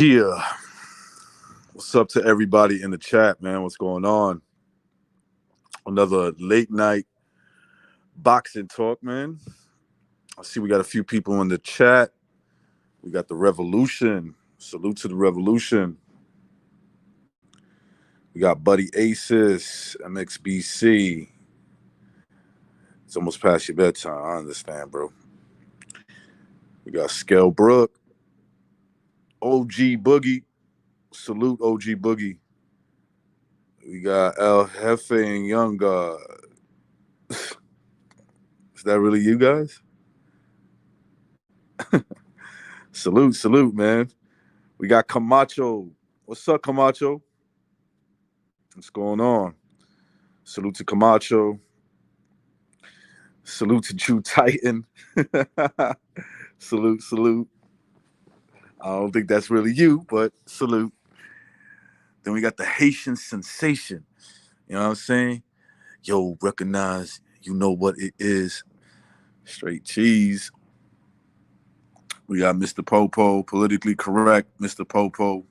Yeah. What's up to everybody in the chat, man? What's going on? Another late night boxing talk, man. I see we got a few people in the chat. We got the revolution. Salute to the revolution. We got Buddy Aces, MXBC. It's almost past your bedtime. I understand, bro. We got Scale Brook, OG Boogie. Salute OG Boogie. We got El Jefe and Young God. Is that really you guys? Salute, man. We got Camacho. What's up, Camacho? What's going on? Salute to Camacho. Salute to True Titan. salute. I don't think that's really you, but salute. Then we got the Haitian sensation. You know what I'm saying? Yo, recognize, you know what it is. Straight cheese. We got Mr. Popo, politically correct, Mr. Popo.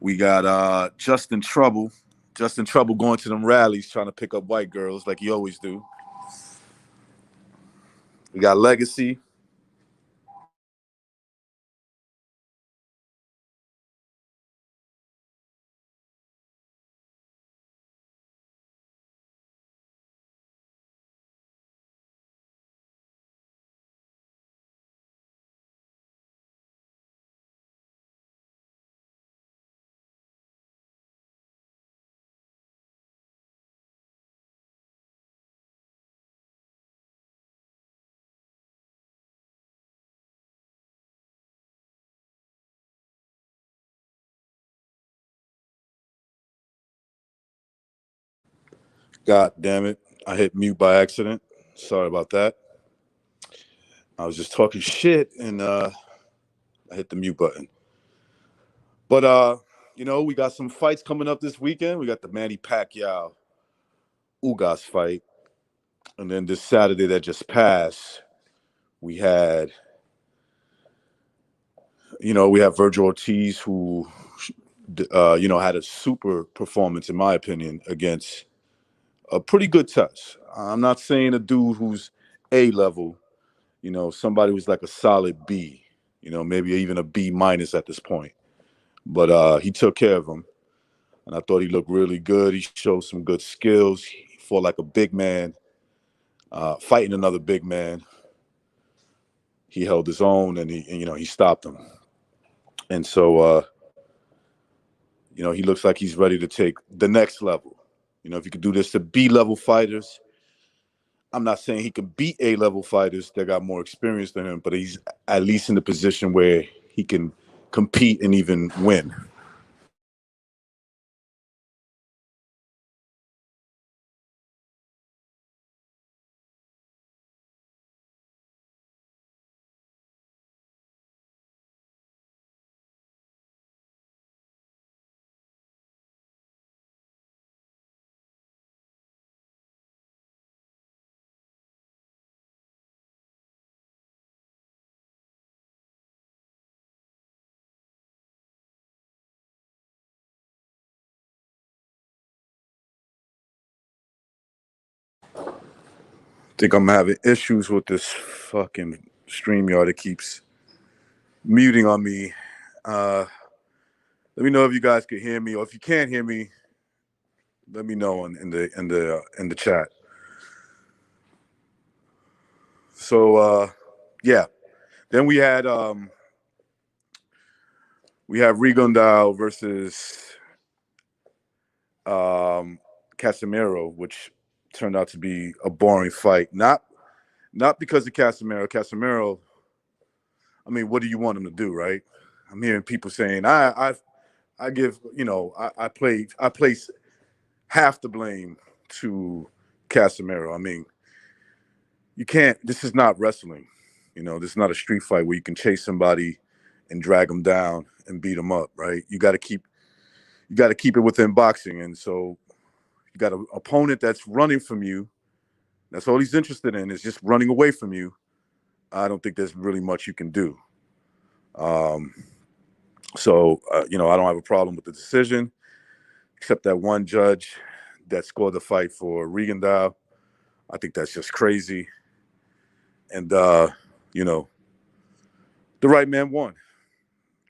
We got Justin Trouble. Justin Trouble going to them rallies trying to pick up white girls like you always do. We got Legacy. God damn it. I hit mute by accident. Sorry about that. I was just talking shit and I hit the mute button. But we got some fights coming up this weekend. We got the Manny Pacquiao Ugas fight. And then this Saturday that just passed, we had we have Virgil Ortiz who had a super performance in my opinion against a pretty good test. I'm not saying a dude who's A level, somebody who's like a solid B, maybe even a B minus at this point. But he took care of him, and I thought he looked really good. He showed some good skills. He fought like a big man, fighting another big man. He held his own, and he stopped him. And so, he looks like he's ready to take the next level. If you could do this to B level fighters, I'm not saying he can beat A level fighters that got more experience than him, but he's at least in the position where he can compete and even win. Think I'm having issues with this fucking StreamYard. It keeps muting on me. Let me know if you guys can hear me, or if you can't hear me, let me know in the chat. So yeah. Then we have Rigondao versus Casemiro, which turned out to be a boring fight. Not because of Casemiro. Casemiro, I mean, what do you want him to do, right? I'm hearing people saying I give I place half the blame to Casemiro. I mean, you can't. This is not wrestling. This is not a street fight where you can chase somebody and drag them down and beat them up, right? You got to keep it within boxing, and so you got an opponent that's running from you. That's all he's interested in is just running away from you. I don't think there's really much you can do. So, I don't have a problem with the decision, except that one judge that scored the fight for Rigondeaux. I think that's just crazy. And, the right man won.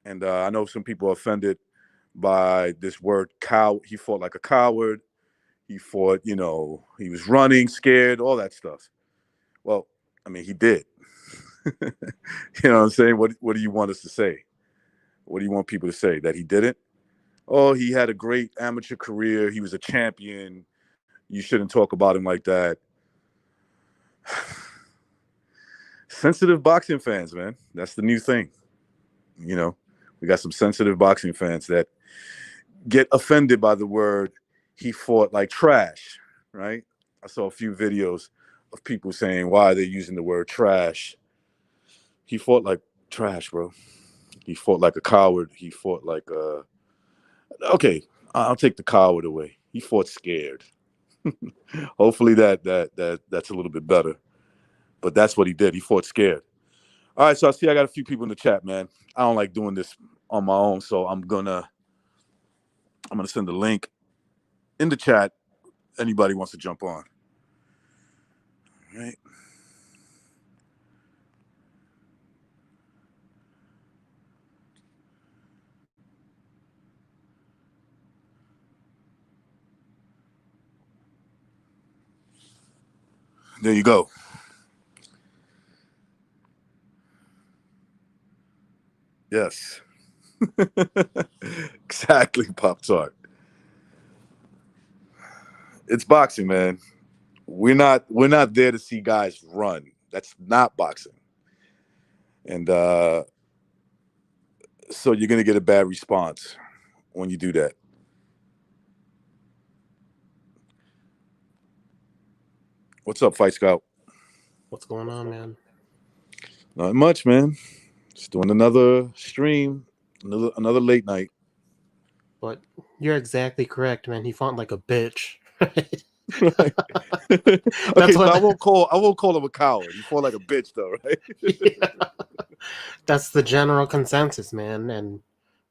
And I know some people are offended by this word cow. He fought like a coward. He fought, he was running, scared, all that stuff. Well, I mean, he did. You know what I'm saying? What do you want us to say? What do you want people to say? That he didn't? Oh, he had a great amateur career. He was a champion. You shouldn't talk about him like that. Sensitive boxing fans, man. That's the new thing. We got some sensitive boxing fans that get offended by the word he fought like trash, right? I saw a few videos of people saying, why are they using the word trash? He fought like trash, bro. He fought like a coward. He fought like a... Okay, I'll take the coward away. He fought scared. Hopefully that's a little bit better. But that's what he did. He fought scared. All right, so I see I got a few people in the chat, man. I don't like doing this on my own, so I'm gonna send the link in the chat. Anybody wants to jump on. All right. There you go. Yes. Exactly, Pop Tart. It's boxing, man. We're not there to see guys run. That's not boxing. And so you're gonna get a bad response when you do that. What's up, Fight Scout? What's going on, man? Not much, man. Just doing another stream, another late night. But you're exactly correct, man. He fought like a bitch. Right. Okay, so I won't call him a coward. He fought like a bitch, though, right? Yeah. That's the general consensus, man. And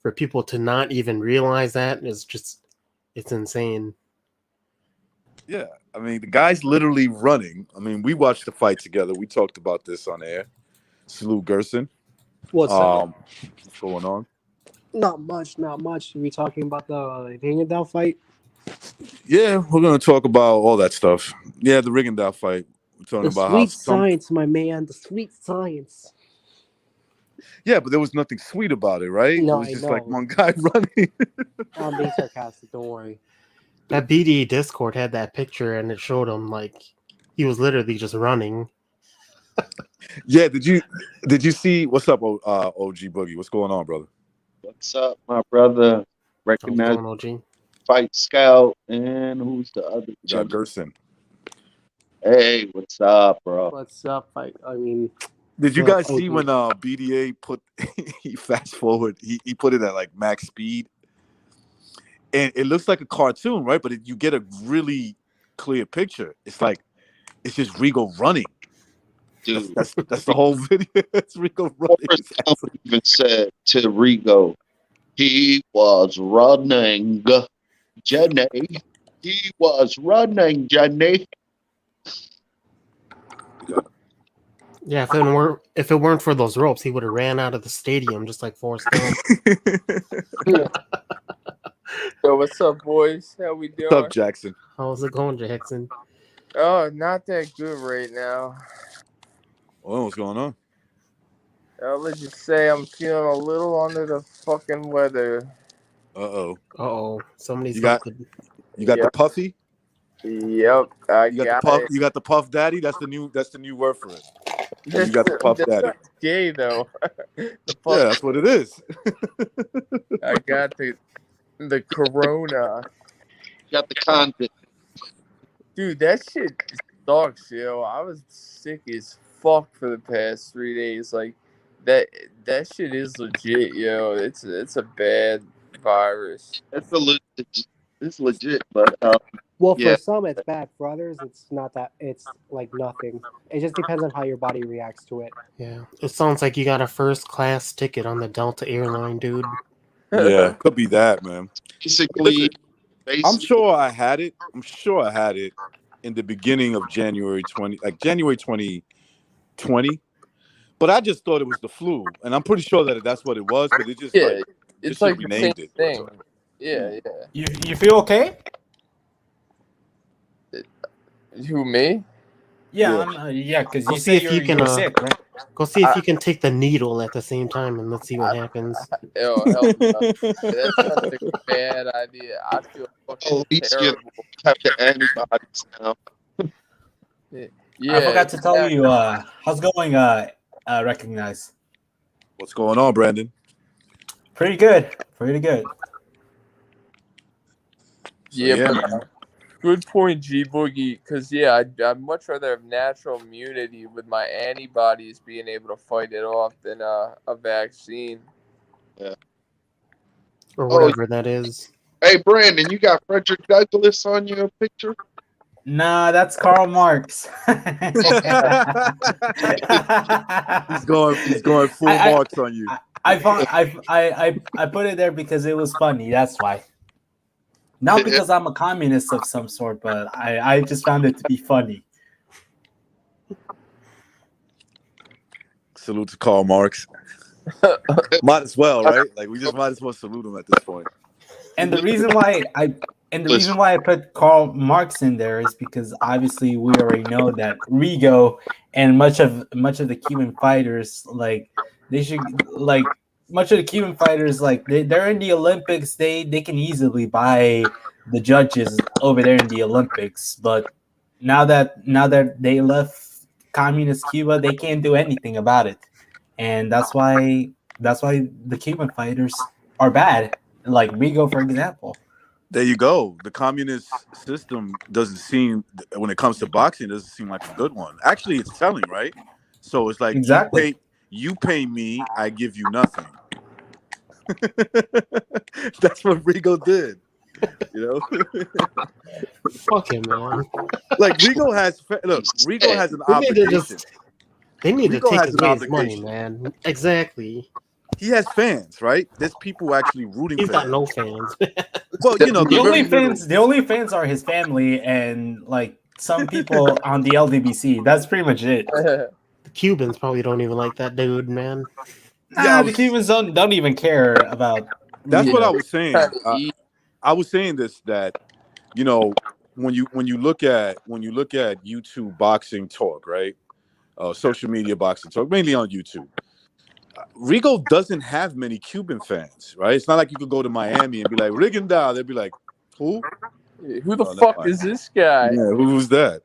for people to not even realize that is just, it's insane. Yeah, I mean, the guy's literally running. I mean, we watched the fight together. We talked about this on air. Salute Gerson. What's up? What's going on? Not much. Are we talking about the Rigondeaux fight? Yeah, we're gonna talk about all that stuff. Yeah, the Rigondeaux fight. We're talking The about how sweet science, my man. The sweet science. Yeah, but there was nothing sweet about it, right? No, It was I just know. like one guy running. I'm being sarcastic. Don't worry. That BDE Discord had that picture, and it showed him like he was literally just running. Yeah, did you see what's up, OG Boogie? What's going on, brother? What's up, my brother? How's it Recognize going, OG? Fight Scout, and who's the other gentleman? Gerson. Hey, what's up, bro? What's up? I mean, Did you well, guys see OG. when BDA put he fast forward? He put it at like max speed, and it looks like a cartoon, right? But you get a really clear picture. It's like it's just Rigo running. Dude, That's the whole video. It's Rigo running. Forrest Gump even said to Rigo, he was running, Jenny. He was running, Jenny. Yeah, if it weren't for those ropes, he would have ran out of the stadium just like Forrest Gump. So what's up, boys? How we doing? What's up, Jackson? How's it going, Jackson? Oh, not that good right now. Oh, what's going on? Let's just say I'm feeling a little under the fucking weather. Uh-oh. Somebody's You got good. the puffy? Yep, I got the puff. it. You got the puff daddy. That's the new word for it. You got the puff that's daddy. not gay though. Yeah, that's what it is. I got the corona. Got the content. Dude, that shit sucks, yo. I was sick as fuck for the past 3 days. Like that shit is legit, yo. It's a bad virus. It's legit, but Well, yeah. for some, it's bad. For others, it's not that. It's like nothing. It just depends on how your body reacts to it. Yeah, it sounds like you got a first class ticket on the Delta airline, dude. Yeah, could be that, man. Basically, Listen, I'm sure I had it. I'm sure I had it in the beginning of January 2020. But I just thought it was the flu, and I'm pretty sure that that's what it was. But it just Yeah, it's it's like just the same renamed it. thing. Yeah, You feel okay? yeah. Who, me? Yeah, Yeah. yeah, because Go you see say if you you're can, sick, right? Go see if you can take the needle at the same time, and let's see what happens. Oh, hell no. That's such a bad idea. I feel fucking at least you terrible. have the antibodies now. Yeah, I forgot to tell exactly. you, how's it going, Recognize? What's going on, Brandon? Pretty good. Pretty good. So, Yeah, but man. good point, G Boogie. Because I'd much rather have natural immunity with my antibodies being able to fight it off than a vaccine. Or whatever that is. Hey, Brandon, you got Frederick Douglass on your picture? Nah, that's Karl Marx. He's going full I- marks on you. I put it there because it was funny. That's why. Not because I'm a communist of some sort, but I just found it to be funny. Salute to Karl Marx. Might as well, right? Like we just might as well salute him at this point. And the reason why I put Karl Marx in there is because obviously we already know that Rigo and much of the Cuban fighters, like they should, like much of the Cuban fighters, like they're in the Olympics. They can easily buy the judges over there in the Olympics. But now that they left communist Cuba, they can't do anything about it, and that's why the Cuban fighters are bad. Like Rigo, for example. There you go. The communist system doesn't seem, when it comes to boxing, doesn't seem like a good one. Actually, it's telling, right? So it's like Exactly. you pay me, I give you nothing. That's what Rigo did. You know, Fuck him, man. like Rigo has an obligation. They need to Rigo take has an away his money, obligation. man. Exactly. He has fans, right? There's people actually rooting He's for got him. no fans. Well, you know, The only fans are his family and like some people on the LDBC. That's pretty much it. The Cubans probably don't even like that dude, man. Nah, the Cubans don't even care about. That's you what know. I was saying. I was saying this, that you know, when you look at YouTube boxing talk, right? Social media boxing talk, mainly on YouTube. Rigo doesn't have many Cuban fans, right? It's not like you could go to Miami and be like Rigondeaux. They'd be like, who? Who the fuck is this guy? Yeah, who's that?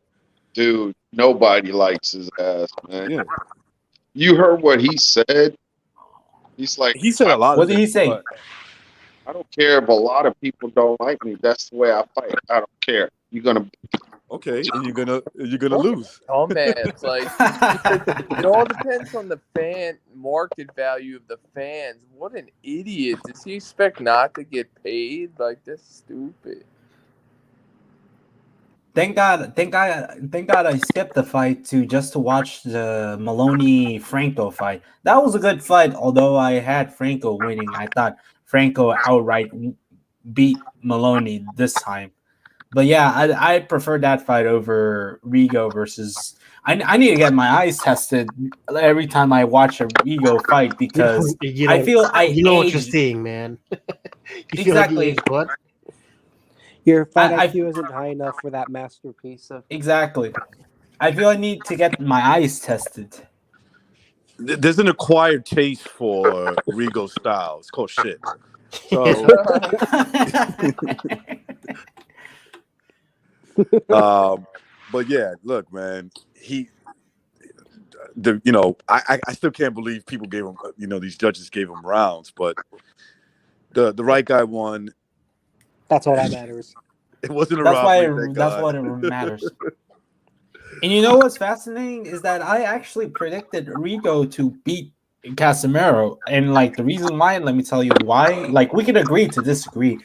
Dude, nobody likes his ass, man. Yeah. You heard what he said? He's like, He said a lot. What did he say? I don't care if a lot of people don't like me. That's the way I fight. I don't care. You're gonna. Okay, and you're gonna lose. Oh man, it's like it all depends on the fan market value of the fans. What an idiot! Does he expect not to get paid? Like that's stupid. Thank God I skipped the fight to watch the Maloney Franco fight. That was a good fight, although I had Franco winning. I thought Franco outright beat Maloney this time. But yeah, I prefer that fight over Rigo versus. I need to get my eyes tested every time I watch a Rigo fight because I feel you know what you're seeing, man. You feel like you Exactly. aged what? Your fight I- IQ isn't high enough for that masterpiece of. Exactly. I feel I need to get my eyes tested. There's an acquired taste for Rigo style. It's called shit. So, but yeah, look, man, I still can't believe people gave him, these judges gave him rounds, but the right guy won. That's all that matters. It wasn't a That's why. robbery. thank That's God. what it matters. And you know what's fascinating is that I actually predicted Rigo to beat Casemiro, and like the reason why, let me tell you why. Like we can agree to disagree,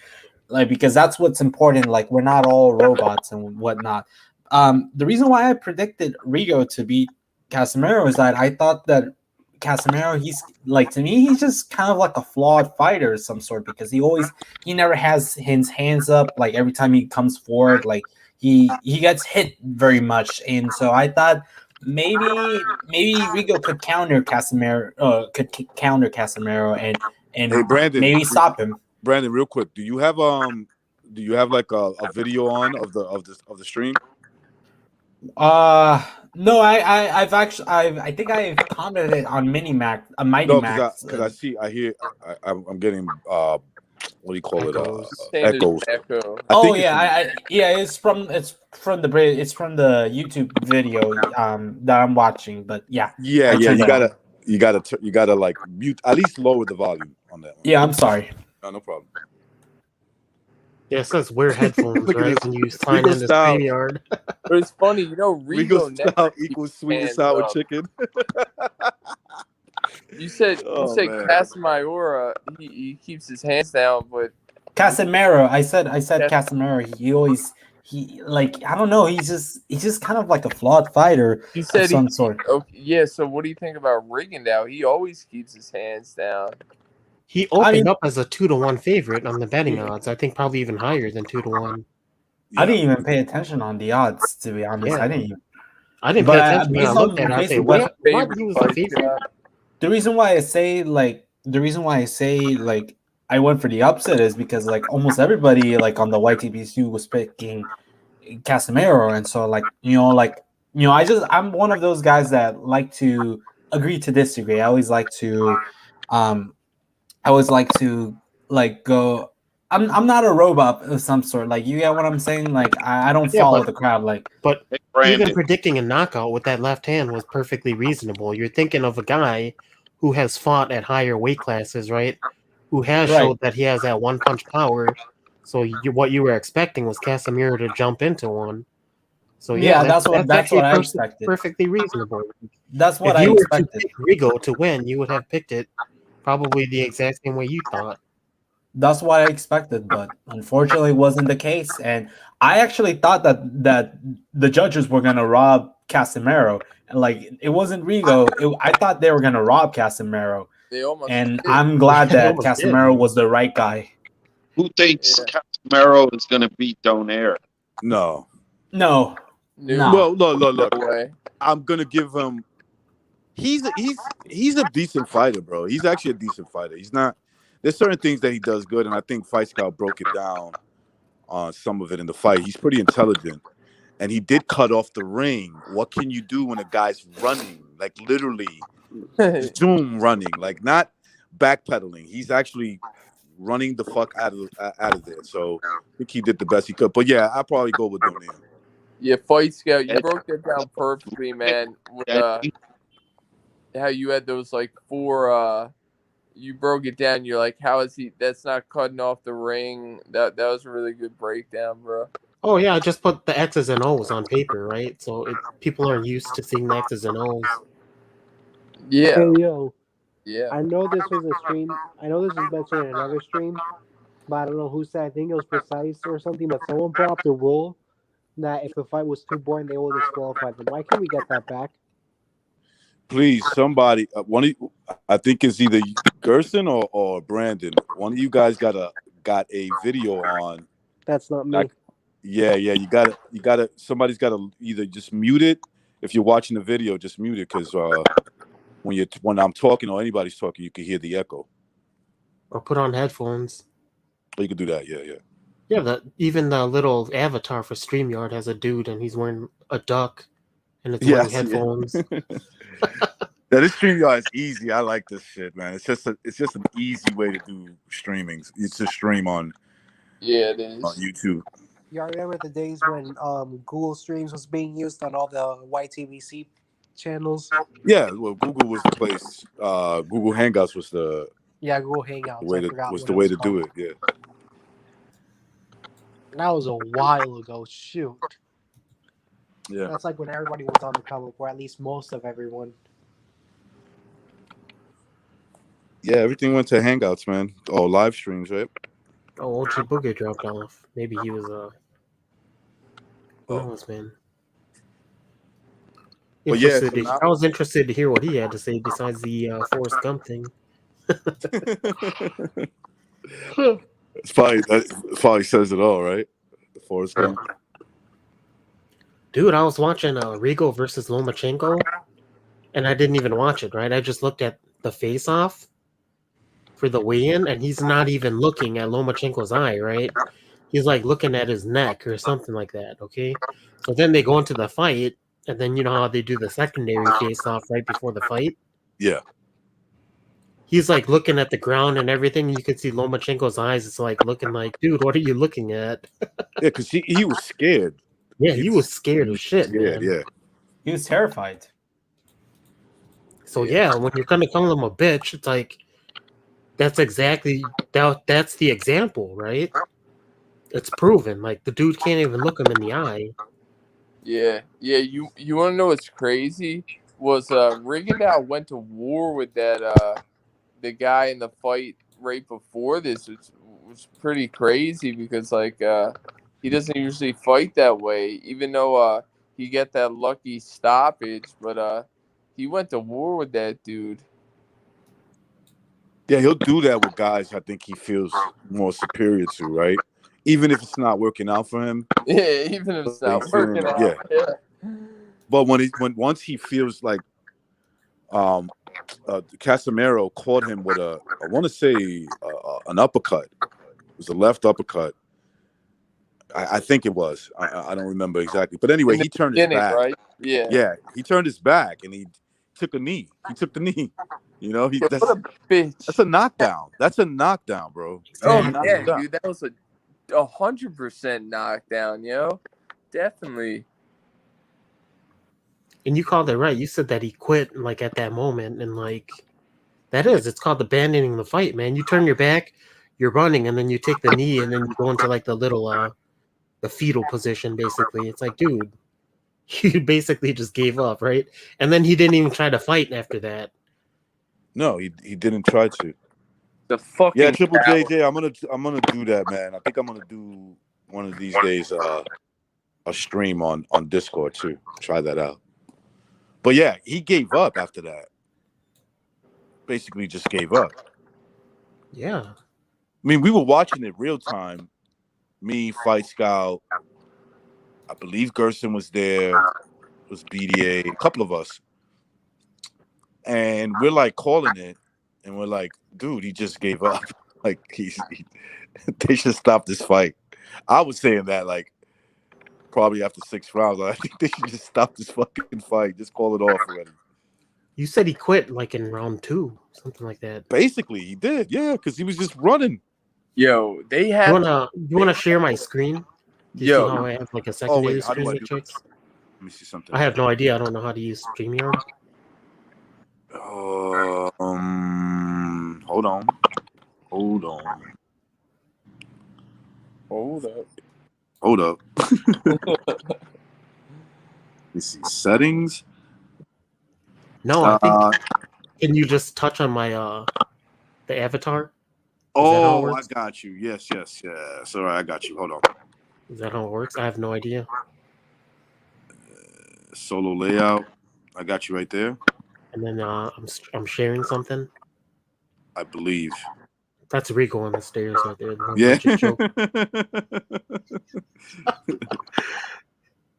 like because that's what's important. Like we're not all robots and whatnot. The reason why I predicted Rigo to beat Casemiro is that I thought that Casemiro, he's like, to me, he's just kind of like a flawed fighter of some sort, because he never has his hands up. Like every time he comes forward, like he gets hit very much. And so I thought maybe Rigo could counter Casemiro, and Hey, Brandon. maybe stop him. Brandon, real quick, do you have like a video on of the stream? No, I think I've commented on Mighty No, Max. I'm getting what do you call Echoes. it? Echoes. Echo. I think It's from the YouTube video that I'm watching. But yeah, Yeah, I turned it you gotta like mute, at least lower the volume on that one. yeah. I'm sorry. No problem. Yeah, it says wear headphones, Look at right? this. When you sign Rigo into style. StreamYard. But it's funny, you know, Rigo Rigo never style keeps equals his sweet and hands sour up. chicken. You said Oh, man. Casemiro, he keeps his hands down, but Casemiro. I said Casemiro. He like, I don't know. He's just kind of like a flawed fighter you of said some sort. Okay, yeah. So what do you think about Rigondeaux? He always keeps his hands down. He opened mean- up as a 2-1 favorite on the betting odds. I think probably even higher than 2-1. I didn't even pay attention on the odds, to be honest. Yeah. I didn't even. I didn't But, pay attention when I based looked on- at it. I based say, on what? Favorite He was the fight, favorite? yeah. The reason why I say like I went for the upset is because like almost everybody like on the YTBC was picking Casemiro, and so I'm one of those guys that like to agree to disagree. I always like to like go. I'm not a robot of some sort. Like, you get what I'm saying? Like I don't Yeah, follow but- the crowd. Like, But Hey, even Brandon, predicting a knockout with that left hand was perfectly reasonable. You're thinking of a guy who has fought at higher weight classes, right? Who has Right. showed that he has that one punch power. So what you were expecting was Casemiro to jump into one. So Yeah, that's what actually I expected. perfectly reasonable. that's what If I you were to expected. pick Rigo to win, you would have picked it probably the exact same way you thought. That's what I expected, but unfortunately, it wasn't the case. And I actually thought that the judges were gonna rob Casemiro, and like it wasn't Rigo. I thought they were gonna rob Casemiro, They almost and did. I'm glad They that almost did, Casemiro man. was the right guy. who thinks Yeah. Casemiro is going to beat Donaire? No. No, New Nah. Well, look. way. I'm gonna give him. He's a decent fighter, bro. He's actually a decent fighter. He's not. There's certain things that he does good, and I think Fight Scout broke it down on some of it in the fight. He's pretty intelligent, and he did cut off the ring. What can you do when a guy's running, like literally zoom running, like not backpedaling? He's actually running the fuck out of there. So I think he did the best he could. But yeah, I'll probably go with Donaire. Yeah, Fight Scout, you Ed- broke that down perfectly, man. With, Ed- how you had those like four. You broke it down. You're like, how is he? That's not cutting off the ring. That was a really good breakdown, bro. Oh yeah, I just put the X's and O's on paper, right? So people aren't used to seeing the X's and O's. Yeah, Hey, yo, yeah. I know this was a stream. I know this was mentioned in another stream, but I don't know who said. I think it was Precise or something. But someone brought up the rule that if a fight was too boring, they will disqualify them. Why can't we get that back? Please, somebody, one of you, I think it's either Gerson or Brandon. One of you guys got a video on. That's not me. Like, yeah, you gotta. Somebody's gotta either just mute it if you're watching the video, just mute it because when I'm talking or anybody's talking, you can hear the echo. Or put on headphones. Or you can do that. Yeah. Yeah, even the little avatar for StreamYard has a dude and he's wearing a duck and it's wearing Yes, yeah. headphones. Now this StreamYard is easy. I like this shit, man. It's just an easy way to do streamings. It's to stream on Yeah, it is. YouTube. Y'all remember the days when Google Streams was being used on all the YTVC channels? Yeah, well, Google was the place. Google Hangouts was the Yeah, Google Hangouts. way I to forgot was what the way to called. do it. Yeah. That was a while ago. Shoot. Yeah. That's like when everybody was on the comic, or at least most of everyone. Yeah, everything went to Hangouts, man. Oh, live streams, right? Oh, OG Booger dropped off. Maybe he was who Oh. knows, man. But yeah, interested. so I was interested to hear what he had to say besides the Forrest Gump thing. it's probably says it all, right? The Forrest Gump. Dude, I was watching Rigo versus Lomachenko, and I didn't even watch it. Right, I just looked at the face-off for the weigh-in, and he's not even looking at Lomachenko's eye. Right, he's like looking at his neck or something like that. Okay, so then they go into the fight, and then you know how they do the secondary face-off right before the fight. Yeah. He's like looking at the ground and everything. You could see Lomachenko's eyes. It's like looking like, dude, what are you looking at? Yeah, because he was scared. Yeah, he was scared as shit, Scared, man. yeah. He was terrified. So yeah, when you're gonna call him a bitch, it's like that's exactly that's the example, right? It's proven. Like the dude can't even look him in the eye. Yeah. You want to know what's crazy? Was Rigondeaux went to war with that the guy in the fight right before this, which was pretty crazy because like he doesn't usually fight that way, even though he got that lucky stoppage, but he went to war with that dude. Yeah, he'll do that with guys I think he feels more superior to, right? Even if it's not working out for him. Yeah, even if it's not He's working feeling- out. Yeah. But when once he feels like Casemiro caught him with I want to say an uppercut. It was a left uppercut. I think it was. I don't remember exactly. But anyway, In the he turned his beginning, back. right? Yeah. Yeah, he turned his back and he took a knee. He took the knee. You know, Yeah, what a bitch. that's a knockdown. That's a knockdown, bro. Oh Exactly. yeah, dude, that was a 100% knockdown, yo. Definitely. And you called it right. You said that he quit like at that moment, and like it's called abandoning the fight, man. You turn your back, you're running, and then you take the knee, and then you go into like the little the fetal position, basically. It's like, dude, you basically just gave up, right? And then he didn't even try to fight after that. No, he didn't try to. The fucking Yeah, Triple coward. JJ, I'm gonna do that, man. I think I'm gonna do one of these days a stream on Discord too. Try that out. But yeah, he gave up after that. Basically just gave up. Yeah. I mean, we were watching it real time. Me, Fight Scout, I believe Gerson was there. It was BDA, a couple of us. And we're like calling it, and we're like, dude, he just gave up. Like they should stop this fight. I was saying that like probably after 6 rounds. I think they should just stop this fucking fight. Just call it off already. You said he quit like in round 2, something like that. Basically, he did, yeah, because he was just running. Yo, they You have wanna share my screen? Do you see how I have like a secondary how do screen I that do checks? Let me see something. I have no idea. I don't know how to use StreamYard. Hold on. Hold up. Hold up. Let me see. Settings. No, I think Uh, can you just touch on my the avatar? oh, I works? got you. Yes. Sorry, I got you. Hold on. Is that how it works? I have no idea. Solo layout. I got you right there. And then I'm sharing something. I believe. That's Rico on the stairs right there. The Yeah. just joke.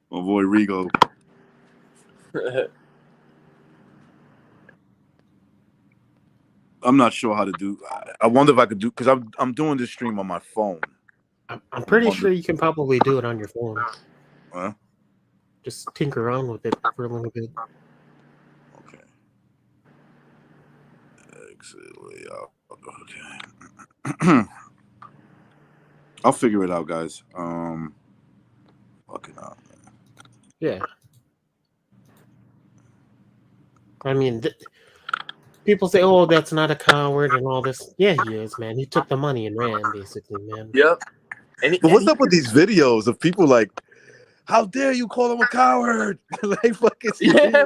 My boy Rigo. I'm not sure how to do. I wonder if I could do because I'm doing this stream on my phone. I'm pretty sure you can probably do it on your phone. Huh? Just tinker around with it for a little bit. Okay. Exit layout. Okay. I'll figure it out, guys. Fucking out, man. Yeah. I mean, people say, "Oh, that's not a coward" and all this. Yeah, he is, man. He took the money and ran, basically, man. Yep. But what's up with these videos of people like, how dare you call him a coward? Like fucking Yeah,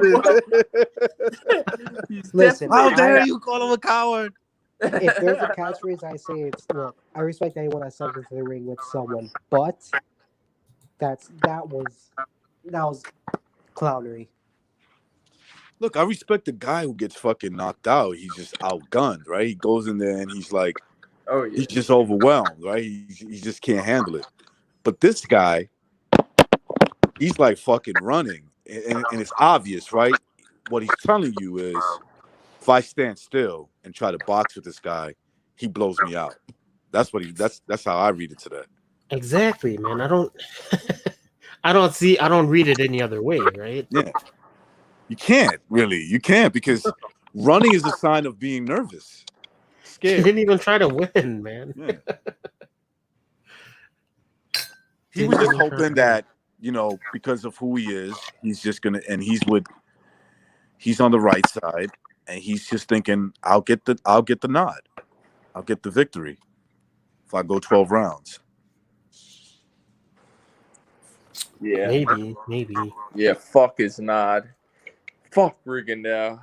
Listen, how I- dare you call him a coward? if there's a catchphrase, I say it's look. I respect anyone that steps into the ring with someone, but that was clownery. Look, I respect the guy who gets fucking knocked out. He's just outgunned, right? He goes in there and he's like, Oh yeah. he's just overwhelmed, right? He just can't handle it. But this guy, he's like fucking running, and it's obvious, right? What he's telling you is, if I stand still and try to box with this guy, he blows me out. That's what he. That's how I read it to that. Exactly, man. I don't I don't read it any other way, right? Yeah, you can't really. You can't because running is a sign of being nervous, He scared. didn't even try to win, man. Yeah. He was just Didn't even try to hoping win. that, because of who he is, he's just gonna, and he's on the right side, and he's just thinking, I'll get the nod, I'll get the victory if I go 12 rounds. Yeah. Maybe. Yeah. Fuck his nod. Fuck Rigondeaux.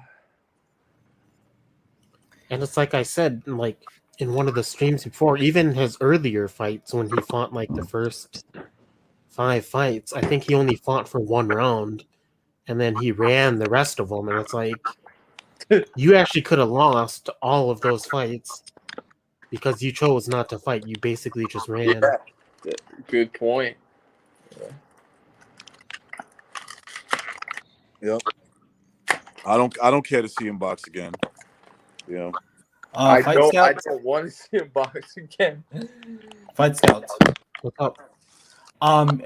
And it's like I said, like in one of the streams before, even his earlier fights when he fought like the first 5 fights, I think he only fought for 1 round, and then he ran the rest of them. And it's like, you actually could have lost all of those fights because you chose not to fight. You basically just ran. Yeah. Good point. Yep. I don't care to see him box again. I Fight don't Scouts. want to see him box again. Fight Scouts. What's up?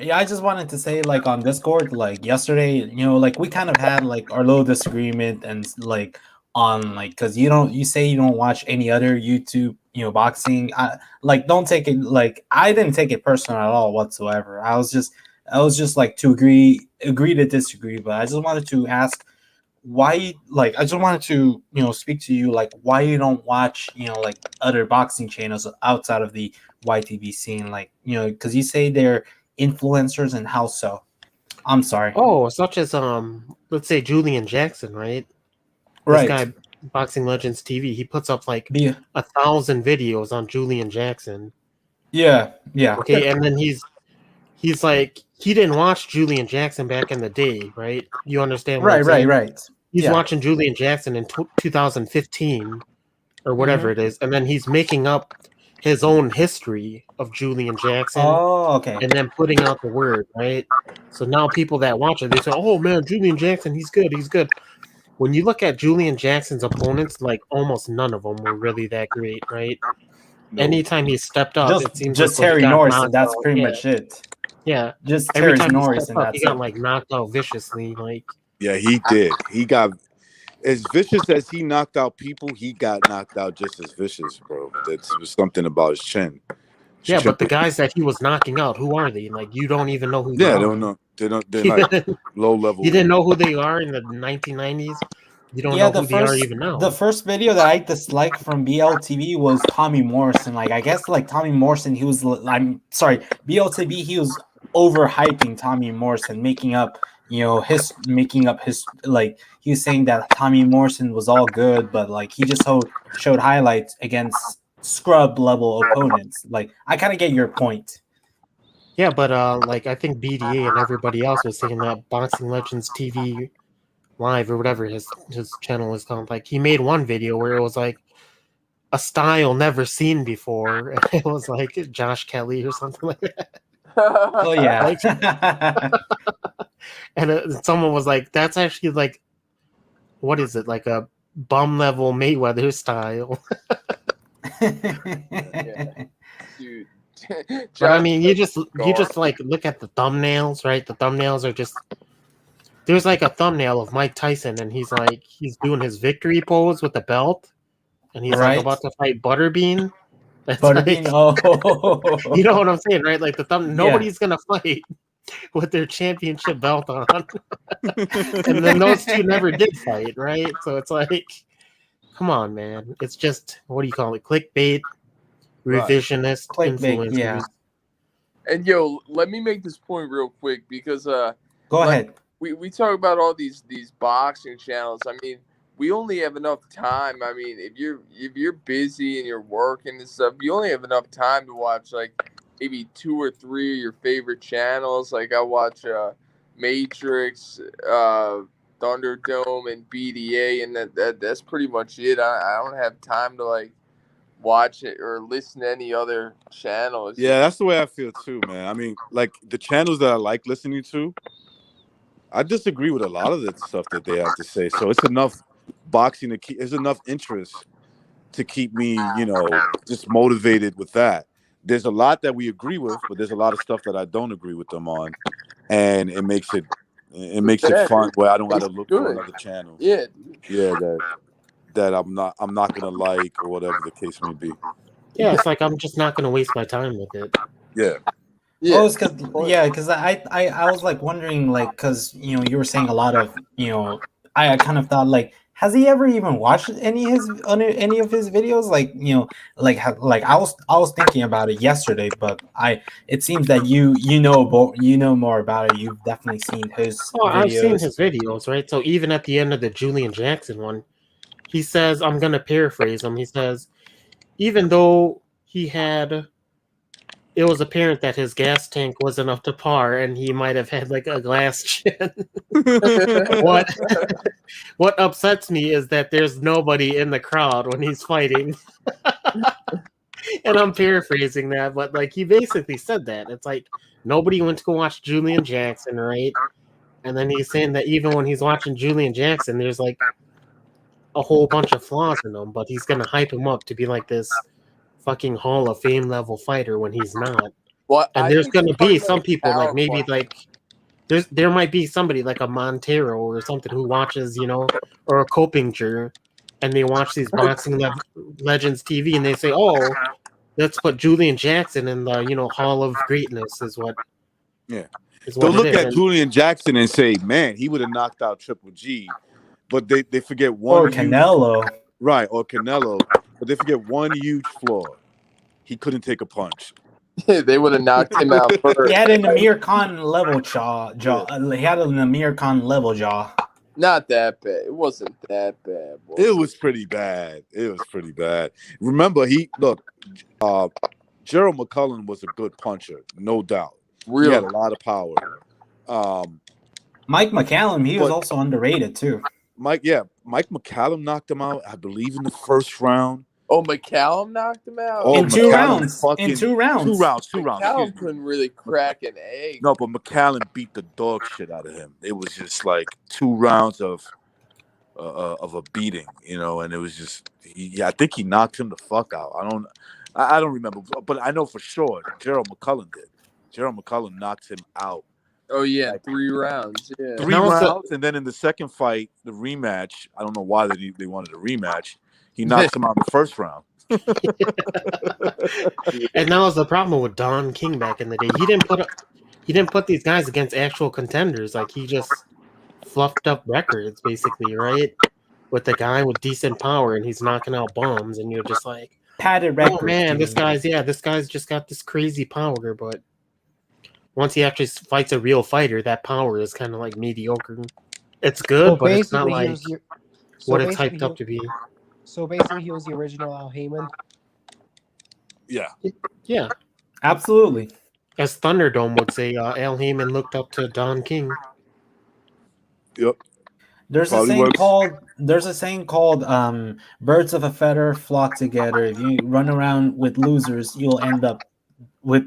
Yeah, I just wanted to say, like, on Discord, like yesterday, like we kind of had like our little disagreement, and like on like, because you say you don't watch any other YouTube, boxing. Don't take it like, I didn't take it personal at all whatsoever. I was just like to agree to disagree, but I just wanted to ask why, like, I just wanted to speak to you, like, why you don't watch like other boxing channels outside of the YTV scene, like, because you say they're influencers, and how so? I'm sorry. Oh, such as let's say Julian Jackson, right? Right. This guy, Boxing Legends TV, he puts up like Yeah. 1,000 videos on Julian Jackson. Yeah. Okay, and then he's like, he didn't watch Julian Jackson back in the day, right? You understand what I'm saying? Right. He's Yeah. watching Julian Jackson in 2015 or whatever it is, and then he's making up his own history of Julian Jackson. Oh, okay. And then putting out the word, right? So now people that watch it, they say, "Oh man, Julian Jackson, he's good. When you look at Julian Jackson's opponents, like almost none of them were really that great, right? No. Anytime he stepped up, it seems just like Terry he got Norris, knocked and that's out. pretty Yeah. much it. Yeah, Just every Terry time he Norris, stepped and up, he that's got it. like knocked out viciously. Like, Yeah, he did. He got as vicious as he knocked out people. He got knocked out just as vicious, bro. There was something about his chin. yeah, but the guys that he was knocking out, who are they? Like, you don't even know who they Yeah, are. they don't know. They're like low level. You didn't know who they are in the 1990s. You don't know who they are even now. The first video that I disliked from BLTV was Tommy Morrison. Like, I guess like Tommy Morrison, BLTV, he was overhyping Tommy Morrison, making up his, like, he was saying that Tommy Morrison was all good, but like he just showed highlights against scrub level opponents. Like, I kind of get your point. Yeah, but like I think BDA and everybody else was saying that Boxing Legends TV Live or whatever his channel is called. Like, he made one video where it was like a style never seen before, and it was like Josh Kelly or something like that. Oh yeah. And someone was like, "That's actually like, what is it? Like a bum level Mayweather style." Dude. But I mean, you just like look at the thumbnails, right? The thumbnails are just, there's like a thumbnail of Mike Tyson, and he's doing his victory pose with the belt, and he's Right. like about to fight Butterbean. That's Butterbean. You know what I'm saying, right? Like nobody's gonna fight with their championship belt on, and then those two never did fight, right? So it's like, come on, man. It's just, what do you call it? Clickbait, revisionist Clickbait, influencers. yeah. And yo, let me make this point real quick because Go like, ahead. we talk about all these boxing channels. I mean, we only have enough time. I mean, if you're busy and you're working and stuff, you only have enough time to watch like maybe 2 or 3 of your favorite channels. Like, I watch Matrix, Thunderdome and BDA, and that's pretty much it. I don't have time to like watch it or listen to any other channels. Yeah, that's the way I feel too, man. I mean, like the channels that I like listening to, I disagree with a lot of the stuff that they have to say. So it's enough boxing to keep. There's enough interest to keep me, just motivated with that. There's a lot that we agree with, but there's a lot of stuff that I don't agree with them on, and it makes it fun where I don't got to look for another channel. Yeah, that I'm not gonna like or whatever the case may be. Yeah, it's like I'm just not gonna waste my time with it. Yeah. yeah. Oh, because I was like wondering, like, because you were saying a lot of I kind of thought, like, has he ever even watched any of his videos? Like I was thinking about it yesterday, but it seems that you know more about it. You've definitely seen his Oh, videos. I've seen his videos, right? So even at the end of the Julian Jackson one, he says, I'm gonna paraphrase him. He says, even though it was apparent that his gas tank wasn't up to par and he might have had like a glass chin. What upsets me is that there's nobody in the crowd when he's fighting. And I'm paraphrasing that, but like he basically said that. It's like nobody went to go watch Julian Jackson, right? And then he's saying that even when he's watching Julian Jackson, there's like a whole bunch of flaws in him, but he's gonna hype him up to be like this fucking Hall of Fame level fighter when he's not. Well, And there's gonna be some people like maybe like there might be somebody like a Montero or something who watches, or a Copinger, and they watch these boxing legends TV and they say, "Oh, let's put Julian Jackson in the Hall of Greatness." Is what? Yeah. Is They'll what look it is. at Julian Jackson and say, "Man, he would have knocked out Triple G," but they forget one. Or Canelo. Right, or Canelo, but they forget one huge flaw. He couldn't take a punch. They would have knocked him out first. He had an Amir Khan level jaw. He had an Amir Khan level jaw. Not that bad. It wasn't that bad. Boy. It was pretty bad. Remember, Gerald McCullum was a good puncher, no doubt. Really? He had a lot of power. Mike McCallum, he was also underrated too. Mike McCallum knocked him out, I believe, in the first round. Oh, McCallum knocked him out? Oh, In two rounds. Two rounds. McCallum couldn't really crack an egg. No, but McCallum beat the dog shit out of him. It was just like 2 rounds of a beating, and it was just, I think he knocked him the fuck out. I don't remember, but I know for sure Gerald McCullum did. Gerald McCullum knocked him out. Oh yeah, 3 rounds. Yeah, 3 rounds, and then in the second fight, the rematch. I don't know why they wanted a rematch. He knocked him out in the first round. And that was the problem with Don King back in the day. He didn't put these guys against actual contenders. Like he just fluffed up records, basically, right? With the guy with decent power, and he's knocking out bombs, and you're just like, padded record. Oh man, this guy's just got this crazy power, but once he actually fights a real fighter, that power is kind of like mediocre. It's good, but it's not like what it's hyped up to be. So basically, he was the original Al Heyman. Yeah. Yeah. Absolutely. As Thunderdome would say, Al Heyman looked up to Don King. Yep. There's a saying called birds of a feather flock together. If you run around with losers, you'll end up a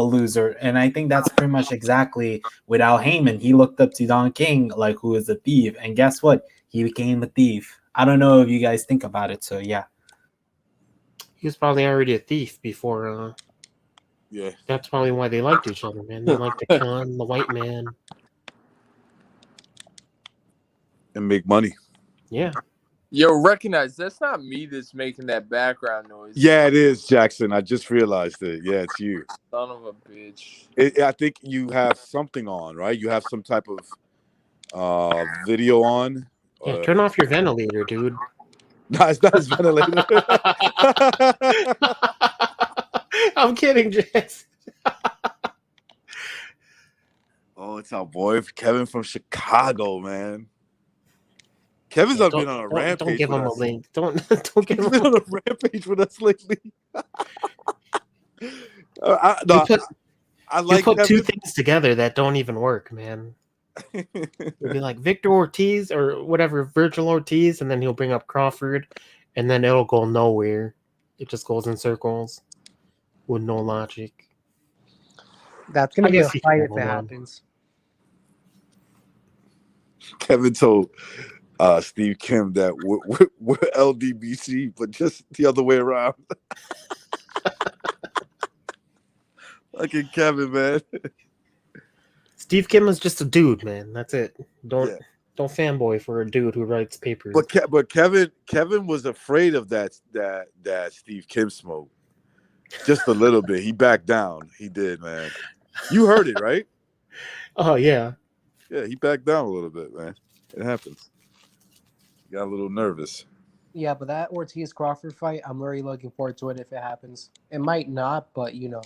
loser. And I think that's pretty much exactly with Al Heyman. He looked up to Don King, like, who is a thief, and guess what? He became a thief. I don't know if you guys think about it, so yeah. He was probably already a thief before. Yeah. That's probably why they liked each other, man. They liked the con, the white man. And make money. Yeah. Yo, recognize that's not me that's making that background noise. Yeah, it is, Jackson. I just realized it. Yeah, it's you. Son of a bitch. I think you have something on, right? You have some type of video on. Yeah, turn off your ventilator, dude. No, it's not his ventilator. I'm kidding, Jackson. Oh, it's our boy Kevin from Chicago, man. Kevin's been on a rampage. Don't give him a link. Don't give him been on a rampage with us lately. You put 2 things together that don't even work, man. It'll be like Victor Ortiz or whatever, Virgil Ortiz, and then he'll bring up Crawford, and then it'll go nowhere. It just goes in circles with no logic. That's gonna I be a guess he fight can if go it on. happens. Kevin told Steve Kim that we're LDBC, but just the other way around. Fucking Kevin, man. Steve Kim is just a dude, man. That's it. Don't Yeah. don't fanboy for a dude who writes papers. But Kevin was afraid of that Steve Kim smoke. Just a little bit. He backed down. He did, man. You heard it, right? Oh yeah. Yeah, he backed down a little bit, man. It happens. He got a little nervous. Yeah, but that Ortiz Crawford fight, I'm really looking forward to it if it happens. It might not, but you know.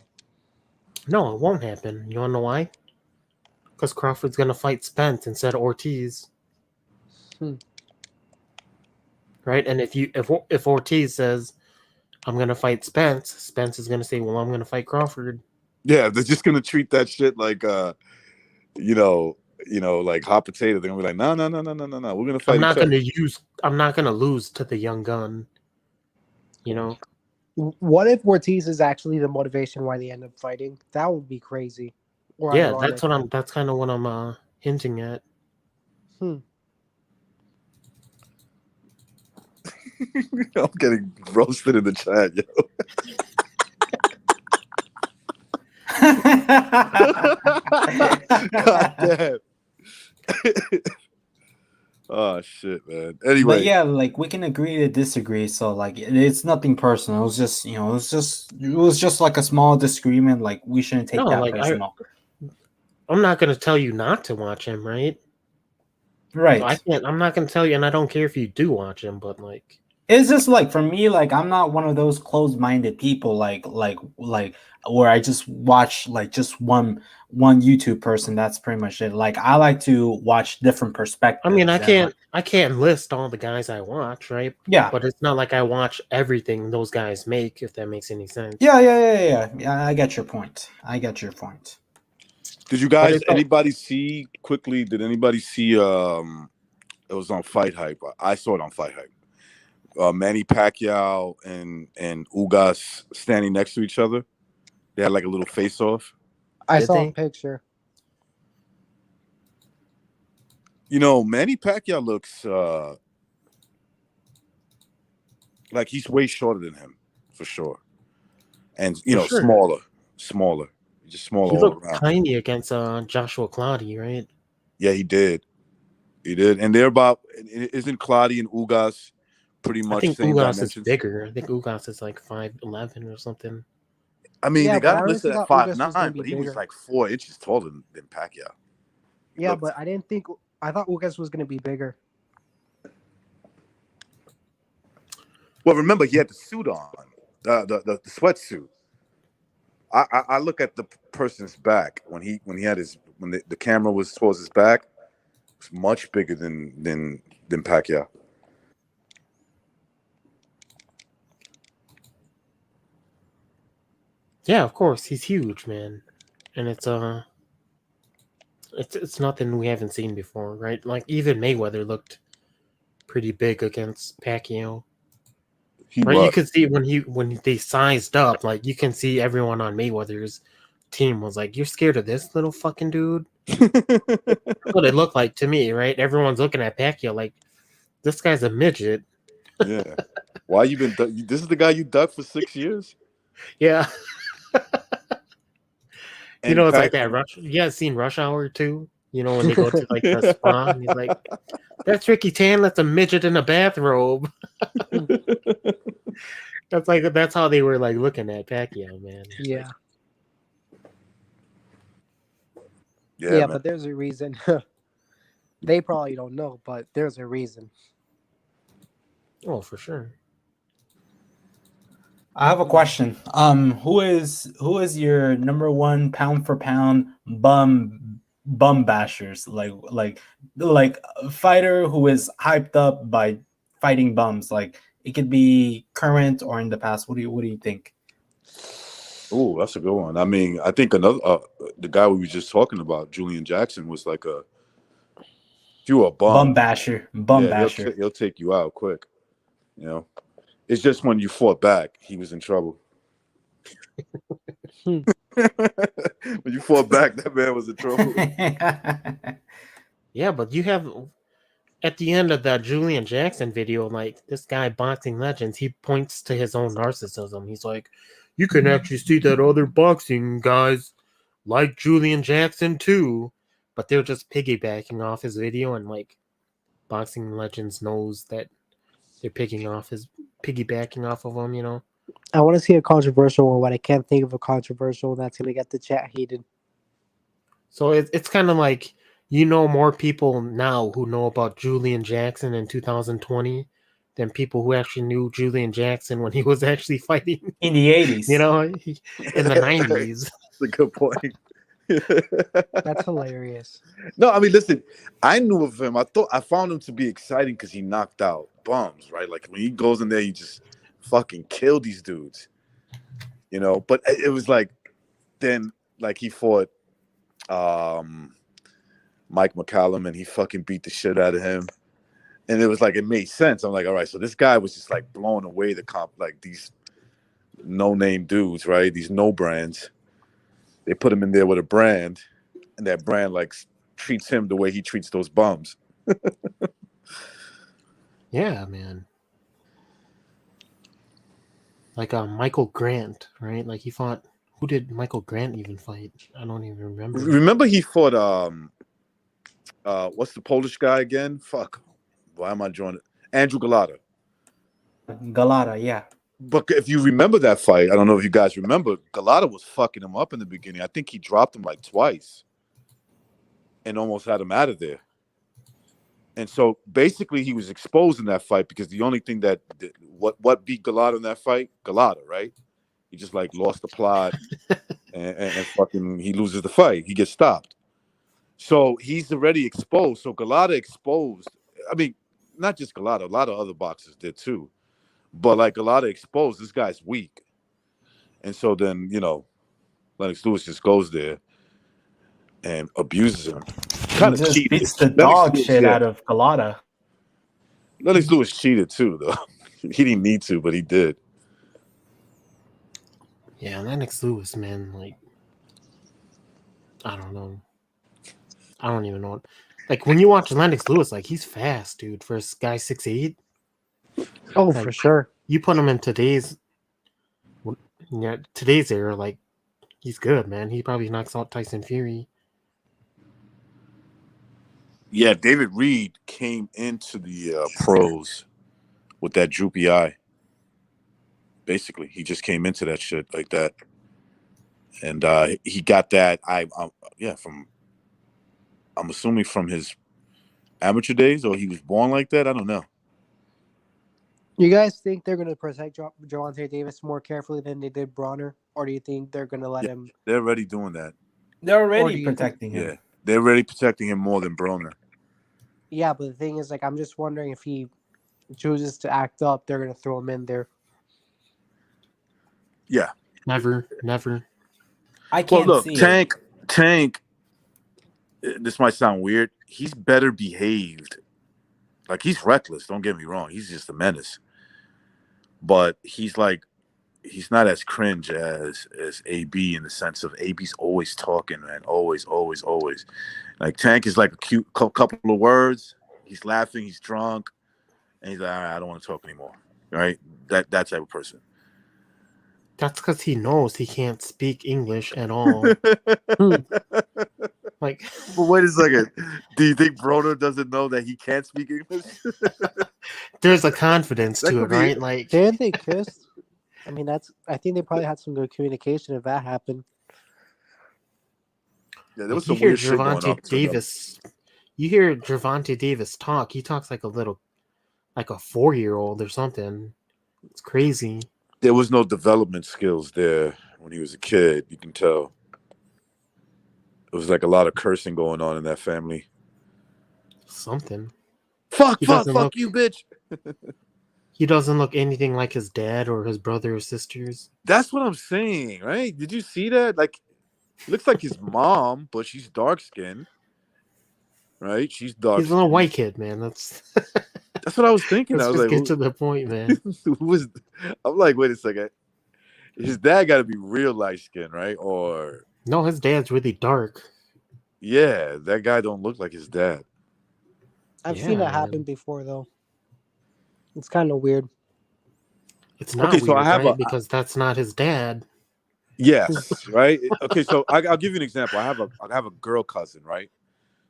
No, it won't happen. You wanna know why? Because Crawford's gonna fight Spence instead of Ortiz. Right? And if Ortiz says, I'm gonna fight Spence, Spence is gonna say, well, I'm gonna fight Crawford. Yeah, they're just gonna treat that shit like like hot potato. They're gonna be like, no. We're gonna fight I'm not each other. I'm not gonna lose to the young gun. You know? What if Ortiz is actually the motivation why they end up fighting? That would be crazy. Or Yeah, ironic. that's kind of what I'm hinting at. I'm getting roasted in the chat, yo. God damn. Oh shit, man. Anyway, But yeah, like we can agree to disagree. So like it's nothing personal. It was just it was just like a small disagreement. Like we shouldn't take No, that like, personal. I'm not gonna tell you not to watch him, right? Right. I'm not gonna tell you, and I don't care if you do watch him, but like, It's just like for me, like I'm not one of those closed-minded people, like where I just watch like just one YouTube person. That's pretty much it. Like I like to watch different perspectives. I mean, and, I can't list all the guys I watch, right? Yeah. But it's not like I watch everything those guys make, if that makes any sense. Yeah. I get your point. did you guys anybody see quickly? Did anybody see? It was on Fight Hype. I saw it on Fight Hype. Manny Pacquiao and Ugas standing next to each other. They had like a little face off. I Did saw they? a picture. Manny Pacquiao looks like he's way shorter than him, for sure. And For sure. smaller. Just smaller He all looked around. tiny against Joshua Clottey, right? Yeah, he did. And they're about, isn't Clottey and Ugas pretty I much think same Ugas is dimensions? bigger. I think Ugas is like 5'11" or something. I mean, Yeah, they but I got him honestly listed at thought Ugas was gonna 5'9", be but he was bigger. like 4 inches taller than Pacquiao. He Yeah, looked- but I thought Ugas was gonna be bigger. Well, remember, he had the suit on, the sweatsuit. I look at the person's back when the camera was towards his back. It's much bigger than Pacquiao. Yeah, of course, he's huge, man, and it's nothing we haven't seen before, right? Like even Mayweather looked pretty big against Pacquiao. Right, you could see when they sized up, like you can see everyone on Mayweather's team was like, "You're scared of this little fucking dude." That's what it looked like to me, right? Everyone's looking at Pacquiao like, "This guy's a midget." Yeah. Why you been? This is the guy you ducked for 6 years. Yeah, And it's like that. You guys seen Rush Hour 2? When they go to like the spa, and he's like, "That's Ricky Tan. That's a midget in a bathrobe." That's how they were like looking at Pacquiao, man. Yeah. Yeah, man. But there's a reason. They probably don't know, but there's a reason. Oh, for sure. I have a question. Who is your number one pound for pound bum bashers? Like a fighter who is hyped up by fighting bums. Like it could be current or in the past. What do you think? Oh, that's a good one. I mean, I think another the guy we were just talking about, Julian Jackson, was like You a bum. Bum basher. Bum Yeah, basher. he'll take you out quick. You know, it's just when you fought back, he was in trouble. Hmm. When you fought back, that man was in trouble. Yeah, but you have at the end of that Julian Jackson video, like this guy Boxing Legends, he points to his own narcissism. He's like, you can actually see that other boxing guys like Julian Jackson too, but they're just piggybacking off his video, and like Boxing Legends knows that they're piggybacking off of him, you know. I want to see a controversial one, but I can't think of a controversial one that's gonna get the chat heated. So it's kind of like, you know, more people now who know about Julian Jackson in 2020 than people who actually knew Julian Jackson when he was actually fighting, In the 80s. you know, in the 90s. That's a good point. That's hilarious. No, I mean, listen, I knew of him. I found him to be exciting because he knocked out bums, right? Like when he goes in there, he just fucking killed these dudes, you know. But it was like, then like he fought Mike McCallum and he fucking beat the shit out of him. And it was like, it made sense. I'm like, all right, so this guy was just like blowing away the comp, like these no-name dudes, right? These no brands. They put him in there with a brand, and that brand like treats him the way he treats those bums. Yeah, man. Like Michael Grant, right? Like he fought. Who did Michael Grant even fight? I don't even remember. Remember he fought what's the Polish guy again? Fuck. Why am I drawing it? Andrew Galata. Galata, yeah. But if you remember that fight, I don't know if you guys remember, Galata was fucking him up in the beginning. I think he dropped him like twice and almost had him out of there. And so basically he was exposed in that fight because the only thing that what beat Galata in that fight, Galata, right? He just like lost the plot and fucking he loses the fight. He gets stopped. So he's already exposed. So Galata exposed. I mean, not just Galata, a lot of other boxers did too. But like Galata exposed, this guy's weak. And so then, you know, Lennox Lewis just goes there and abuses him. Kind of just cheated. beats the Lennox dog Lewis, shit yeah. out of Galata. Lennox Lewis cheated too, though. He didn't need to, but he did. Yeah, Lennox Lewis, man. Like, I don't know. I don't even know. Like when you watch Lennox Lewis, like he's fast, dude. For a guy 6'8". Oh, Like, for sure. You put him in today's era, like he's good, man. He probably knocks out Tyson Fury. Yeah, David Reed came into the pros with that droopy eye. Basically, he just came into that shit like that, and he got that. I'm assuming from his amateur days, or he was born like that. I don't know. You guys think they're going to protect Gervonta Davis more carefully than they did Bronner? Or do you think they're going to let him? They're already doing that. They're Or do already you protecting him. Yeah, they're already protecting him more than Broner. Yeah, but the thing is, like, I'm just wondering if he chooses to act up, they're going to throw him in there. Yeah. Never. I Well, can't look, see Tank. This might sound weird. He's better behaved. Like he's reckless. Don't get me wrong. He's just a menace. But he's not as cringe as AB in the sense of AB's always talking, man. Always. Like Tank is like a cute couple of words. He's laughing. He's drunk, and he's like, all right, I don't want to talk anymore. Right? That type of person. That's because he knows he can't speak English at all. Like, But wait a second. Do you think Broner doesn't know that he can't speak English? there's a confidence That to it, could be- right? Like, Didn't they kiss? I mean, I think they probably had some good communication if that happened. Yeah, there was you some hear weird shit going on. Gervonta Davis. You hear Gervonta Davis talk. He talks like a 4-year-old or something. It's crazy. There was no development skills there when he was a kid. You can tell. It was like a lot of cursing going on in that family. Something. Fuck He doesn't look- you, bitch. He doesn't look anything like his dad or his brother or sisters. That's what I'm saying, right? Did you see that? Like, he looks like his mom, but she's dark skinned. right? She's dark. He's a little white kid, man. That's what I was thinking. Let's I was just like, get to the point, man. who was? I'm like, wait a second. His dad got to be real light skinned, right? Or No, his dad's really dark. yeah, that guy don't look like his dad. I've Yeah, seen that man. happen before, though. It's kind of weird. It's not Okay, weird, so I have right? a Because that's not his dad. yes, right. Okay, so I'll give you an example. I have a girl cousin, right?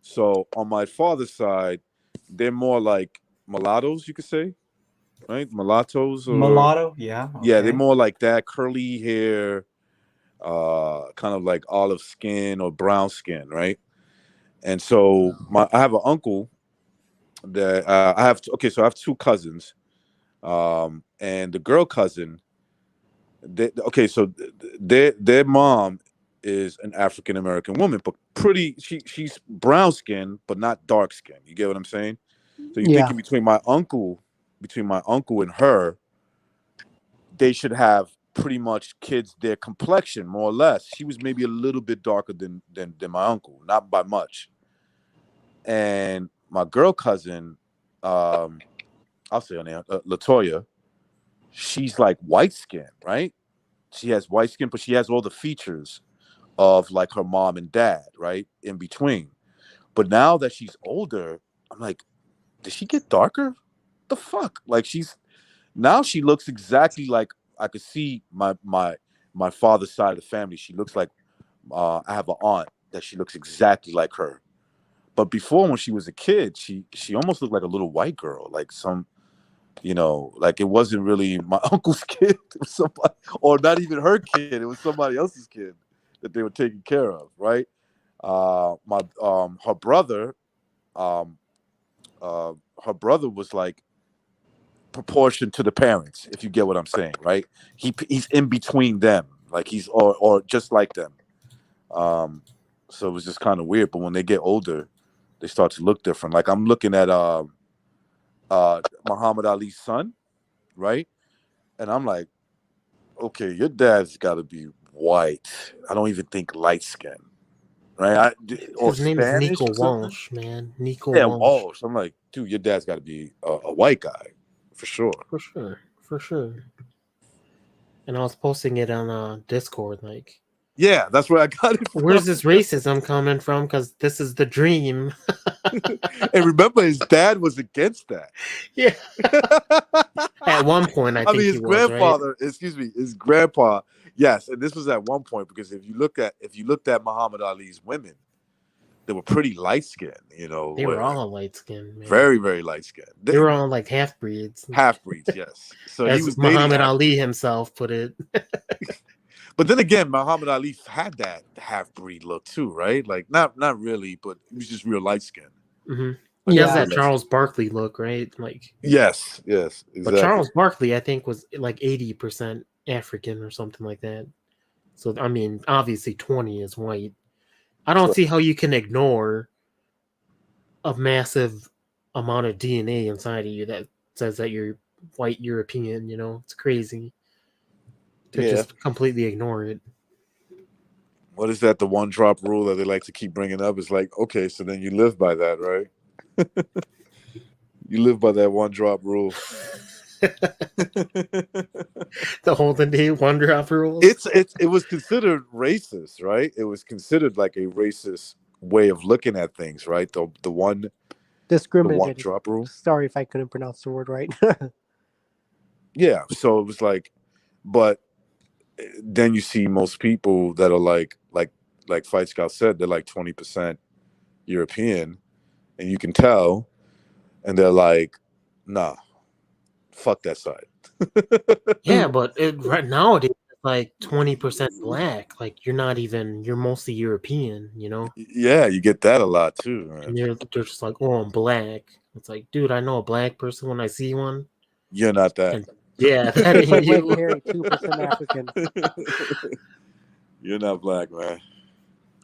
So on my father's side, they're more like mulattoes, you could say, right? Mulattoes or Mulatto, yeah. yeah, they're okay. more like that, curly hair, kind of like olive skin or brown skin, right? And so I have an uncle that I have. Okay, so I have two cousins, and the girl cousin. Okay, so their mom is an African American woman, but pretty. She's brown skin, but not dark skin. You get what I'm saying? So you're Yeah. thinking between my uncle and her, they should have pretty much kids their complexion more or less. She was maybe a little bit darker than my uncle, not by much. And my girl cousin, I'll say her name, Latoya. She's like white skin, right? She has white skin, but she has all the features of like her mom and dad, right? In between. But now that she's older, I'm like, did she get darker? The fuck? Like now she looks exactly like I could see my father's side of the family. She looks like I have an aunt that she looks exactly like her. But before, when she was a kid, she almost looked like a little white girl, like some, like it wasn't really my uncle's kid, it was somebody, or not even her kid. It was somebody else's kid that they were taking care of, right? Her brother, her brother was like proportion to the parents, if you get what I'm saying, right? He's in between them, like he's or just like them. So it was just kind of weird. But when they get older, they start to look different. Like I'm looking at Muhammad Ali's son, right? And I'm like, okay, your dad's got to be white. I don't even think light skin, right? Or His name is Spanish Nico or something. Walsh, man. Nico Yeah, Walsh. Walsh. I'm like, dude, your dad's got to be a white guy for sure. For sure. For sure. And I was posting it on Discord, like, Yeah, that's where I got it from. where's this racism coming from? Because this is the dream. And remember, his dad was against that. Yeah. At one point, I think mean, he his was, right? grandfather, excuse me, his grandpa, yes, and this was at one point because if you looked at Muhammad Ali's women, they were pretty light skinned, They were all light skinned, man. very, very light skinned. They were all like half breeds. Half breeds, yes. So he As was dating Muhammad half- Ali himself put it. But then again, Muhammad Ali had that half breed look too, right? Like not really, but he was just real light skinned. Mm-hmm. Like, He has Yeah. that Charles Barkley look, right? Like, Yes, exactly. but Charles Barkley, I think, was like 80% African or something like that. So I mean, obviously 20 is white. I don't Sure. see how you can ignore a massive amount of DNA inside of you that says that you're white European. It's crazy to Yeah. just completely ignore it. What is that? The one drop rule that they like to keep bringing up is like, okay, so then you live by that, right? You live by that one drop rule. The Holden Day one drop rule. It was considered racist, right? It was considered like a racist way of looking at things, right? The one Discriminating. drop rule. Sorry if I couldn't pronounce the word right. Yeah, so it was like, but then you see most people that are like Fight Scout said, they're like 20% European, and you can tell, and they're like, nah, fuck that side. Yeah, but right nowadays it's like 20% black. Like you're mostly European, Yeah, you get that a lot too, man. And they're just like, oh, I'm black. It's like, dude, I know a black person when I see one. You're not that. And yeah, that It's like ain't Mike you. Perry, 2% African. You're not black, man.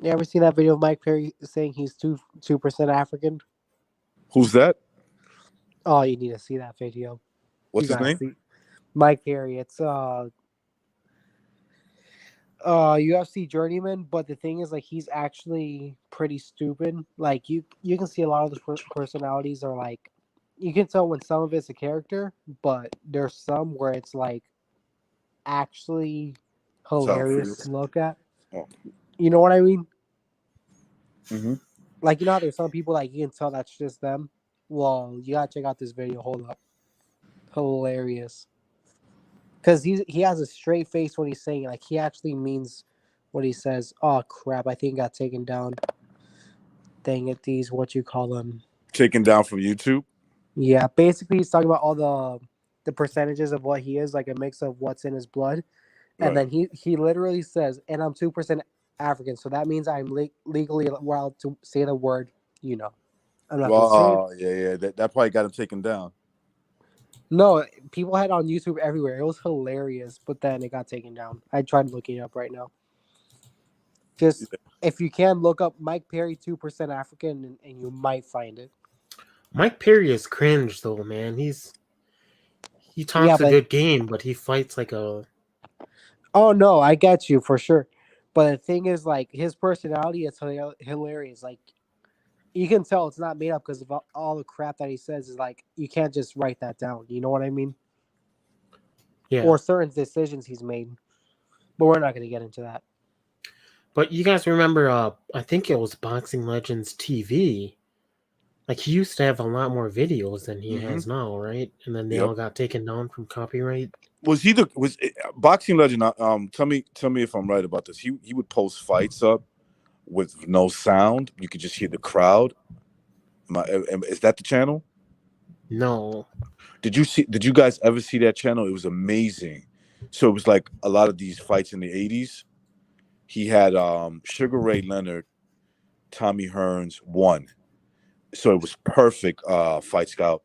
You ever seen that video of Mike Perry saying he's 2% African? Who's that? Oh, you need to see that video. What's You his gotta name? see- Mike Perry. It's UFC journeyman, but the thing is, like, he's actually pretty stupid. Like, you can see a lot of the personalities are like, you can tell when some of it's a character, but there's some where it's like actually hilarious to look at. Oh. You know what I mean? Mm-hmm. Like, you know how there's some people like you can tell that's just them. Well, you gotta check out this video. Hold up, hilarious. Because he has a straight face when he's saying it. Like, he actually means what he says. Oh crap! I think it got taken down. Dang it! These what you call them? Taken down from YouTube. Yeah, basically he's talking about all the percentages of what he is, like a mix of what's in his blood, and Right. then he literally says, "And I'm 2% African, so that means I'm legally allowed to say the word." You know, I'm not gonna say it. Well, yeah. That probably got him taken down. No, people had it on YouTube everywhere. It was hilarious, but then it got taken down. I tried looking it up right now. Just if you can look up Mike Perry 2% African, and you might find it. Mike Perry is cringe though, man. He talks a good game, but he fights like a. Oh no, I get you for sure. But the thing is, like, his personality is hilarious. Like, you can tell it's not made up because of all the crap that he says. Is like, you can't just write that down. You know what I mean? Yeah. Or certain decisions he's made. But we're not going to get into that. But you guys remember, I think it was Boxing Legends TV. Like, he used to have a lot more videos than he has now, right? And then they all got taken down from copyright. Was Boxing Legend? Tell me if I'm right about this. He would post fights up with no sound. You could just hear the crowd. Is that the channel? No. Did you guys ever see that channel? It was amazing. So it was like a lot of these fights in the 80s. He had Sugar Ray Leonard, Tommy Hearns won. So it was perfect, Fight Scout.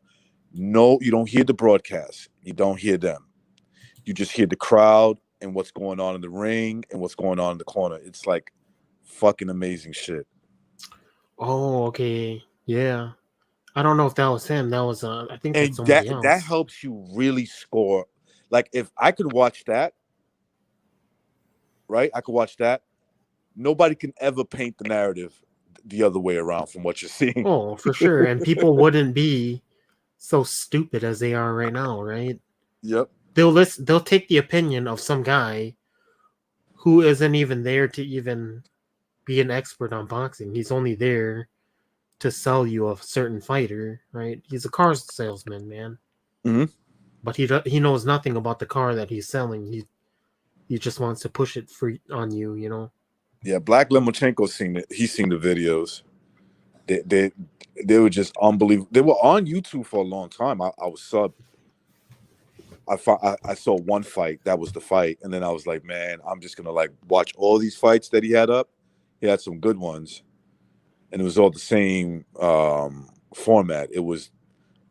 No, you don't hear the broadcast. You don't hear them. You just hear the crowd and what's going on in the ring and what's going on in the corner. It's like fucking amazing shit. Oh, okay. Yeah. I don't know if that was him. That was I think that's somebody else. That helps you really score. Like, if I could watch that, right? I could watch that. Nobody can ever paint the narrative the other way around from what you're seeing. Oh, for sure. And people wouldn't be so stupid as they are right now, right? Yep. They'll take the opinion of some guy who isn't even there to even be an expert on boxing. He's only there to sell you a certain fighter, right? He's a car salesman, man. Mm-hmm. But he knows nothing about the car that he's selling. He just wants to push it on you, you know. Yeah, Black Lomachenko seen it. He's seen the videos. They were just unbelievable. They were on YouTube for a long time. I was sub. I saw one fight. That was the fight, and then I was like, man, I'm just gonna like watch all these fights that he had up. He had some good ones, and it was all the same format. It was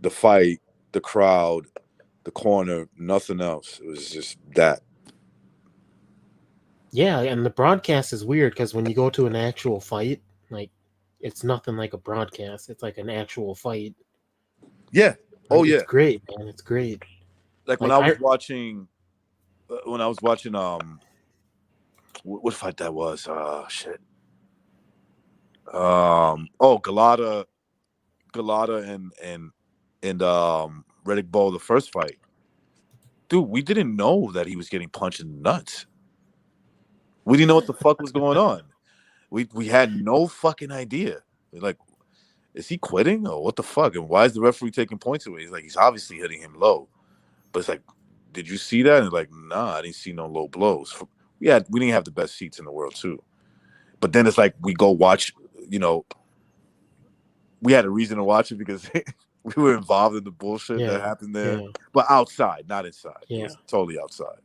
the fight, the crowd, the corner, nothing else. It was just that. Yeah, and the broadcast is weird because when you go to an actual fight, like, it's nothing like a broadcast. It's like an actual fight. Yeah. Oh, yeah. It's great, man. It's great. Like when I was watching, what fight that was? Shit. Galata and Riddick Bowe, the first fight. Dude, we didn't know that he was getting punched in the nuts. We didn't know what the fuck was going on. We had no fucking idea. Like, is he quitting or what the fuck? And why is the referee taking points away? He's like, he's obviously hitting him low. But it's like, did you see that? And it's like, nah, I didn't see no low blows. We didn't have the best seats in the world too. But then it's like we go watch, you know, we had a reason to watch it because we were involved in the bullshit that happened there. Yeah. But outside, not inside. Yeah. It was totally outside.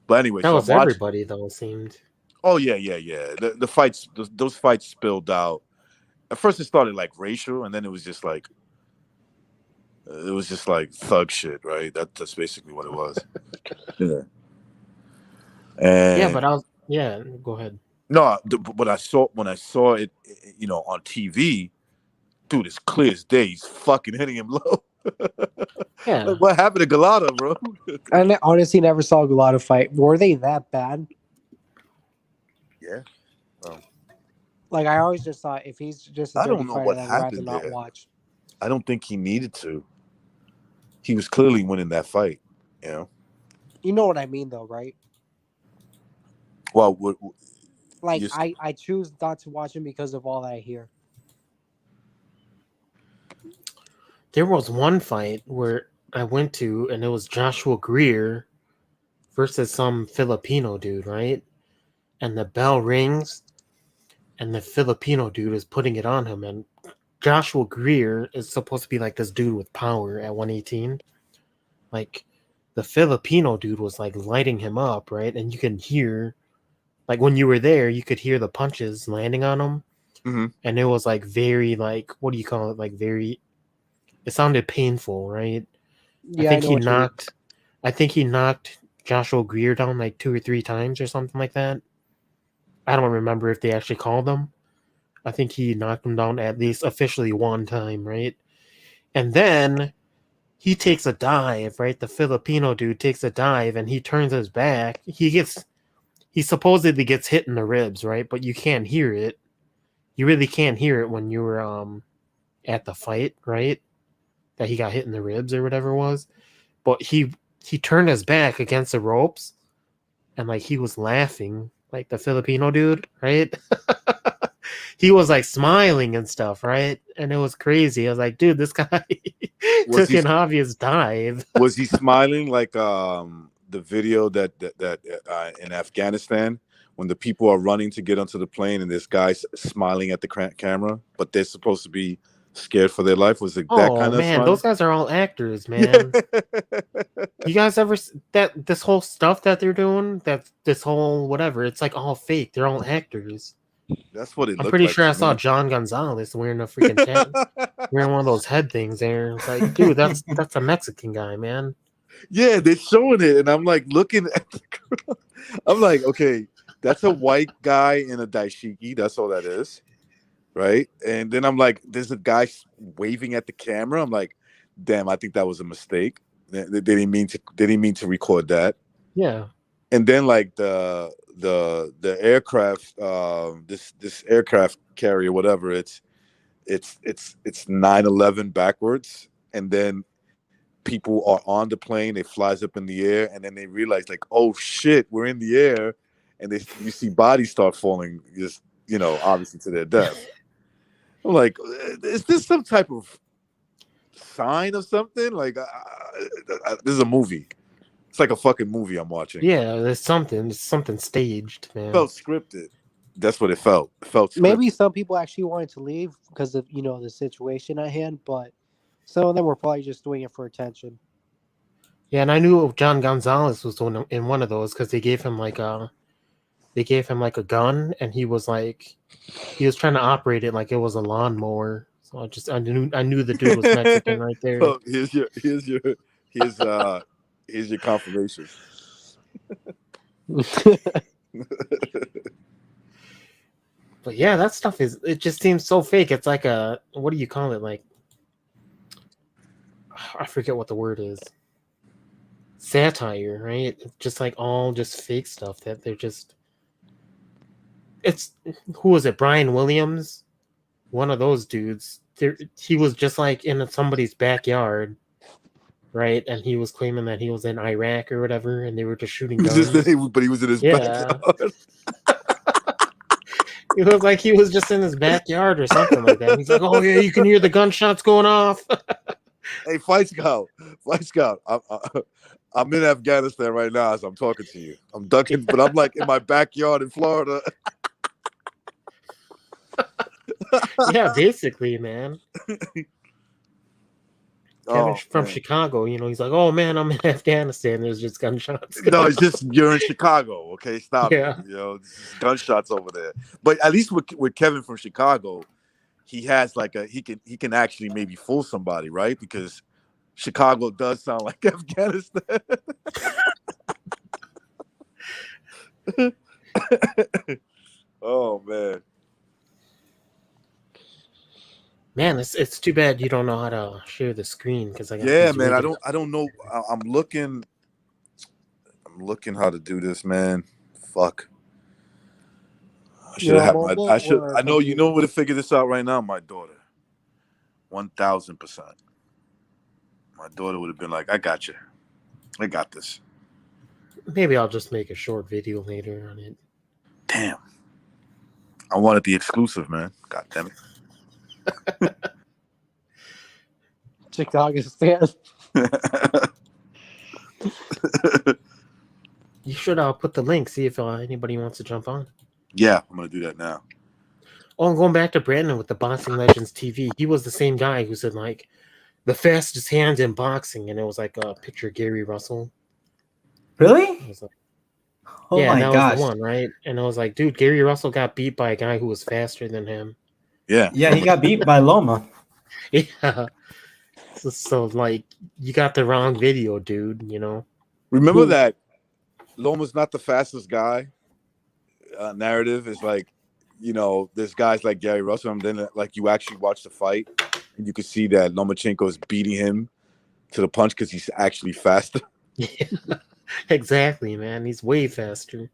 But anyway, that was everybody though, it seemed. Oh yeah. The fights, those fights spilled out. At first, it started like racial, and then it was just like thug shit, right? That's basically what it was. Yeah. And yeah, but go ahead. No, when I saw it, you know, on TV, dude, it's clear as day. He's fucking hitting him low. Yeah. Like, what happened to Galata, bro? I honestly never saw Galata fight. Were they that bad? Yeah. Like I always just thought, if he's just a I dirty don't know fighter, what I'd rather happened not there. watch. I don't think he needed to. He was clearly winning that fight. You know. You know what I mean, though, right? Well, Like you, I choose not to watch him because of all that I hear. There was one fight where I went to, and it was Joshua Greer versus some Filipino dude, right? And the bell rings, and the Filipino dude is putting it on him, and Joshua Greer is supposed to be like this dude with power at 118. Like, the Filipino dude was like lighting him up, right? And you can hear, like, when you were there, you could hear the punches landing on him. mm-hmm. And it was like very, like, what do you call it? Like, very, it sounded painful, right? Yeah, I think know he what you mean. knocked Joshua Greer down like 2 or 3 times or something like that. I don't remember if they actually called him. I think he knocked him down at least officially 1 time, right? And then he takes a dive, right? The Filipino dude takes a dive and he turns his back. He supposedly gets hit in the ribs, right? But you can't hear it. You really can't hear it when you were at the fight, right? That he got hit in the ribs or whatever it was. But he turned his back against the ropes and like he was laughing, like the Filipino dude, right? He was like smiling and stuff, right? And it was crazy. I was like, dude, this guy Was took he an obvious dive. was he smiling like the video that in Afghanistan when the people are running to get onto the plane and this guy's smiling at the camera, but they're supposed to be scared for their life? Was it that Oh kind of man, smiling? those guys are all actors, man. You guys ever that this whole stuff that they're doing? That this whole whatever, it's like all fake. They're all actors. That's what it I'm looked pretty like sure I to saw me. John Gonzalez wearing a freaking wearing one of those head things there. It's like, dude, that's a Mexican guy, man. Yeah, they're showing it, and I'm like looking at the girl. I'm like, okay, that's a white guy in a daishiki. That's all that is, right? And then I'm like, there's a guy waving at the camera. I'm like, damn, I think that was a mistake. They didn't mean to. They didn't mean to record that. Yeah. And then like the aircraft, this aircraft carrier, whatever, it's 9/11 backwards, and then people are on the plane, it flies up in the air, and then they realize like, oh shit, we're in the air, and you see bodies start falling, just obviously to their death. I'm like, is this some type of sign of something? Like, this is a movie. It's like a fucking movie I'm watching. Yeah, there's something staged, man. It felt scripted. That's what it felt. It felt scripted. Maybe some people actually wanted to leave because of the situation at hand, but some of them were probably just doing it for attention. Yeah, and I knew John Gonzalez was in one of those because they gave him like a gun, and he was trying to operate it like it was a lawnmower. So I knew the dude was Mexican right there. Well, here's your confirmation. But yeah, that stuff it just seems so fake. It's like what do you call it? Like, I forget what the word is. Satire, right? It's just like all just fake stuff that they're just. It's who was it? Brian Williams, one of those dudes. He was just like in somebody's backyard, right? And he was claiming that he was in Iraq or whatever, and they were just shooting guns. But he was in his backyard. It was like he was just in his backyard or something like that. He's like, "Oh yeah, you can hear the gunshots going off." Hey, Fight Scout, I'm in Afghanistan right now as I'm talking to you. I'm ducking, but I'm like in my backyard in Florida. Yeah, basically, man. Kevin from man. Chicago, he's like, "Oh man, I'm in Afghanistan. There's just gunshots." No, it's just you're in Chicago. Okay, stop. Yeah. It. It's gunshots over there. But at least with Kevin from Chicago, he has like he can actually maybe fool somebody, right? Because Chicago does sound like Afghanistan. Oh man. Man, it's too bad you don't know how to share the screen because I got Yeah, these man. really- I don't know. I'm looking how to do this, man. Fuck. should have had my. mobile I should. or I know you computer? know where to figure this out right now. My daughter, 1000%. My daughter would have been like, "I got you. I got this." Maybe I'll just make a short video later on it. Damn. I wanted the exclusive, man. God damn Chicagistan. it. You should put the link, see if anybody wants to jump on. Yeah, I'm gonna do that now. Oh, and going back to Brandon with the Boxing Legends TV, he was the same guy who said like the fastest hands in boxing, and it was like a picture of Gary Russell. Really? It was like, Oh yeah, my that gosh. was the one, right? And I was like, dude, Gary Russell got beat by a guy who was faster than him. Yeah. Yeah, he got beat by Loma. Yeah. So like, you got the wrong video, dude. You know. Remember Who- that Loma's not the fastest guy. Narrative is like, you know, there's guys like Gary Russell, and then like you actually watch the fight, and you can see that Lomachenko is beating him to the punch because he's actually faster. Yeah, exactly, man. He's way faster.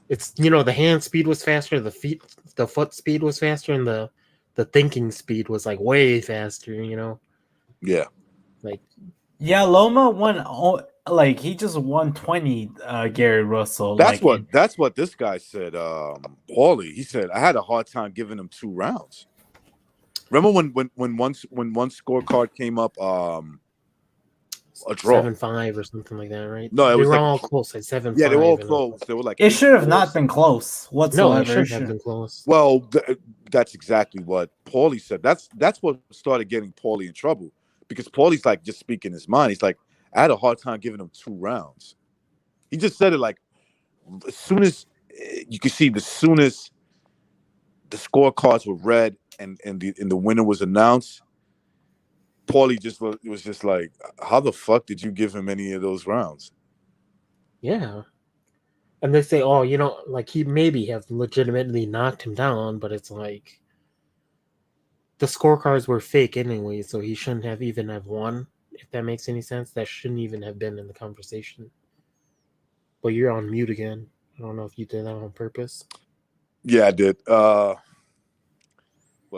It's the hand speed was faster, the foot speed was faster, and the thinking speed was like way faster. Yeah. Like Yeah, Loma won. Like he just won 20. Gary Russell. That's like, what this guy said. Paulie, he said I had a hard time giving him 2 rounds. Remember when one scorecard came up, a draw. 7-5 or something like that, right? No, it they was were like- all close, like 7-5. Yeah, they were all and it was close. like- They were like It should have 8-4. not been close No, whatsoever. it should have been close. Well, that's exactly what Paulie said. That's what started getting Paulie in trouble, because Paulie's like just speaking his mind. He's like, I had a hard time giving him 2 rounds. He just said it like as soon as you could see, the soonest the scorecards were read and the winner was announced, Paulie was just like, how the fuck did you give him any of those rounds? Yeah. And they say, oh, like he maybe have legitimately knocked him down, but it's like the scorecards were fake anyway, so he shouldn't have even have won, if that makes any sense. That shouldn't even have been in the conversation. But you're on mute again. I don't know if you did that on purpose. Yeah, I did. What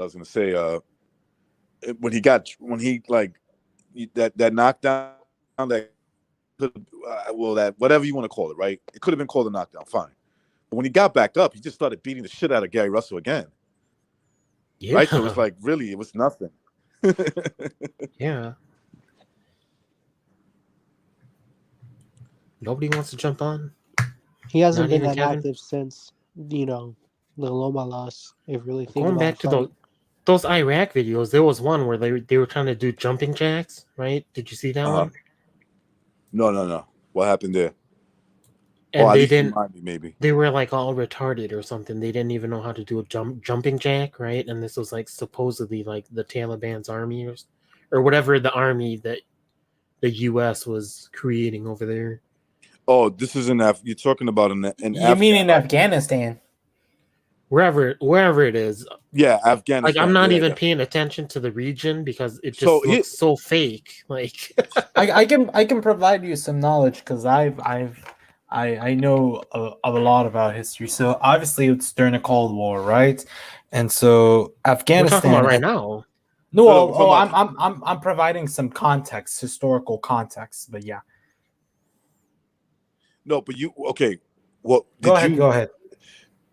I was gonna say, when he that knockdown, that that whatever you want to call it, right? It could have been called a knockdown, fine. But when he got back up, he just started beating the shit out of Gary Russell again. Yeah. Right? So it was like, really, it was nothing. Yeah. Nobody wants to jump on. He hasn't Not been even that Kevin? active since the Loma loss. If you really think Going about back to fight. those Iraq videos, there was one where they were trying to do jumping jacks, right? Did you see that Uh-huh. one? No. What happened there? And at they least didn't. remind me, maybe. They were like all retarded or something. They didn't even know how to do a jumping jack, right? And this was like supposedly like the Taliban's army or whatever the army that the U.S. was creating over there. Oh, this is you're talking about in You mean in Afghanistan? Wherever it is. Yeah, Afghanistan. Like I'm not yeah, even yeah. paying attention to the region because it just So looks so fake. Like I can provide you some knowledge because I know a lot about history. So obviously it's during the Cold War, right? And so we're Afghanistan. talking about right now. No, So, I'm providing some context, historical context. But yeah, No, but okay. Well, go ahead.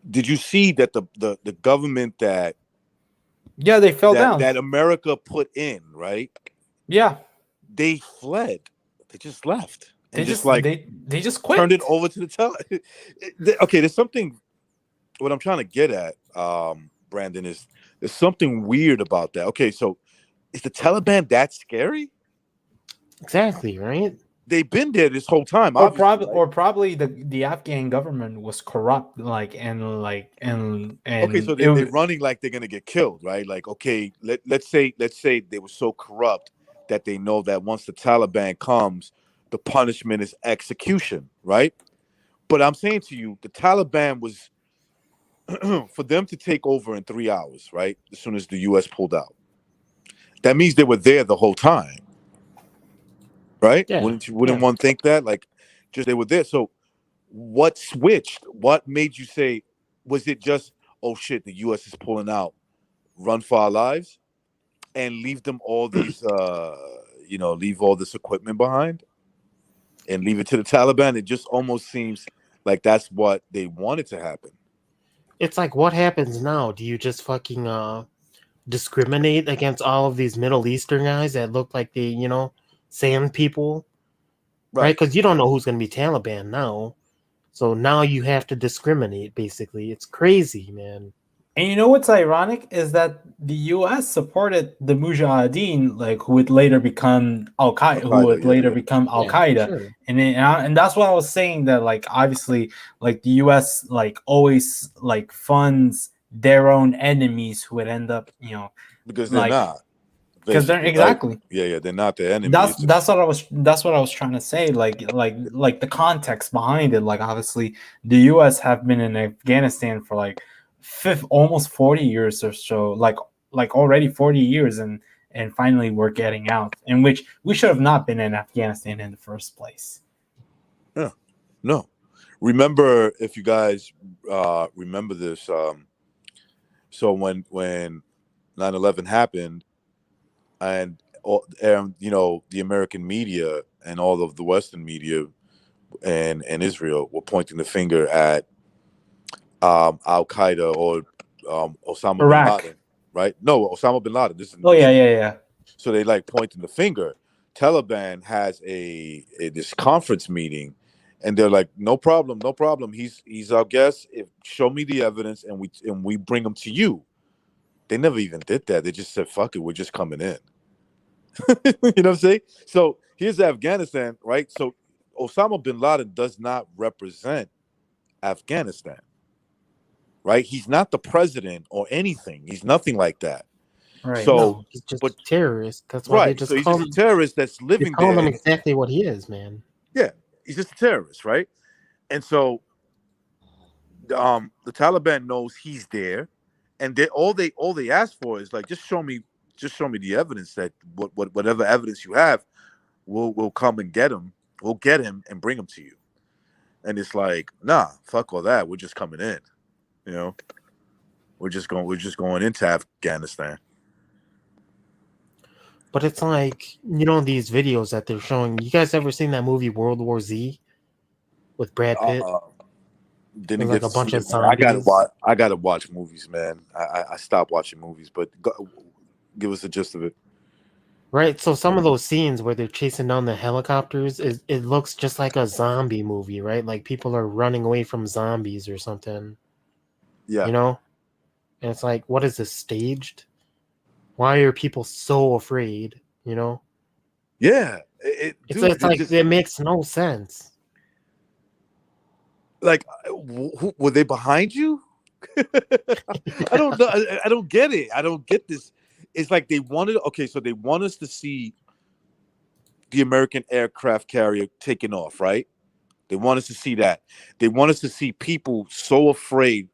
Did you see that the government that Yeah, they fell down. that America put in, right? Yeah, They fled. They just left. they And just they just quit. turned it over to the Okay, there's something. What I'm trying to get at, Brandon, is there's something weird about that. Okay, so is the Taliban that scary? Exactly, right? They've been there this whole time. Or obviously, right? probably the Afghan government was corrupt, and Okay, so they're running like they're gonna get killed, right? Like, okay, let's say they were so corrupt that they know that once the Taliban comes, the punishment is execution, right? But I'm saying to you, the Taliban was for them to take over in 3 hours, right? As soon as the U.S. pulled out, that means they were there the whole time, right? Yeah. Wouldn't Yeah. one think that? Like, just they were there. So, what switched? What made you say, was it just, oh shit, the U.S. is pulling out, run for our lives, and leave them all these, leave all this equipment behind, and leave it to the Taliban? It just almost seems like that's what they wanted to happen. It's like, what happens now? Do you just fucking discriminate against all of these Middle Eastern guys that look like they, sand people, right? Because you don't know who's going to be Taliban now. So now you have to discriminate, basically. It's crazy, man. And you know what's ironic is that the U.S. supported the Mujahideen, like who would later become Al Qaeda, Sure. and that's what I was saying. That like obviously, like the U.S. like always like funds their own enemies who would end up, because they're like, not. because they're exactly. Yeah, they're not the enemy. That's what I was trying to say. Like the context behind it. Like obviously, the U.S. have been in Afghanistan for like almost 40 years or so. Like already 40 years, and finally we're getting out. In which we should have not been in Afghanistan in the first place. Yeah, no. Remember, if you guys remember this, so when 9/11 happened. And the American media and all of the Western media and Israel were pointing the finger at Al Qaeda or Osama bin Laden, right? No, Osama bin Laden. This is yeah. So they like pointing the finger. Taliban has this conference meeting, and they're like, no problem. He's our guest. Show me the evidence, and we bring him to you. They never even did that. They just said, fuck it, we're just coming in. You know what I'm saying? So here's Afghanistan, right? So Osama bin Laden does not represent Afghanistan, right? He's not the president or anything. He's nothing like that. Right. So, no, he's just a terrorist. That's why they just so he's call just a terrorist that's living there. Call him exactly what he is, man. Yeah, he's just a terrorist, right? And so the Taliban knows he's there. And all they ask for is like, just show me the evidence that whatever evidence you have, we'll come and get him. We'll get him and bring him to you. And it's like, nah, fuck all that. We're just coming in. We're just going into Afghanistan. But it's like, these videos that they're showing. You guys ever seen that movie World War Z with Brad Pitt? Didn't like get a bunch of I gotta watch movies, man. I stopped watching movies, but give us a gist of it. Right, so some of those scenes where they're chasing down the helicopters, it looks just like a zombie movie, right? Like people are running away from zombies or something. Yeah. And it's like, what is this, staged? Why are people so afraid? Yeah. It makes no sense. Like, were they behind you? I don't know. I don't get it. I don't get this. It's like they want us to see the American aircraft carrier taking off, right? They want us to see that. They want us to see people so afraid.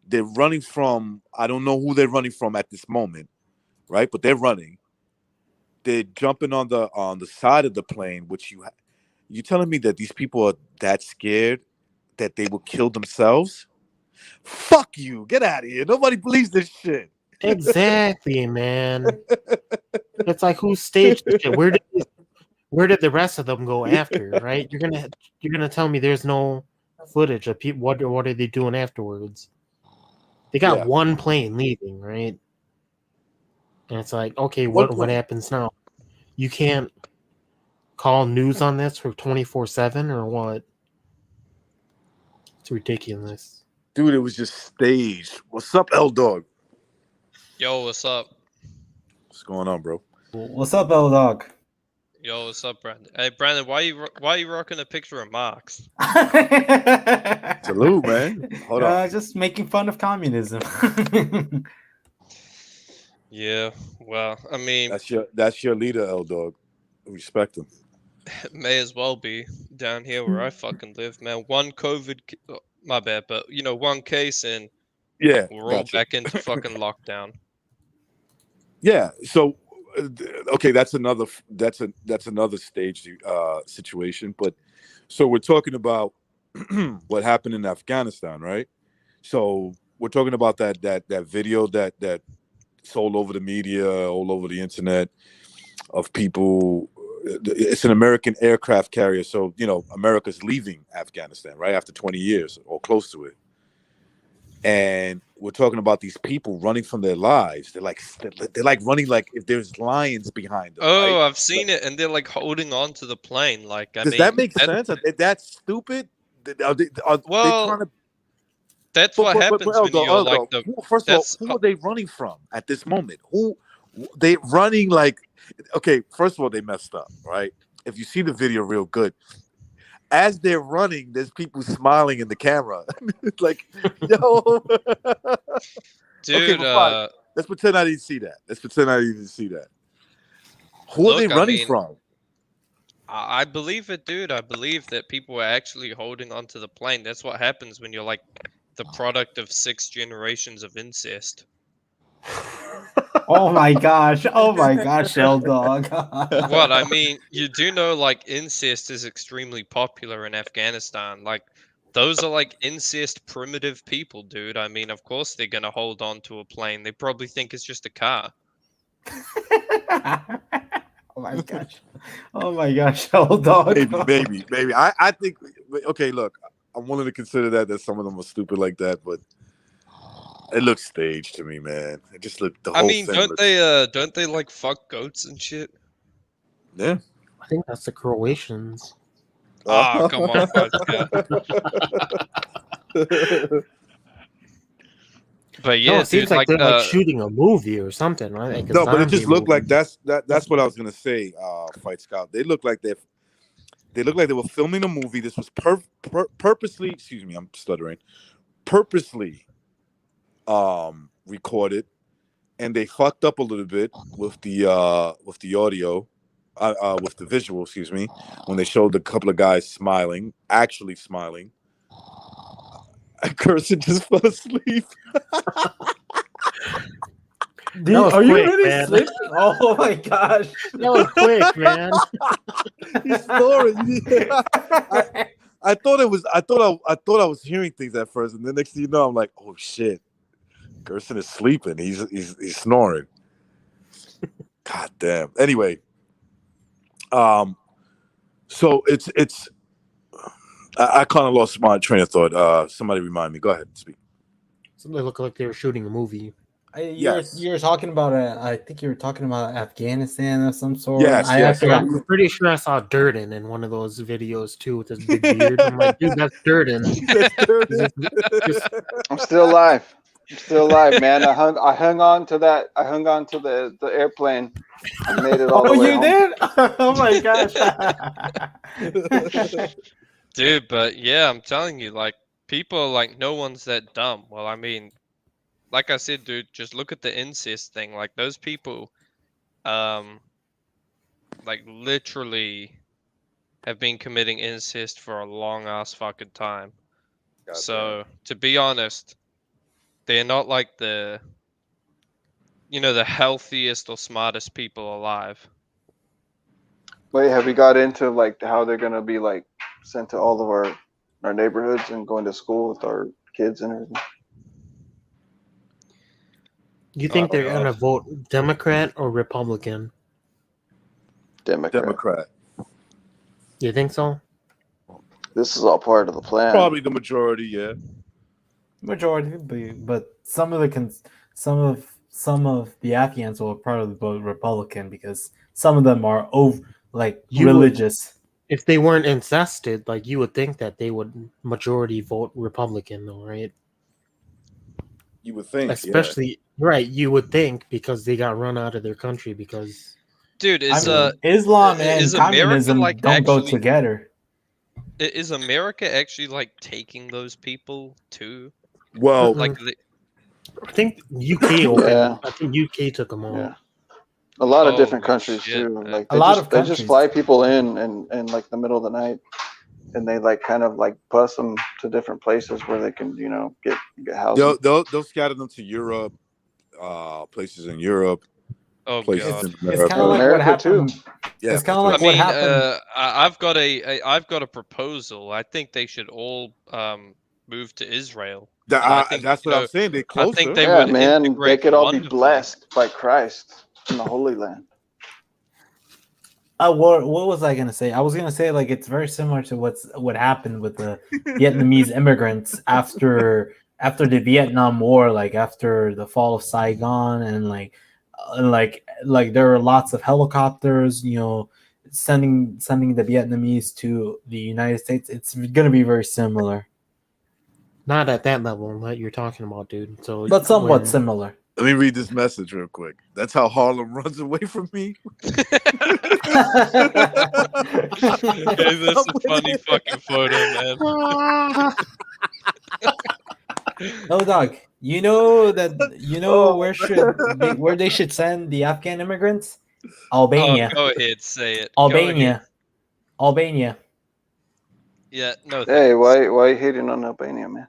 They're running from, I don't know who they're running from at this moment, right? But they're running. They're jumping on the side of the plane, which you telling me that these people are that scared that they will kill themselves? Fuck you. Get out of here. Nobody believes this shit. Exactly, man. It's like, who staged the shit? Where did the rest of them go after, right? You're gonna tell me there's no footage of people. What are they doing afterwards? They got one plane leaving, right? And it's like, okay, what happens now? You can't call news on this for 24/7 or what? It's ridiculous. Dude, it was just staged. What's up, L Dog? Yo, what's up? What's going on, bro? What's up, L Dog? Yo, what's up, Brandon? Hey, Brandon, why you rocking a picture of Marx? Salute, man. Hold on. Just making fun of communism. Yeah, well, I mean, that's your leader, L Dog. Respect him. May as well be down here where I fucking live, man. One COVID, my bad, but one case and yeah, we're all back into fucking lockdown. Yeah. So, okay, that's another stage situation. But so we're talking about what happened in Afghanistan, right? So we're talking about that video that sold over the media, all over the internet, of people. It's an American aircraft carrier, so America's leaving Afghanistan right after 20 years or close to it, and we're talking about these people running from their lives. They're like running like if there's lions behind them. Oh, right? I've seen it, and they're like holding on to the plane. Like, I Does mean, that make sense? That's stupid. Are they Well, trying to? that's what happens when Eldo, you're like Eldo, the. first of all, That's who are they running from at this moment? Who they running like? Okay, first of all, they messed up, right? If you see the video real good, as they're running, there's people smiling in the camera. It's like, yo, dude. but fine. Let's pretend I didn't see that. Who are they Look, I running mean, from? I believe it, dude. I believe that people are actually holding onto the plane. That's what happens when you're like the product of 6 generations of incest. Oh my gosh! Oh my gosh, L Dog. What I mean, you do know like incest is extremely popular in Afghanistan. Like those are like incest primitive people, dude. I mean, of course they're gonna hold on to a plane. They probably think it's just a car. Oh my gosh! Oh my gosh, L Dog. Maybe. I think. Okay, look, I'm willing to consider that some of them are stupid like that, but it looks staged to me, man. It just looked the whole I mean, thing. don't they like fuck goats and shit? Yeah. I think that's the Croatians. Ah, come on, But yeah, No, it seems dude, like they're like shooting a movie or something, right? Like a No, but it just zombie looked like movie. that's what I was gonna say. Fight Scout. They look like they were filming a movie. This was purposely. Excuse me, I'm stuttering. Purposely, recorded, and they fucked up a little bit with the audio, with the visual. Excuse me, when they showed a couple of guys smiling, actually smiling. Gerson just fell asleep. Dude, was are you quick, really man. sleeping? Oh my gosh! That was quick, man. He's snoring. I thought I was hearing things at first, and the next thing you know, I'm like, oh shit, Gerson is sleeping. He's snoring. God damn. Anyway, so it's. I kind of lost my train of thought. Somebody remind me. Go ahead and speak. So they look like they were shooting a movie. You're talking about I think you were talking about Afghanistan of some sort. Yes. I'm pretty sure I saw Durden in one of those videos too with his big beard. I'm like, dude, that's Durden. I'm still alive. Man. I hung on to that. I hung on to the airplane and made it all the way you home. did? Oh my gosh! dude. But yeah, I'm telling you, like people are like, no one's that dumb. Well, I mean, like I said, dude, just look at the incest thing. Like those people, like literally have been committing incest for a long ass fucking time. So to be honest, they're not like the healthiest or smartest people alive. Wait, have we got into like how they're gonna be like sent to all of our neighborhoods and going to school with our kids and everything? You think they're gonna vote Democrat or Republican? Democrat. You think so? This is all part of the plan. Probably the majority, yeah. Majority, but some of the Afghans will probably vote Republican because some of them are religious. If they weren't incested, like you would think that they would majority vote Republican, though, right? You would think, especially right. You would think because they got run out of their country because. Dude, Islam and communism like don't go together. Is America actually like taking those people too? Well, like I think UK opened. Yeah. I think UK took them all. Yeah. A lot of different countries too. Like they just fly people in like the middle of the night, and they like kind of like bus them to different places where they can get housing. They'll scatter them to Europe, places in Europe. Oh places god, in it's kind of like what happened. Too. Yeah, it's kind of like what happened. I've got a proposal. I think they should all move to Israel. I think, That's what I'm saying. They're closer. I think they Yeah, would man, they integrate could all be wonderfully. blessed by Christ in the Holy Land. What was I gonna say? I was gonna say like it's very similar to what happened with the Vietnamese immigrants after the Vietnam War, like after the fall of Saigon, and like there were lots of helicopters, sending the Vietnamese to the United States. It's gonna be very similar, Not at that level that you're talking about, dude. So, but somewhat similar. Let me read this message real quick. That's how Harlem runs away from me. Hey, that's a funny fucking photo, man. No, dog. You know where they should send the Afghan immigrants? Albania. Oh, go ahead, say it. Albania. Yeah, no. Hey, why are you hating on Albania, man?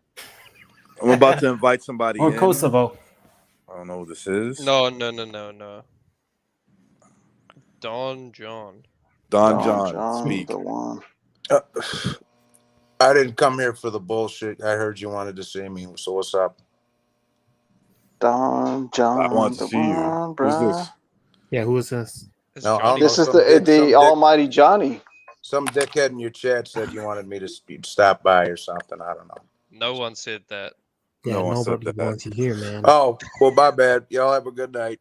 I'm about to invite somebody Or in. Kosovo. I don't know who this is. No. Don John. Don John, speak. The one. I didn't come here for the bullshit. I heard you wanted to see me. So what's up? Don John. I want to see you. Who's this? Yeah, who is this? No, I don't This know, is some the almighty Johnny. Some dickhead in your chat said you wanted me to stop by or something. I don't know. No one said that. Yeah, No one said nobody that. wants you here, man. Oh, well, my bad. Y'all have a good night.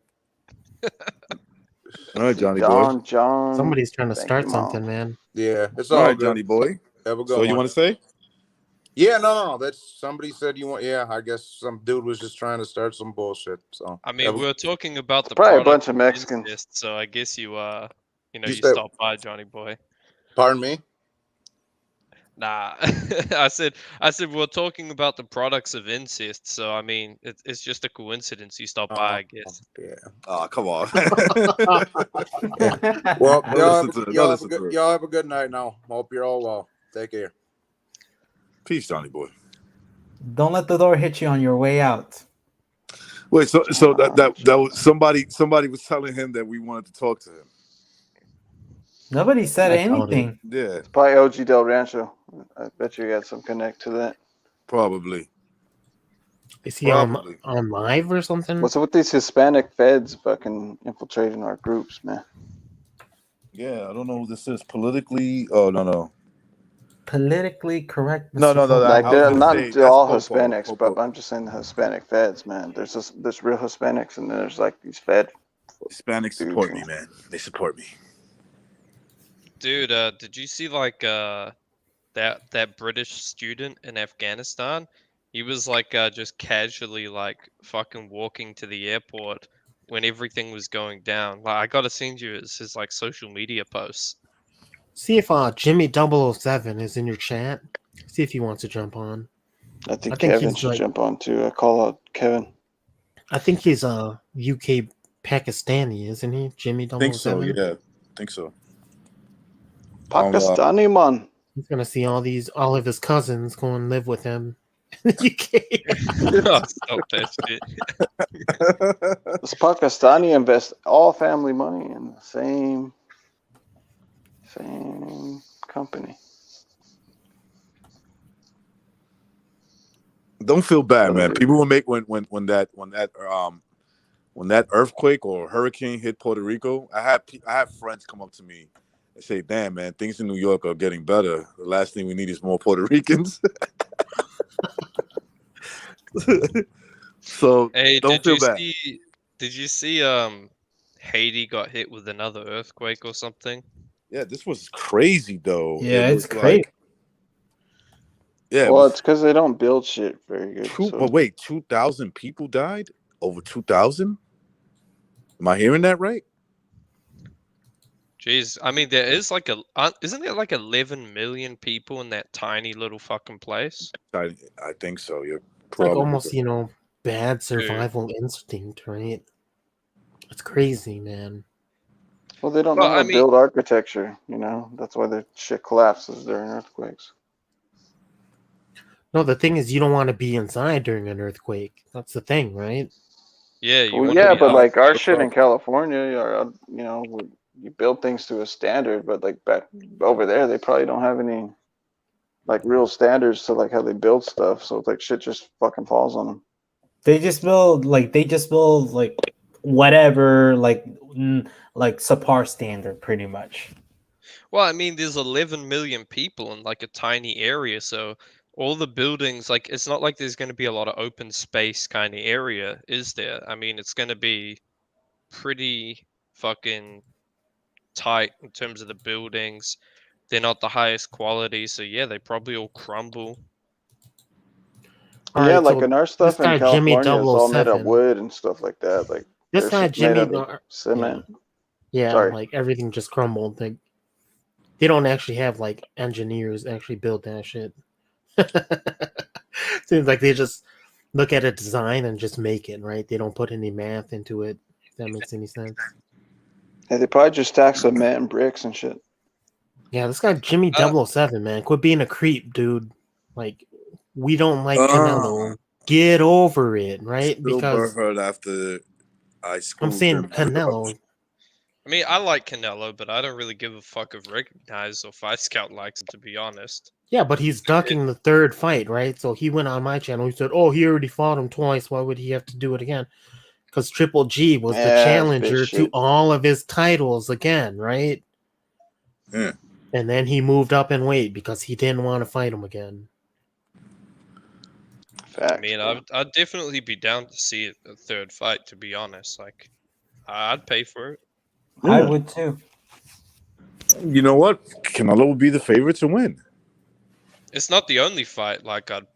All right, Johnny boy. Don John. Somebody's trying to Thank start you, Mom. something, man. Yeah, it's All all right, good. Johnny boy. Have a good So one. you want to say? Yeah, no. That's somebody said you want. Yeah, I guess some dude was just trying to start some bullshit. So I mean, we were talking about the Probably a product bunch of Mexicans. incest, so I guess you You you said- stopped by, Johnny boy. Pardon me. Nah, I said we're talking about the products of incest, so I mean it's just a coincidence you stopped by, I guess. Yeah. Oh, come on. Well, Don't listen to it. Don't listen to it. y'all have a good night now. Hope you're all well. Take care. Peace, Johnny boy. Don't let the door hit you on your way out. Wait, so that was somebody was telling him that we wanted to talk to him. Nobody said I doubt anything. Yeah, Probably OG Del Rancho. I bet you got some connect to that. probably. Is he on Probably. live or something? What's up with these Hispanic feds fucking infiltrating our groups, man? Yeah, I don't know who this is. Politically, oh no. Politically correct. No. Like I was they're gonna not say, all that's Popo. Hispanics, Popo. but I'm just saying the Hispanic feds, man. There's real Hispanics, and then there's like these fed. Hispanics support me, man. They support me. Dude, did you see like that British student in Afghanistan? He was like just casually like fucking walking to the airport when everything was going down. Like I gotta send you his like social media posts. See if Jimmy 007 is in your chat. See if he wants to jump on. I think think Kevin he's should like- jump on too. I call out Kevin. I think he's UK Pakistani, isn't he? Jimmy 007. I think so. Yeah, I think so. Pakistani man. He's gonna see all of his cousins go and live with him in the UK. Oh, stop that shit. This Pakistani invest all family money in the same company. Don't feel bad, man. People will make when that earthquake or hurricane hit Puerto Rico. I have friends come up to me and say, "Damn, man, things in New York are getting better. The last thing we need is more Puerto Ricans." So Hey, don't feel bad. Did you see Haiti got hit with another earthquake or something? Yeah, this was crazy though. Yeah, It it's was crazy. Yeah, Well, it's because they don't build shit very good. so- but wait, 2,000 people died? Over 2,000? Am I hearing that right? Jeez, I mean there is like isn't there like 11 million people in that tiny little fucking place? I think so. You're It's like probably almost, bad survival instinct, right? It's crazy, man. Well, they don't Well, know how I to mean- build architecture, That's why their shit collapses during earthquakes. No, the thing is, you don't want to be inside during an earthquake. That's the thing, right? Yeah, you Well, wanna yeah, be but out. like our shit in California, you build things to a standard, but like back over there, they probably don't have any like real standards to like how they build stuff. So it's like shit just fucking falls on them. They just build like whatever like subpar standard pretty much. Well, I mean, there's 11 million people in like a tiny area, so all the buildings, like, it's not like there's going to be a lot of open space kind of area, is there? I mean, it's going to be pretty fucking tight in terms of the buildings. They're not the highest quality, so yeah, they probably all crumble. Yeah, like in our stuff in California, it's all made of wood and stuff like that. Like this guy Jimmy cement. Yeah, like everything just crumbled. They don't actually have like engineers actually build that shit. Seems like they just look at a design and just make it, right? They don't put any math into it, if that makes any sense. Yeah, they probably just stack cement and bricks and shit. Yeah, this guy Jimmy 007, man, quit being a creep, dude. Like, we don't like Canelo. Get over it, right? Still Because heard after I'm saying Canelo. I mean, I like Canelo, but I don't really give a fuck if Recognize or Fight Scout likes him, to be honest. Yeah, but he's ducking the third fight, right? So he went on my channel. He said, "Oh, he already fought him twice. Why would he have to do it again?" Because Triple G was the challenger to all of his titles again, right? Yeah. And then he moved up in weight because he didn't want to fight him again. Fact. I mean, I'd definitely be down to see a third fight, to be honest. Like, I'd pay for it. I would too. You know what? Canelo would be the favorite to win. It's not the only fight like I'd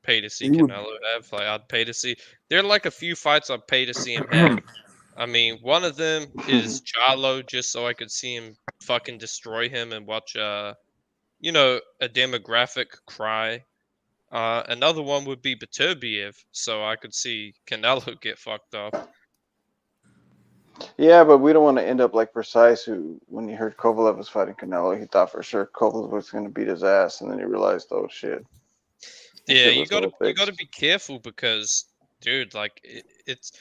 pay to see Canelo have. Like, I'd pay to see. There are like a few fights I'd pay to see him have. I mean, one of them is Charlo, just so I could see him fucking destroy him and watch a demographic cry. Another one would be Beterbiev, so I could see Canelo get fucked up. Yeah, but we don't want to end up like Precise, who, when he heard Kovalev was fighting Canelo, he thought for sure Kovalev was going to beat his ass, and then he realized, oh shit. Yeah, you gotta be careful because, dude, like it's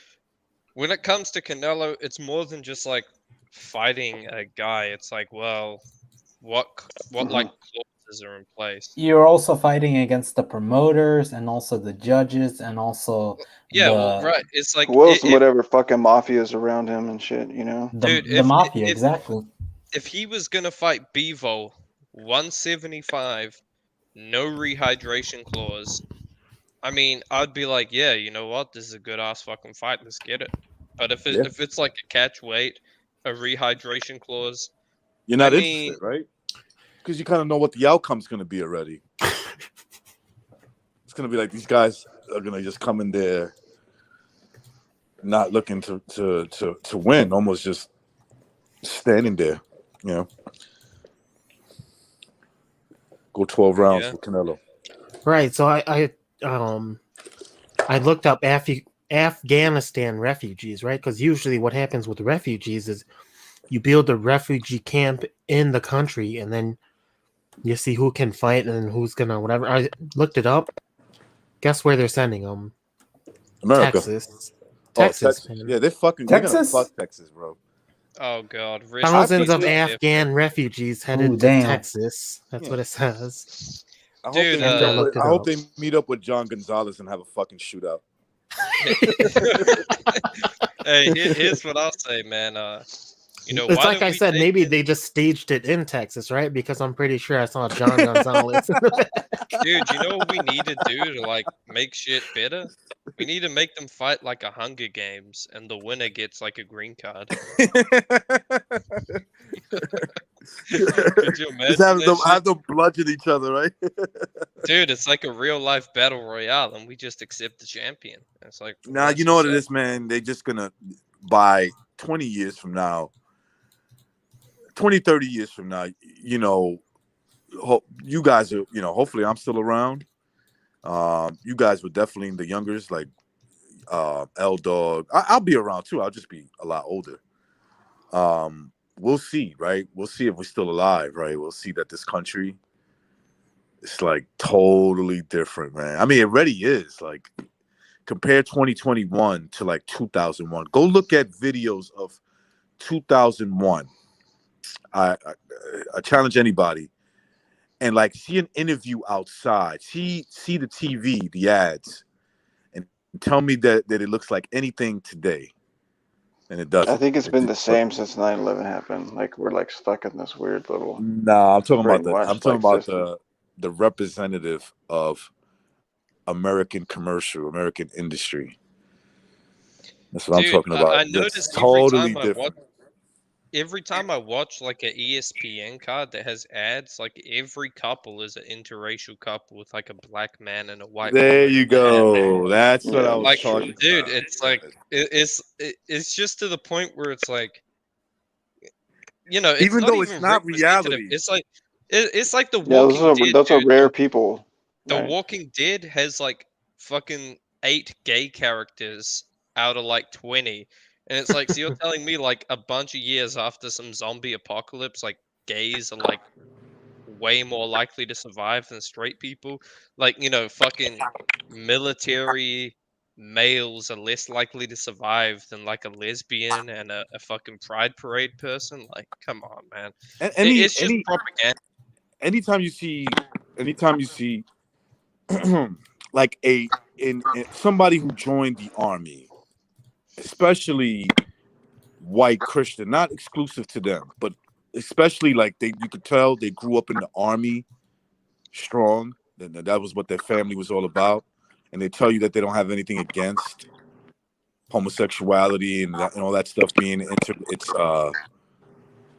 when it comes to Canelo, it's more than just like fighting a guy. It's like, well, what like clauses are in place? You're also fighting against the promoters and also the judges and also right. It's like whatever fucking mafia is around him and shit, you know. The mafia, exactly. If he was gonna fight Bivol 175, no rehydration clause, I mean, I'd be like, yeah, you know what? This is a good ass fucking fight. Let's get it. But if it's like a catch weight, a rehydration clause, you're not interested, right? Because you kind of know what the outcome's going to be already. It's going to be like these guys are going to just come in there, not looking to win, almost just standing there, you know. Go 12 rounds for Canelo. Right. So I looked up Afghanistan refugees, right? Because usually what happens with refugees is you build a refugee camp in the country and then you see who can fight and who's gonna whatever. I looked it up. Guess where they're sending them? America. Texas. Texas. Yeah, they're fucking Texas. They're gonna fuck Texas, bro. Oh god. Thousands of Afghan refugees headed to Texas. That's what it says. Dude, I hope they meet up with John Gonzalez and have a fucking shootout. Hey, here's what I'll say, man. It's like I said, maybe they just staged it in Texas, right? Because I'm pretty sure I saw John Gonzalez. Dude, you know what we need to do to like make shit better? We need to make them fight like a Hunger Games, and the winner gets like a green card. Could you imagine? Just have them bludgeon each other, right? Dude, it's like a real life battle royale, and we just accept the champion. It's like, nah, you know what it is, man. They're just gonna by 20 years from now. 20, 30 years from now, you know, you guys are, you know, hopefully I'm still around. You guys were definitely the youngers, like L Dog. I'll be around too. I'll just be a lot older. We'll see, right? We'll see if we're still alive, right? We'll see that this country is like totally different, man. I mean, it already is. Like, compare 2021 to like 2001. Go look at videos of 2001. I challenge anybody and like see an interview outside, see the TV, the ads, and tell me that it looks like anything today, and it doesn't. I think it's been the same since 9/11 happened. Like we're like stuck in this weird little. No, I'm talking about system. the representative of American commercial, American industry. That's what I'm talking about. I noticed totally different. Every time I watch like an ESPN card that has ads, like every couple is an interracial couple with like a black man and a white. There you go. That's what I was talking about. Dude, it's like it's just to the point where it's like, you know, even though it's not reality, it's like the Walking Dead. Those are rare people. The Walking Dead has like fucking 8 gay characters out of like 20. And it's like, so you're telling me like a bunch of years after some zombie apocalypse, like gays are like way more likely to survive than straight people? Like, you know, fucking military males are less likely to survive than like a lesbian and a fucking pride parade person? Like, come on, man. It's just propaganda. Anytime you see like somebody who joined the army, especially white Christian, not exclusive to them, but especially like you could tell they grew up in the army strong. That was what their family was all about. And they tell you that they don't have anything against homosexuality and all that stuff being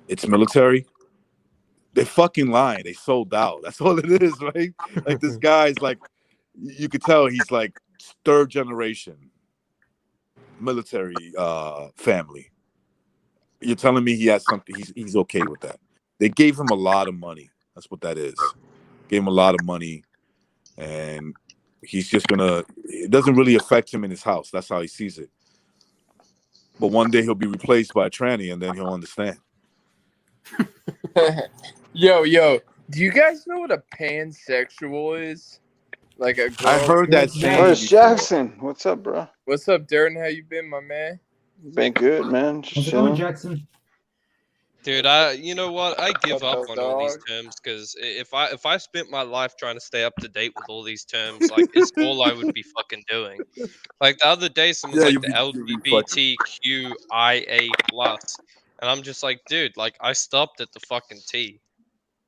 it's military. They're fucking lying. They sold out. That's all it is, right? Like this guy's like, you could tell he's like 3rd generation military family. You're telling me he has something, he's okay with that. They gave him a lot of money. That's what that is. Gave him a lot of money, and he's just it doesn't really affect him in his house. That's how he sees it. But one day he'll be replaced by a tranny, and then he'll understand. Yo, do you guys know what a pansexual is? Like a girl? I heard that saying. Where's Jackson? What's up, bro? What's up, Darren? How you been, my man? Been good, man. How's it going, Jackson? Dude, you know what? I give up on all these terms because if I spent my life trying to stay up to date with all these terms, like it's all I would be fucking doing. Like the other day, someone's like the LGBTQIA+, and I'm just like, dude, like I stopped at the fucking T.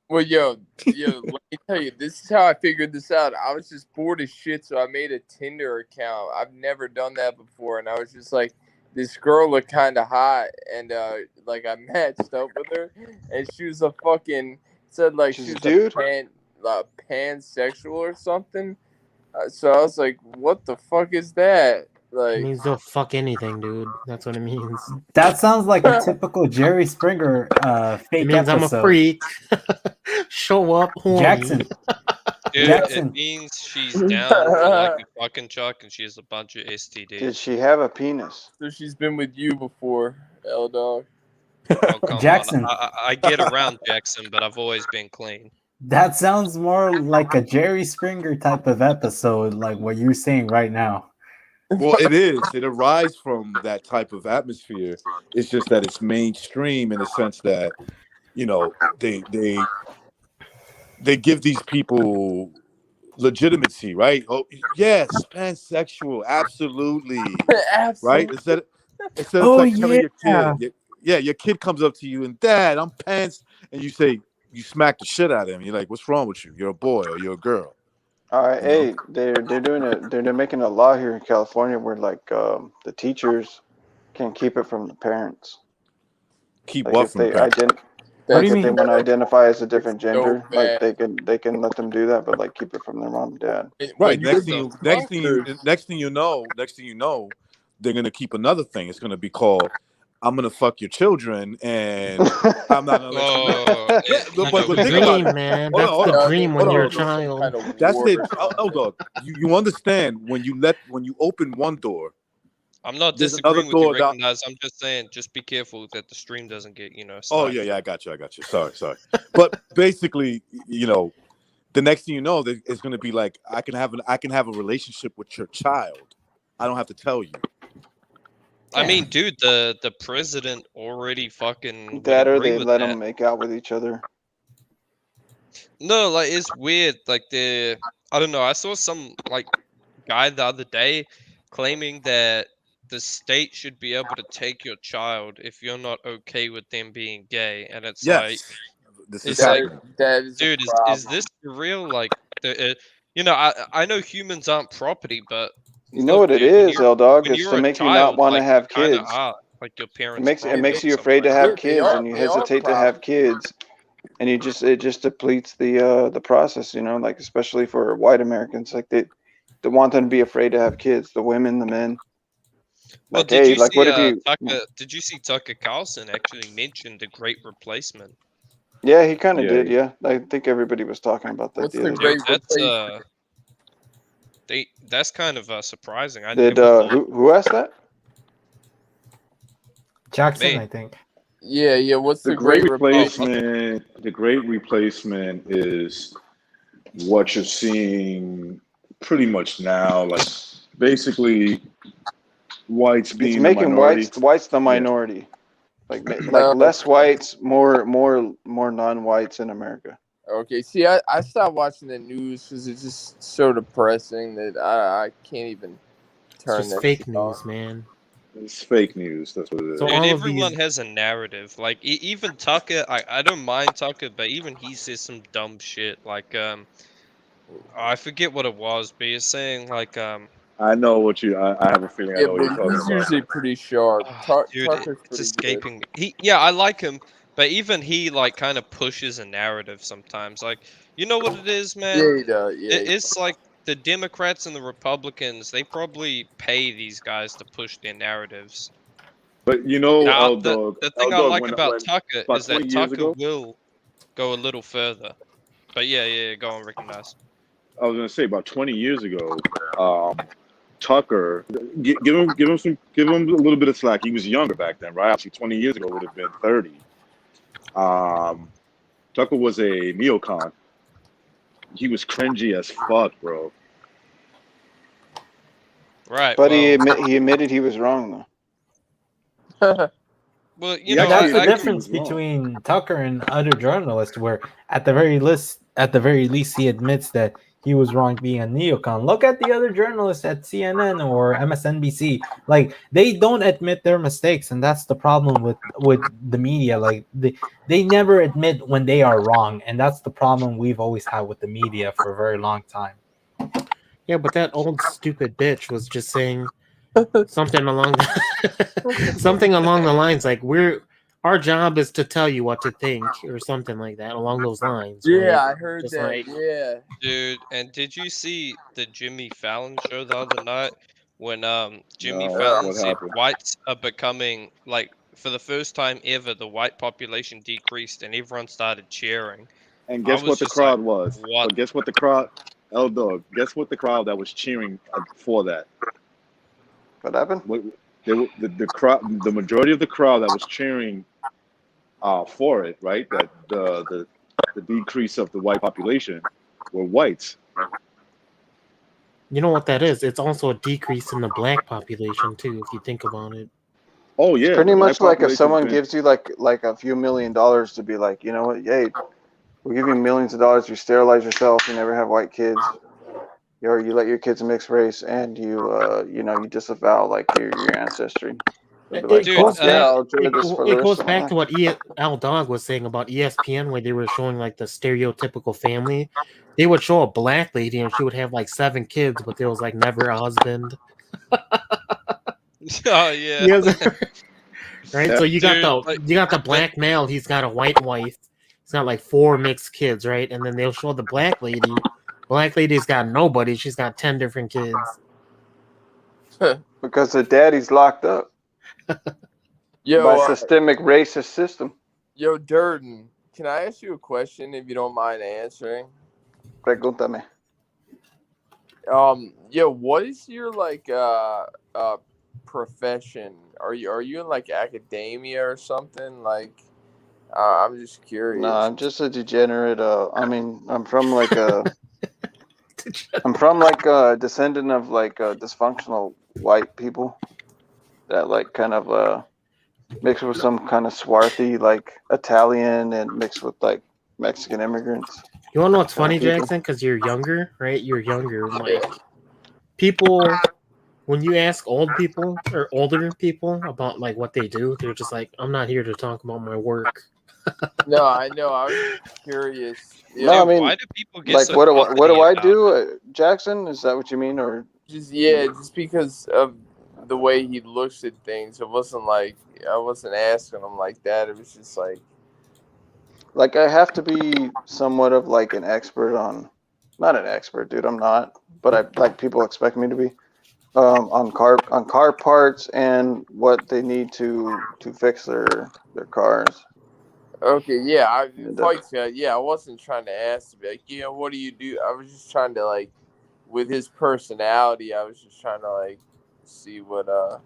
Well, yo, let me tell you, this is how I figured this out. I was just bored as shit, so I made a Tinder account. I've never done that before, and I was just like, this girl looked kind of hot, and like I matched up with her, and she was a fucking said like she was a pansexual or something. So I was like, what the fuck is that? Like, it means they'll fuck anything, dude. That's what it means. That sounds like a typical Jerry Springer fake It means episode. I'm a freak. Show up, horny. Jackson. Dude, Jackson. It means she's down for like a fucking chuck and she has a bunch of STDs. Did she have a penis? So she's been with you before, L-Dog. Oh, Jackson. I get around Jackson, but I've always been clean. That sounds more like a Jerry Springer type of episode, like what you're saying right now. Well, it is. It arises from that type of atmosphere. It's just that it's mainstream in the sense that, you know, they give these people legitimacy, right? Oh, yes, pansexual, absolutely. Right? Instead of like telling your kid, your kid comes up to you and, Dad, I'm pants, and you say, you smack the shit out of him. You're like, what's wrong with you? You're a boy or you're a girl. All right, hey, they're doing it. They're making a law here in California where like the teachers can keep it from the parents. Keep like what from the parents? What do you If mean? they want to identify as a different gender, So like bad. they can let them do that, but like keep it from their mom and dad. Right. Next thing you know, they're gonna keep another thing. It's gonna be called, I'm gonna fuck your children, and I'm not gonna let you know. But the dream, man. That's the dream when you're a child. That's it. Oh, dog. You understand when you open one door. I'm not There's disagreeing another with you, door Recognize. I'm just saying, just be careful that the stream doesn't get, Oh sniped. yeah, I got you. Sorry. But basically, the next thing you know, it's gonna be like I can have a relationship with your child. I don't have to tell you. I mean, dude, the president already fucking That or agree they with let that. them make out with each other. No, like it's weird. Like I don't know. I saw some like guy the other day claiming that the state should be able to take your child if you're not okay with them being gay, and it's like, Yes, this is it's like, happening. That is a dude, is problem. this for real? Like you know, I know humans aren't property, but You know look, what it dude, when is, L Dog? when It's you're to a make you not child, want to like have you kind of kids. are like your It parents' makes property you in some afraid to way. have Yeah, they kids, are. and you They are hesitate to have kids, and it just depletes the process. You know, like especially for white Americans, like they want them to be afraid to have kids. The women, the men. Well, Like, hey, like what if you? Did you see Tucker Carlson actually mentioned the Great Replacement? Yeah, he kind of Yeah. did. Yeah, I think everybody was talking about that What's the the other day. great Dude, replacement? that's kind of surprising. I Did never thought who asked that? Jackson, me. I think. Yeah. What's The the great great replacement? replacement. The great replacement is what you're seeing pretty much now. Like basically, whites It's being the making minority. whites the Yeah. minority. Like less whites, more non-whites in America. Okay, see, I stopped watching the news because it's just so depressing that I can't even It's turn just that fake shit news, on. man. It's fake news. That's what it is. So Dude, all of everyone these, has a narrative. Like even Tucker, I don't mind Tucker, but even he says some dumb shit. Like I forget what it was, but he's saying like I know what you. I have a feeling I Yeah, know what but you're talking he's about. usually pretty sharp. dude, Tucker's it's pretty good. escaping me. Yeah, I like him, but even he like kind of pushes a narrative sometimes. Like you know what it is, man? Yeah, he does. Yeah, It's like the Democrats and the Republicans. They probably pay these guys to push their narratives. But you know, Now, L Dog. the L thing I Dog. like When about Tucker about is that 20 years Tucker ago, will go a little further. But yeah, go on, recognize. I was gonna say about 20 years ago, Tucker, give him a little bit of slack. He was younger back then, right? Actually, 20 years ago would have been 30. Tucker was a neocon. He was cringy as fuck, bro. Right. But Well, he admitted he was wrong though. well, He know, actually That's the admitted he difference was wrong. between Tucker and other journalists, where at the very least, he admits that he was wrong being a neocon. Look at the other journalists at CNN or MSNBC; like they don't admit their mistakes, and that's the problem with the media. Like they never admit when they are wrong, and that's the problem we've always had with the media for a very long time. yeah, but that old stupid bitch was just saying something along something along the lines like our job is to tell you what to think or something like that along those lines. yeah, right? I heard Just that. like, Yeah. dude, and did you see the Jimmy Fallon show the other night when Jimmy No, Fallon what said happened? whites are becoming like for the first time ever the white population decreased and everyone started cheering. And I guess was what the just crowd like, was? what? But guess what the crowd, L Dog. Guess what the crowd that was cheering for that? What happened? The crowd, the majority of the crowd that was cheering for it, right? That the decrease of the white population were whites. you know what that is? It's also a decrease in the black population too, if you think about it. Oh It's yeah, pretty the much black like if population's someone been. gives you like a few $1 million to be like, you know what, hey, we'll give you millions of dollars, you sterilize yourself, you never have white kids, or you let your kids mix race, and you disavow like your ancestry. They'll be like, It goes fuck yeah, back. I'll enjoy this for the It rest goes of my back life. to what Al Dog was saying about ESPN, where they were showing like the stereotypical family. They would show a black lady, and she would have like 7 kids, but there was like never a husband. Oh yeah. Yes. Right. So you got Dude, the black male. He's got a white wife. He's got like 4 mixed kids, right? And then they'll show the black lady. Black lady's got nobody. She's got 10 different kids. Because the daddy's locked up by systemic racist system. Yo, Durden, can I ask you a question if you don't mind answering? Pregúntame. What is your profession? Are you in like academia or something? Like, I'm just curious. No, I'm just a degenerate. I'm from like a descendant of like dysfunctional white people that like kind of mixed with some kind of swarthy like Italian and mixed with like Mexican immigrants. You want to know what's funny, people. Jackson? Because you're younger, right? You're younger. Like people, when you ask old people or older people about like what they do, they're just like, "I'm not here to talk about my work." No, I know. I was curious. No, I mean, why do people get like, so what do I uppity do, Jackson? Is that what you mean, or just because of the way he looks at things. It wasn't like I wasn't asking him like that. It was just like I have to be somewhat of like an expert on, not an expert, dude. I'm not, but I like people expect me to be on car parts and what they need to fix their cars. okay, yeah. I wasn't trying to ask to be like, what do you do? I was just trying to like, with his personality, I was just trying to like see what You're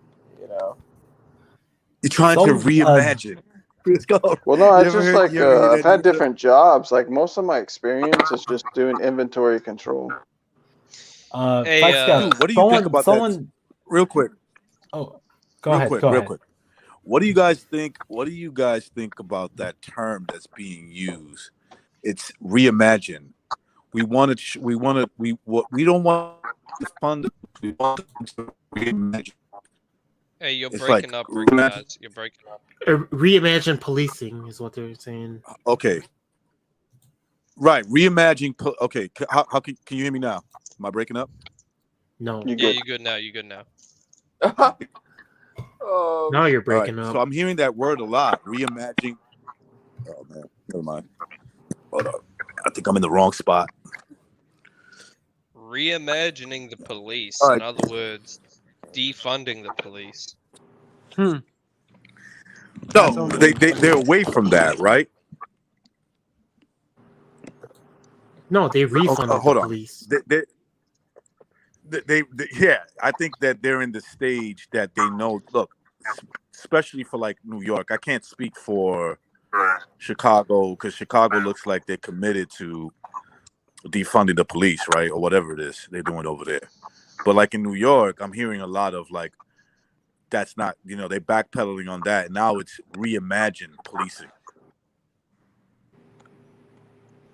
trying to reimagine. Let's go. Well, no, it's just like I've had different jobs. Like most of my experience is just doing inventory control. Dude, what do you think about that? Real quick. Oh, go ahead. Real quick. What do you guys think? What do you guys think about that term that's being used? It's reimagine. We don't want to fund. We want to reimagine. Hey, you're It's breaking like, up, guys. You're breaking up. Reimagine policing is what they're saying. Okay. Right, reimagine. Okay, how can you hear me now? Am I breaking up? No. You're good now. You're good now. Now you're breaking up. So I'm hearing that word a lot. Reimagine. Oh man, never mind. Hold up. I think I'm in the wrong spot. Reimagining the police. All right. In other words, defunding the police. No, they're away from that, right? No, they refunded hold the on. police. They yeah, I think that they're in the stage that they know. Look, especially for like New York, I can't speak for Chicago because Chicago looks like they're committed to defunding the police, right, or whatever it is they're doing over there. But like in New York, I'm hearing a lot of like that's not, they're backpedaling on that. Now it's reimagine policing.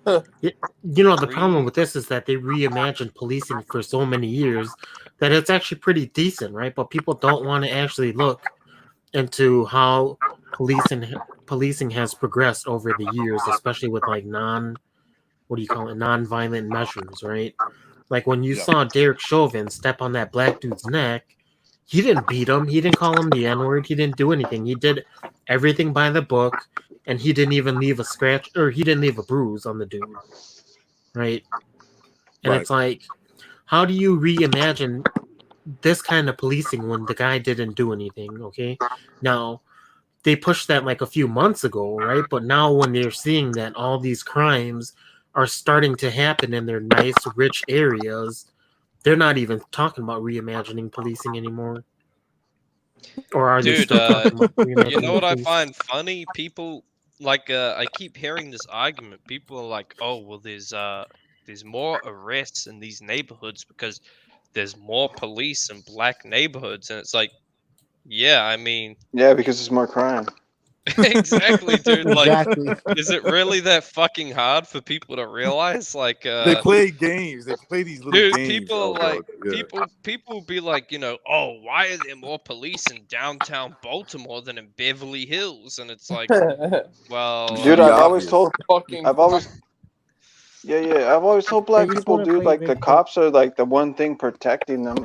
The problem with this is that they reimagined policing for so many years that it's actually pretty decent, right? But people don't want to actually look into how policing has progressed over the years, especially with like non-violent measures, right? Like when you saw Derek Chauvin step on that black dude's neck, he didn't beat him, he didn't call him the N-word, he didn't do anything. He did everything by the book, and he didn't even leave a scratch, or he didn't leave a bruise on the dude, right? And It's like, how do you reimagine this kind of policing when the guy didn't do anything? Okay, now they pushed that like a few months ago, right? But now when they're seeing that all these crimes are starting to happen in their nice, rich areas, they're not even talking about reimagining policing anymore. Or are they still talking about reimagining you know what policing? I find funny? People like I keep hearing this argument. People are like, "Oh, well, there's more arrests in these neighborhoods because there's more police in black neighborhoods," and it's like, yeah, I mean, yeah, because there's more crime. exactly, dude. Like, Exactly. is it really that fucking hard for people to realize? Like, They play games. They play these little dude, games. people God. people be like, oh, why are there more police in downtown Baltimore than in Beverly Hills? And it's like, well, dude, I've always told black They just people, wanna dude, play like the victim. cops are like the one thing protecting them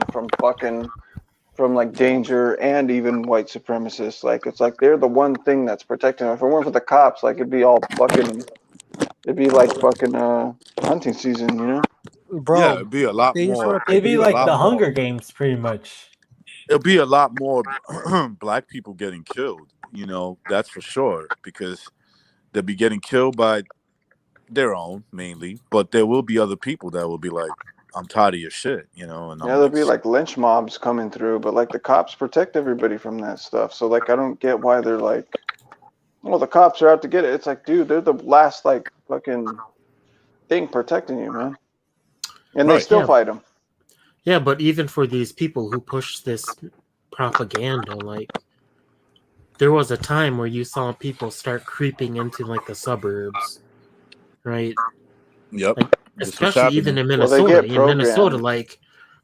from like danger and even white supremacists. Like it's like they're the one thing that's protecting them. If it weren't for the cops, like it'd be like fucking hunting season, Bro, yeah, it'd be a lot they just more. wanna play It'd be victim. like the Hunger Games, pretty much. It'll be a lot more black people getting killed. That's for sure, because they'll be getting killed by their own mainly, but there will be other people that will be like, I'm tired of your shit, and there'll be like lynch mobs coming through, but like the cops protect everybody from that stuff. So like I don't get why they're like, well, the cops are out to get it. It's like, dude, they're the last like fucking thing protecting you, man. And they still fight them. Yeah, but even for these people who push this propaganda, like there was a time where you saw people start creeping into like the suburbs, right? Yep. Like, That's what's especially even happening. in Well, they Minnesota. get In Minnesota, programmed. like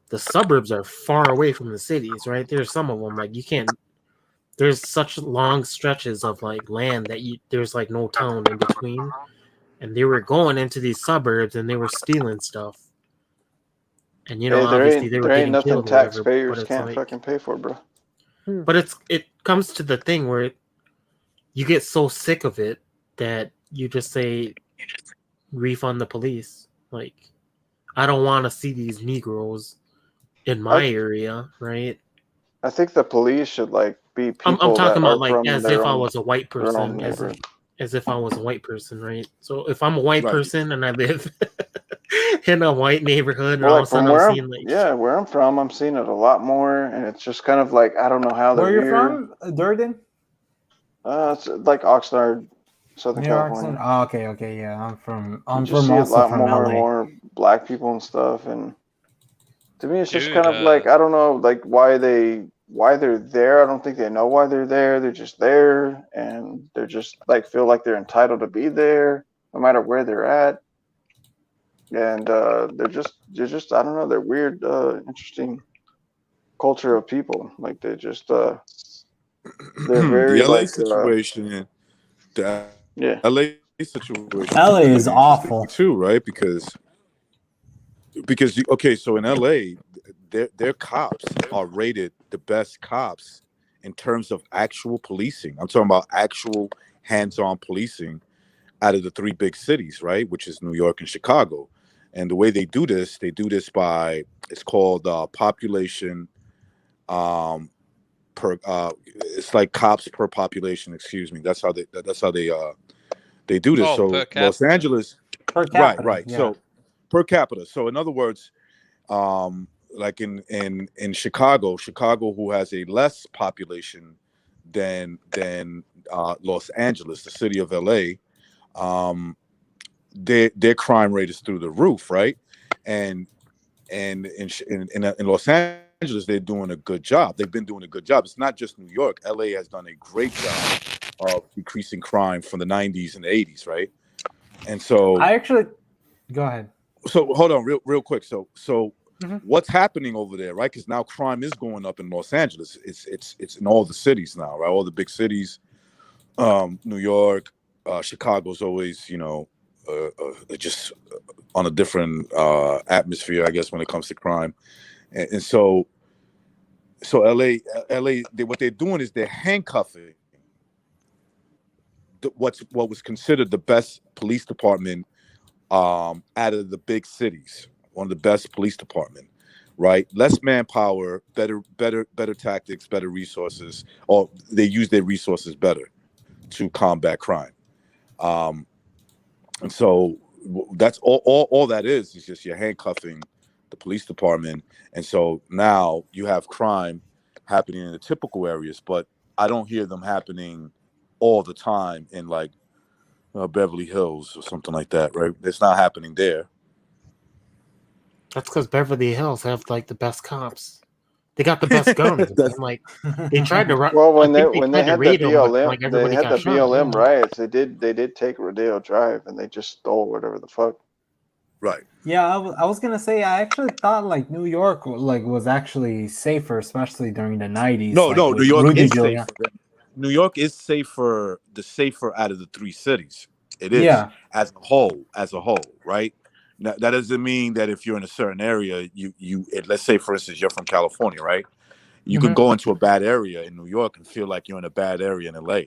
the suburbs are far away from the cities, right? There's some of them like you can't. There's such long stretches of like land that there's like no town in between, and they were going into these suburbs and they were stealing stuff. And Hey, obviously they were there ain't getting nothing killed or whatever. But taxpayers it's can't like, fucking pay for, bro. but it comes to the thing where you get so sick of it that you just say refund the police. Like, I don't want to see these Negroes in my area, right? I think the police should like be I'm people talking that about are like from as their if I own was a white person, as neighborhood. if I was a white person, right? So if I'm a white Right. person and I live in a white neighborhood, and Well, all of like a sudden from where I'm I'm, seeing like, yeah, where I'm from, I'm seeing it a lot more, and it's just kind of like I don't know how Where they're you here. from? Durden? It's like Oxnard, Southern New York. California. Oh, okay, yeah. You I'm just from see a also lot from more LA. and more black people and stuff, and to me, it's just Dude, kind of like I don't know, like why they're there. I don't think they know why they're there. They're just there, and they're just like feel like they're entitled to be there, no matter where they're at. And they're just I don't know. They're weird, interesting culture of people. Like they just they're very The LA like situation, the yeah. LA situation LA is is really interesting awful. too, right? Because okay, so in LA, their cops are rated the best cops in terms of actual policing. I'm talking about actual hands-on policing out of the three big cities, right? Which is New York and Chicago. And the way they do this by it's called population per it's like cops per population, excuse me. That's how they do this. oh, So per Los capita. Angeles, Per capita, right. yeah. So per capita. So in other words, like in Chicago, who has a less population than Los Angeles, the city of LA, their crime rate is through the roof, right? And in Los Angeles, they're doing a good job. They've been doing a good job. It's not just New York. LA has done a great job of decreasing crime from the 90s and the 80s, right? And so I actually go ahead. So hold on, real quick. So Mhm. what's happening over there, right? Because now crime is going up in Los Angeles. It's in all the cities now, right? All the big cities, New York, Chicago's always, just on a different atmosphere, I guess, when it comes to crime. And so LA, what they're doing is they're handcuffing what was considered the best police department out of the big cities, one of the best police department, right? Less manpower, better tactics, better resources, or they use their resources better to combat crime. And so that's all that is just you're handcuffing the police department. And so now you have crime happening in the typical areas, but I don't hear them happening all the time in like Beverly Hills or something like that, right? It's not happening there. that's because Beverly Hills have like the best cops. They got the best guns. Man. Like they tried to run. Well, when I they think when tried they to had the raid them, but BLM, like they everybody had got the shot. BLM Yeah. riots. They did take Rodeo Drive, and they just stole whatever the fuck. Right. Yeah, I was gonna say I actually thought like New York was actually safer, especially during the 90s. No, like, New with York Rudy is Giuliani. safer. New York is safer out of the three cities. It is Yeah. as a whole, right? Now, that doesn't mean that if you're in a certain area, let's say for instance you're from California, right? You could go into a bad area in New York and feel like you're in a bad area in LA.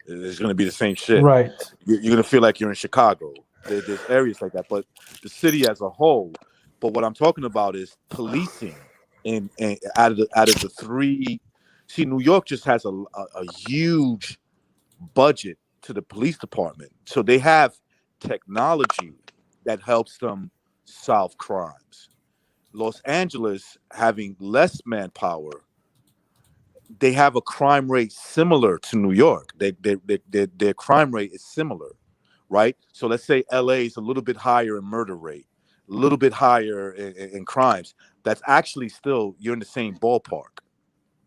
It's going to be the same shit. Right. You're going to feel like you're in Chicago. There's areas like that, but the city as a whole. But what I'm talking about is policing, and out of the three. See, New York just has a huge budget to the police department, so they have technology that helps them solve crimes. Los Angeles, having less manpower, they have a crime rate similar to New York. Their crime rate is similar, right? So let's say LA is a little bit higher in murder rate, a little bit higher in crimes. That's actually still, you're in the same ballpark,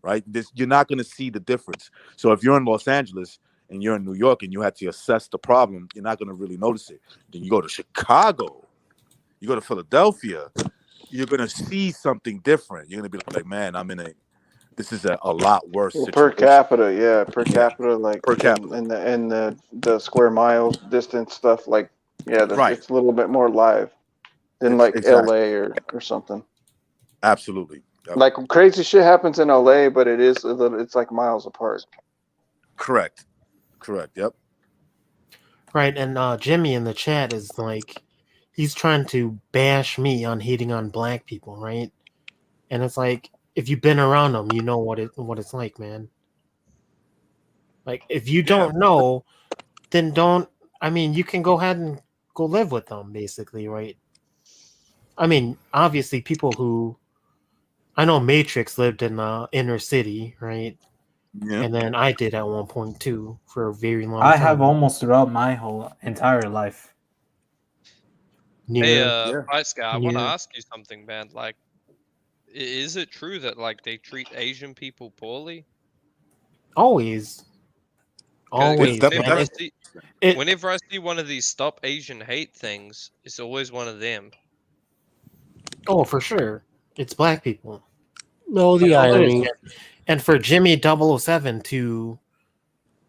right? You're not going to see the difference. So if you're in Los Angeles and you're in New York and you had to assess the problem, you're not going to really notice it. Then you go to Chicago, you go to Philadelphia, you're going to see something different. You're going to be like, man, this is a lot worse situation. Per capita, yeah, per capita, like per capita. in the square mile distance stuff, like, yeah, it's a little bit more live than like exactly. LA or something. Absolutely. Yep. Like crazy shit happens in LA, but it's like miles apart. Correct. Yep. Right, and Jimmy in the chat is like, he's trying to bash me on hating on black people, right? And it's like, if you've been around them, you know what it's like, man. Like, if you don't know, then don't. I mean, you can go ahead and go live with them, basically, right? I mean, obviously, people who I know Matrix lived in the inner city, right? Yeah. And then I did at one point too for a very long I time. have almost throughout my whole entire life. Price guy, I want to ask you something, man. Like, is it true that like they treat Asian people poorly? Always. Whenever I see one of these Stop Asian Hate things, it's always one of them. Oh, for sure. It's black people. No, the irony. And for Jimmy 007 to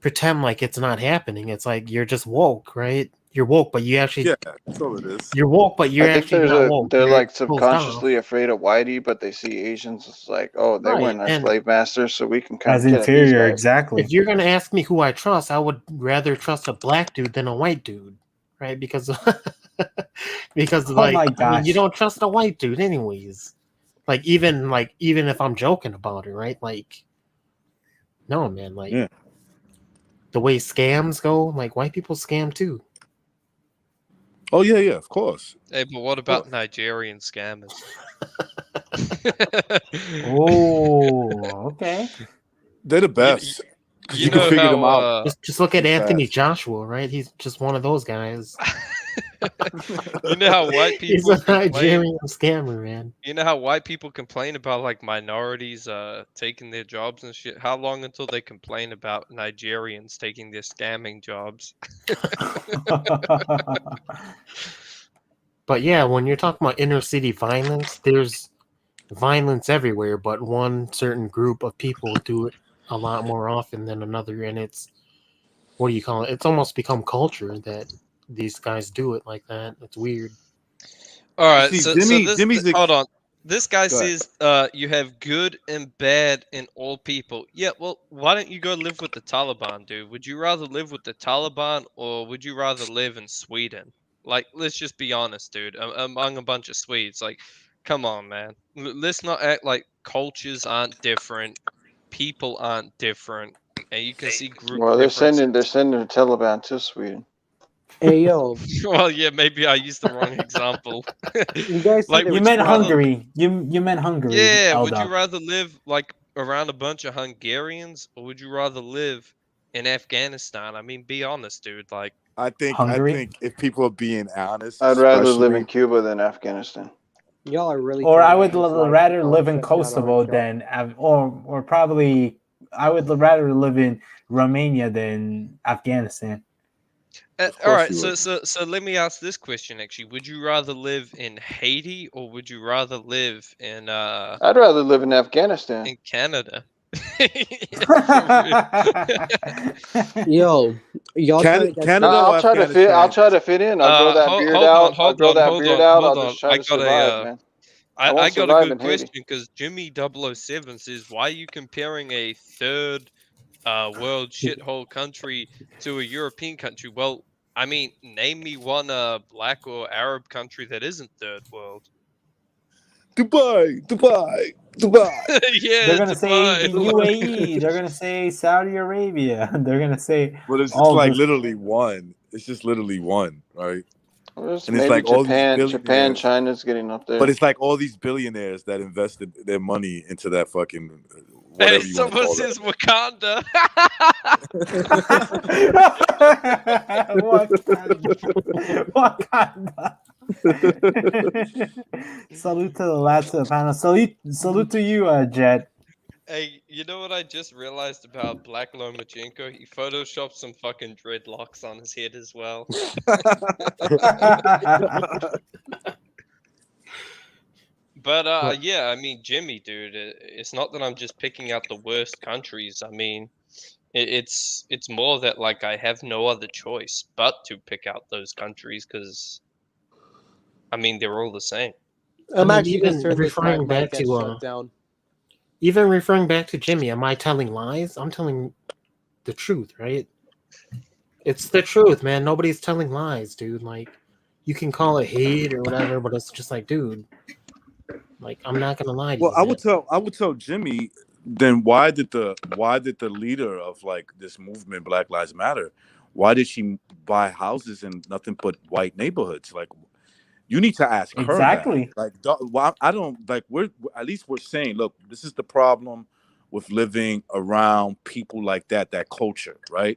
pretend like it's not happening, it's like you're just woke, right? You're woke, but you actually... Yeah, that's all it is. You're woke, but you're actually not woke. They're like subconsciously afraid of whitey, but they see Asians as like, oh, they weren't our slave masters, so we can kind of... As inferior, exactly. If you're going to ask me who I trust, I would rather trust a black dude than a white dude, right? Because like, I mean, you don't trust a white dude anyways. Like even if I'm joking about it, right? Like, no, man, like the way scams go, like white people scam too. Oh yeah, of course. Hey, but what about Nigerian scammers? Oh, okay. They're the best. You can figure them out. Just look at Anthony Joshua, right? He's just one of those guys. You know how white people He's a Nigerian scammer, man. You know how white people complain about like minorities taking their jobs and shit? How long until they complain about Nigerians taking their scamming jobs? But yeah, when you're talking about inner city violence, there's violence everywhere, but one certain group of people do it a lot more often than another, and it's, what do you call it? It's almost become culture that these guys do it like that. It's weird. All right, hold on. This guy says you have good and bad in all people. Yeah, well, why don't you go live with the Taliban, dude? Would you rather live with the Taliban or would you rather live in Sweden? Like, let's just be honest, dude. Among a bunch of Swedes, like, come on, man. Let's not act like cultures aren't different, people aren't different, and you can see group. Well, they're sending the Taliban to Sweden. Hey yo. Well, yeah, maybe I used the wrong example. You guys, like, you meant Hungary. You meant Hungary. Yeah, would you rather live like around a bunch of Hungarians, or would you rather live in Afghanistan? I mean, be honest, dude. Like, I think if people are being honest, I'd rather live in Cuba than Afghanistan. Y'all are really. Or I would rather live in Kosovo than, or probably I would rather live in Romania than Afghanistan. All right, so let me ask this question. Actually, would you rather live in Haiti or would you rather live in? I'd rather live in Afghanistan. In Canada. Yo, y'all. Canada. I'll try to fit. I'll try to fit in. I'll grow that beard out. I'll grow that beard out. I'll just try to survive, man. I got a good question because Jimmy 007 says, "Why are you comparing a third world shithole country to a European country?" Well, I mean, name me one black or Arab country that isn't third world. Dubai. Yeah, they're gonna Dubai. say UAE. They're gonna say Saudi Arabia. They're gonna say. But it's just like literally one. It's just literally one, right? And it's like Japan, China's getting up there. But it's like all these billionaires that invested their money into that fucking. Hey, someone says Wakanda. Wakanda. Salute to the lads of the panel. Salute to you, Jet. Hey, you know what I just realized about Black Lomachenko? He photoshopped some fucking dreadlocks on his head as well. But yeah, I mean, Jimmy, dude, it's not that I'm just picking out the worst countries. I mean, it's more that like I have no other choice but to pick out those countries because, I mean, they're all the same. I'm I mean, actually even concerned this referring might back get to shut down. even referring back to Jimmy, am I telling lies? I'm telling the truth, right? It's the truth, man. Nobody's telling lies, dude. Like, you can call it hate or whatever, but it's just like, dude, like, I'm not gonna lie to Well, you. I would tell Jimmy. Then why did the leader of like this movement, Black Lives Matter, why did she buy houses in nothing but white neighborhoods? Like, you need to ask her Exactly. that. Like, I don't like. We're at least we're saying, look, this is the problem with living around people like that culture, right?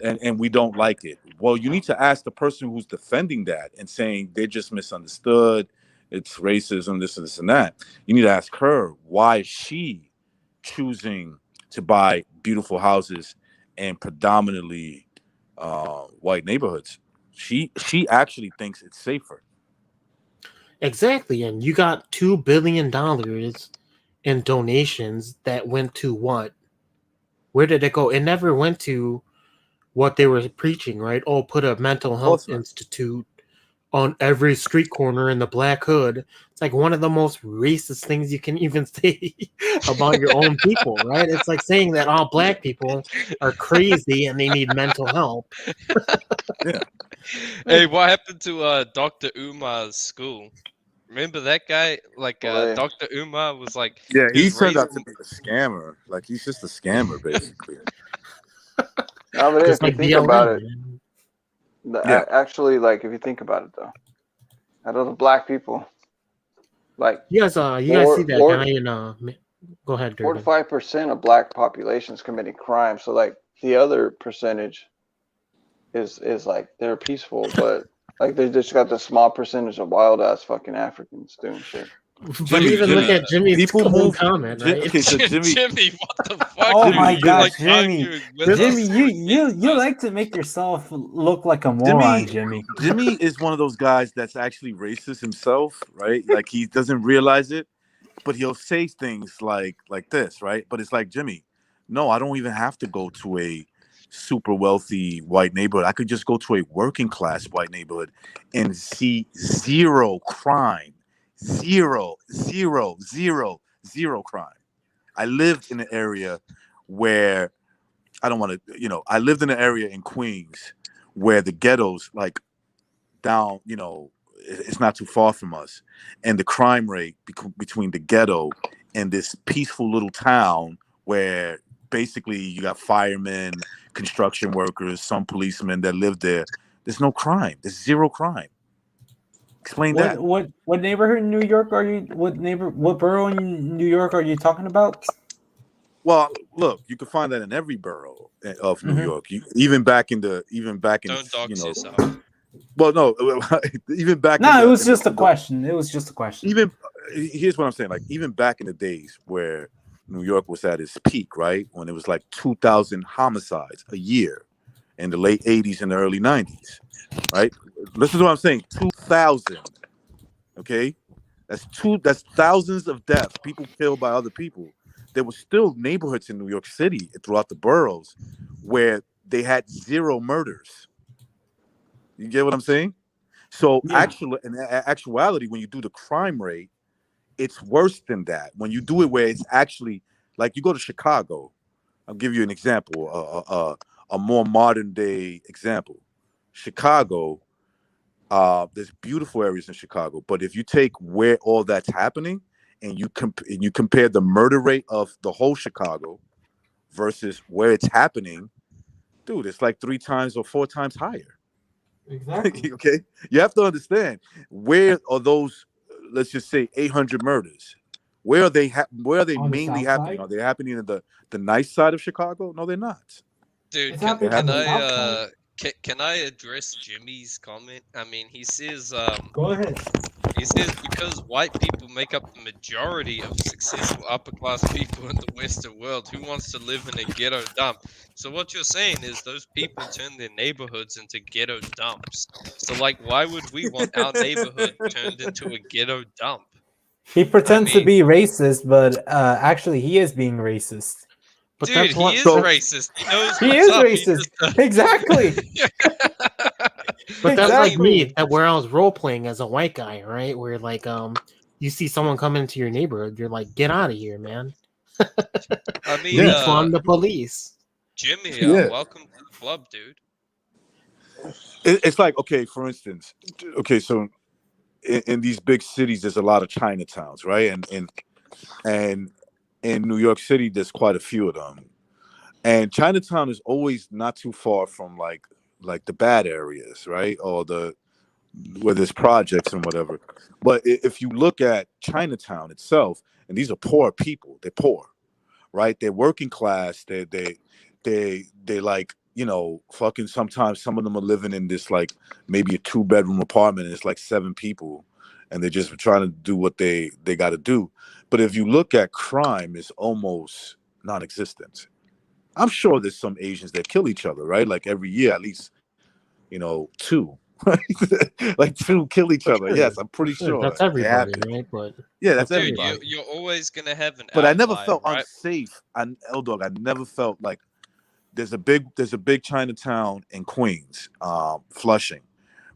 And we don't like it. Well, you need to ask the person who's defending that and saying they're just misunderstood. It's racism, this and this and that. You need to ask her why is she choosing to buy beautiful houses and predominantly white neighborhoods. She actually thinks it's safer. Exactly, and you got $2 billion in donations that went to what? Where did it go? It never went to what they were preaching, right? Oh, put a mental health institute on every street corner in the Black Hood. It's like one of the most racist things you can even say about your own people, right? It's like saying that all Black people are crazy and they need mental help. Yeah. Hey, what happened to Dr. Umar's school? Remember that guy? Like Dr. Umar was like, yeah, he turned out raising... to be a scammer. Like he's just a scammer, basically. No, but if you think about it, yeah. actually, like if you think about it, though, out of the Black people, like you guys see that guy in go ahead, Durban. 4 to 5% of Black populations committing crime. So like the other percentage is like they're peaceful, but like they just got the small percentage of wild ass fucking Africans doing shit. But even look at Jimmy's comment, right? Okay, so Jimmy, what the fuck? Oh dude? my You gosh, like Jimmy! You like to make yourself look like a moron, Jimmy. Jimmy is one of those guys that's actually racist himself, right? Like he doesn't realize it, but he'll say things like this, right? But it's like, Jimmy, no, I don't even have to go to a super wealthy white neighborhood. I could just go to a working class white neighborhood and see zero crime. Zero crime. I lived in an area where I lived in an area in Queens where the ghettos, like down, it's not too far from us. And the crime rate between the ghetto and this peaceful little town where basically you got firemen, construction workers, some policemen that live there. There's no crime. There's zero crime. Explain that. What neighborhood in New York are you? What borough in New York are you talking about? Well, look, you can find that in every borough of New York. Even back in Don't dox yourself. Well, no, even back. No, it was just a question. It was just a question. Even here's what I'm saying. Like even back in the days where New York was at its peak, right, when it was like 2,000 homicides a year in the late 80s and the early 90s, right? Listen to what I'm saying. 2,000. Okay, that's thousands of deaths. People killed by other people. There were still neighborhoods in New York City throughout the boroughs where they had zero murders. You get what I'm saying? So in actuality, when you do the crime rate, it's worse than that. When you do it where it's actually like you go to Chicago, I'll give you an example, a more modern day example. Chicago, there's beautiful areas in Chicago, but if you take where all that's happening and you compare the murder rate of the whole Chicago versus where it's happening, dude, it's like 3 times or 4 times higher. Exactly. Okay, you have to understand where are those, let's just say 800 murders. Where are they mainly happening? Are they happening in the nice side of Chicago? No, they're not. Dude, can I address Jimmy's comment? I mean, he says go ahead. He says because white people make up the majority of successful upper class people in the Western world, who wants to live in a ghetto dump? So what you're saying is those people turn their neighborhoods into ghetto dumps. So like, why would we want our neighborhood turned into a ghetto dump? He pretends to be racist, but actually he is being racist. But Dude, that's he what is so, racist. He knows He what's is up. He racist. just, Exactly. But that's like Exactly. me, that where I was role playing as a white guy, right? Where like you see someone come into your neighborhood, you're like, get out of here, man. I mean, Refund the police. Jimmy, Yeah. welcome to the club, dude. It's like, okay, for instance, okay, so in these big cities, there's a lot of Chinatowns, right? And in New York City, there's quite a few of them. And Chinatown is always not too far from like the bad areas, right? Or where there's projects and whatever. But if you look at Chinatown itself, and these are poor people, they're poor, right? They're working class. They like, you know, fucking sometimes some of them are living in this like maybe a 2-bedroom apartment and it's like 7 people and they're just trying to do what they got to do. But if you look at crime, it's almost non-existent. I'm sure there's some Asians that kill each other, right? Like every year, at least, you know, 2, right? Like 2 kill each other. Sure. Yes, I'm pretty sure. That's it everybody, happens. right? But Yeah, that's Dude, everybody. you're always gonna have an But I never outlier, felt right? unsafe. L-Dog, I never felt like there's a big Chinatown in Queens, Flushing,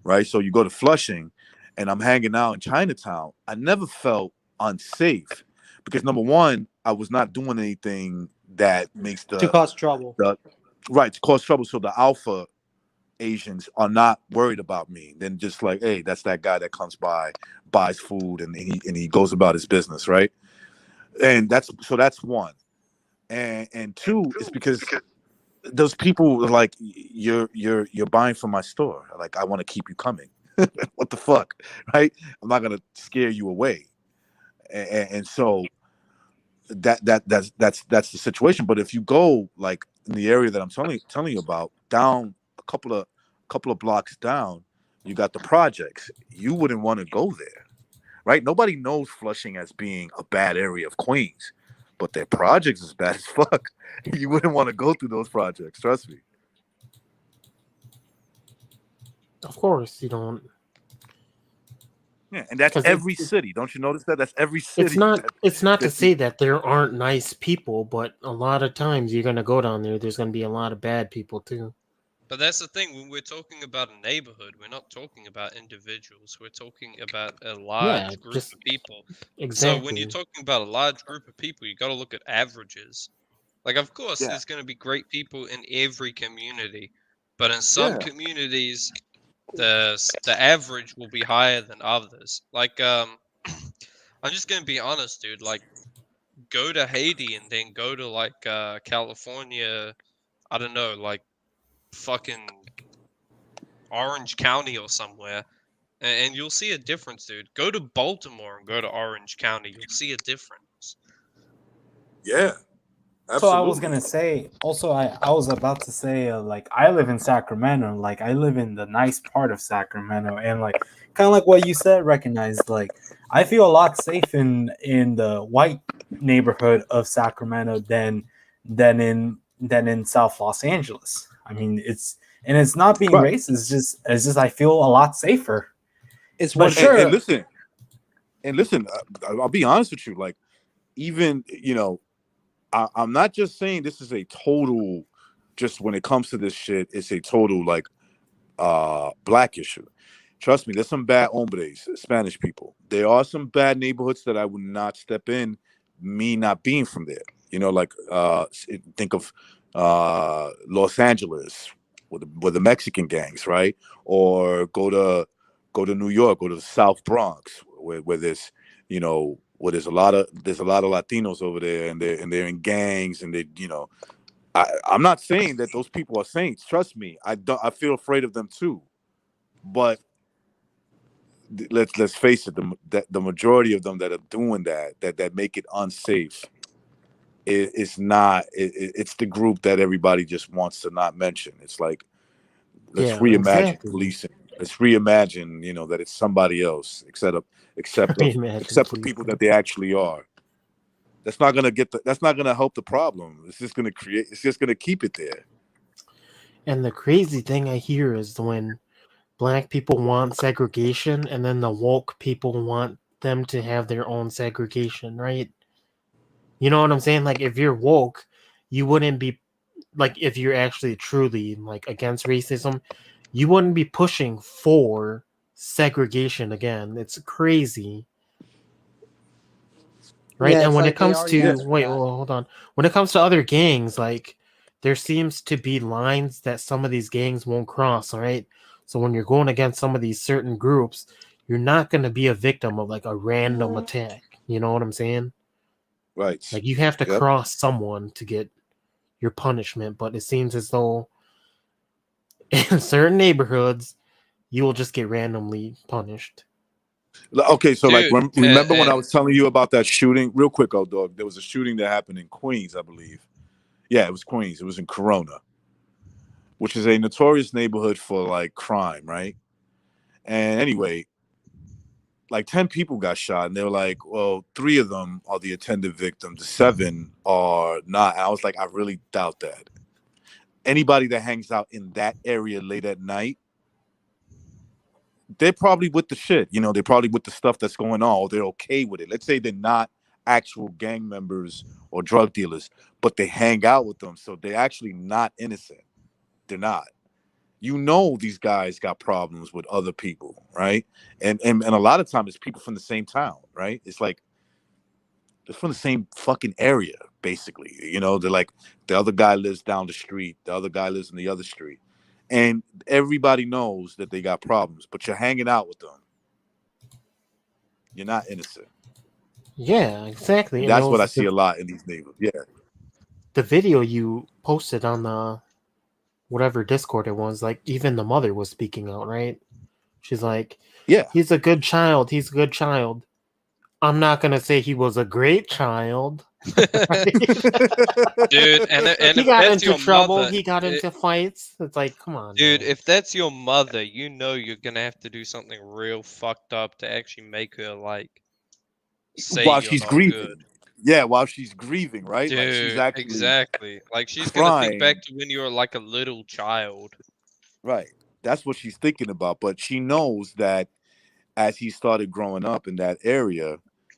right? So you go to Flushing, and I'm hanging out in Chinatown. I never felt unsafe because number one, I was not doing anything that makes to cause trouble. to cause trouble. So the alpha Asians are not worried about me. Then just like, hey, that's that guy that comes by, buys food, and he goes about his business, right? And that's one. And 2 is because those people are like, you're buying from my store. Like, I want to keep you coming. What the fuck, right? I'm not gonna scare you away. And so that's the situation. But if you go like in the area that I'm telling you about, down a couple of blocks down, you got the projects. You wouldn't want to go there, right? Nobody knows Flushing as being a bad area of Queens, but their projects is bad as fuck. You wouldn't want to go through those projects, trust me. of course, you don't. Yeah, and that's 'Cause every city. Don't you notice that? That's every city. It's not to say that there aren't nice people, but a lot of times you're gonna go down there. There's gonna be a lot of bad people too. But that's the thing, when we're talking about a neighborhood, we're not talking about individuals. We're talking about a large group of people. Exactly. So when you're talking about a large group of people, you got to look at averages. Like, of course, Yeah. there's going to be great people in every community, but in some communities, the average will be higher than others. Like, I'm just going to be honest, dude. Like, go to Haiti and then go to like California. I don't know, like fucking Orange County or somewhere, and you'll see a difference, dude. Go to Baltimore and go to Orange County. You'll see a difference. Yeah. So I was gonna say. Also, I was about to say, like, I live in Sacramento. Like, I live in the nice part of Sacramento, and like, kind of like what you said, recognized. Like, I feel a lot safe in the white neighborhood of Sacramento than in South Los Angeles. I mean, it's not being racist. It's just I feel a lot safer. It's but sure. And listen, I'll be honest with you. Like, even I'm not just saying this is a total, just when it comes to this shit, it's a total like black issue. Trust me, there's some bad hombres, Spanish people. There are some bad neighborhoods that I would not step in, me not being from there. Like think of Los Angeles with the Mexican gangs, right? Or go to New York, go to the South Bronx, where there's where there's a lot of Latinos over there, and they're in gangs, and I'm not saying that those people are saints. Trust me, I feel afraid of them too, but let's face it, the majority of them that are doing that make it unsafe, it's not. It's the group that everybody just wants to not mention. It's like, let's reimagine policing. Let's reimagine, that it's somebody else except Reimagine the people policing. that they actually are. That's not gonna help the problem. It's just gonna keep it there. And the crazy thing I hear is when black people want segregation and then the woke people want them to have their own segregation, right? You know what I'm saying? Like, if you're woke, you wouldn't be, like, if you're actually truly, like, against racism, you wouldn't be pushing for segregation again. It's crazy. Right? Yeah, And it's when like it they comes already to, answered wait, that. well, hold on. When it comes to other gangs, like, there seems to be lines that some of these gangs won't cross, all right? So when you're going against some of these certain groups, you're not going to be a victim of, like, a random attack. You know what I'm saying? Right. Like, you have to Yep. cross someone to get your punishment, but it seems as though in certain neighborhoods, you will just get randomly punished. Okay, so like Dude, remember when I and was telling you about that shooting? Real quick, old dog. There was a shooting that happened in Queens, I believe. Yeah, it was Queens. It was in Corona, which is a notorious neighborhood for like crime, right? And anyway, like 10 people got shot, and they were like, well, 3 of them are the attended victims, the 7 are not. And I was like, I really doubt that. Anybody that hangs out in that area late at night, they're probably with the shit, you know, they're probably with the stuff that's going on, or they're okay with it. Let's say they're not actual gang members or drug dealers, but they hang out with them, so they're actually not innocent. They're not. You know, these guys got problems with other people, right? And a lot of times it's people from the same town, right? It's like they're from the same fucking area, basically. You know, they're like, the other guy lives down the street, the other guy lives in the other street. And everybody knows that they got problems, but you're hanging out with them. You're not innocent. Yeah, exactly. And And that's it what I was see a lot in these neighborhoods. Yeah. the video you posted on the whatever Discord it was, like, even the mother was speaking out, right? She's like, Yeah. he's a good child. He's a good child. I'm not going to say he was a great child. dude, and He if got that's into your trouble. mother, He got into fights. It's like, come on, dude, man. if that's your mother, you know you're gonna have to do something real fucked up to actually make her like say While you're she's not grieving. good. Yeah, while she's grieving, right? Dude, Like she's actually exactly. Like she's gonna think crying. back to when you were like a little child. Right. That's what she's thinking about. But she knows that as he started growing up in that area,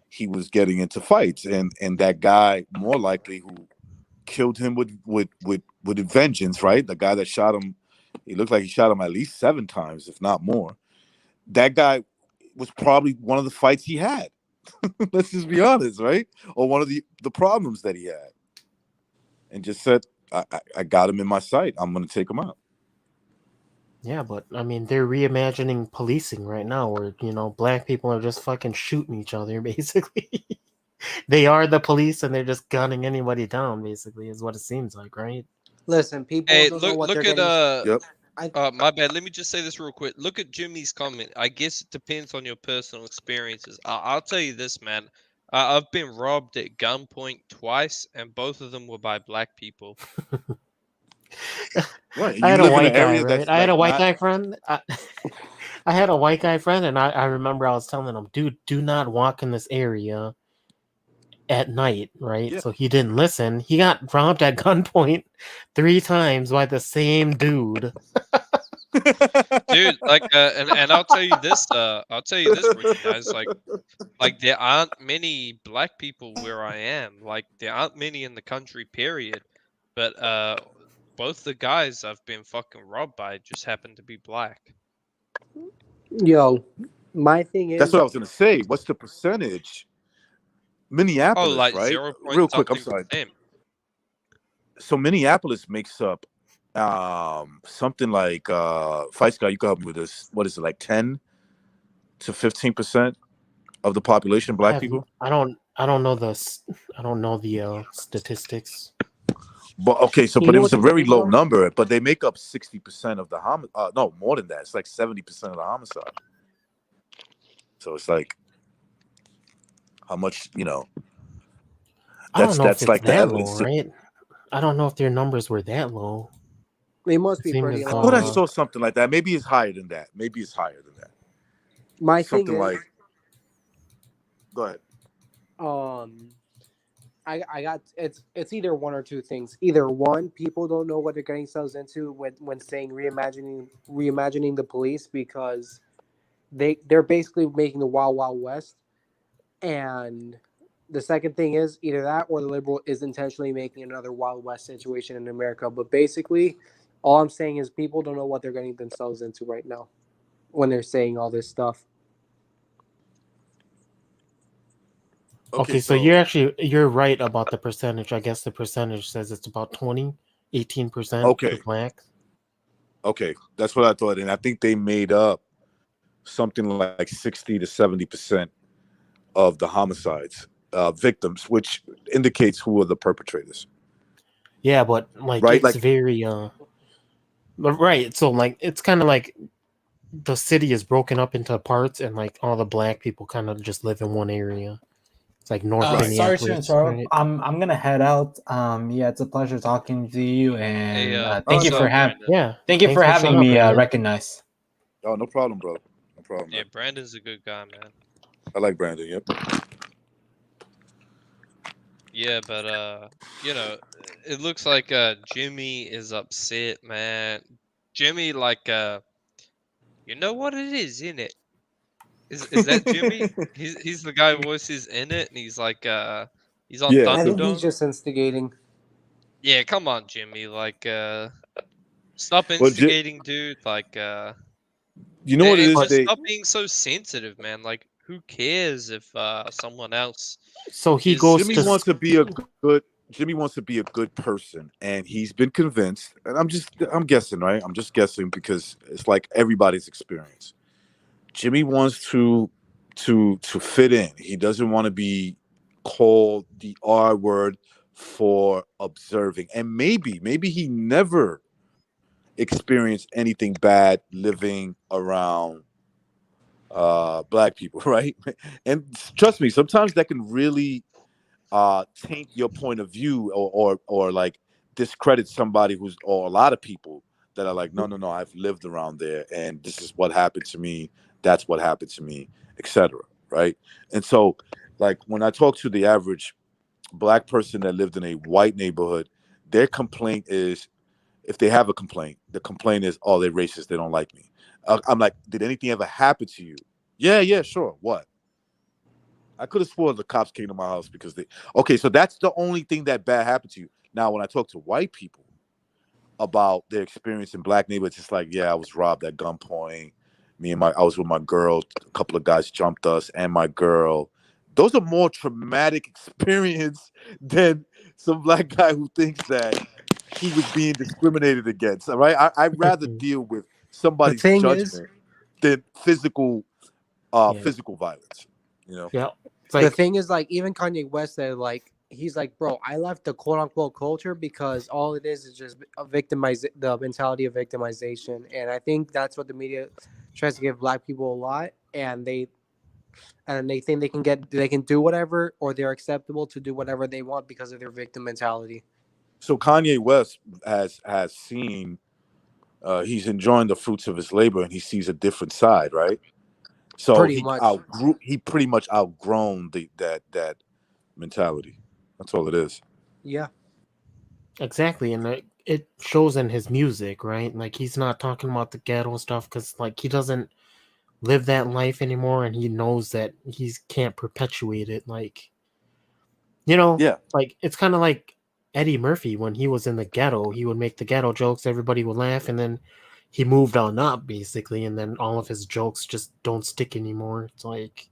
he was getting into fights, and that guy, more likely, who killed him with a vengeance, right? The guy that shot him, he looked like he shot him at least 7 times, if not more. That guy was probably one of the fights he had. Let's just be honest, right? Or one of the problems that he had, and just said, I got him in my sight. I'm going to take him out. Yeah, but I mean, they're reimagining policing right now, where, you know, black people are just fucking shooting each other, basically. They are the police, and they're just gunning anybody down, basically, is what it seems like, right? Listen, people Hey, don't know what look they're at getting. my bad. Let me just say this real quick. Look at Jimmy's comment. I guess it depends on your personal experiences. I'll tell you this, man. I've been robbed at gunpoint twice, and both of them were by black people. Right. I had a live in white an guy, area right? that's I had a like white not- guy friend. I had a white guy friend, and I remember I was telling him, dude, do not walk in this area at night, right? Yeah. So he didn't listen. He got robbed at gunpoint 3 times by the same dude. Dude, like, and I'll tell you this, Richie, guys, like there aren't many black people where I am. Like there aren't many in the country, period. But both the guys I've been fucking robbed by just happen to be black. Yo, my thing is, That's what I was going to say. What's the percentage? Minneapolis, Oh, like right? 0. Real quick, I'm something sorry. percent. So Minneapolis makes up something like Fight Sky, you can help me with this. What is it, like 10 to 15% of the population black people? I don't know the statistics. But okay, so You but know it was a what the very thing low was? number, but they make up 60% of the no, more than that. It's like 70% of the homicide. So it's like how much, you know, I don't know if that's it's like the that evidence. low, right? I don't know if their numbers were that low. It must be Seems pretty as I low. thought I though- saw something like that. Maybe it's higher than that. My thing Something is, like Go ahead. I got it's either one or two things. Either one, people don't know what they're getting themselves into when saying reimagining the police, because they're basically making the Wild Wild West. And the second thing is either that or the liberal is intentionally making another Wild West situation in America. But basically, all I'm saying is people don't know what they're getting themselves into right now when they're saying all this stuff. Okay, so you're right about the percentage. I guess the percentage says it's about 18% Okay. for blacks. Okay, that's what I thought, and I think they made up something like 60 to 70% of the homicides victims, which indicates who are the perpetrators. Yeah, but like Right, it's very right. So like it's kind of like the city is broken up into parts, and like all the black people kind of just live in one area. It's like North Sorry Minneapolis. to interrupt. Right? I'm gonna head out. Yeah, it's a pleasure talking to you, and Hey, thank you for having Yeah, thank you thanks for for having showing up, me Brandon. recognized. Oh, no problem, bro. No problem. Yeah, Man. Brandon's a good guy, man. I like Brandon. Yep. Yeah, but you know, it looks like Jimmy is upset, man. Jimmy, like you know what it is, isn't it? Is that Jimmy? He's the guy who voices in it, and he's like he's on Yeah. I think he's Thunderdome. just instigating. Yeah, come on, Jimmy. Like stop Well, instigating, dude. Like you know what it and is? just stop being so sensitive, man. Like who cares if someone else So he goes Jimmy to wants to be a good. Jimmy wants to be a good person, and he's been convinced. And I'm guessing, right? I'm just guessing because it's like everybody's experience. Jimmy wants to fit in. He doesn't want to be called the R word for observing. And maybe he never experienced anything bad living around black people, right? And trust me, sometimes that can really taint your point of view, or like discredit somebody or a lot of people that are like, no, I've lived around there, and this is what happened to me, that's what happened to me, etc. Right? And so, like, when I talk to the average black person that lived in a white neighborhood, their complaint is, if they have a complaint, the complaint is, oh, they're racist, they don't like me. I'm like, did anything ever happen to you? Yeah, sure. What? I could have sworn the cops came to my house because okay, so that's the only thing that bad happened to you. Now, when I talk to white people about their experience in black neighborhoods, it's like, yeah, I was robbed at gunpoint. I was with my girl. A couple of guys jumped us and my girl. Those are more traumatic experience than some black guy who thinks that he was being discriminated against. All right, I'd rather deal with somebody's judgment than physical violence. You know. Yeah. The thing is, like, even Kanye West said, like, he's like, bro, I left the quote unquote culture because all it is just the mentality of victimization. And I think that's what the media tries to give black people a lot. And they think they can do whatever, or they're acceptable to do whatever they want because of their victim mentality. So Kanye West has seen, he's enjoying the fruits of his labor, and he sees a different side, right? So he pretty much outgrown that mentality. That's all it is. Yeah, exactly, and it shows in his music, right? Like, he's not talking about the ghetto stuff because, like, he doesn't live that life anymore, and he knows that he can't perpetuate it. Like, you know, like, it's kind of like Eddie Murphy when he was in the ghetto. He would make the ghetto jokes, everybody would laugh, and then he moved on up, basically, and then all of his jokes just don't stick anymore. It's like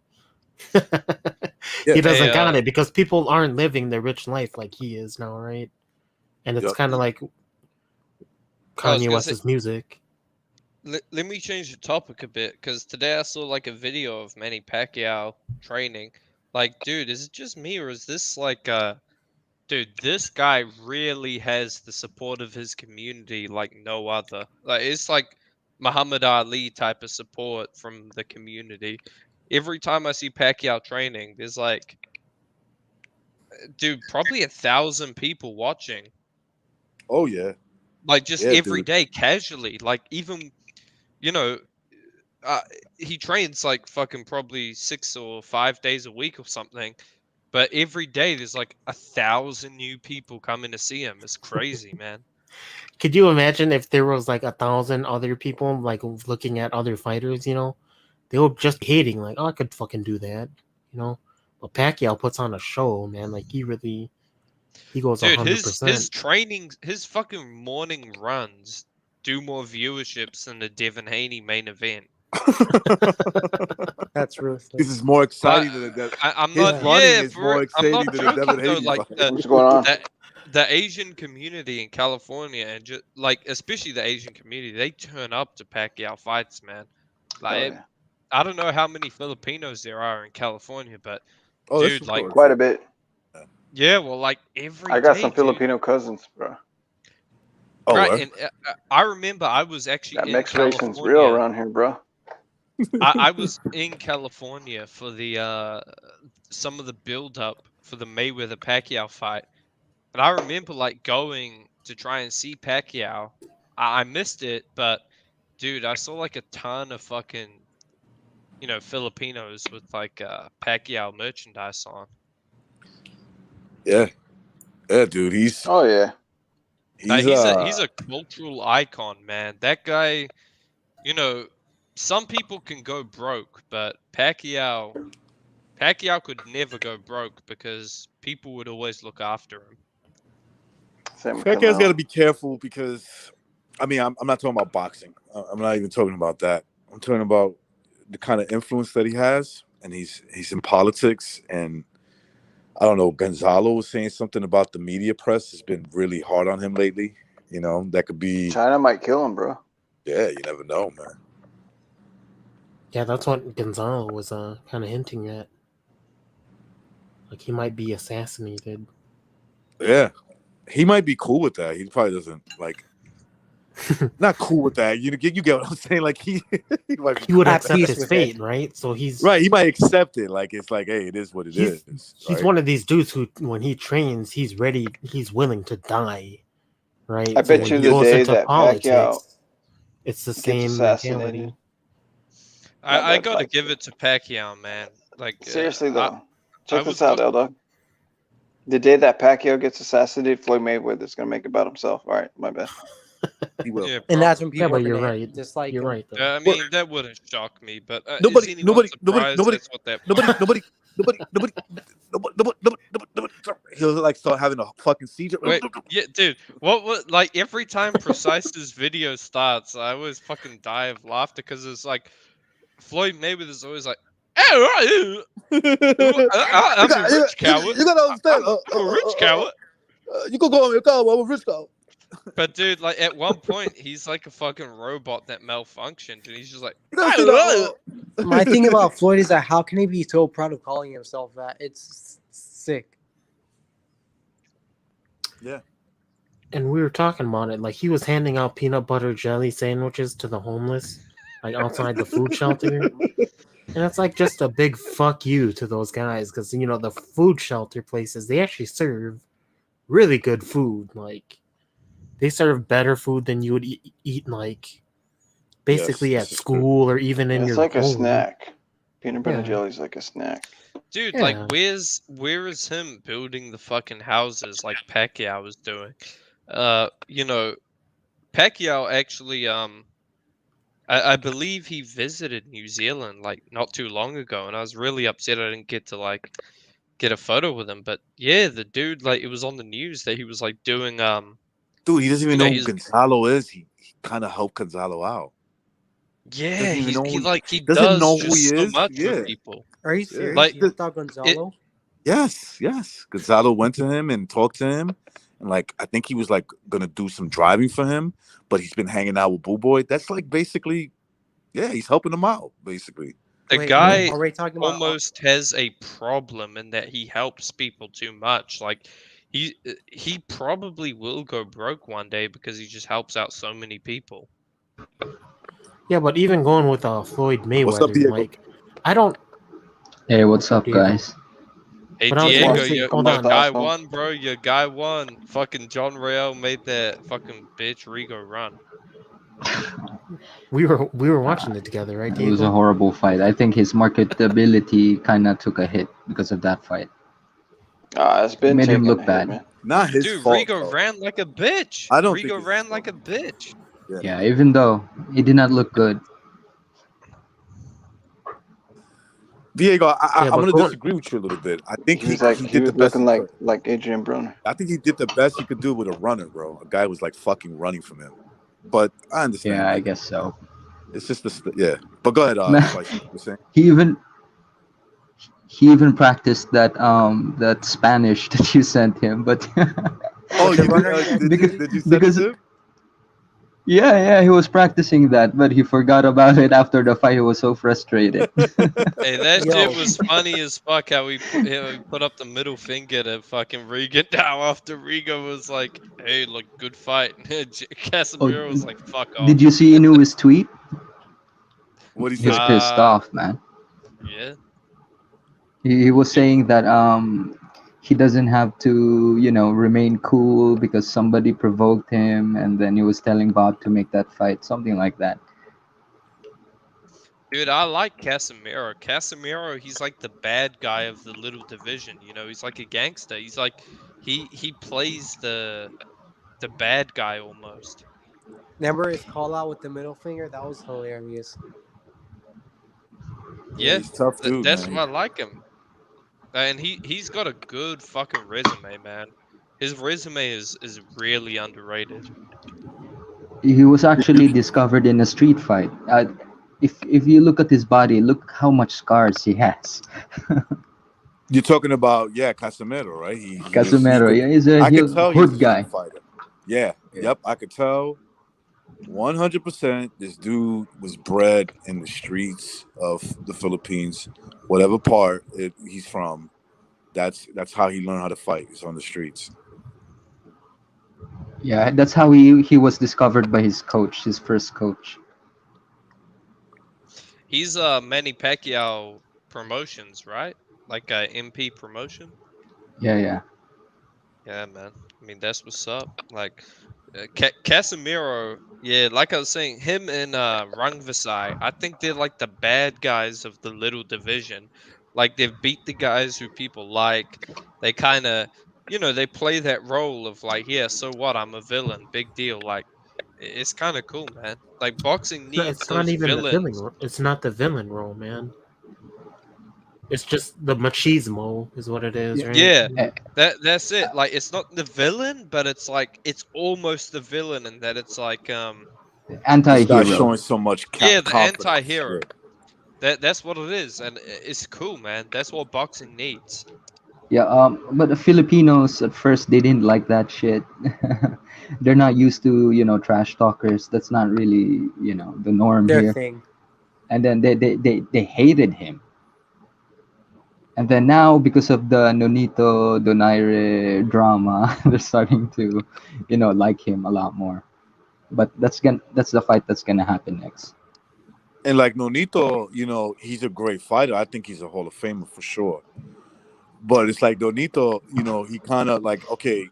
he doesn't got it because people aren't living their rich life like he is now, right? And it's kind of like Kanye West's music. Let me change the topic a bit, because today I saw like a video of Manny Pacquiao training. Like, dude, is it just me, or is this like dude, this guy really has the support of his community like no other. Like, it's like Muhammad Ali type of support from the community. Every time I see Pacquiao training, there's like, dude, probably 1,000 people watching. Oh yeah. Like, just every day, casually. Like, even, you know, he trains like fucking probably 6 or 5 days a week or something. But every day there's like 1,000 new people coming to see him. It's crazy, man. Could you imagine if there was like 1,000 other people like looking at other fighters? You know, they were just hating like, oh, I could fucking do that. You know, but Pacquiao puts on a show, man. Like he goes 100%. His training, his fucking morning runs do more viewerships than the Devin Haney main event. That's ruthless. This is more exciting than that. I'm not. Yeah, more exciting than the Devin Haney. Like what's going on? The Asian community in California and just like especially the Asian community, they turn up to Pacquiao fights, man. Like I don't know how many Filipinos there are in California, but dude, like quite a bit. Yeah, well, like every I got day, some Filipino cousins, bro. Oh, right, and I remember I was actually that in mixed racing's California. real around here, bro. I was in California for the some of the build up for the Mayweather Pacquiao fight, and I remember like going to try and see Pacquiao. I missed it, but dude, I saw like a ton of fucking, you know, Filipinos with like Pacquiao merchandise on. Yeah, dude. He's he's a cultural icon, man. That guy, you know, some people can go broke, but Pacquiao could never go broke because people would always look after him. Pacquiao's got to be careful because, I mean, I'm not talking about boxing. I'm not even talking about that. I'm talking about the kind of influence that he has, and he's in politics. And I don't know, Gonzalo was saying something about the media press has been really hard on him lately. You know, that could be China might kill him, bro. Yeah, you never know, man. Yeah, that's what Gonzalo was kind of hinting at. Like he might be assassinated. Yeah, he might be cool with that. He probably doesn't like. Not cool with that. You get what I'm saying? Like he would accept his fate, right? So he's right. He might accept it. Like it's like, hey, it is what it is. He's right? one of these dudes who, when he trains, he's ready. He's willing to die, right? I bet you the day that Pacquiao it's the same mentality. I gotta give it to Pacquiao, man. Like seriously though, check this out, L-Dog. The day that Pacquiao gets assassinated, Floyd Mayweather's gonna make it about himself. All right, my bad. He will. Yeah, And that's when people but you're right. dislike you're him. right. Though. I mean, that wouldn't shock me, but Nobody. He'll like start having a fucking seizure. Wait, yeah, dude. What? Like every time Precise's video starts, I always fucking die of laughter because it's like Floyd Mayweather's always like, "Oh, I'm a rich coward. You gotta understand. I'm a rich coward." You can go on your car. I'm a rich coward. But dude, like at one point, he's like a fucking robot that malfunctioned, and he's just like, My thing about Floyd is that how can he be so proud of calling himself that? It's sick. Yeah. And we were talking about it. Like he was handing out peanut butter jelly sandwiches to the homeless, like outside the food shelter. And it's like just a big fuck you to those guys because, you know, the food shelter places, they actually serve really good food. Like they serve better food than you would eat like basically at school or even in your It's like home. a snack. Peanut butter jelly is like a snack. dude, like where is him building the fucking houses like Pacquiao was doing? You know, Pacquiao actually I believe he visited New Zealand like not too long ago, and I was really upset I didn't get to like get a photo with him. But yeah, the dude, like it was on the news that he was like doing Dude, he doesn't even know who he's- Gonzalo is. He kind of helped Gonzalo out. yeah, Doesn't even know he who- like he doesn't does know who just he so is? much Yeah. with people. Are you serious? Like, you thought Gonzalo? Yes. Gonzalo went to him and talked to him, and like I think he was like gonna do some driving for him, but he's been hanging out with Boo Boy. That's like basically, yeah, he's helping him out basically. The Wait, guy are we talking about almost has a problem in that he helps people too much. Like he probably will go broke one day because he just helps out so many people. Yeah, but even going with Floyd Mayweather, What's up, Diego? like I don't. Hey, what's up, Diego. guys? Hey But I was Diego, gonna say, your hold on. guy Awesome. won, bro. Your guy won. Fucking John Real made that fucking bitch Rigo run. We were watching it together, right, It was a Diego? horrible fight. I think his marketability kind of took a hit because of that fight. It's been Made him taking look a hit, bad. man. Not his Dude, fault. Rigo though. ran like a bitch. I don't think Rigo it's ran his like a fault. bitch. Yeah, even though he did not look good. Diego, Yeah, I'm but going to going, disagree with you a little bit. I think He he was like he he did the was best he looking could. like Adrian Bruner. I think he did the best he could do with a runner, bro. A guy was like fucking running from him. But I understand. Yeah, I Like, guess so. it's just yeah. But go ahead, Spice. You were saying? he even practiced that Spanish that you sent him, but Oh, With the you runner did? he has because Did you send because it to him? yeah, he was practicing that, but he forgot about it after the fight. He was so frustrated. Hey, that Yo. shit was funny as fuck. How we put up the middle finger to fucking Regan now after Rigo was like, "Hey, look, good fight." Casemiro was like, "Fuck off." Did you see Inu's tweet? What he He was said? pissed off, man. Yeah. He was saying that he doesn't have to remain cool because somebody provoked him, and then he was telling Bob to make that fight, something like that. Dude, I like Casemiro. Casemiro, he's like the bad guy of the little division. You know, he's like a gangster. He's like he plays the bad guy almost. Remember his call out with the middle finger? That was hilarious. Yeah, He's a tough dude, that's man. why I like him. And he's got a good fucking resume, man. His resume is really underrated. He was actually discovered in a street fight. If you look at his body, look how much scars he has. You're talking about Casemiro, right? Casemiro, he's a I could tell he's hood a guy. street fighter. Yeah. Yep, I could tell 100% this dude was bred in the streets of the Philippines, whatever part he's from. That's how he learned how to fight. It's on the streets. Yeah, that's how he was discovered by his coach, his first coach. He's Manny Pacquiao Promotions, right? Like a MP promotion. Yeah. Yeah, man. I mean, that's what's up. Like Casemiro, yeah, like I was saying, him and Rungvisai, I think they're like the bad guys of the little division. Like they've beat the guys who people like. They kind of, they play that role of like, yeah, so what? I'm a villain. Big deal. Like, it's kind of cool, man. Like boxing needs it's those not even villains. the villain. It's not the villain role, man. It's just the machismo, is what it is, right? Yeah, that's it. Like, it's not the villain, but it's like it's almost the villain, in that it's like This Anti-hero. guy's showing so much the confidence. anti-hero. Yeah. That's what it is, and it's cool, man. That's what boxing needs. Yeah, but the Filipinos at first they didn't like that shit. They're not used to trash talkers. That's not really the norm Their here. thing. And then they hated him. And then now, because of the Nonito Donaire drama, they're starting to like him a lot more. But that's the fight that's gonna happen next. And like Nonito, he's a great fighter. I think he's a Hall of Famer for sure. But it's like Nonito, he kind of like, okay,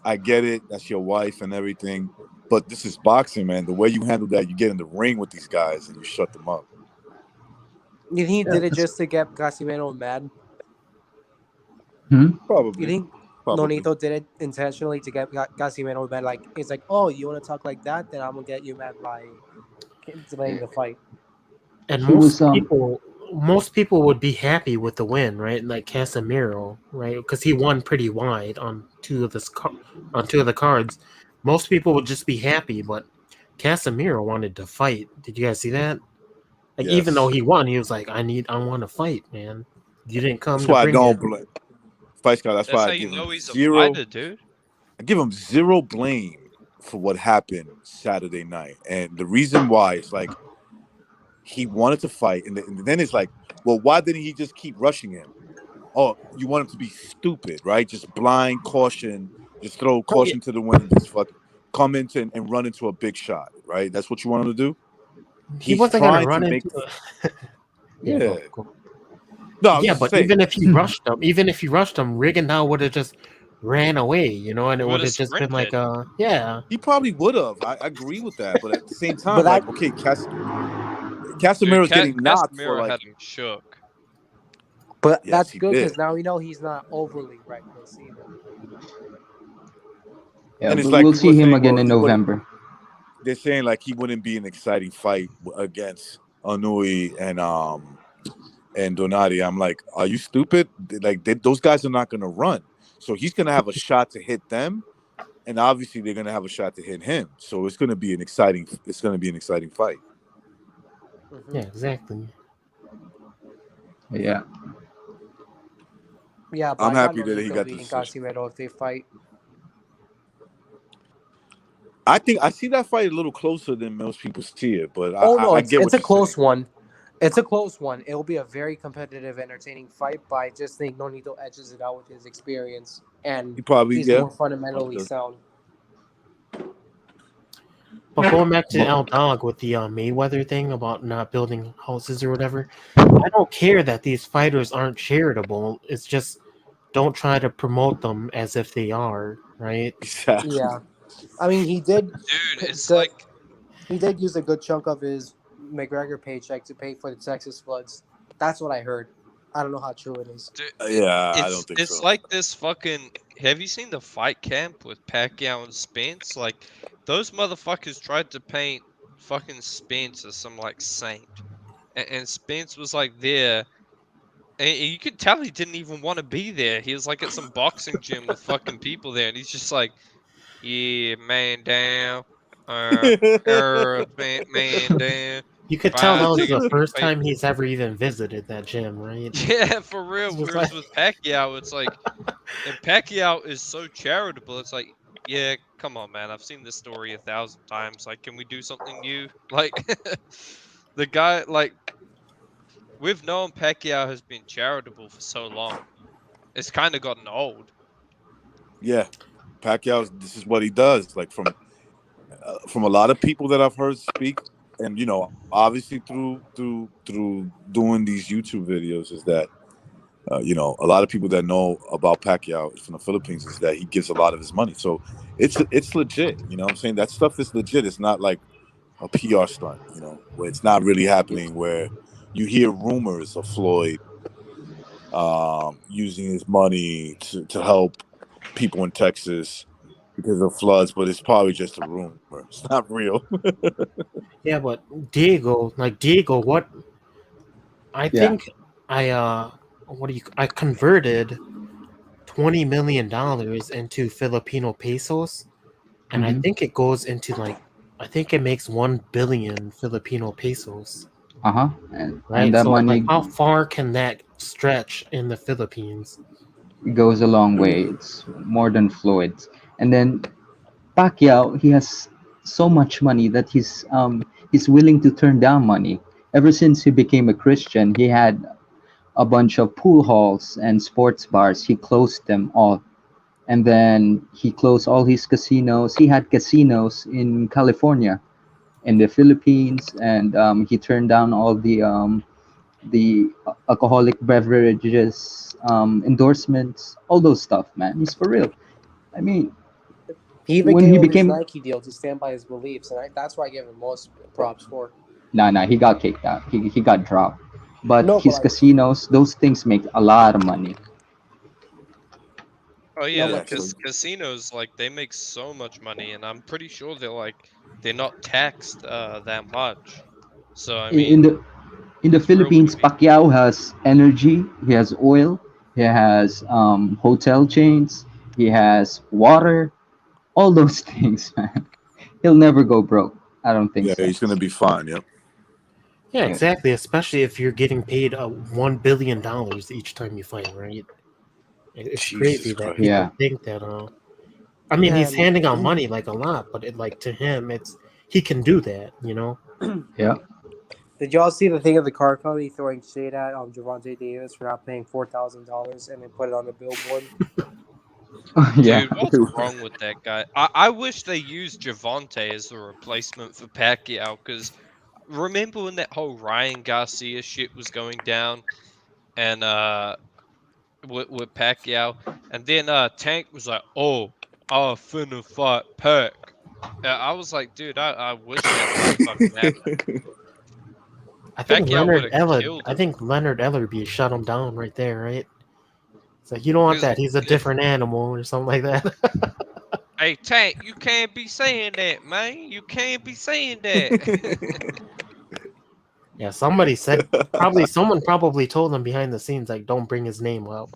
I get it. That's your wife and everything. But this is boxing, man. The way you handle that, you get in the ring with these guys and you shut them up. You think he did it just to get Casimiro mad? Probably. You think Nonito did it intentionally to get Casimiro mad? Like, it's like, oh, you want to talk like that? Then I'm going to get you mad by delaying the fight. And most people would be happy with the win, right? Like Casemiro, right? Because he won pretty wide on two of the cards. Most people would just be happy, but Casemiro wanted to fight. Did you guys see that? Like, Yes. even though he won, he was like, I want to fight, man. You didn't come. That's to why I bring don't it." blame Spice Guy. That's why how I you give know him he's a zero. fighter, dude. I give him zero blame for what happened Saturday night, and the reason why is like he wanted to fight, and then it's like, well, why didn't he just keep rushing him? Oh, you want him to be stupid, right? Just blind caution, just throw caution to the wind, and just fucking come into and run into a big shot, right? That's what you want him to do. He wasn't going to run into. Yeah. Cool. No, I was Yeah, just but saying. even if he rushed him, Rigondeaux would have just ran away, you know, and it would Would've have just been like, sprinted. yeah. He probably would have. I agree with that, but at the same But time, that like, okay, Dude, Casemiro's getting knocked for Casemiro like. had him shook. but Yes, that's he good because did. now we know he's not overly reckless either. Yeah, And it's but like we'll people are see him saying, again well, in he wouldn't. November. They're saying like he wouldn't be an exciting fight against Anui and Donati. I'm like, are you stupid? Like those guys are not gonna run, so he's gonna have a shot to hit them, and obviously they're gonna have a shot to hit him. So it's gonna be an exciting. It's gonna be an exciting fight. Yeah, exactly. Yeah. Yeah, but I'm I got happy that he Nonito got the beating decision. Casimiro if they fight. I think I see that fight a little closer than most people see it, but Oh no, I it's get it's what a you're close saying. one. It's a close one. It'll be a very competitive, entertaining fight, but I just think Nonito edges it out with his experience and He probably he's more fundamentally sound. But going back to Al Dog with the Mayweather thing about not building houses or whatever, I don't care that these fighters aren't charitable. It's just don't try to promote them as if they are, right? Exactly. Yeah, I mean he did. Dude, it's like he did use a good chunk of his McGregor paycheck to pay for the Texas floods. That's what I heard. I don't know how true it is. dude, Yeah, I don't think it's so. like this fucking. Have you seen the fight camp with Pacquiao and Spence? Like those motherfuckers tried to paint fucking Spence as some like saint, and Spence was like there. And you could tell he didn't even want to be there. He was like at some boxing gym with fucking people there, and he's just like, "Yeah, man down, man down." You could tell that was the first Like, time he's ever even visited that gym, right? yeah, for real. It's just Whereas like- with Pacquiao, it's like, and Pacquiao is so charitable. It's like, yeah, come on, man. I've seen this story 1,000 times. Like, can we do something new? Like, the guy, like, we've known Pacquiao has been charitable for so long. It's kind of gotten old. Yeah, Pacquiao. This is what he does. Like from a lot of people that I've heard speak, and you know, obviously through doing these YouTube videos, is that you know, a lot of people that know about Pacquiao from the Philippines is that he gives a lot of his money. So it's legit. You know what I'm saying? That stuff is legit. It's not like a PR stunt, you know, where it's not really happening, where you hear rumors of Floyd using his money to help people in Texas because of floods, but it's probably just a rumor. It's not real. Yeah, but Diego, what I think I converted $20 million into Filipino pesos, and I think it goes into I think it makes 1 billion Filipino pesos. And that So money how far can that stretch in the Philippines? goes a long way. It's more than Floyd's. And then Pacquiao, he has so much money that he's willing to turn down money. Ever since he became a Christian, he had a bunch of pool halls and sports bars. He closed them all. And then he closed all his casinos. He had casinos in California, in the Philippines, and he turned down all the alcoholic beverages endorsements, all those stuff, man. He's for real. I mean, He even when gave he him became his Nike deal to stand by his beliefs, and that's why I give him most props for. nah, he got kicked out. He got dropped. But No, his but casinos, those things make a lot of money. Oh yeah, but because casinos like they make so much money, and I'm pretty sure they're not taxed that much. So I mean, In the Philippines, Pacquiao has energy. He has oil. He has hotel chains. He has water. All those things, man. He'll never go broke. I don't think Yeah, so. he's gonna be fine. Yep. Yeah, exactly. Especially if you're getting paid $1 billion each time you fight, right? It's Jesus crazy that Christ. people think that. I mean, he's And- handing out money like a lot, but to him, he can do that, you know. Yeah. Did y'all see the thing of the car company throwing shade at Javante Davis for not paying $4,000 and then put it on the billboard? Yeah. dude, what's wrong with that guy? I wish they used Javante as the replacement for Pacquiao, because remember when that whole Ryan Garcia shit was going down, and with Pacquiao, and then Tank was like, "Oh, I finna fight Pac." I was like, dude, I wish that would fucking happen. I think Pacquiao Leonard would have Eller. killed I him. think Leonard Ellerby shut him down right there, right? It's like you don't want Because that. He's a different animal or something like that. Hey, Tank, you can't be saying that, man. You can't be saying that. Yeah, somebody said someone probably told him behind the scenes like don't bring his name up.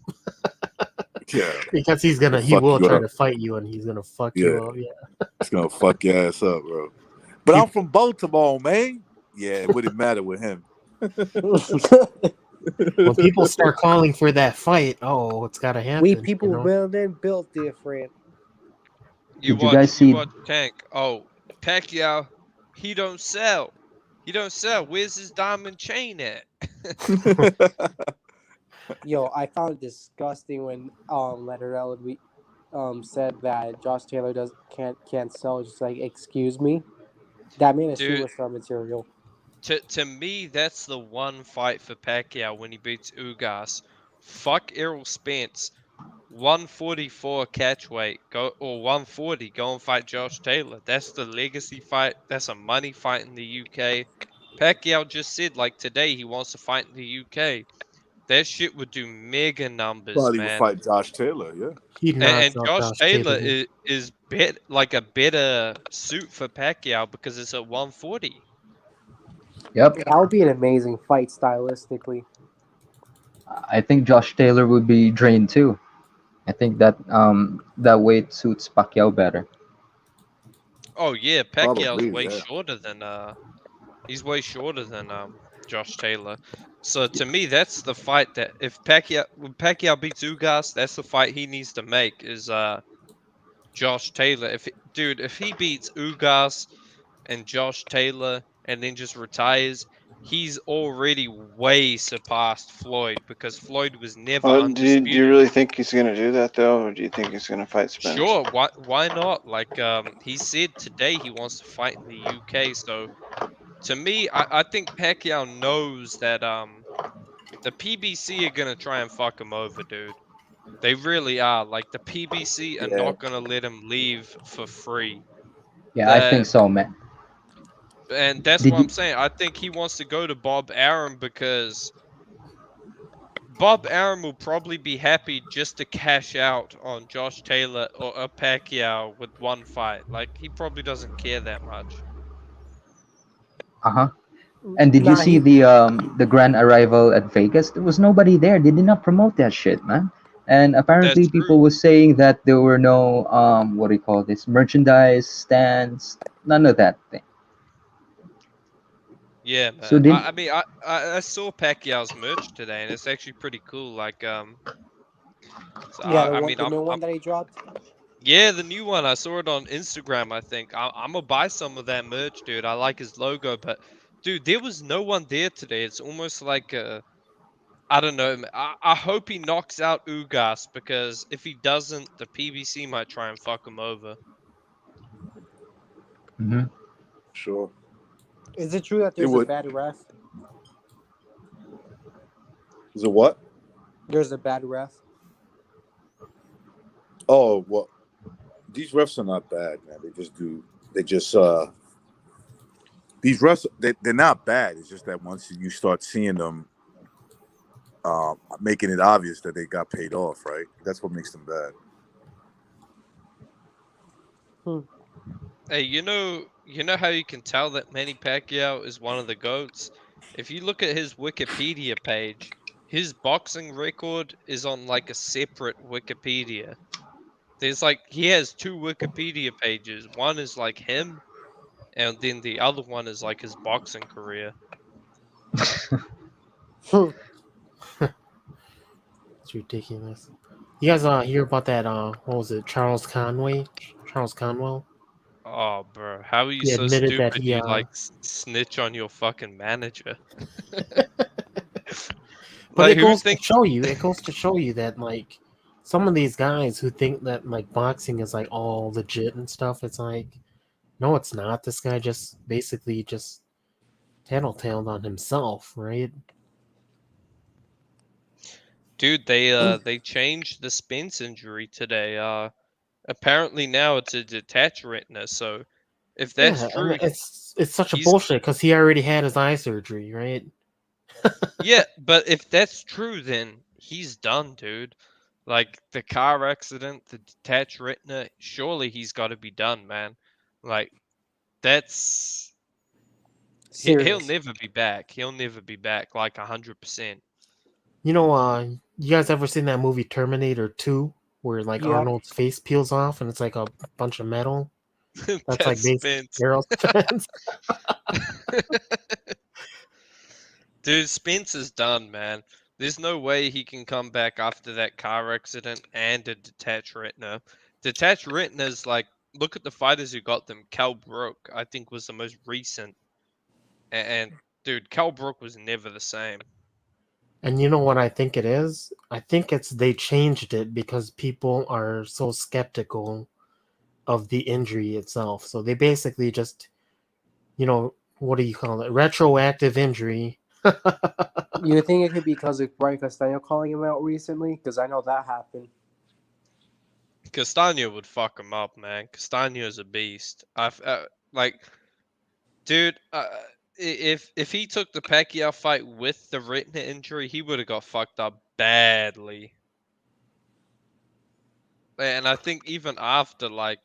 Yeah. Because he Fuck will you try up. to fight you and he's gonna fuck Yeah. you up. Yeah. It's gonna fuck your ass up, bro. But I'm from Baltimore, man. Yeah, it wouldn't matter with him. When people start calling for that fight, oh, it's gotta happen. We people you know? built and built different. You Did you guys see? watch Tank. Oh, Pacquiao, he don't sell. He don't sell. Where's his diamond chain at? Yo, I found it disgusting when Leonard Ellerby said that Josh Taylor can't sell. Just like, excuse me, that man is Dude. superstar material. To me, that's the one fight for Pacquiao when he beats Ugas. Fuck Errol Spence. 144 catch weight, go or 140. Go and fight Josh Taylor. That's the legacy fight. That's a money fight in the UK. Pacquiao just said like today he wants to fight in the UK. That shit would do mega numbers, Probably would man. fight Josh Taylor, yeah. He'd And knock out Josh Taylor Taylor. is like a better suit for Pacquiao because it's at 140. Yep. That would be an amazing fight stylistically. I think Josh Taylor would be drained too. I think that that weight suits Pacquiao better. Oh yeah, Pacquiao's Probably, way yeah. shorter than he's way shorter than Josh Taylor. So to me, that's the fight that if when Pacquiao beats Ugas, that's the fight he needs to make is Josh Taylor. If he beats Ugas and Josh Taylor and then just retires, he's already way surpassed Floyd because Floyd was never Do undisputed. you really think he's gonna do that though, or do you think he's gonna fight Spence? Sure, why not? Like he said today he wants to fight in the UK. So to me, I think Pacquiao knows that the PBC are gonna try and fuck him over, dude. They really are. Like the PBC are Yeah. not gonna let him leave for free. Yeah, I think so, man. And that's Did what you- I'm saying. I think he wants to go to Bob Arum because Bob Arum will probably be happy just to cash out on Josh Taylor or a Pacquiao with one fight. Like he probably doesn't care that much. Uh-huh. And did you see the grand arrival at Vegas? There was nobody there. They did not promote that shit, man. And apparently That's people were saying that there were no what do you call this? Merchandise stands, none of that thing. Yeah, man. So did- I mean, I saw Pacquiao's merch today, and it's actually pretty cool. Like, so Yeah, I the new one that he dropped. yeah, the new one. I saw it on Instagram. I think I'm gonna buy some of that merch, dude. I like his logo, but dude, there was no one there today. It's almost like I don't know. I hope he knocks out Ugas because if he doesn't, the PBC might try and fuck him over. Mm-hmm. Sure. Is it true that there's a would. bad ref? Is it what? There's a bad ref. Oh, well, these refs are not bad, man. These refs, they're not bad. It's just that once you start seeing them making it obvious that they got paid off, right? That's what makes them bad. Hey, you know how you can tell that Manny Pacquiao is one of the GOATs? If you look at his Wikipedia page, his boxing record is on like a separate Wikipedia. There's like, he has two Wikipedia pages. One is like him, and then the other one is like his boxing career. It's ridiculous. You guys hear about that? What was it? Charles Conwell. Oh, bro, how are you He so admitted stupid? that he, You like snitch on your fucking manager. But Like, it who goes think- to show you. It goes to show you that like some of these guys who think that like boxing is like all legit and stuff. It's like, no, it's not. This guy just basically just tattletaled on himself, right? Dude, they changed the Spence injury today. Apparently now it's a detached retina. So if that's Yeah, true, and it's such a he's bullshit because he already had his eye surgery, right? yeah. But if that's true, then he's done, dude. Like the car accident, the detached retina. Surely he's got to be done, man. Like that's he'll Serious. never be back. He'll never be back. Like 100%. You know, you guys ever seen that movie Terminator 2, where like Yep. Arnold's face peels off and it's like a bunch of metal? That's like That's basic Spence. Arrow's defense. Dude, Spence is done, man. There's no way he can come back after that car accident and a detached retina. Detached retinas, like, look at the fighters who got them. Cal Brook, I think, was the most recent. And dude, Cal Brook was never the same. And you know what I think it is? I think it's they changed it because people are so skeptical of the injury itself. So they basically just, what do you call it? Retroactive injury. You think it could be because of Brian Castaño calling him out recently? Because I know that happened. Castaño would fuck him up, man. Castaño's a beast. Dude, if he took the Pacquiao fight with the retina injury, he would have got fucked up badly. And I think even after, like,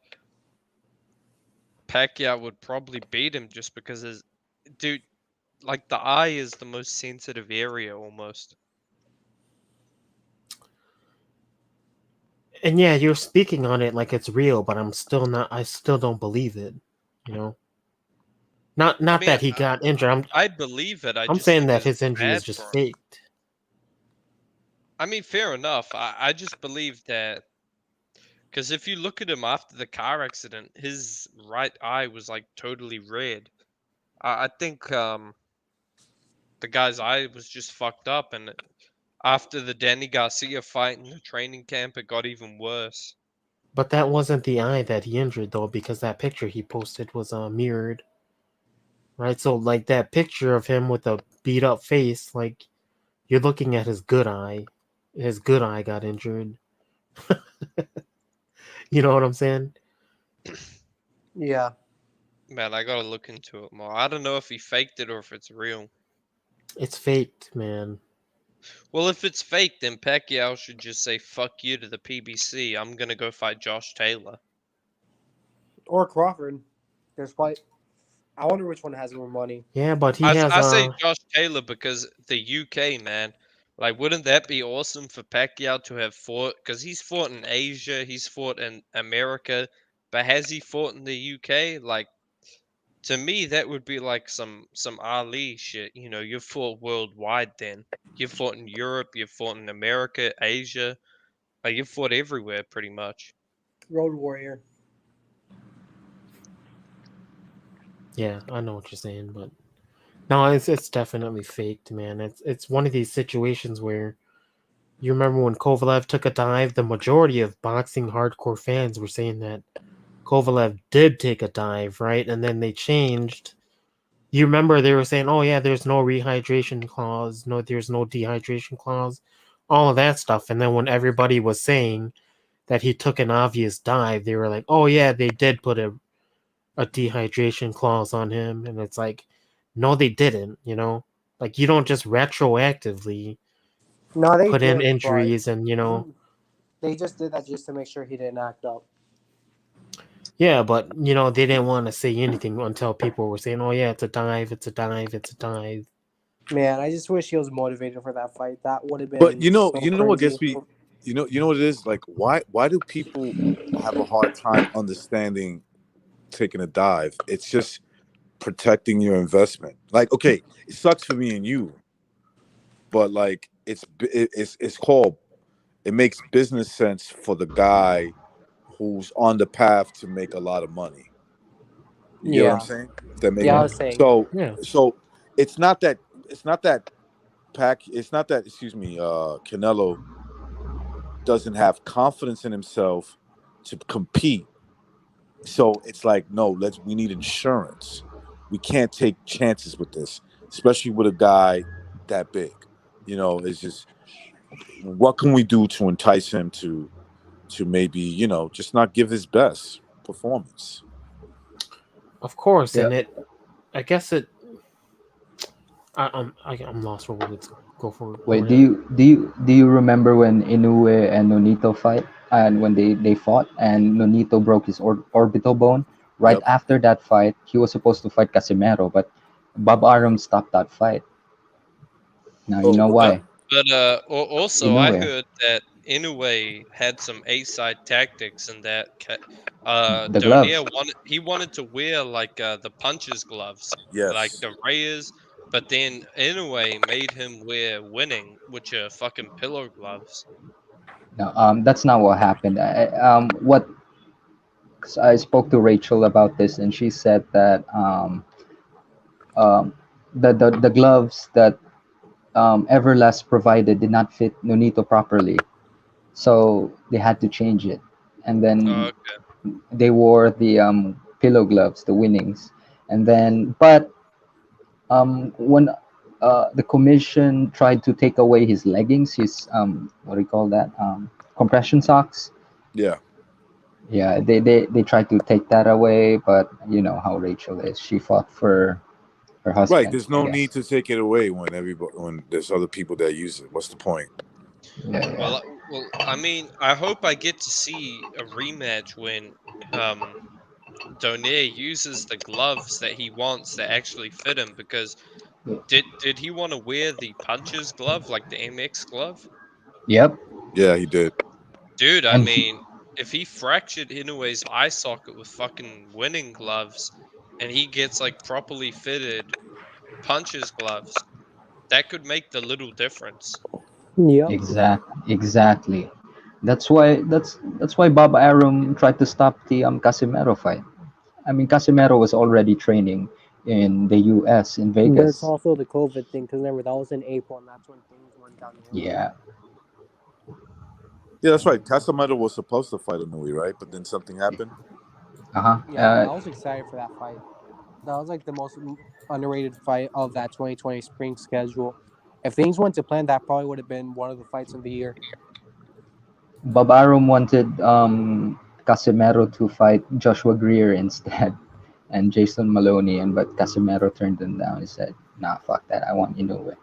Pacquiao would probably beat him just because dude, like the eye is the most sensitive area almost. And yeah, you're speaking on it like it's real, but I still don't believe it, you know? Not that he got injured. I believe it. I'm saying that his injury is just faked. I mean, fair enough. I just believe that because if you look at him after the car accident, his right eye was like totally red. I think the guy's eye was just fucked up, and after the Danny Garcia fight in the training camp, it got even worse. But that wasn't the eye that he injured, though, because that picture he posted was mirrored. Right? So, like, that picture of him with a beat-up face, like, you're looking at his good eye. His good eye got injured. You know what I'm saying? Yeah. Man, I gotta look into it more. I don't know if he faked it or if it's real. It's faked, man. Well, if it's fake, then Pacquiao should just say "fuck you" to the PBC. I'm gonna go fight Josh Taylor or Crawford. There's quite. I wonder which one has more money. Yeah, but I say Josh Taylor because the UK, man. Like, wouldn't that be awesome for Pacquiao to have fought? Because he's fought in Asia, he's fought in America, but has he fought in the UK? Like, to me, that would be like some Ali shit. You know, you've fought worldwide. Then you've fought in Europe, you've fought in America, Asia. Like, you've fought everywhere, pretty much. Road Warrior. Yeah, I know what you're saying, but no, it's definitely faked, man. It's one of these situations where you remember when Kovalev took a dive, the majority of boxing hardcore fans were saying that Kovalev did take a dive, right? And then they changed. You remember they were saying, "Oh yeah, there's no rehydration clause, there's no dehydration clause," all of that stuff. And then when everybody was saying that he took an obvious dive, they were like, "Oh yeah, they did put a dehydration clause on him," and it's like, no, they didn't. Like, you don't just retroactively put in injuries, and they just did that just to make sure he didn't act up. Yeah, but they didn't want to say anything until people were saying, "Oh yeah, it's a dive, it's a dive, it's a dive." Man, I just wish he was motivated for that fight. That would have been. But you know crazy. what gets me. You know what it is like. Why do people have a hard time understanding taking a dive? It's just protecting your investment. Like, okay, it sucks for me and you, but like it's called. It makes business sense for the guy who's on the path to make a lot of money. You know what I'm saying? I was saying. So it's not that Canelo doesn't have confidence in himself to compete. So it's like, no, we need insurance. We can't take chances with this, especially with a guy that big. It's just what can we do to entice him to maybe, you know, just not give his best performance? Of course, Yeah. and I guess I'm lost for words. Go for it. Wait, do you remember when Inoue and Nonito fight, and when they fought and Nonito broke his orbital bone? Right Yep. after that fight, he was supposed to fight Casimero, but Bob Arum stopped that fight. Now you Oh, know why. But also, I Inoue. heard that Inoue had some A-side tactics, and that The gloves. Donaire wanted to wear like the puncher's gloves, like yes. the Reyes, but then Inoue made him wear winning, which are fucking pillow gloves. No, that's not what happened. What 'cause I spoke to Rachel about this, and she said that um, the gloves that Everlast provided did not fit Nonito properly, so they had to change it, and then Okay. they wore the pillow gloves, the winnings, and then but when the commission tried to take away his leggings, his what do you call that, compression socks. Yeah. Yeah, they tried to take that away, but you know how Rachel is. She fought for her husband. Right. There's I no guess. need to take it away when there's other people that use it. What's the point? Yeah. Well, I mean, I hope I get to see a rematch when Donaire uses the gloves that he wants that actually fit him, because did he want to wear the puncher's glove, like the MX glove? Yep. Yeah, he did. Dude, I And mean, if he fractured Inoue's eye socket with fucking winning gloves, and he gets like properly fitted puncher's gloves, that could make the little difference. Yep. Exactly. That's why Bob Arum tried to stop the Casimero fight. I mean, Casimero was already training in the U.S. in But it's Vegas. also the COVID thing, because remember that was in April, and that's when things went downhill. Yeah. Yeah, that's right. Casamento was supposed to fight Inouye, right? But then something happened. Yeah, I was excited for that fight. That was like the most underrated fight of that 2020 spring schedule. If things went to plan, that probably would have been one of the fights of the year. Bob Arum wanted Casimero to fight Joshua Greer instead, and Jason Maloney, but Casimero turned him down. He said, "Nah, fuck that. I want Inoue."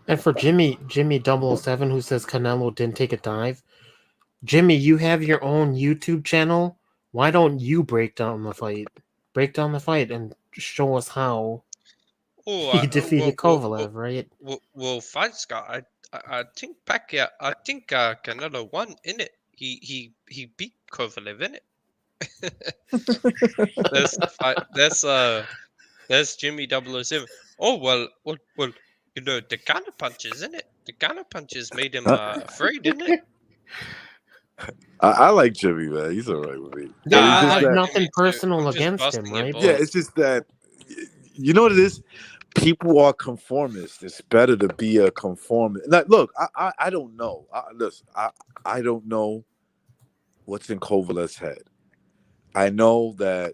And for Jimmy 007, who says Canelo didn't take a dive, Jimmy, you have your own YouTube channel. Why don't you break down the fight? Break down the fight and show us how he defeated Kovalev, right? Well, Fight Scott, I think Pacquiao, I think Canelo won in it. He beat Kovalev in it. That's Jimmy 007. Oh well, you know, the counter punches, in it. The counter punches made him afraid, didn't it? I like Jimmy, man. He's all right with me. Yeah, But it's just I have that, nothing personal I'm just against him, busting your right? balls. yeah, it's just that, you know what it is? People are conformists. It's better to be a conformist. Like, look, I don't know. Listen, I don't know what's in Kovalev's head. I know that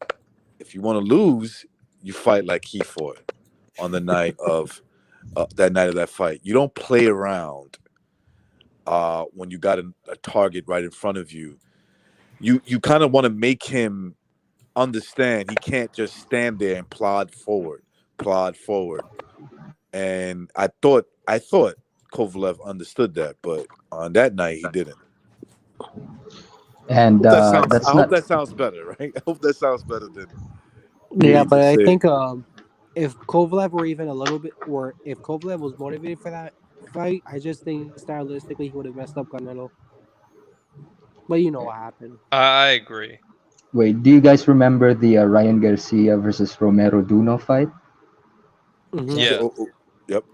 if you want to lose, you fight like he fought on the night of that fight. You don't play around when you got a target right in front of you. You kind of want to make him understand he can't just stand there and plod forward. And I thought Kovalev understood that, but on that night he didn't. And I that's hope not. that sounds better, right? I hope that sounds better than Yeah, me but just I saying- think if Kovalev were even a little bit, or if Kovalev was motivated for that fight, I just think stylistically he would have messed up Canelo. But you know what happened. I agree. Wait, do you guys remember the Ryan Garcia versus Romero Duno fight? Mhm. Yeah. Yep.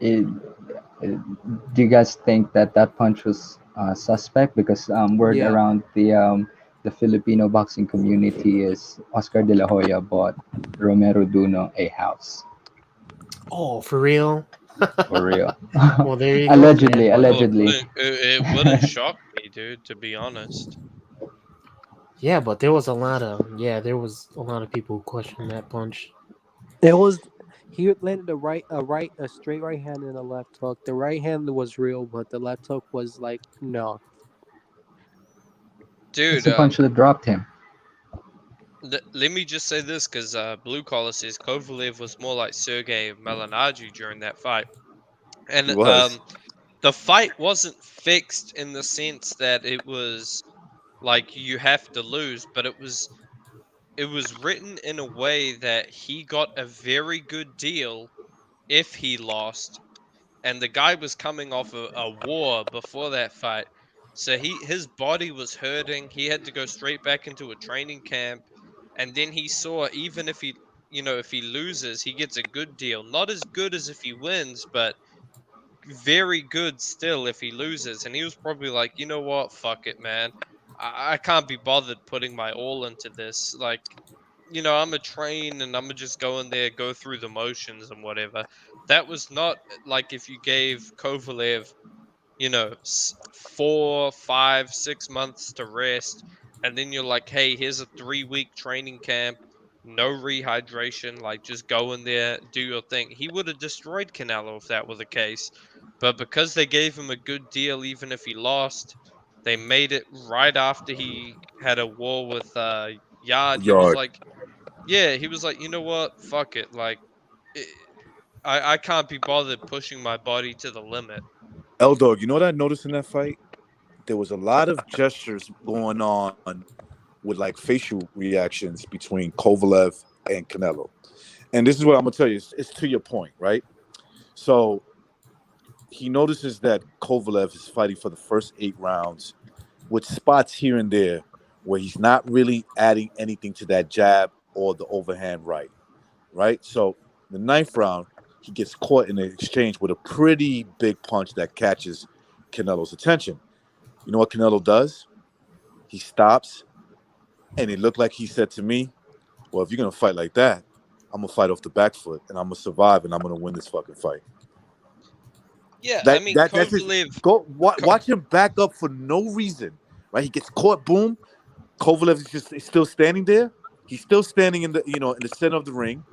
Do you guys think that punch was suspect? Because word Yeah. around the Filipino boxing community is Oscar De La Hoya bought Romero Duno a house. Oh, for real? For real. Well, there you go. Allegedly. man. It wouldn't shock me, dude, to be honest. Yeah, but there was a lot of people who questioned that punch. It was, He landed a straight right hand and a left hook. The right hand was real, but the left hook was like no. It's Dude, a punch that dropped him. let me just say this, because Blue Collar says Kovalev was more like Sergey Malinaju during that fight. And He was. the fight wasn't fixed in the sense that it was like you have to lose, but it was written in a way that he got a very good deal if he lost, and the guy was coming off a war before that fight, so his body was hurting. He had to go straight back into a training camp, and then he saw even if he if he loses, he gets a good deal. Not as good as if he wins, but very good still if he loses. And he was probably like, you know what, fuck it, man. I can't be bothered putting my all into this. Like, I'm a train and I'm gonna just go in there, go through the motions and whatever. That was not like if you gave Kovalev, 4, 5, 6 months to rest, and then you're like, hey, here's a 3-week training camp, no rehydration, like just go in there, do your thing. He would have destroyed Canelo if that were the case. But because they gave him a good deal, even if he lost, they made it right after he had a war with Yard. He was like, yeah, he was like, you know what? Fuck it. Like, I can't be bothered pushing my body to the limit. L-Dog, you know what I noticed in that fight? There was a lot of gestures going on with like facial reactions between Kovalev and Canelo. And this is what I'm going to tell you. It's to your point, right? So he notices that Kovalev is fighting for the first 8 rounds with spots here and there where he's not really adding anything to that jab or the overhand right? So the 9th round, he gets caught in an exchange with a pretty big punch that catches Canelo's attention. You know what Canelo does? He stops, and it looked like he said to me, well, if you're going to fight like that, I'm going to fight off the back foot, and I'm going to survive, and I'm going to win this fucking fight. Yeah, I mean, Kovalev... Watch him back up for no reason, right? He gets caught, boom. Kovalev is still standing there. He's still standing in the in the center of the ring,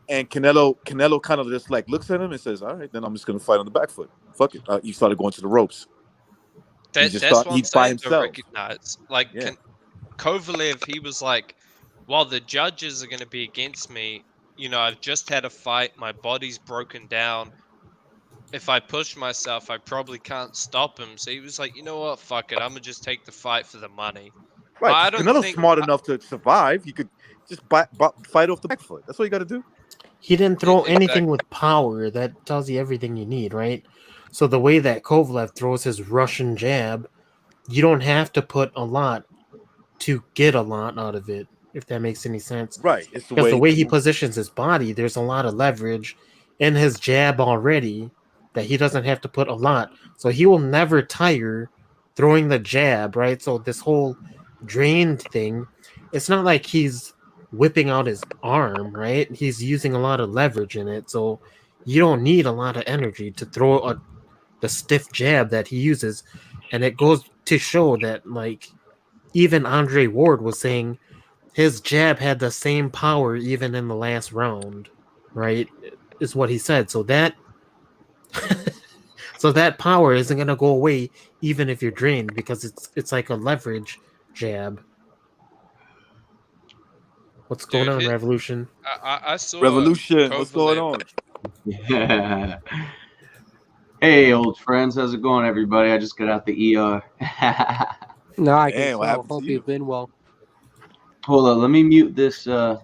and Canelo kind of just like looks at him and says, "All right, then I'm just gonna fight on the back foot. Fuck it." He started going to the ropes. That's what I'm saying to recognize. Like, yeah. Kovalev, he was like, "While the judges are gonna be against me, I've just had a fight. My body's broken down. If I push myself, I probably can't stop him." So he was like, "You know what? Fuck it. I'm gonna just take the fight for the money." Right. Canelo's smart enough to survive. He could just fight off the back foot. That's all you got to do. He didn't throw anything with power. That tells you everything you need, right? So the way that Kovalev throws his Russian jab, you don't have to put a lot to get a lot out of it, if that makes any sense. Right. It's because the way he positions his body, there's a lot of leverage in his jab already that he doesn't have to put a lot. So he will never tire throwing the jab, right? So this whole drained thing, it's not like he's whipping out his arm, right? He's using a lot of leverage in it, so you don't need a lot of energy to throw the stiff jab that he uses. And it goes to show that, like, even Andre Ward was saying his jab had the same power even in the last round, right? Is what he said. So that so that power isn't going to go away even if you're drained, because it's like a leverage jab. What's going on, Revolution? I saw Revolution. What's going on? Yeah. Hey, old friends. How's it going, everybody? I just got out the ER. No, I can tell. Hope you've been well. Hold on. Let me mute this. Y'all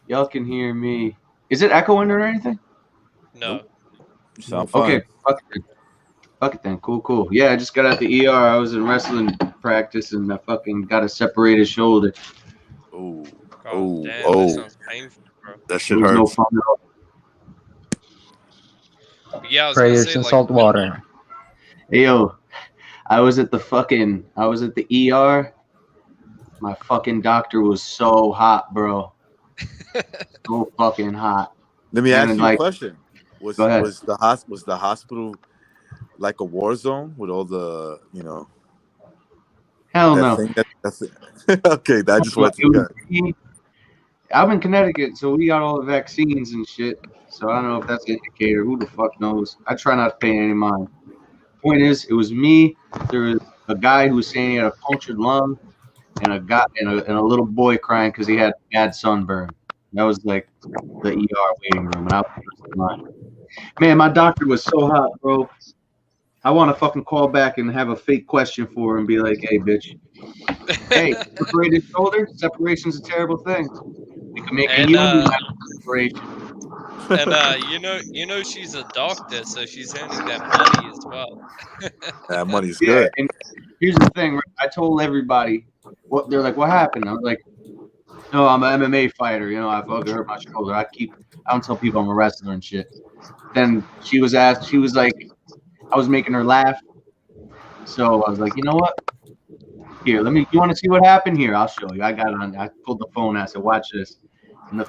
can hear me. Is it echoing or anything? No. You sound fine. Okay. Fuck it then. Cool. Yeah, I just got out the ER. I was in wrestling practice and I fucking got a separated shoulder. Oh. That sounds painful, bro. That shit hurts. No fun at all. Yeah, prayers in salt water. Hey, yo, I was at the ER. My fucking doctor was so hot, bro. So fucking hot. Let me ask you a question. Was the hospital like a war zone with all the, Hell no. That's it. Okay, I just wanted to I'm in Connecticut, so we got all the vaccines and shit. So I don't know if that's an indicator. Who the fuck knows? I try not to pay any mind. Point is, it was me. There was a guy who was saying he had a punctured lung, and a little boy crying because he had bad sunburn. That was like the ER waiting room, and I was first in line. Man, my doctor was so hot, bro. I want to fucking call back and have a fake question for her and be like, "Hey, bitch. Hey, separated shoulder. Separation's a terrible thing. We can make a union separation." And you know she's a doctor, so she's earning that money as well. That money's good. And here's the thing, right? I told everybody they're like, what happened? I was like, no, I'm an MMA fighter. You know, I fucking hurt my shoulder. I don't tell people I'm a wrestler and shit. Then she was like, I was making her laugh. So I was like, you know what? Here, you want to see what happened? Here, I'll show you. I got it on. I pulled the phone out. I said, watch this. And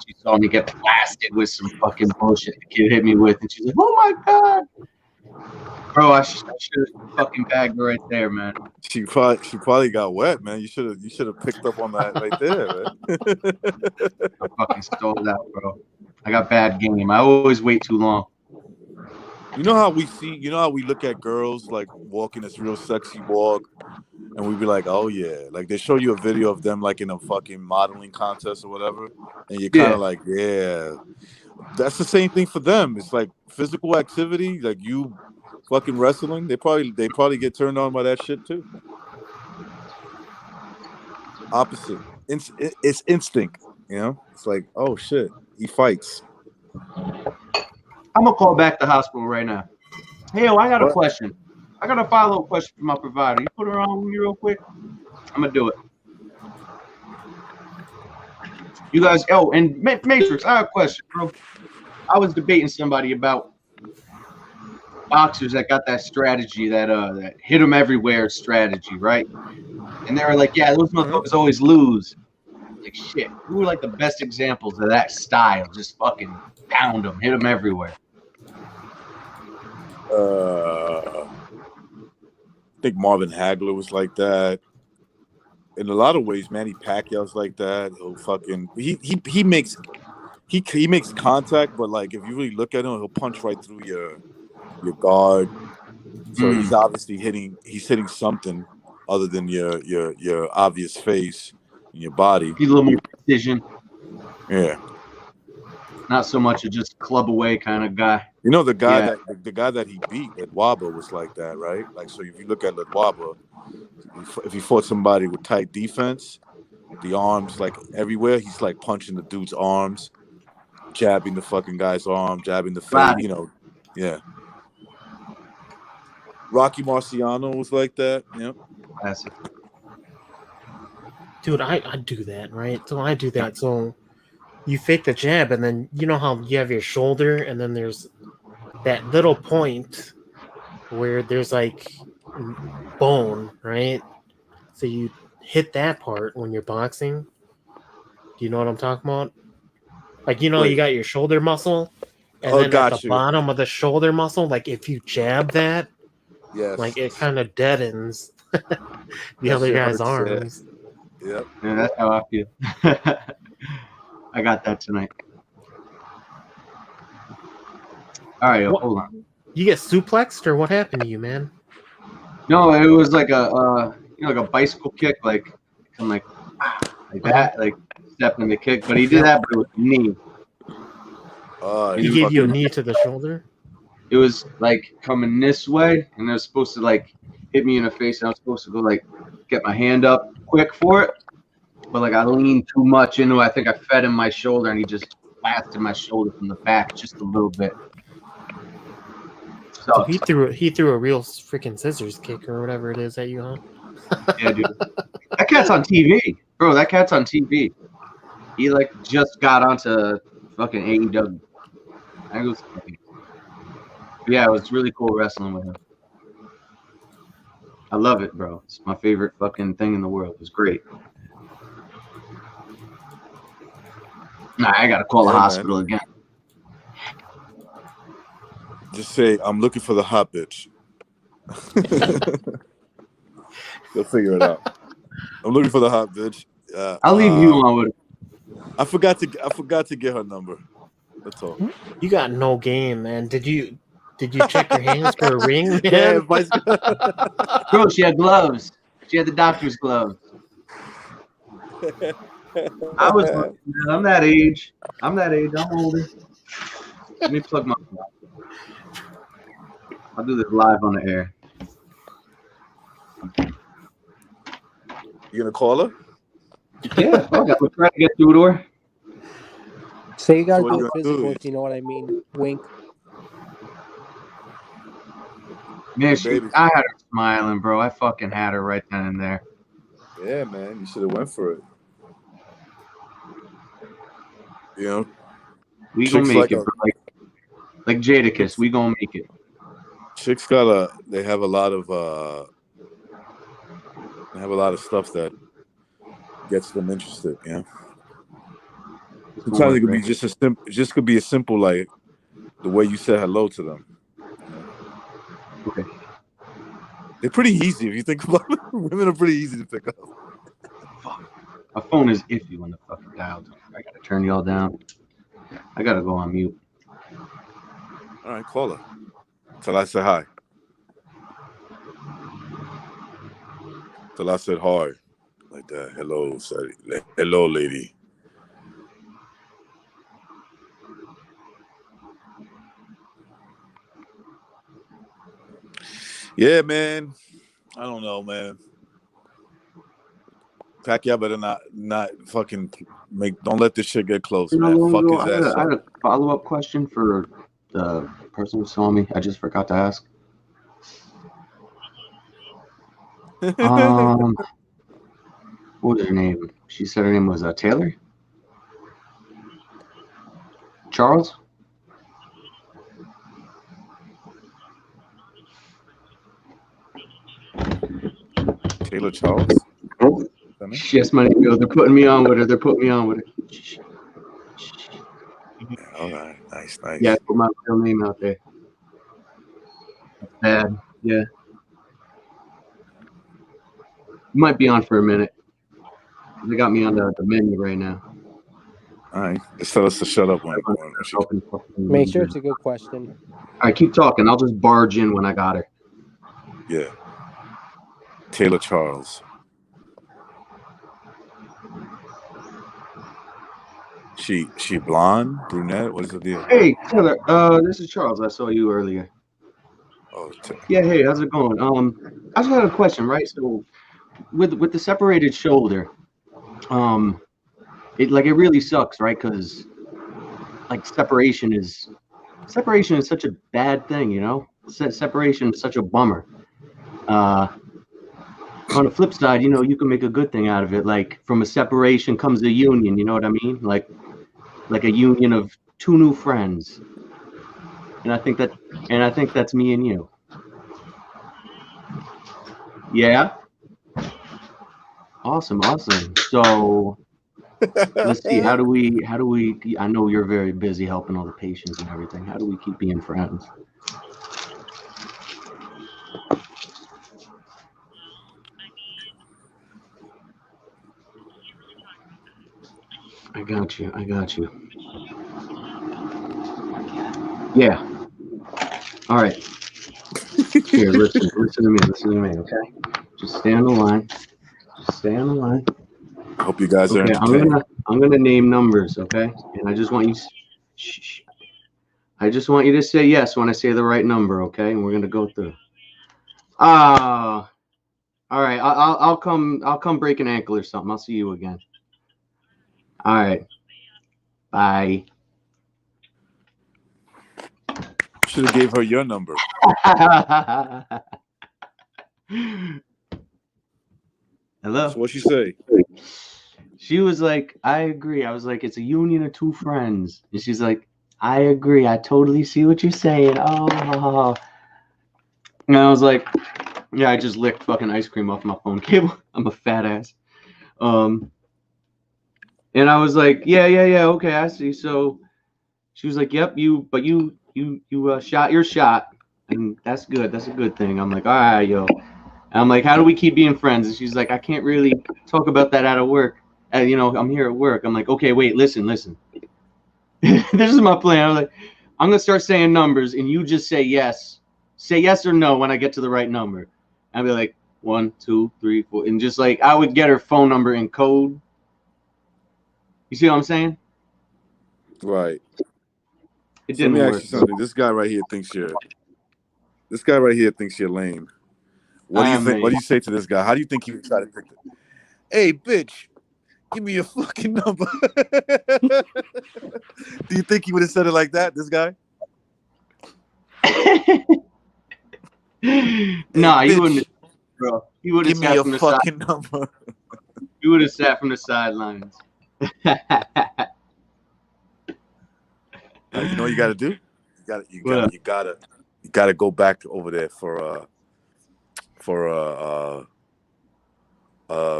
she saw me get blasted with some fucking bullshit the kid hit me with. And she's like, oh my God. Bro, I should have fucking bagged her right there, man. She probably got wet, man. You should have picked up on that right there, man. I fucking stalled out, bro. I got bad game. I always wait too long. You know how we look at girls like walking this real sexy walk, and we be like, oh yeah, like they show you a video of them like in a fucking modeling contest or whatever, and you're kind of like, yeah, that's the same thing for them. It's like physical activity, like you fucking wrestling. They probably get turned on by that shit too. Opposite. It's instinct, you know. It's like, oh shit, he fights. I'm gonna call back the hospital right now. Hey, I got a question. I got a follow-up question for my provider. You put her on with me real quick. I'm gonna do it. You guys, and Matrix, I have a question, bro. I was debating somebody about boxers that got that strategy, that hit them everywhere strategy, right? And they were like, yeah, those motherfuckers always lose. Like, shit, who are like the best examples of that style? Just fucking pound them, hit them everywhere. I think Marvin Hagler was like that. In a lot of ways, Manny Pacquiao's like that. He'll fucking he makes contact, but like if you really look at him, he'll punch right through your guard. So he's obviously hitting something other than your obvious face and your body. He's a little more precision. Yeah. Not so much a just club away kind of guy. You know, the guy that he beat at Waba was like that, right? Like, so if you look at Waba, if he fought somebody with tight defense, the arms like everywhere, he's like punching the dude's arms, jabbing the fucking guy's arm, jabbing the face, you know. Yeah. Rocky Marciano was like that, yeah. Classic. Dude, I do that, right? So I do that. So you fake the jab, and then you know how you have your shoulder, and then there's that little point where there's like bone, right? So you hit that part when you're boxing. Do you know what I'm talking about? Like, you know, you got your shoulder muscle, and then at the bottom of the shoulder muscle, like if you jab that, like it kind of deadens the other guy's arms. Yep. Yeah, that's how I feel. I got that tonight. All right, hold on. You get suplexed, or what happened to you, man? No, it was like like a bicycle kick, like that, like stepping the kick. But he did that with the knee. He gave you a knee to the shoulder? It was like coming this way, and it was supposed to like hit me in the face, and I was supposed to go like get my hand up quick for it. But like I leaned too much into it. I think I fed him my shoulder, and he just blasted my shoulder from the back just a little bit. So he threw a real freaking scissors kick or whatever it is at you, huh? Yeah, dude. That cat's on TV, bro. That cat's on TV. He like just got onto fucking AEW. Yeah, it was really cool wrestling with him. I love it, bro. It's my favorite fucking thing in the world. It was great. Nah, I gotta call the hospital again. Just say, I'm looking for the hot bitch. They'll figure it out. I'm looking for the hot bitch. I'll leave you alone with it. I forgot to get her number. That's all. You got no game, man. Did you check your hands for a ring, man? Yeah, vice. Bro, she had gloves. She had the doctor's gloves. I'm that age. I'm older. Let me plug my. I'll do this live on the air. You gonna call her? Yeah, we're trying to get through to her. Say you gotta So what do you it gonna physical, do? if you know what I mean. Wink. Man, Baby. I had her smiling, bro. I fucking had her right then and there. Yeah, man. You should have went for it. You know, We gonna chicks make like it, bro. Like Jadakiss, we gonna make it. chicks they have a lot of stuff that gets them interested. You know, sometimes it could be just could be as simple like the way you said hello to them. Okay. They're pretty easy if you think about it. Women are pretty easy to pick up. My phone is iffy when the fucking dial tones. I gotta turn y'all down. I gotta go on mute. All right, call her. Till I say hi. Till I said hi. Like that. Hello, sorry. Hello, lady. Yeah, man. I don't know, man. Pacquiao better not fucking don't let this shit get close, You know, man. long Fuck ago, his ass I had up. a follow-up question for the person who saw me. I just forgot to ask. What was her name? She said her name was Taylor? Charles? Taylor Charles? Yes, money. They're putting me on with her. All right, nice. Yeah, I put my real name out there. That's bad. Yeah. Might be on for a minute. They got me on the menu right now. All right, just tell us to shut up when Make sure it's a good question. All right, keep talking. I'll just barge in when I got her. Yeah. Taylor Charles. She blonde, brunette? What is the deal? Hey, Taylor. This is Charles. I saw you earlier. Oh, yeah. Hey, how's it going? I just had a question, right? So, with the separated shoulder, it really sucks, right? Because like separation is such a bad thing, you know. Separation is such a bummer. On the flip side, you know, you can make a good thing out of it. Like from a separation comes a union. You know what I mean? Like a union of two new friends. And I think that's me and you. Yeah. Awesome. So let's see. How do we? I know you're very busy helping all the patients and everything. How do we keep being friends? I got you. Yeah. All right. Here, listen to me, okay? Just stay on the line. I hope you guys are Okay, entertained. I'm gonna name numbers, okay? And I just want you to say yes when I say the right number, okay? And we're gonna go through. All right. I'll come break an ankle or something. I'll see you again. All right. Bye. Should have gave her your number. Hello. So what'd she say? She was like, I agree. I was like, it's a union of two friends. And she's like, I agree. I totally see what you're saying. Oh. And I was like, yeah, I just licked fucking ice cream off my phone cable. I'm a fat ass. And I was like, yeah, okay, I see. So she was like, yep, you shot your shot. And that's good. That's a good thing. I'm like, all right, yo. And I'm like, how do we keep being friends? And she's like, I can't really talk about that out of work. And, you know, I'm here at work. I'm like, okay, wait, listen. This is my plan. I'm like, I'm gonna start saying numbers, and you just say yes. Say yes or no when I get to the right number. I'd be like 1, 2, 3, 4, and just like I would get her phone number in code. You see what I'm saying? Right. It So let didn't me ask work. you something. This guy right here thinks you're lame. What do you think? What do you say to this guy? How do you think he would try to pick it? Hey, bitch, give me your fucking number. Do you think he would have said it like that, this guy? Nah, hey, he bitch, wouldn't, bro. He would have give me sat your from the side. fucking number. He would have sat from the sidelines. You know what you got to do? You gotta go back over there for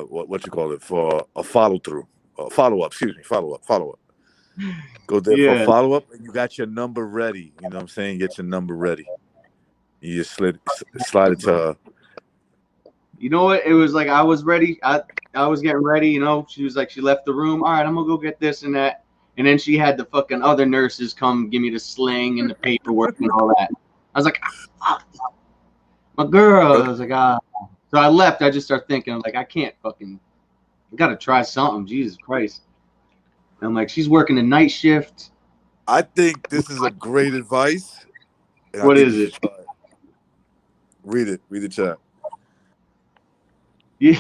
what you call it, for a follow up. Go there for a follow up, and you got your number ready. You know what I'm saying? Get your number ready. You just slide it to her. You know what? It was like I was ready. I was getting ready. You know, she was like, she left the room. All right, I'm gonna go get this and that. And then she had the fucking other nurses come give me the sling and the paperwork and all that. I was like, my girl. I was like, So I left. I just started thinking, I'm like, I can't fucking. I gotta try something. Jesus Christ. And I'm like, she's working a night shift. I think this is a great advice. What is it? Read it. Read the chat. Yeah.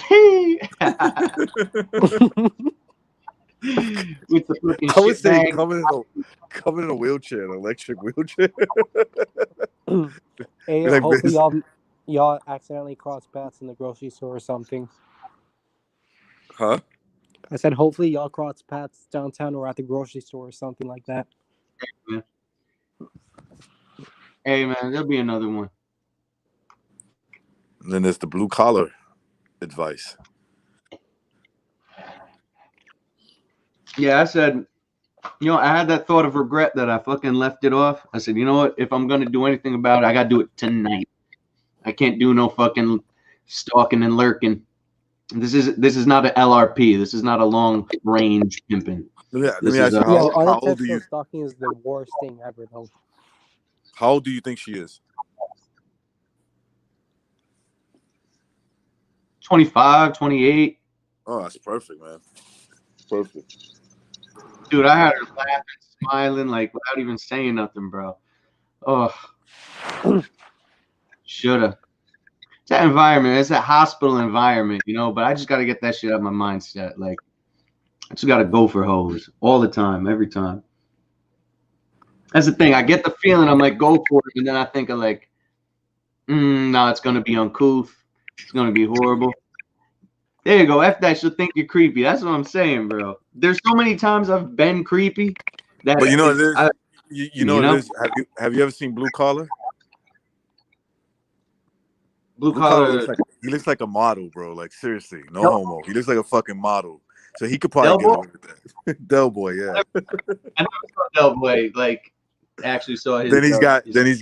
With the fucking I would shit say bag. come in a wheelchair, an electric wheelchair. Hey, Like hopefully this. y'all accidentally cross paths in the grocery store or something. Huh? I said hopefully y'all cross paths downtown or at the grocery store or something like that. Hey man, there'll be another one. And then there's the blue collar advice. Yeah, I said, you know, I had that thought of regret that I fucking left it off. I said, you know what? If I'm gonna do anything about it, I gotta do it tonight. I can't do no fucking stalking and lurking. This is not an LRP. This is not a long range pimping. Let me ask you, how old do you? Stalking is the worst thing ever, though. How old do you think she is? 25, 28. Oh, that's perfect, man. Perfect. Dude, I had her laughing, smiling, like without even saying nothing, bro. Oh, shoulda. It's that environment. It's that hospital environment, you know. But I just got to get that shit out of my mindset. Like, I just got to go for hoes all the time, every time. That's the thing. I get the feeling. I'm like, go for it, and then I think of like, no, it's gonna be uncouth. It's gonna be horrible. There you go. F that. She'll think you're creepy. That's what I'm saying, bro. There's so many times I've been creepy. That But you know, have you ever seen Blue Collar? Blue Collar. He looks like a model, bro. Like seriously, no homo. He looks like a fucking model. So he could probably get away with that. Del Boy, yeah. I never saw Del Boy. Like, actually saw his. Then he's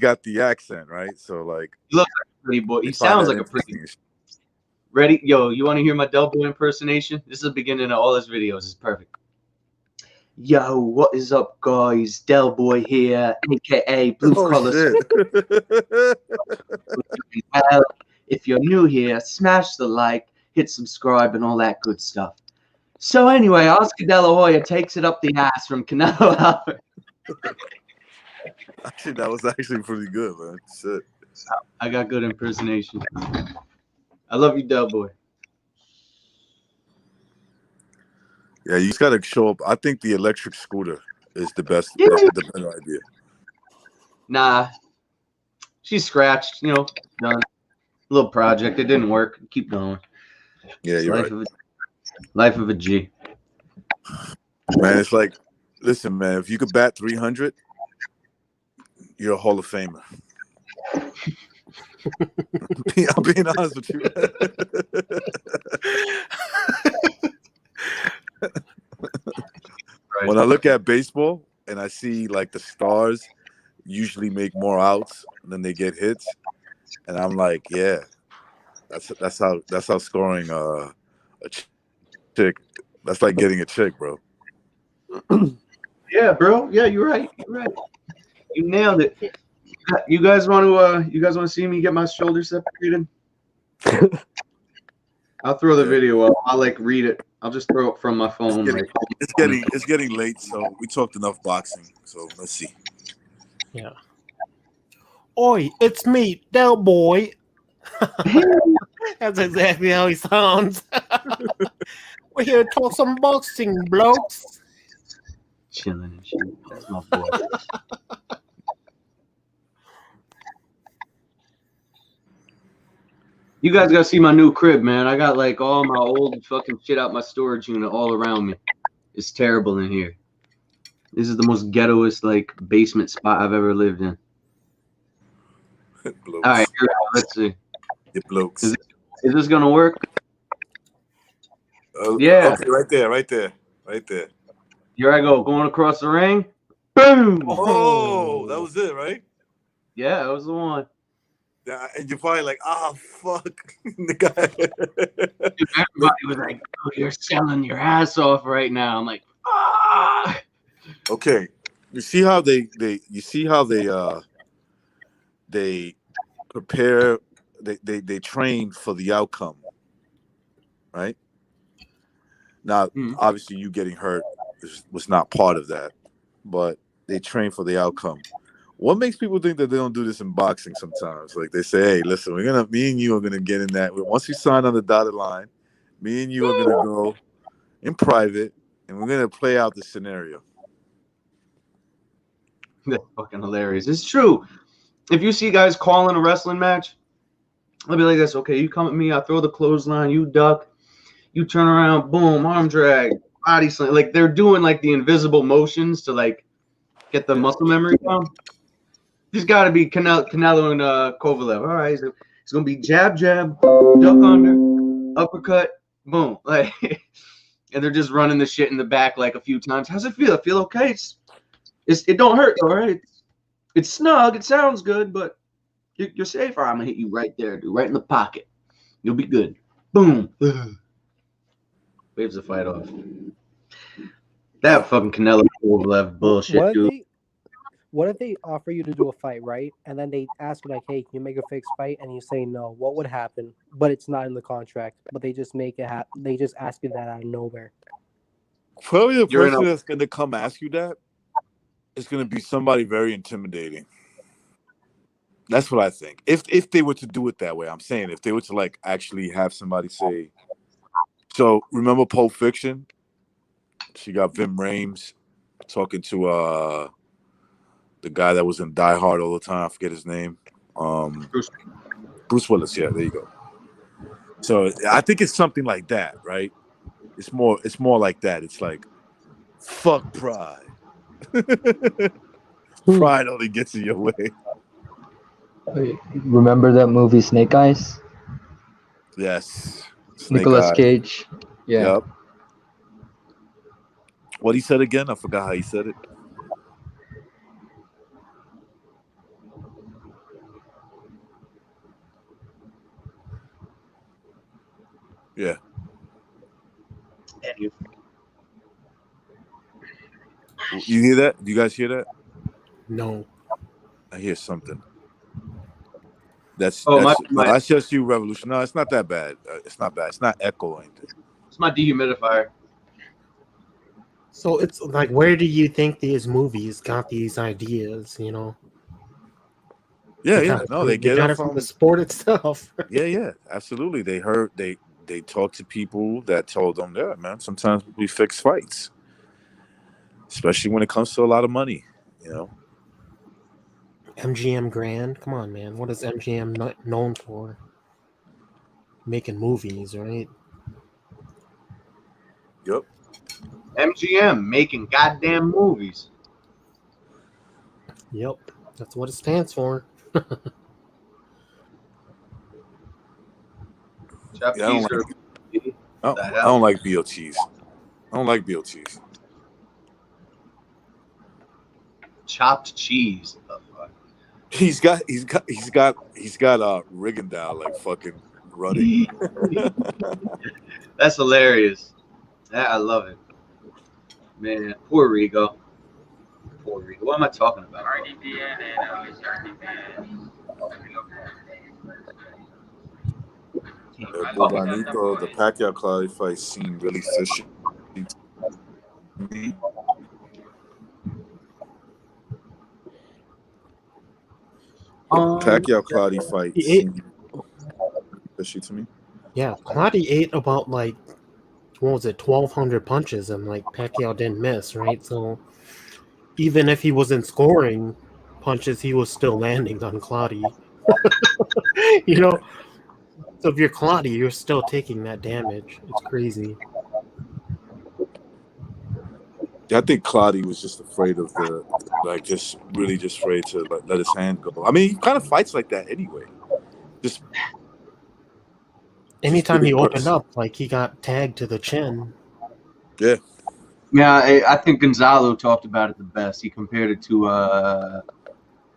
got the accent, right? So like, he looks like a pretty boy. He sounds like a pretty. Ready? Yo, you want to hear my Del Boy impersonation? This is the beginning of all his videos. It's perfect. Yo, what is up, guys? Del Boy here, aka Blue Collar. Well, if you're new here, smash the like, hit subscribe, and all that good stuff. So anyway, Oscar De La Hoya takes it up the ass from Canelo Alvarez. Actually, that was actually pretty good, man. Shit. I got good impersonation. I love you, Del Boy. Yeah, you just gotta show up. I think the electric scooter is the best, the better idea. Nah, she's scratched. You know, done. Little project. It didn't work. Keep going. Yeah, you're right. Life of a G. Man, it's like, listen, man. If you could bat 300, you're a Hall of Famer. I'm being honest with you. When I look at baseball and I see like the stars usually make more outs than they get hits, and I'm like, yeah, that's how scoring a chick That's like getting a chick, bro. Yeah, bro. Yeah, you're right. You're right. You nailed it. You guys want to see me get my shoulders separated? I'll throw the video up. I'll like read it. I'll just throw it from my phone. It's getting late, so we talked enough boxing. So let's see. Yeah. Oi, it's me, Del Boy. That's exactly how he sounds. We're here to talk some boxing, blokes. Chilling and shit. That's my boy. You guys gotta see my new crib, man. I got like all my old fucking shit out my storage unit all around me. It's terrible in here. This is the most ghettoest like basement spot I've ever lived in. All right, here, let's see. It blokes. Is this gonna work? Yeah. Okay, right there. Here I go, going across the ring. Boom! Oh, that was it, right? Yeah, that was the one. Yeah, and you're probably like, fuck. The guy. Dude, everybody was like, oh, you're selling your ass off right now. I'm like, ah. Okay. You see how they prepare, they train for the outcome, right? Now, obviously, you getting hurt was not part of that, but they train for the outcome. What makes people think that they don't do this in boxing sometimes? Like they say, hey, listen, me and you are gonna get in that. Once we sign on the dotted line, me and you are gonna go in private, and we're gonna play out the scenario. That's fucking hilarious. It's true. If you see guys calling a wrestling match, I'll be like this. Okay, you come at me, I throw the clothesline, you duck, you turn around, boom, arm drag, body slam. Like they're doing like the invisible motions to like get the muscle memory down. There's got to be Canelo and Kovalev. All right, it's gonna be jab, jab, duck under, uppercut, boom. Like, and they're just running the shit in the back like a few times. How's it feel? I feel okay. It don't hurt, all right. It's snug. It sounds good, but you're safe. All right, I'm gonna hit you right there, dude, right in the pocket. You'll be good. Boom. Waves the fight off. That fucking Canelo Kovalev bullshit, dude. What if they offer you to do a fight, right? And then they ask you like, "Hey, can you make a fixed fight?" And you say no. What would happen? But it's not in the contract. But they just make it happen. They just ask you that out of nowhere. Probably the person that's going to come ask you that is going to be somebody very intimidating. That's what I think. If they were to do it that way, I'm saying if they were to like actually have somebody say. So remember Pulp Fiction? She got Vim Rames talking to the guy that was in Die Hard all the time. I forget his name. Bruce Willis. Yeah, there you go. So I think it's something like that, right? It's more like that. It's like, fuck pride. Pride only gets in your way. Remember that movie Snake Eyes? Yes. Nicolas Cage. Yeah. Yep. What he said again? I forgot how he said it. Yeah. You hear that? Do you guys hear that? No. I hear something. That's just you, Revolution. No, it's not that bad. It's not bad. It's not echoing. It's my dehumidifier. So it's like, where do you think these movies got these ideas? You know? Yeah. No, they get it from the sport itself. Yeah, absolutely. They talked to people that told them, yeah, man, sometimes we fix fights, especially when it comes to a lot of money, you know. MGM Grand, come on, man. What is MGM known for? Making movies, right? Yep. MGM making goddamn movies. Yep, that's what it stands for. Yeah, I don't like BOTs. I don't like BOTs. Chopped cheese. He's got Rigondeaux like fucking running. That's hilarious. I love it. Man, poor Rigo. Poor Rigo. What am I talking about? Bubanito, the Pacquiao Claudio fight seemed really fishy to me. The Pacquiao Claudio fight seemed fishy to me. Yeah, Claudio ate about like, what was it, 1,200 punches, and like Pacquiao didn't miss, right? So even if he wasn't scoring punches, he was still landing on Claudio. You know, so if you're Claudio, you're still taking that damage. It's crazy. I think Claudio was just afraid of just afraid to let his hand go. I mean, he kind of fights like that anyway. Anytime he opened up, like he got tagged to the chin. Yeah. Yeah, I think Gonzalo talked about it the best. He compared it to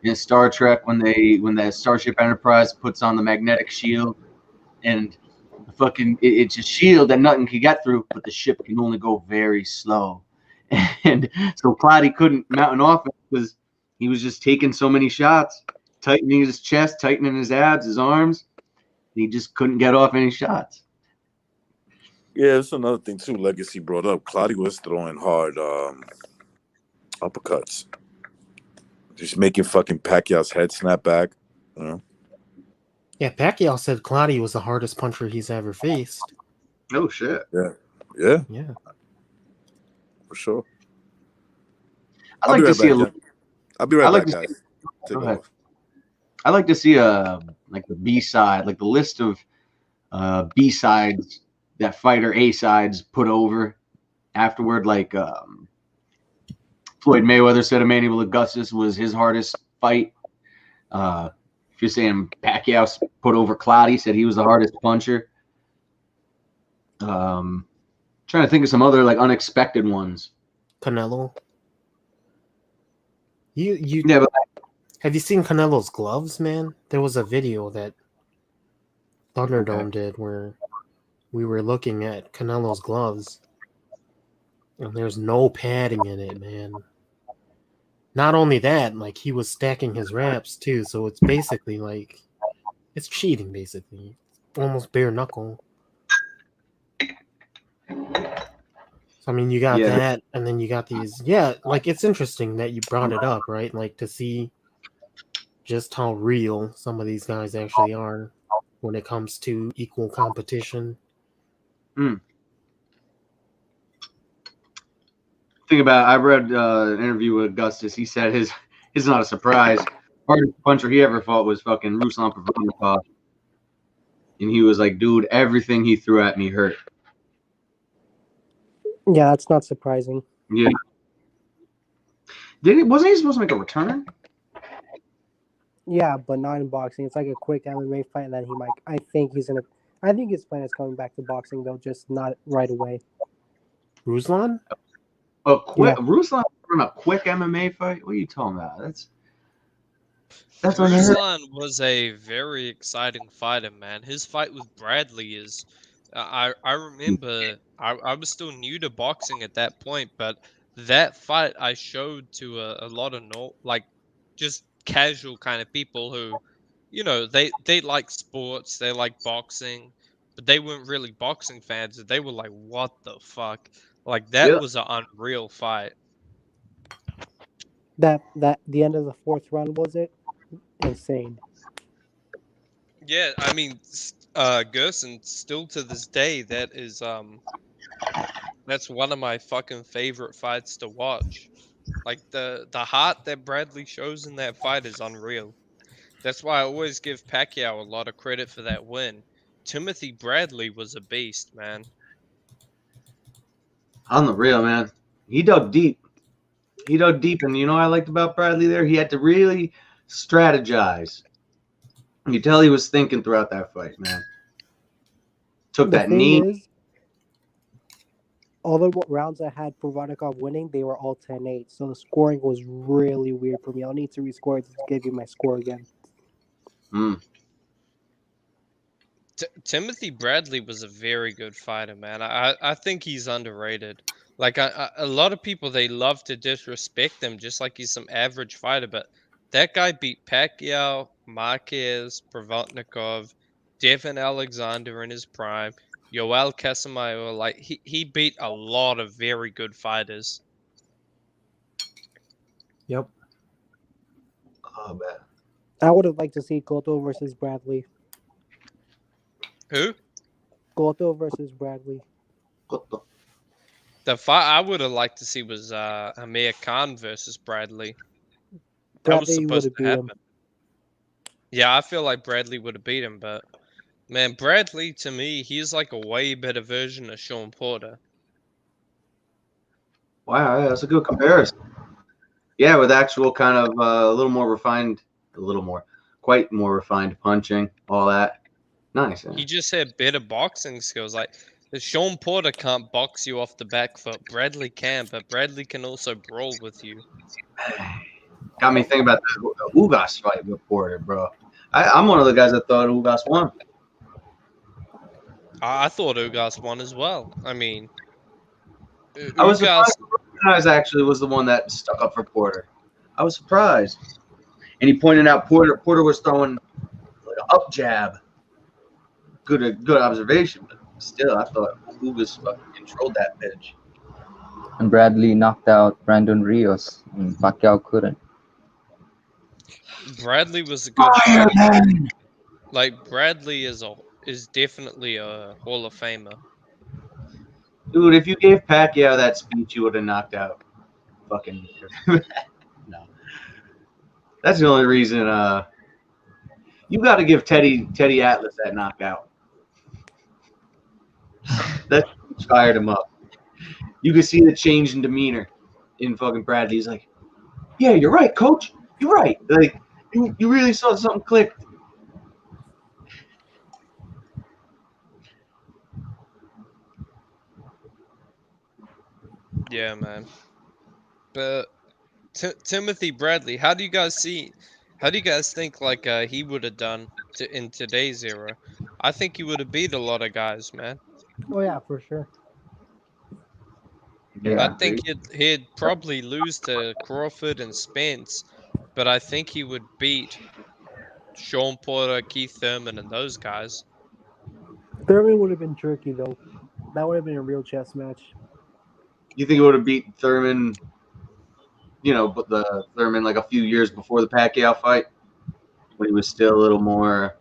in Star Trek when that Starship Enterprise puts on the magnetic shield and it's a shield that nothing can get through, but the ship can only go very slow. And so Claudio couldn't mount an offense because he was just taking so many shots, tightening his chest, tightening his abs, his arms. He just couldn't get off any shots. Yeah, that's another thing too. Legacy brought up. Claudio was throwing hard uppercuts, just making fucking Pacquiao's head snap back. You know? Yeah, Pacquiao said Claudio was the hardest puncher he's ever faced. Oh shit! Yeah, for sure. I'll be right back, guys. Take off. I like to see like the B side, like the list of B sides that fighter A sides put over afterward. Like Floyd Mayweather said Emmanuel Augustus was his hardest fight. If you're saying Pacquiao put over Claudio, said he was the hardest puncher. Trying to think of some other like unexpected ones. Canelo. You yeah, but have you seen Canelo's gloves, man? There was a video that Thunderdome did where we were looking at Canelo's gloves, and there's no padding in it, man. Not only that, like he was stacking his wraps too, so it's basically like it's cheating, basically. It's almost bare knuckle. I mean, you got that, and then you got these. Yeah, like it's interesting that you brought it up, right? Like to see just how real some of these guys actually are when it comes to equal competition. Think about it, I read an interview with Augustus. He said his not a surprise. Hardest puncher he ever fought was fucking Ruslan Provodnikov. And he was like, dude, everything he threw at me hurt. Yeah, that's not surprising. Yeah. Wasn't he supposed to make a return? Yeah, but not in boxing. It's like a quick MMA fight, and then he might. I think his plan is coming back to boxing, though, just not right away. Ruslan? Ruslan in a quick MMA fight? What are you talking about? That's Ruslan was a very exciting fighter, man. His fight with Bradley is. I remember I was still new to boxing at that point, but that fight I showed to a lot of just casual kind of people who, you know, they like sports, they like boxing, but they weren't really boxing fans. They were like, "What the fuck?" Like that was an unreal fight. That the end of the fourth round, was it? Insane. Yeah, I mean, Gerson, still to this day, that is that's one of my fucking favorite fights to watch. Like the heart that Bradley shows in that fight is unreal. That's why I always give Pacquiao a lot of credit for that win. Timothy Bradley was a beast, man. On the real, man. He dug deep. And you know what I liked about Bradley there? He had to really strategize. You could tell he was thinking throughout that fight, man. Took that knee. All the rounds I had Provodnikov winning, they were all 10-8. So the scoring was really weird for me. I'll need to rescore it to give you my score again. Timothy Bradley was a very good fighter, man. I think he's underrated. Like a lot of people, they love to disrespect him, just like he's some average fighter. But that guy beat Pacquiao, Marquez, Provodnikov, Devin Alexander in his prime, Yoel Casamayor. Like he beat a lot of very good fighters. Yep. Oh man. I would have liked to see Cotto versus Bradley. Who? Cotto versus Bradley. The fight I would have liked to see was Amir Khan versus Bradley. That was Bradley would supposed have to beat happen. him. Yeah, I feel like Bradley would have beat him, but man, Bradley to me, he's like a way better version of Sean Porter. Wow, yeah, that's a good comparison. Yeah, with actual kind of a little more refined, quite more refined punching, all that. Nice. Yeah. He just had better boxing skills. Like Sean Porter can't box you off the back foot. Bradley can, but Bradley can also brawl with you. Got me thinking about the Ugas fight with Porter, bro. I'm one of the guys that thought Ugas won. I thought Ugas won as well. I mean, I was surprised. Ugas actually was the one that stuck up for Porter. I was surprised, and he pointed out Porter was throwing like an up jab. Good observation, but still, I thought Ugas fucking controlled that bitch. And Bradley knocked out Brandon Rios, and Pacquiao couldn't. Bradley was a good fighter. Like Bradley is definitely a Hall of Famer. Dude, if you gave Pacquiao that speech, you would have knocked out fucking no. That's the only reason you got to give Teddy Atlas that knockout. That fired him up. You could see the change in demeanor in fucking Bradley. He's like, "Yeah, you're right, coach. You're right." Like you really saw something clicked. Yeah, man. But Timothy Bradley, how do you guys think like he would have done in today's era? I think he would have beat a lot of guys, man. Oh yeah, for sure. Yeah, I think he'd probably lose to Crawford and Spence, but I think he would beat Sean Porter, Keith Thurman, and those guys. Thurman would have been tricky though. That would have been a real chess match. You think it would have beat Thurman? You know, but the Thurman like a few years before the Pacquiao fight, when he was still a little more,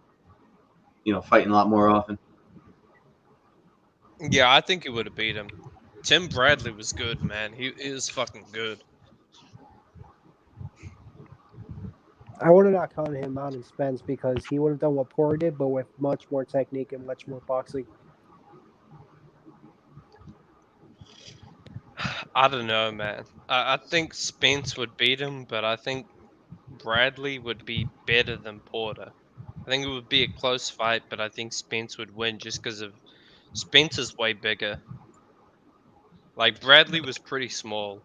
fighting a lot more often. Yeah, I think he would have beat him. Tim Bradley was good, man. He is fucking good. I would have not counted him out in Spence because he would have done what Porter did, but with much more technique and much more boxing. I don't know, man. I think Spence would beat him, but I think Bradley would be better than Porter. I think it would be a close fight, but I think Spence would win just because of Spence is way bigger. Like Bradley was pretty small.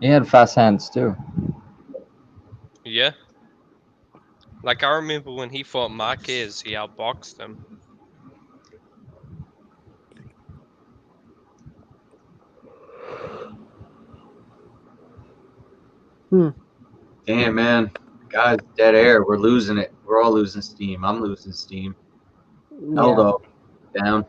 He had fast hands too. Yeah. Like I remember when he fought Marquez, he outboxed him. Damn, man. Guys, dead air. We're losing it. We're all losing steam. I'm losing steam. Eldo, down.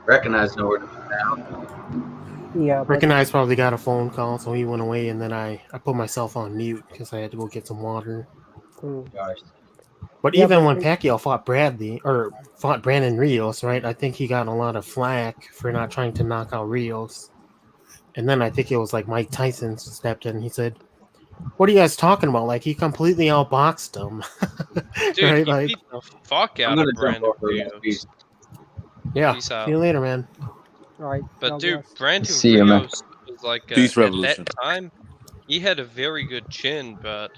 Recognize nowhere to be down. Yeah. Recognize probably got a phone call, so he went away, and then I put myself on mute because I had to go get some water. Gosh. But even when Pacquiao fought Brandon Rios, right? I think he got a lot of flack for not trying to knock out Rios. And then I think it was like Mike Tyson stepped in and he said, "What are you guys talking about? Like he completely outboxed him." Dude, right? he like, beat the fuck out of Brandon Rios. Yeah. Peace out. See you later, man. All right. But dude, Brandon See you, man. Rios was like Peace at revolution. that time, he had a very good chin, but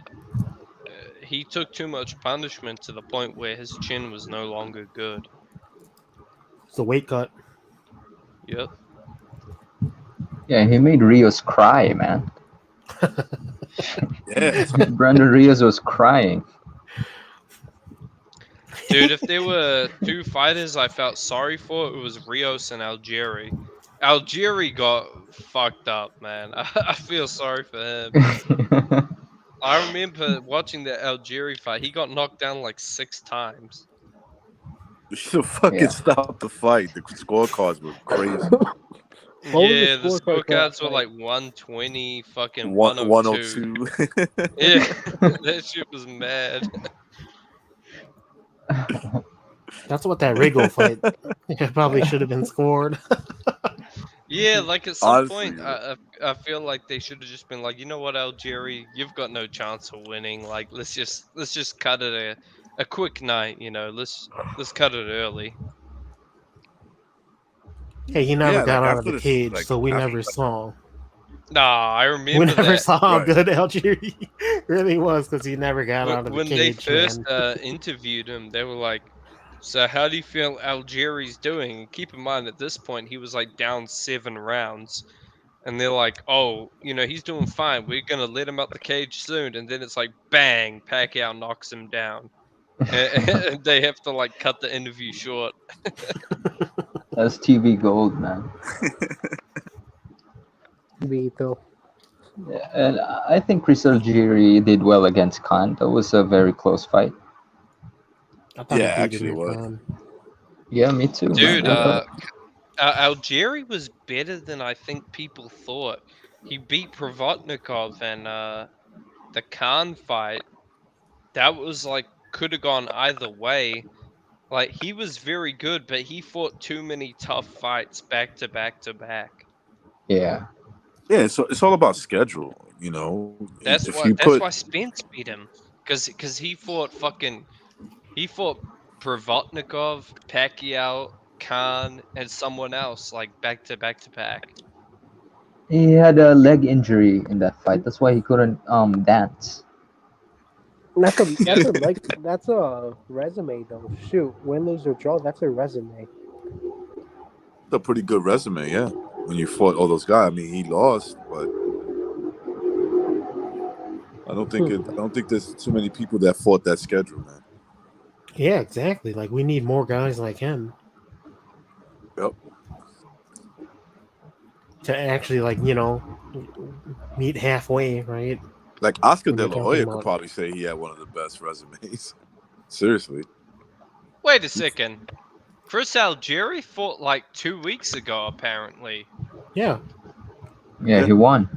he took too much punishment to the point where his chin was no longer good. It's a weight cut. Yep. Yeah, he made Rios cry, man. Yeah. Brandon Rios was crying. Dude, if there were two fighters I felt sorry for, it was Rios and Algieri. Algieri got fucked up, man. I feel sorry for him. I remember watching the Algieri fight. He got knocked down like 6 times. You should fucking stop the fight. The scorecards were crazy. Yeah, the scorecards were like 120, fucking 102. 102. Yeah, that shit was mad. That's what that Rigo fight probably should have been scored. Yeah, like at some Honestly, point, I feel like they should have just been like, you know what, Algieri, you've got no chance of winning. Like, let's just cut it a quick night. You know, let's cut it early. Yeah, he never got like out of the cage, so we never saw. Nah, I remember We never that. saw how good Algieri really was because he never got out of the When cage. they first man. interviewed him, they were like, "So how do you feel Algieri's doing?" And keep in mind, at this point, he was like down 7 rounds, and they're like, "Oh, you know, he's doing fine. We're gonna let him out the cage soon." And then it's like, bang! Pacquiao knocks him down, and they have to like cut the interview short. That's TV gold, man. Vito. Yeah, and I think Chris Algieri did well against Khan. That was a very close fight. I thought he Yeah, beat actually him it was. on. Yeah, me too. Dude, man. I thought- Algieri was better than I think people thought. He beat Provodnikov, and the Khan fight, that was like could have gone either way. Like, he was very good, but he fought too many tough fights back to back to back. yeah. Yeah, it's all about schedule, you know. That's If why you put why Spence beat him, because he fought Provodnikov, Pacquiao, Khan, and someone else like back to back to back. He had a leg injury in that fight. That's why he couldn't dance. That's a resume though. Shoot, win, lose or draw. That's a resume. a pretty good resume, yeah. When you fought all those guys, I mean, he lost, but I don't think there's too many people that fought that schedule, man. Yeah, exactly. Like, we need more guys like him. Yep. To actually, like, you know, meet halfway, right? Like Oscar When De you're La talking Hoya about- could probably say he had one of the best resumes. Seriously. Wait a second. Chris Algieri fought like 2 weeks ago, apparently. Yeah. Yeah, he won.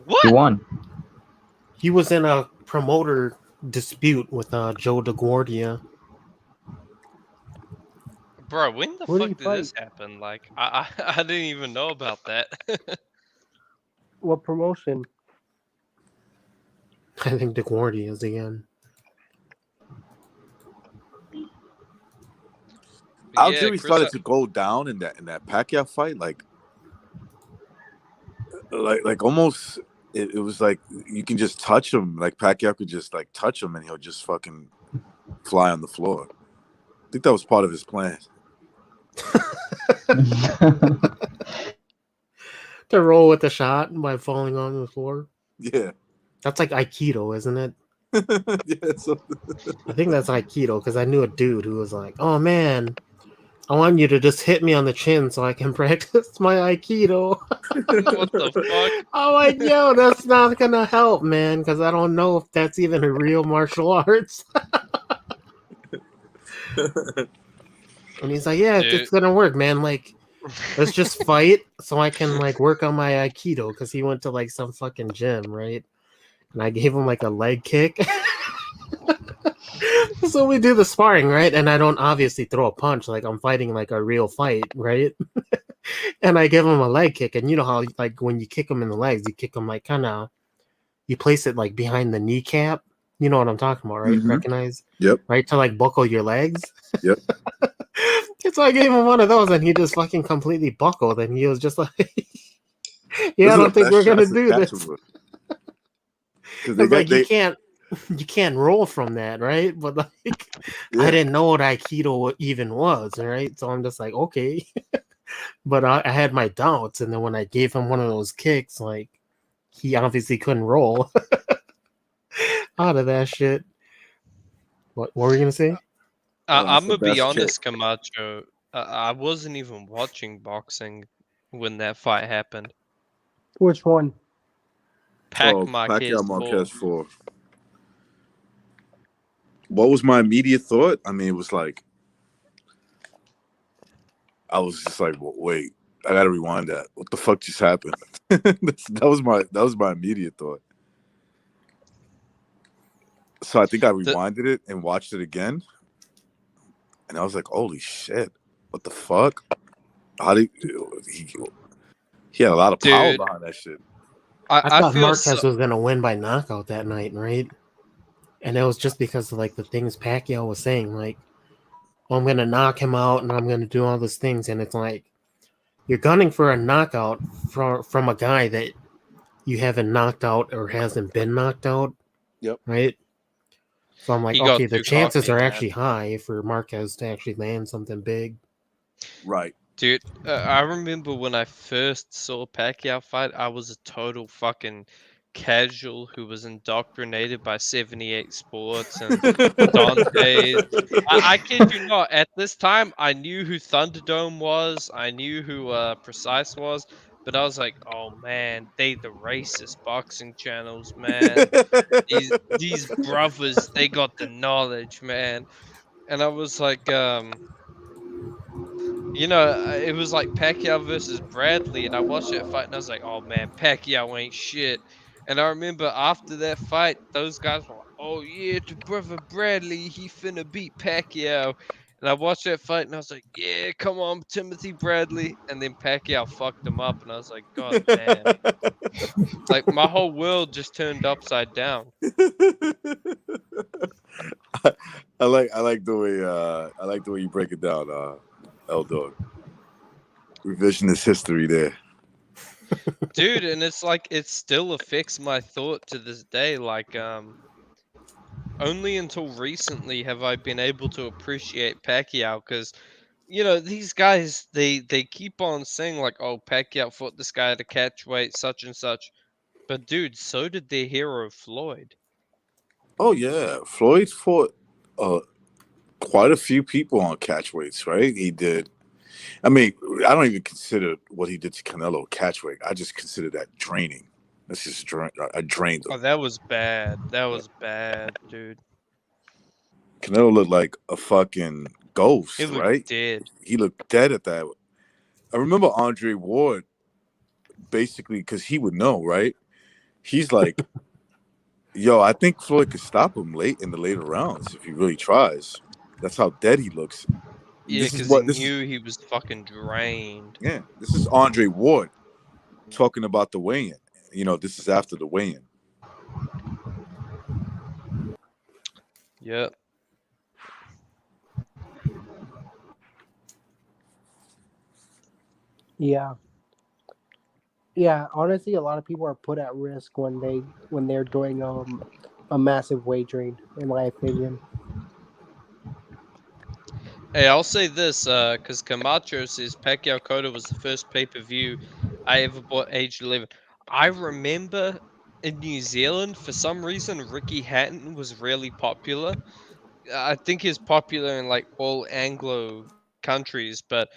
What? He won. He was in a promoter dispute with Joe DeGuardia. Bro, when the Who did fuck he did this happen? Like, I didn't even know about that. What promotion? I think DeGuardia is again. Algieri started to go down in that Pacquiao fight, like almost it was like you can just touch him, like Pacquiao could just like touch him and he'll just fucking fly on the floor. I think that was part of his plan. To roll with the shot by falling on the floor. Yeah. That's like Aikido, isn't it? Yeah, I think that's Aikido because I knew a dude who was like, "Oh man, I want you to just hit me on the chin so I can practice my Aikido." What the fuck? I'm like, "Yo, that's not gonna help, man, because I don't know if that's even a real martial arts." And he's like, "Yeah, Dude. it's gonna work, man. Like, let's just fight so I can like work on my Aikido." Because he went to like some fucking gym, right? And I gave him like a leg kick. So we do the sparring, right? And I don't obviously throw a punch like I'm fighting like a real fight, right? And I give him a leg kick, and you know how like when you kick him in the legs, you kick him like kind of, you place it like behind the kneecap. You know what I'm talking about, right? Mhm. Recognize? Yep. Right, to like buckle your legs. Yep. So I gave him one of those, and he just fucking completely buckled, and he was just like, "Yeah, I Those are don't the think best we're gonna shots to do catch this." him with. 'Cause It's like you can't roll from that, right? But like, Yeah. I didn't know what Aikido even was, right? So I'm just like, okay. But I had my doubts, and then when I gave him one of those kicks, like he obviously couldn't roll out of that shit. What were you gonna say? I'm gonna be honest, Camacho. I wasn't even watching boxing when that fight happened. Which one? Pacquiao Marquez 4. What was my immediate thought? I mean, it was like, I was just like, well, wait, I gotta rewind that. What the fuck just happened? that was my immediate thought. So I think I rewinded it and watched it again, and I was like, holy shit, what the fuck? How did he had a lot of power behind that shit. I thought Marquez was gonna win by knockout that night, right? And it was just because of like the things Pacquiao was saying, like, oh, I'm gonna knock him out and I'm gonna do all these things, and it's like you're gunning for a knockout from a guy that you haven't knocked out or hasn't been knocked out. Yep. Right. So I'm like, okay, the chances are actually high for Marquez to actually land something big. Right. Dude, I remember when I first saw Pacquiao fight, I was a total fucking casual who was indoctrinated by 78 Sports and Dante. I kid you not, at this time, I knew who Thunderdome was, I knew who Precise was, but I was like, oh man, they the racist boxing channels, man. these brothers, they got the knowledge, man. And I was like, you know, it was like Pacquiao versus Bradley, and I watched that fight, and I was like, oh man, Pacquiao ain't shit. And I remember after that fight, those guys were like, oh yeah, to brother Bradley, he finna beat Pacquiao. And I watched that fight, and I was like, yeah, come on, Timothy Bradley. And then Pacquiao fucked him up, and I was like, god damn. Like, my whole world just turned upside down. I like the way you break it down, L-Dog. Revisionist history there. Dude, and it's like it still affects my thought to this day. Like, only until recently have I been able to appreciate Pacquiao, because, you know, these guys they keep on saying like, oh, Pacquiao fought this guy at a catch weight, such and such. But dude, so did their hero Floyd. Oh yeah, Floyd fought quite a few people on catch weights, right? He did. I mean, I don't even consider what he did to Canelo catch weight. I just consider that draining. That's just I drained him. Oh, that was bad. That was bad, dude. Canelo looked like a fucking ghost, He looked right? dead. He looked dead at that. I remember Andre Ward, basically, because he would know, right? He's like, yo, I think Floyd could stop him late in the later rounds if he really tries. That's how dead he looks. Yeah, because he knew he was fucking drained. Yeah, this is Andre Ward talking about the weigh-in. You know, this is after the weigh-in. Yep. Yeah. Yeah, honestly, a lot of people are put at risk when they're doing a massive wagering, in my opinion. Hey, I'll say this, because Camacho says Pacquiao Cotto was the first pay-per-view I ever bought age 11. I remember in New Zealand, for some reason, Ricky Hatton was really popular. I think he's popular in like all Anglo countries, but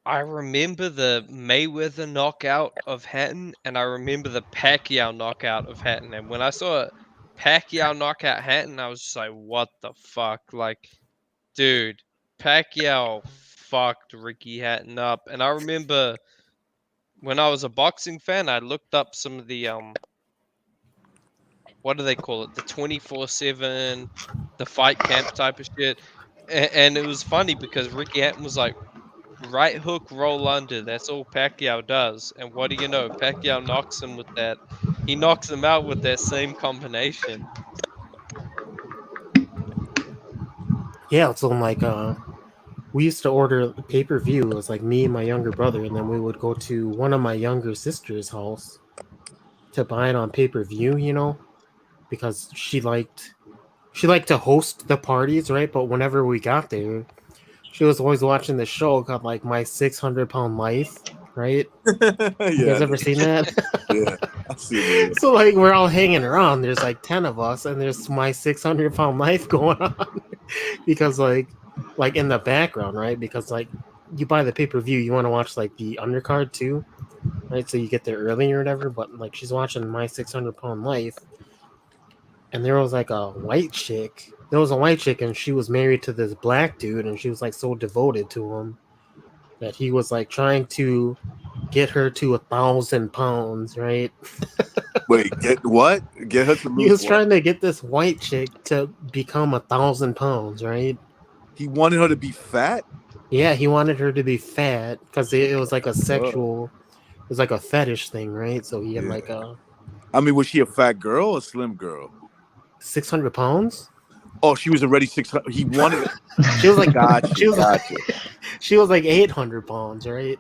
I remember the Mayweather knockout of Hatton, and I remember the Pacquiao knockout of Hatton. And when I saw Pacquiao knockout Hatton, I was just like, what the fuck? Like, dude, Pacquiao fucked Ricky Hatton up. And I remember when I was a boxing fan, I looked up some of the what do they call it? The 24/7, the fight camp type of shit. And it was funny because Ricky Hatton was like, right hook, roll under. That's all Pacquiao does. And what do you know? Pacquiao knocks him with that. He knocks him out with that same combination. Yeah, so like we used to order pay-per-view. It was like me and my younger brother, and then we would go to one of my younger sister's house to buy it on pay-per-view, you know, because she liked to host the parties, right? But whenever we got there, she was always watching the show called like My 600 Pound Life, right? Yeah, You guys ever seen that? Yeah, I see it. So like we're all hanging around. There's like 10 of us, and there's my 600-pound life going on because like in the background, right? Because like you buy the pay-per-view, you want to watch like the undercard too, right? So you get there early or whatever. But like she's watching my 600-pound life, and there was like a white chick. There was a white chick, and she was married to this black dude, and she was like so devoted to him that he was like trying to get her to 1,000 pounds, right? Wait, get what? Get her to lose. He was what? trying to get this white chick to become 1,000 pounds, right? He wanted her to be fat. Yeah, he wanted her to be fat because it was like a sexual, it was like a fetish thing, right? So he had like a. I mean, was she a fat girl or a slim girl? 600 pounds. Oh, she was already 600. He wanted. She was like, gotcha, she was gotcha. she was like 800 pounds, right?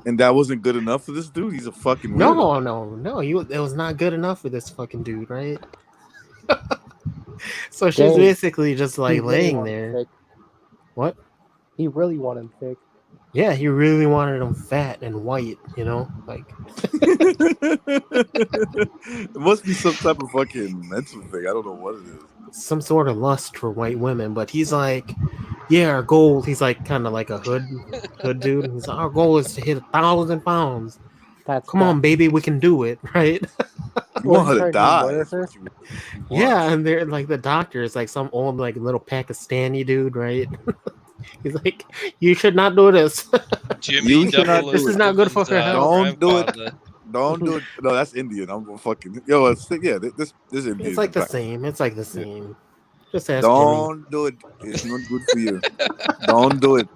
And that wasn't good enough for this dude. He's a fucking No, weirdo. no. It was not good enough for this fucking dude, right? So she's basically just like laying there. What? He really wanted him thick. Yeah, he really wanted him fat and white, you know? Like It must be some type of fucking mental thing. I don't know what it is. some sort of lust for white women, but he's like, yeah, our goal, he's like kind of like a hood dude. He's like, our goal is to hit 1,000 pounds. Come on, baby, we can do it, right? You want her to die. Yeah, and they're like the doctor is like some old like little Pakistani dude, right? He's like, you should not do this. Jimmy Double this is not good for her health. Don't do it. Don't do it. No, that's Indian. I'm gonna fucking this is Indian. It's like the same. It's like the same. Just ask Don't do it. It's not good for you. Don't do it.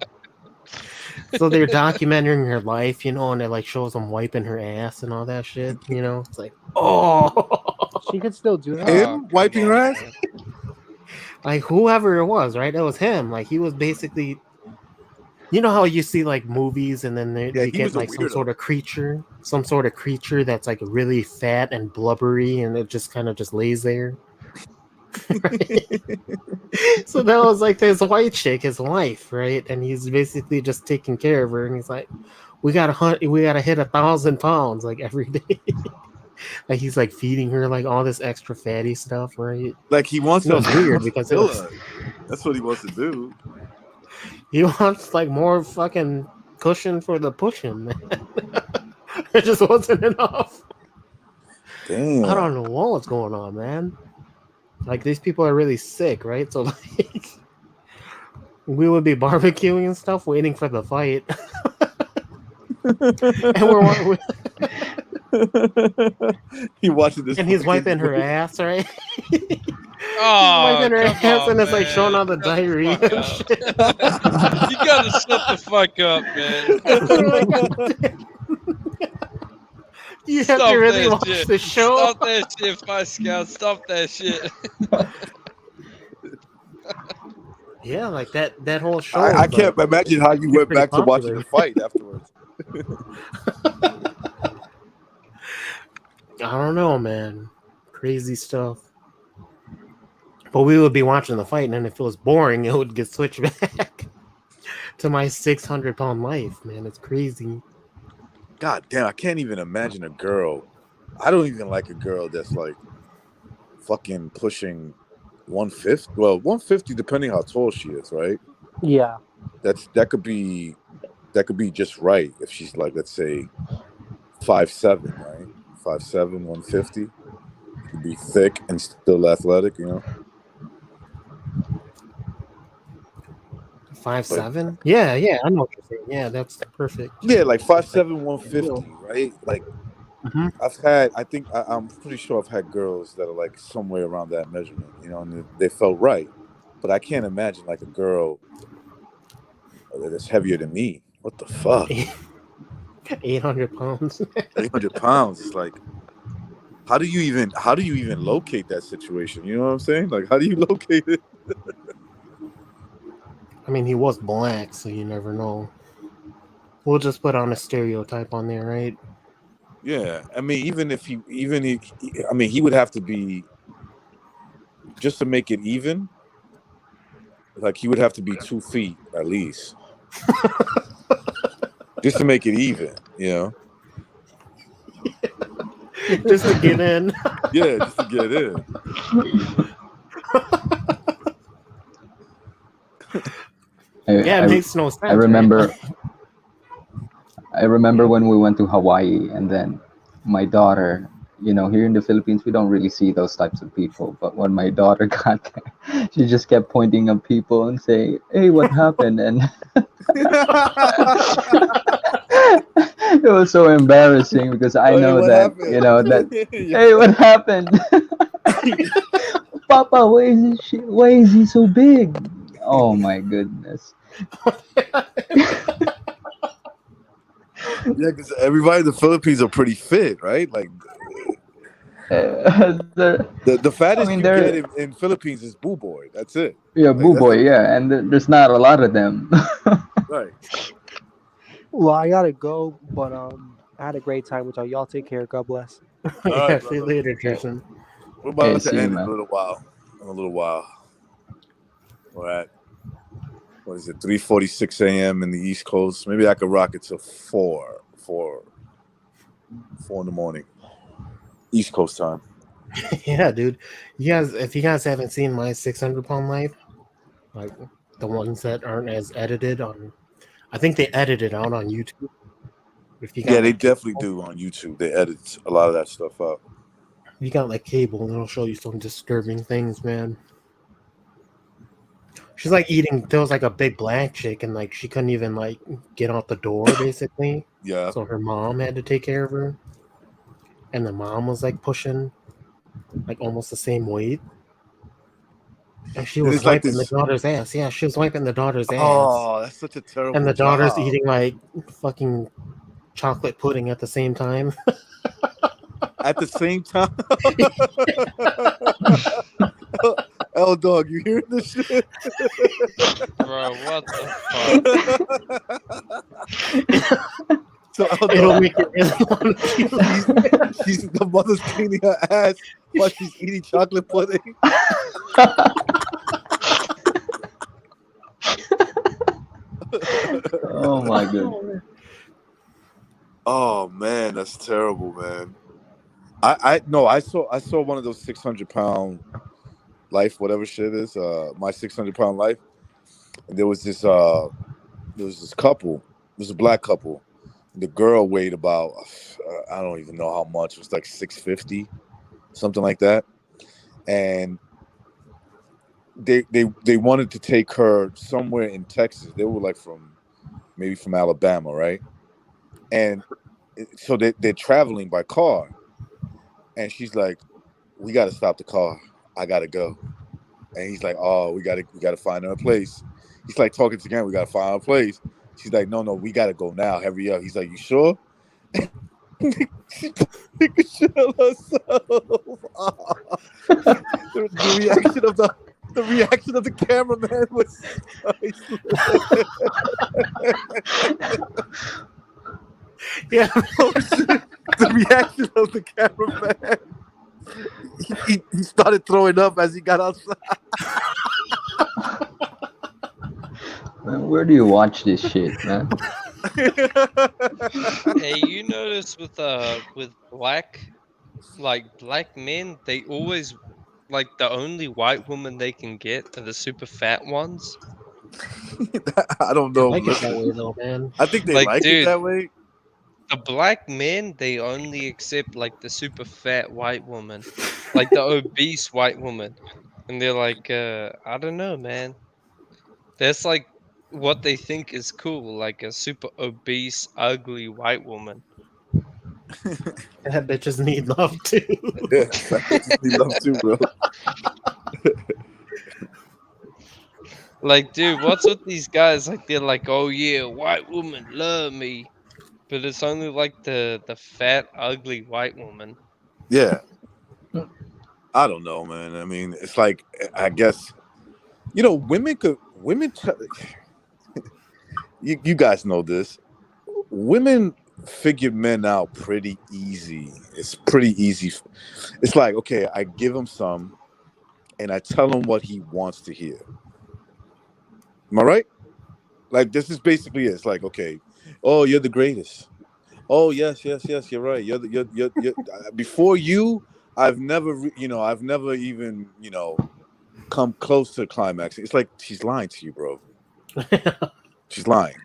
So they're documenting her life, you know, and it like shows them wiping her ass and all that shit, you know. It's like, oh, she could still do that. Him wiping her ass? Like whoever it was, right? It was him. Like he was basically, you know how you see like movies and then they get like some sort of creature that's like really fat and blubbery and it just kind of just lays there. So that was like this white chick, his wife, right? And he's basically just taking care of her, and he's like, we gotta hit 1,000 pounds like every day. Like he's like feeding her like all this extra fatty stuff, right? Like he wants to. It's weird because it was, that's what he wants to do. He wants like more fucking cushion for the pushing, man. It just wasn't enough. Damn. I don't know what's going on, man. Like these people are really sick, right? So like we would be barbecuing and stuff, waiting for the fight, and he watching this, and he's wiping her ass, right? Oh, wiping her ass, on, and it's like man. showing all the diarrhea and shit. You gotta shut the fuck up, man. You have to really watch shit. the show. Stop that shit, Fight Scout. Stop that shit. Yeah, like that whole show. I can't imagine how you went back to watching the fight afterwards. I don't know, man. Crazy stuff. But we would be watching the fight, and then if it was boring, it would get switched back to my 600-pound life, man. It's crazy. God damn, I can't even imagine a girl. I don't even like a girl that's like fucking pushing 150. Well, 150 depending how tall she is, right? Yeah. That could be just right if she's like, let's say 5'7", right? 5'7", 150. She'd be thick and still athletic, you know. 5'7"? Yeah, I know what you're saying. Yeah, that's perfect. Yeah, like 5'7", 150, right? Like I'm pretty sure I've had girls that are like somewhere around that measurement, you know, and they felt right. But I can't imagine like a girl that's heavier than me. What the fuck? 800 pounds. 800 pounds is like, how do you even locate that situation? You know what I'm saying? Like, how do you locate it? I mean, he was black, so you never know. We'll just put on a stereotype on there, right? Yeah, I mean, he would have to be, just to make it even, like he would have to be 2 feet at least. just to make it even, you know. Just to get in. Yeah, just to get in. Yeah, it makes no sense. I remember. Right? I remember when we went to Hawaii, and then my daughter. You know, here in the Philippines, we don't really see those types of people. But when my daughter got there, she just kept pointing at people and saying, "Hey, what happened?" And it was so embarrassing because I know that happened? You know that. Hey, what happened? Papa, why is he so big? Oh my goodness. Yeah, because everybody in the Philippines are pretty fit, right? Like the fattest you get in Philippines is Boo Boy. That's it. Yeah, like, Boo Boy. Yeah, and there's not a lot of them. Right. Well, I gotta go, but I had a great time with y'all. Y'all take care. God bless. Yeah, see you later, Jason. We're about to end in a little while. We're at, what is it, 3:46 a.m. in the East Coast. Maybe I could rock it till 4 in the morning, East Coast time. Yeah, dude. If you guys haven't seen my 600-pound life, like the ones that aren't as edited on, I think they edit it out on YouTube. Yeah, they definitely do on YouTube. They edit a lot of that stuff out. You got like cable, and it'll show you some disturbing things, man. She's like eating. There was like a big black chick, and like she couldn't even like get out the door, basically. Yeah. So her mom had to take care of her, and the mom was like pushing, like almost the same weight. And she was wiping the daughter's ass. Yeah, she was wiping the daughter's ass. Oh, that's such a terrible. And the daughter's eating like fucking chocolate pudding at the same time. At the same time. L Dog, you hearing this shit? Bro, what the fuck? So it'll make you really want to the mother's cleaning her ass while she's eating chocolate pudding. Oh my goodness. Oh man, that's terrible, man. I saw one of those 600-pound life, whatever shit is, my 600-pound life. And there was this couple, it was a black couple. The girl weighed about, I don't even know how much. It was like 650, something like that. And they wanted to take her somewhere in Texas. They were like from Alabama, right? And so they're traveling by car. And she's like, "We got to stop the car. I got to go." And he's like, "Oh, we got to find her a place." He's like talking to again, "We got to find her a place." She's like, "No, we got to go now. Hurry up." He's like, "You sure?" She took a shit on herself. The reaction of the cameraman was yeah. The reaction of the cameraman. He started throwing up as he got outside. Man, where do you watch this shit, man? Hey, you notice with black men, they always like the only white woman they can get are the super fat ones. I don't know. They like it that way though, man. I think they like it that way. The black men, they only accept like the super fat white woman, like the obese white woman, and they're like, I don't know, man. That's like what they think is cool, like a super obese, ugly white woman. That bitches need love too. Yeah, that bitches need love too, bro. Like, dude, what's with these guys? Like, they're like, oh yeah, white woman love me. But it's only like the fat, ugly white woman. Yeah. I don't know, man. I mean, it's like, I guess, women you guys know this. Women figure men out pretty easy. It's pretty easy. It's like, okay, I give him some and I tell him what he wants to hear. Am I right? Like, this is basically it. It's like, okay, Oh, you're the greatest. Oh, yes, you're right. You're before you, I've never, I've never even, come close to climaxing. It's like she's lying to you, bro. She's lying.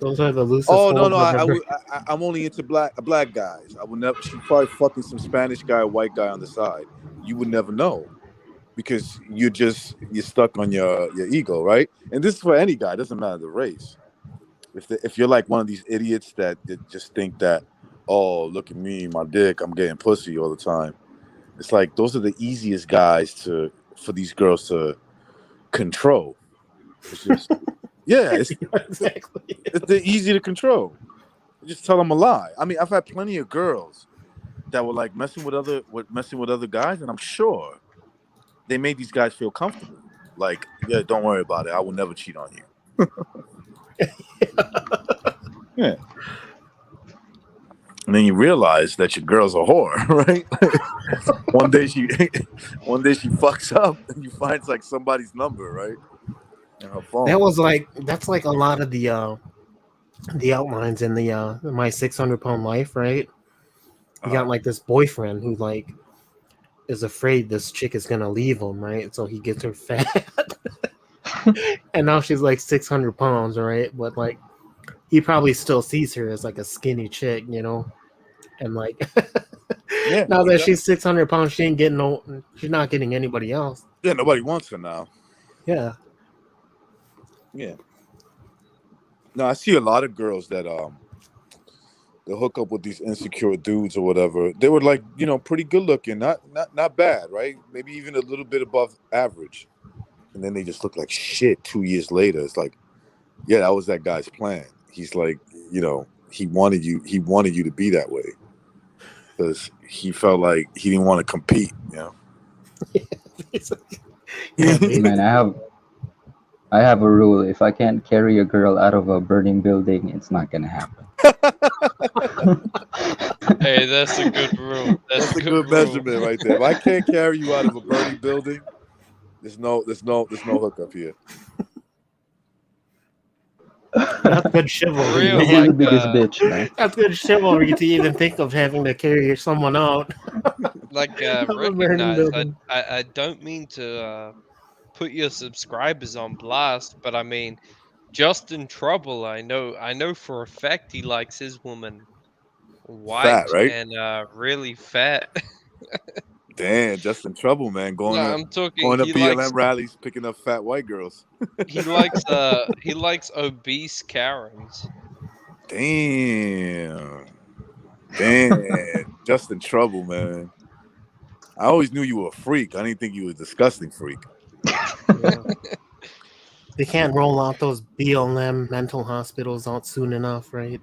Those are the loosest. Oh no, holds no, I've ever- I'm only into black guys. I would never. She's probably fucking some Spanish guy, white guy on the side. You would never know because you're stuck on your ego, right? And this is for any guy. It doesn't matter the race. If you're like one of these idiots that just think that, oh, look at me, my dick, I'm getting pussy all the time. It's like those are the easiest guys for these girls to control. It's just, yeah, exactly. they're easy to control. You just tell them a lie. I mean, I've had plenty of girls that were like messing with other guys, and I'm sure they made these guys feel comfortable. Like, yeah, don't worry about it. I will never cheat on you. Yeah. And then you realize that your girl's a whore, right? one day she fucks up and you find it's like somebody's number, right? In her phone. That's like a lot of the outlines in the My 600-Pound Life, right? You got like this boyfriend who like is afraid this chick is gonna leave him, right? So he gets her fat. And now she's like 600 pounds, right? But like he probably still sees her as like a skinny chick, and like Yeah, now that she's 600 pounds, she's not getting anybody else. Yeah, nobody wants her now. Yeah. No, I see a lot of girls that they hook up with these insecure dudes or whatever. They were like, pretty good looking, not bad, right? Maybe even a little bit above average. And then they just look like shit 2 years later. It's like, yeah, that was that guy's plan. He's like, he wanted you to be that way. Because he felt like he didn't want to compete, Man, I have a rule. If I can't carry a girl out of a burning building, it's not gonna happen. Hey, that's a good rule. That's a good measurement right there. If I can't carry you out of a burning building, there's no hookup here. That's good chivalry. Real, This is the biggest bitch, man. That's good chivalry to even think of having to carry someone out. Like a burning recognize, building. I don't mean to put your subscribers on blast, but I mean, Justin Trouble, I know for a fact he likes his woman white, Fat, right? and really fat. Damn, Justin Trouble, man, going I'm to talking. He BLM likes rallies, picking up fat white girls. he likes obese Karens. Damn, Justin Trouble, man. I always knew you were a freak. I didn't think you were a disgusting freak. Yeah. They can't roll out those BLM mental hospitals out soon enough, right?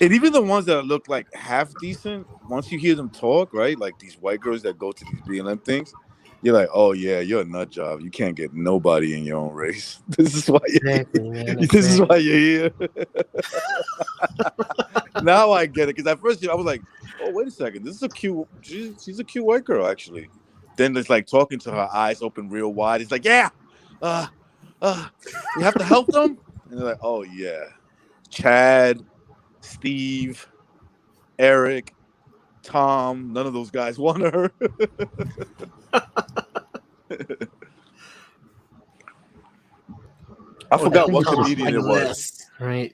And even the ones that look like half decent, once you hear them talk, right? Like these white girls that go to these BLM things, you're like, oh yeah, you're a nut job. You can't get nobody in your own race. This is why Exactly, man. this is why you're here. Now I get it. Because at first I was like, oh, wait a second. This is she's a cute white girl, actually. Then it's like talking to her, eyes open real wide. It's like, yeah, we have to help them. And they're like, oh yeah, Chad, Steve, Eric, Tom, none of those guys want her. I forgot what comedian it was. This, right?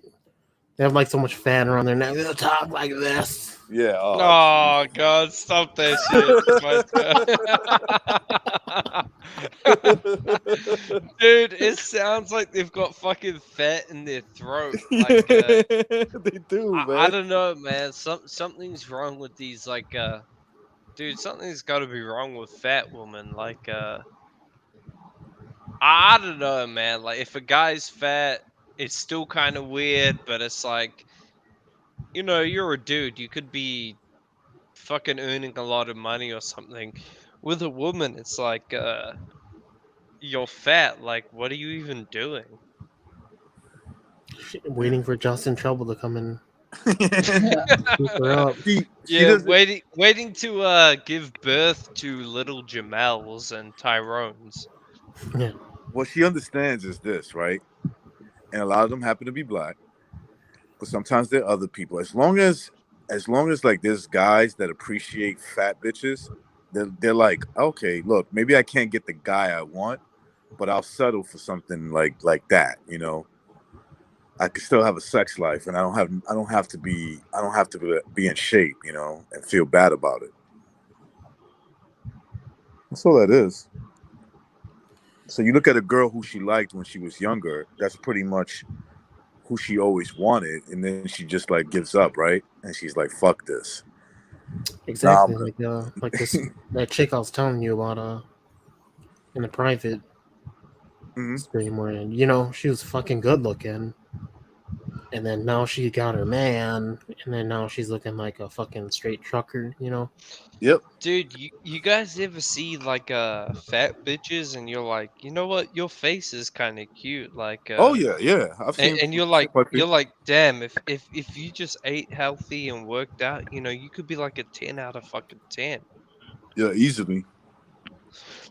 They have like so much fat around their neck. They'll talk like this. Yeah. Oh God, stop that shit. Dude, it sounds like they've got fucking fat in their throat. Like, they do, man. I don't know, man. Something's wrong with these, like, dude, something's got to be wrong with fat women. Like, I don't know, man. Like, if a guy's fat, it's still kind of weird, but it's like, you're a dude. You could be fucking earning a lot of money or something. With a woman, it's like, you're fat. Like, what are you even doing? Waiting for Justin Trouble to come in. Scoop her up. Yeah, waiting to give birth to little Jamels and Tyrones. Yeah. what she understands is this, right? And a lot of them happen to be black, but sometimes they're other people. As long as like there's guys that appreciate fat bitches, they're like, okay, look, maybe I can't get the guy I want, but I'll settle for something like that, you know. I can still have a sex life, and I don't have to be in shape, you know, and feel bad about it. That's all that is. So you look at a girl who she liked when she was younger, that's pretty much who she always wanted, and then she just like gives up, right? And she's like, fuck this. Exactly. Like this that chick I was telling you about in the private stream where, you know, she was fucking good looking. And then now she got her man, and then now she's looking like a fucking straight trucker, you know? Yep. Dude, you guys ever see like fat bitches and you're like, you know what, your face is kind of cute, like oh yeah, I've seen. And you're like, damn, if you just ate healthy and worked out, you know, you could be like a 10 out of fucking 10. Yeah, easily.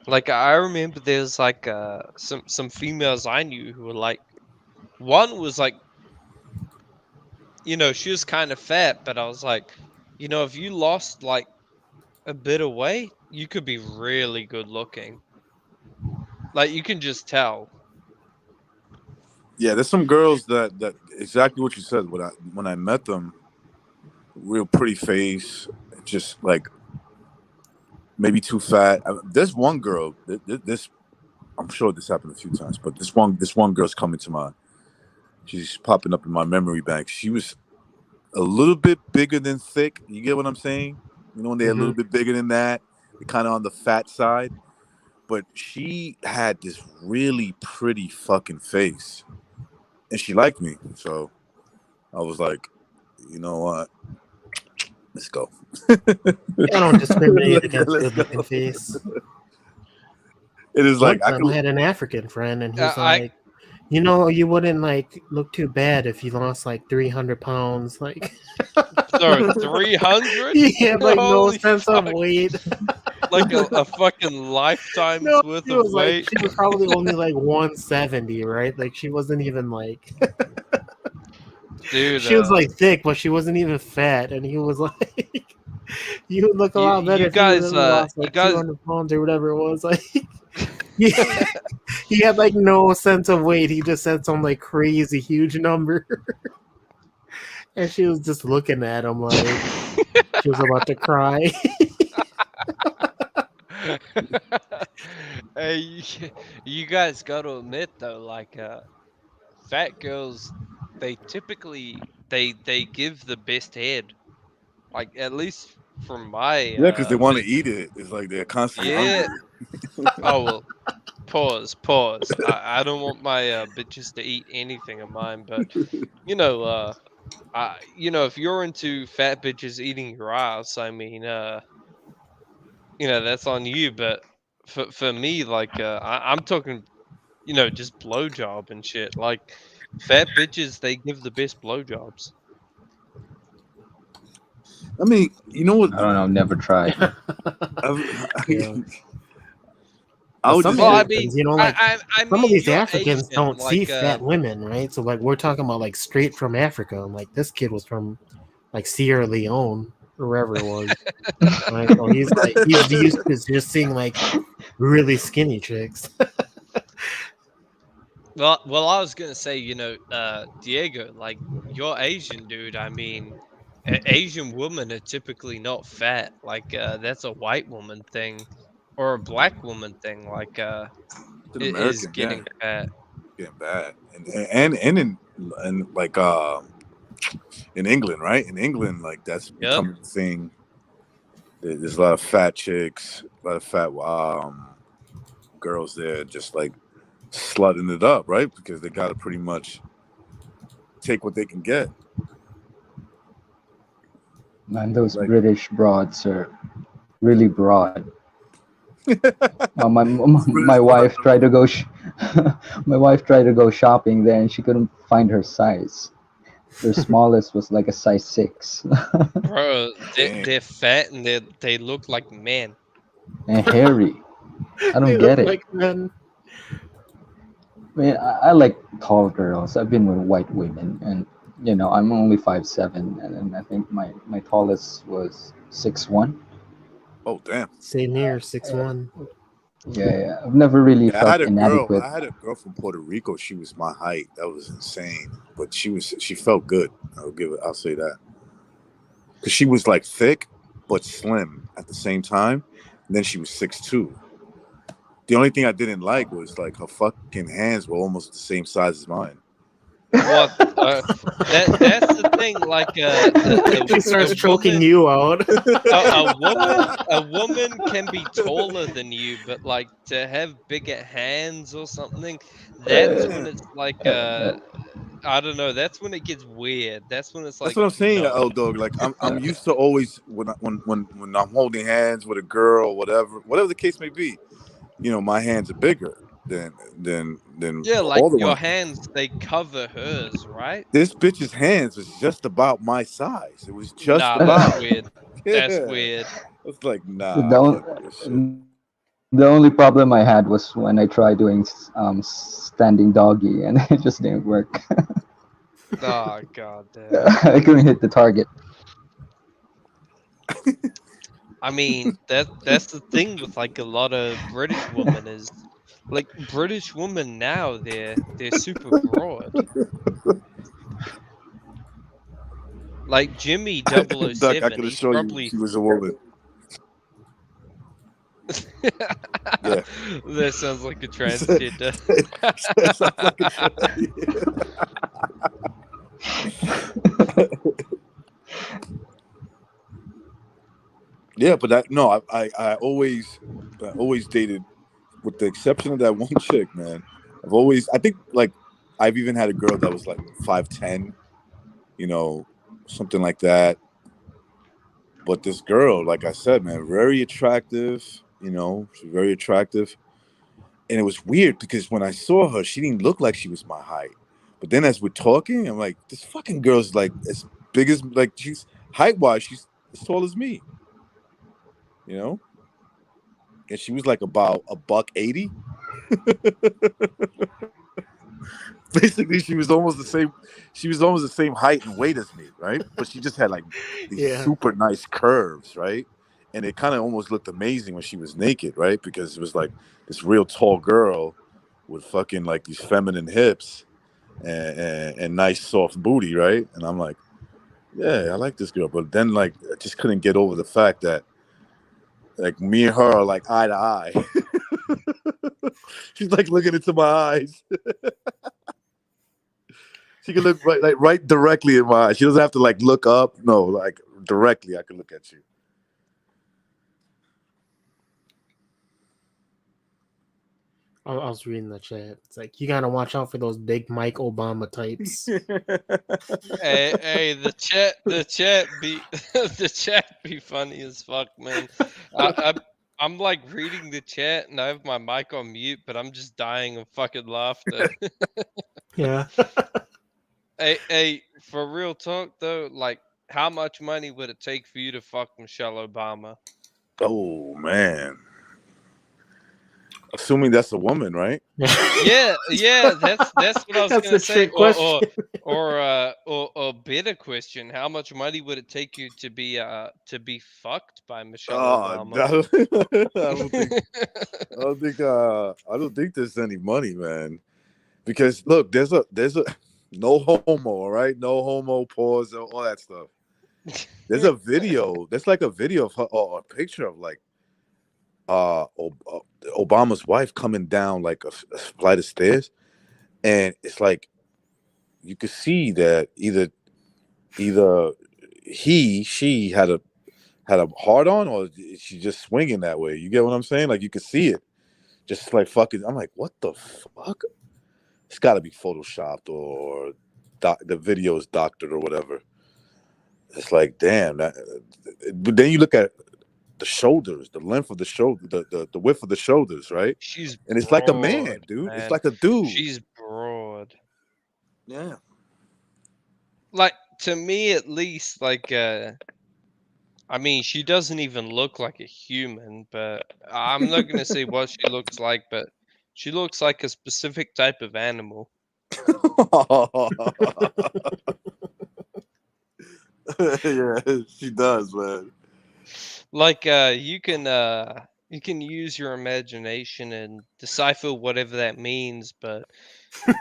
Like I remember there's like some females I knew who were like, one was like, you know, she was kind of fat, but I was like, you know, if you lost like a bit of weight, you could be really good looking. Like you can just tell. Yeah, there's some girls that exactly what you said. When I met them, real pretty face, just like maybe too fat. There's one girl. This I'm sure this happened a few times, but this one girl's coming to mind. She's popping up in my memory bank. She was a little bit bigger than thick. You get what I'm saying? You know, when they're a little bit bigger than that, they're kind of on the fat side. But she had this really pretty fucking face. And she liked me. So I was like, you know what? Let's go. I don't discriminate against good looking face. It is like I had an African friend, and he's like, you know, you wouldn't like look too bad if you lost like 300 pounds. Like, sorry, 300? He had like no sense of weight. Like a fucking lifetime's worth of weight. Like, she was probably only like 170, right? Like she wasn't even like. Dude, she was like thick, but she wasn't even fat, and he was like, "You would look a lot better if you really lost like 200 pounds or whatever it was." Like, he had like no sense of weight. He just said some like crazy huge number, and she was just looking at him like she was about to cry. Hey, you guys got to admit though, like fat girls, they typically they give the best head, like at least from my because they want to eat it. It's like they're constantly hungry. Oh well, pause. I don't want my bitches to eat anything of mine, but you know, if you're into fat bitches eating your ass, I mean, you know, that's on you. But for me, like, I'm talking, you know, just blowjob and shit. Like, fat bitches, they give the best blowjobs. I mean, you know what? I don't know. Never tried. I would some of these, you know, like some of these Africans Asian, don't see like, fat women, right? So like we're talking about like straight from Africa. Like this kid was from like Sierra Leone or wherever it was. Right? So he's like he's used to just seeing like really skinny chicks. Well, I was gonna say, you know, Diego, like you're Asian, dude. I mean, Asian women are typically not fat. Like that's a white woman thing. Or a black woman thing, like it is getting fat, getting bad, and in like in England, right? In England, like that's becoming a thing. There's a lot of fat chicks, a lot of fat girls there, just like slutting it up, right? Because they gotta pretty much take what they can get. Man, those British broads are really broad. My wife tried to go. My wife tried to go shopping there, and she couldn't find her size. Their smallest was like a size 6. Bro, they're fat and they look like men. And hairy. I don't get it. Like men. I mean, I like tall girls. I've been with white women, and I'm only 5'7", and I think my tallest was 6'1". Oh damn. Same here, 6'1". Yeah, I've never really Yeah, I had felt a girl. inadequate. I had a girl from Puerto Rico. She was my height. That was insane. But she felt good. I'll say that. Because she was like thick but slim at the same time. And then she was 6'2". The only thing I didn't like was like her fucking hands were almost the same size as mine. What? That's the thing. Like, She starts a choking woman, you out. a woman can be taller than you, but like to have bigger hands or something, that's when it's like I don't know. That's when it gets weird. That's when it's That's like what I'm saying, no. Dog. Like I'm used to always when I'm holding hands with a girl or whatever the case may be, my hands are bigger than Yeah, like all the your women. hands, they cover hers, right? This bitch's hands was just about my size. It was just Nah, about. that's weird. That's Yeah. weird. It's like, The, nah, I can't do this shit. the only problem I had was when I tried doing standing doggy, and it just didn't work. Oh god damn. I couldn't hit the target. I mean, that's the thing with like a lot of British women is like British women now they're super broad. Like Jimmy Duck, I 007, could he's assure you probably she was a woman. Yeah. That sounds like a transgender. Sounds like Yeah, but I always dated, with the exception of that one chick, man. I think like I've even had a girl that was like 5'10", something like that. But this girl, like I said, man, very attractive, she's very attractive. And it was weird because when I saw her, she didn't look like she was my height. But then as we're talking, I'm like, this fucking girl's like as big as, like, she's height-wise, she's as tall as me. And she was like about $180. Basically, she was almost the same. She was almost the same height and weight as me, right? But she just had like these super nice curves, right? And it kind of almost looked amazing when she was naked, right? Because it was like this real tall girl with fucking like these feminine hips and nice soft booty, right? And I'm like, yeah, I like this girl. But then like I just couldn't get over the fact that like me and her are like eye to eye. She's like looking into my eyes. She can look right directly in my eyes. She doesn't have to like look up. No, like directly I can look at you. I was reading the chat. It's like you gotta watch out for those big Mike Obama types. Hey, the chat be the chat be funny as fuck, man. I'm like reading the chat and I have my mic on mute, but I'm just dying of fucking laughter. Yeah. Hey, for real talk though, like how much money would it take for you to fuck Michelle Obama? Oh man. Assuming that's a woman, right? Yeah, that's what I was That's gonna a say. trick question. Or a better question: how much money would it take you to be fucked by Michelle Obama? I don't think there's any money, man. Because look, there's a no homo, all right? No homo, pause, all that stuff. There's a video. There's like a video of her, or a picture of like Obama's wife coming down like a flight of stairs, and it's like you could see that either she had a hard on, or she's just swinging that way. You get what I'm saying? Like you could see it, just like fucking. I'm like, what the fuck? It's got to be photoshopped or the video is doctored or whatever. It's like, damn. But then you look at the shoulders, the length of the shoulder, the width of the shoulders, right? And it's like a man, dude. Man. It's like a dude. She's broad. Yeah. Like to me, at least, like I mean, she doesn't even look like a human, but I'm not gonna say what she looks like, but She looks like a specific type of animal. Yeah, she does, man. Like you can use your imagination and decipher whatever that means, but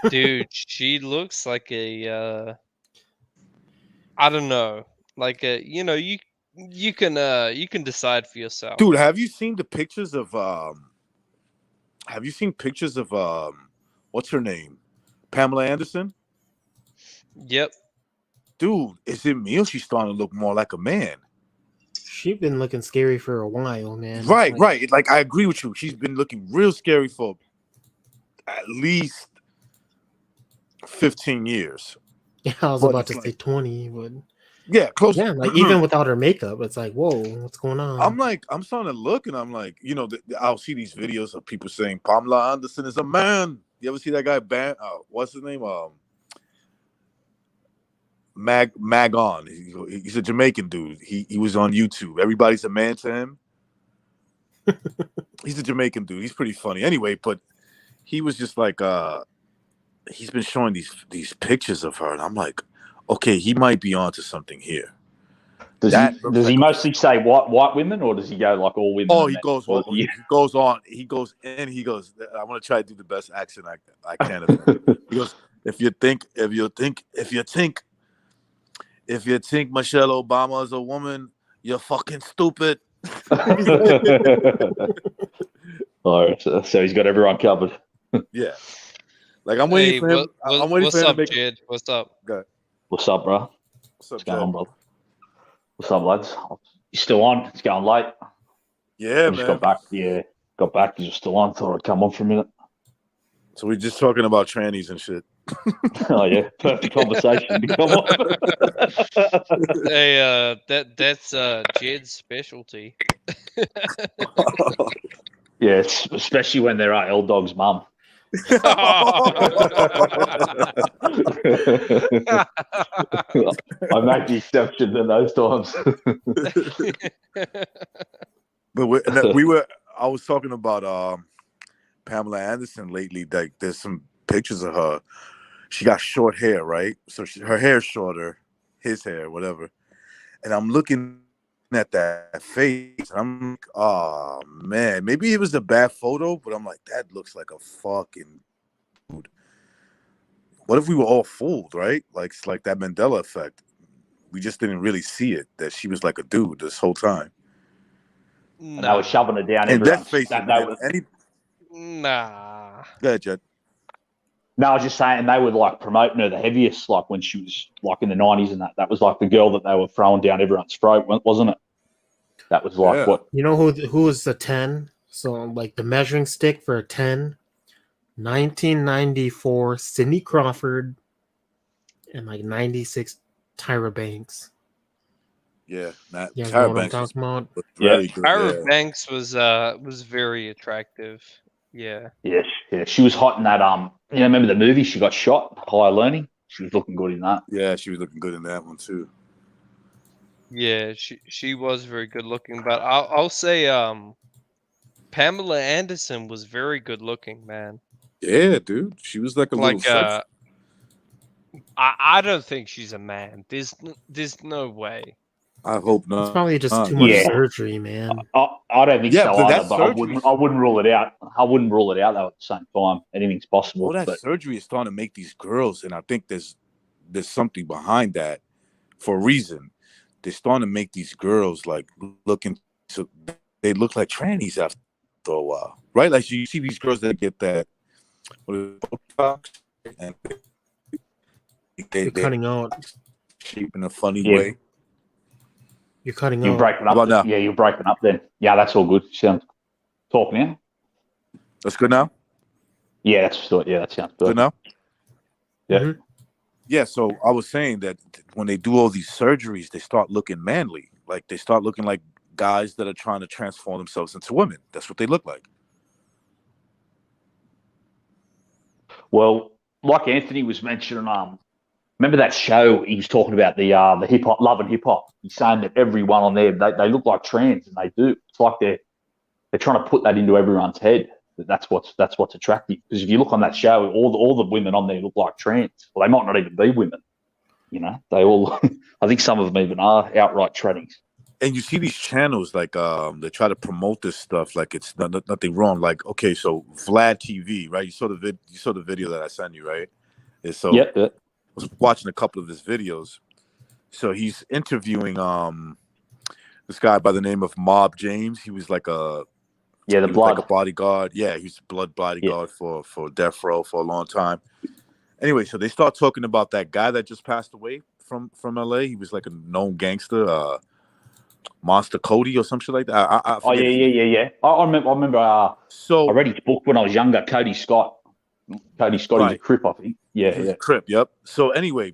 dude, she looks like a I don't know, like a you can decide for yourself. Dude, have you seen pictures of what's her name? Pamela Anderson? Yep. Dude, is it me or she's starting to look more like a man? She's been looking scary for a while, man. Right, right. Like, I agree with you. She's been looking real scary for at least 15 years. Yeah, I was about to say 20, but yeah, close. Yeah, like even without her makeup, it's like, whoa, what's going on? I'm starting to look, and I'm like, I'll see these videos of people saying Pamela Anderson is a man. You ever see that guy? What's his name? Magon. He's a Jamaican dude. He was on YouTube. Everybody's a man to him. He's a Jamaican dude. He's pretty funny. Anyway, but he was just like, he's been showing these pictures of her, and I'm like, okay, he might be onto something here. Does he mostly say white women, or does he go like all women? Oh, he goes on. He goes in. He goes. I want to try to do the best accent I can. Of him. He goes, if you think Michelle Obama is a woman, you're fucking stupid. All right, so he's got everyone covered. Yeah, like I'm waiting for him. I'm waiting for him to make. Jed? What's up? Good. What's up, bro? What's going on, brother? What's up, lads? You still on? It's going late. Yeah, I just got back. Yeah, got back. You're still on. Thought I'd come on for a minute. So we're just talking about trannies and shit. Oh yeah, perfect conversation. Come on. Hey, that's Jed's specialty. Yeah, especially when they're L Dog's mum. I make the exception in those times. But I was talking about Pamela Anderson lately. Like, there's some pictures of her. She got short hair, right? So her hair's shorter, his hair, whatever. And I'm looking at that face. I'm like, oh man, maybe it was a bad photo, but I'm like, that looks like a fucking dude. What if we were all fooled, right? Like, it's like that Mandela effect. We just didn't really see it, that she was like a dude this whole time. And I was shoving it down. And that face, Nah. Go ahead, Jed. No, I was just saying, they were like promoting her the heaviest, like when she was like in the 90s, and that was like the girl that they were throwing down everyone's throat, wasn't it? That was like what? You know who was the 10? So like the measuring stick for a 10, 1994 Cindy Crawford, and like 96 Tyra Banks. Yeah, Tyra Banks. Tyra Banks was very attractive. Yeah. Yeah, she was hot in that. Remember the movie? She got shot. Higher Learning. She was looking good in that. Yeah, she was looking good in that one too. Yeah, she was very good looking, but I'll say Pamela Anderson was very good looking, man. Yeah, dude, she was like a little sex. I don't think she's a man. There's no way. I hope not. It's probably just too much surgery, man. I don't think so either, but I wouldn't rule it out. I wouldn't rule it out though. At the same time, anything's possible. Well, that surgery is starting to make these girls, and I think there's something behind that for a reason. They're starting to make these girls like they look like trannies after a while, right? Like you see these girls that get that Botox, and they're cutting out shape in a funny way. You're cutting You're out. breaking up. Now? Yeah, you're breaking up then. Yeah, that's all good. Talk now. That's good now? Yeah, that sounds good. Good now? Yeah. Mm-hmm. Yeah, so I was saying that when they do all these surgeries, they start looking manly. Like, they start looking like guys that are trying to transform themselves into women. That's what they look like. Well, like Anthony was mentioning, remember that show he was talking about, the hip hop, Love and Hip Hop? He's saying that everyone on there, they look like trans, and they do. It's like they're trying to put that into everyone's head, That's what's attractive. Because if you look on that show, all the women on there look like trans. Well, they might not even be women. You know, they all. I think some of them even are outright trannies. And you see these channels like they try to promote this stuff like it's nothing wrong. Like, okay, so Vlad TV, right? You saw the video that I sent you, right? And so Yep. I was watching a couple of his videos. So he's interviewing this guy by the name of Mob James. He was like a bodyguard. Yeah, he was a blood bodyguard for Death Row for a long time. Anyway, so they start talking about that guy that just passed away from LA. He was like a known gangster, Monster Cody or some shit like that. I yeah. I remember. I read his book when I was younger. Cody Scott. He's a Crip, I think. Yeah, He's a Crip. Yep. So anyway,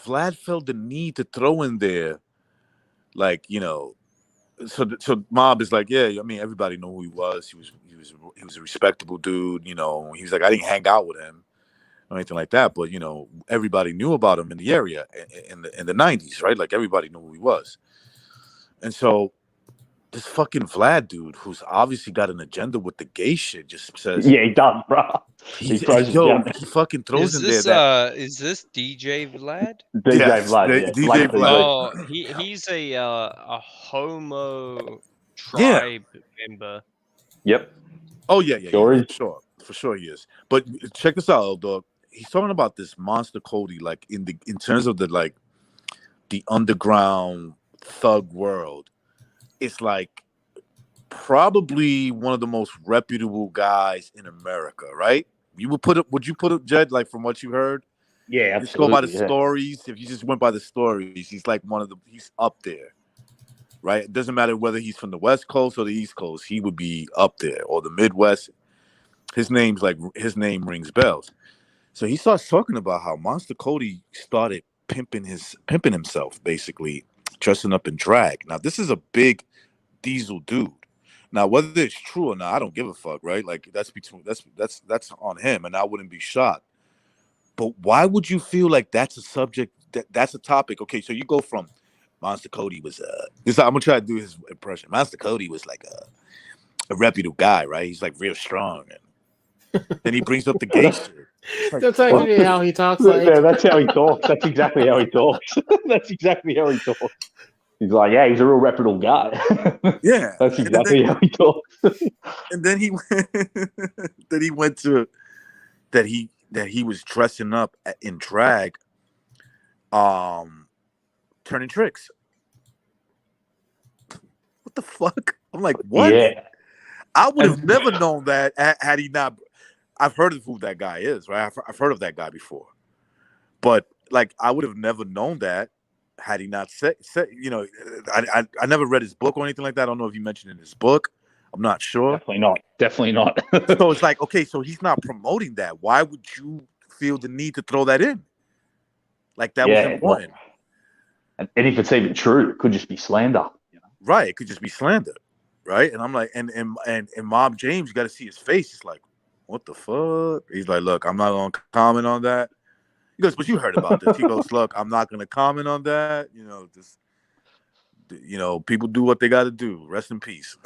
Vlad felt the need to throw in there, like, you know. So Mob is like, yeah, I mean, everybody knew who he was. He was a respectable dude. You know, he was like, I didn't hang out with him or anything like that, but you know, everybody knew about him in the area in the 90s, right? Like everybody knew who he was. And so this fucking Vlad dude, who's obviously got an agenda with the gay shit, just says, "Yeah, he does, bro." He fucking throws in there. Is this DJ Vlad? DJ Vlad. Oh, he's a homo tribe member. Yep. Oh yeah, for sure he is. But check this out, dog. He's talking about this Monster Cody, like in terms of the underground thug world. It's like probably one of the most reputable guys in America, right? Would you put up Jed, like from what you heard? Yeah, just go by the stories. If you just went by the stories, he's like he's up there, right? It doesn't matter whether he's from the West Coast or the East Coast, he would be up there, or the Midwest. His name rings bells. So he starts talking about how Monster Cody started pimping himself, basically dressing up in drag. Now this is a big Diesel dude. Now whether it's true or not, I don't give a fuck, right? Like that's on him, and I wouldn't be shocked. But why would you feel like that's a subject? That's a topic. Okay, so you go from Monster Cody was I'm gonna try to do his impression. Monster Cody was like a reputable guy, right? He's like real strong, and then he brings up the gay shit. Like, that's actually how he talks. Like, yeah, that's how he talks. That's exactly how he talks. That's exactly how he talks. He's like, yeah, he's a real reputable guy. Yeah, that's exactly how he talks. And then he went to that he was dressing up in drag, turning tricks. What the fuck? I'm like, what? Yeah. I would have never known that had he not. I've heard of who that guy is, right? I've heard of that guy before, but like I would have never known that had he not said. You know, I never read his book or anything like that. I don't know if he mentioned in his book. I'm not sure. Definitely not. So it's like, okay, so he's not promoting that. Why would you feel the need to throw that in? Like that was important. And if it's even true, it could just be slander. You know? Right, it could just be slander, right? And I'm like, and Mob James, you got to see his face. He's like, what the fuck? He's like, look, I'm not gonna comment on that. He goes, but you heard about this. He goes, look, I'm not gonna comment on that. You know, just people do what they got to do. Rest in peace.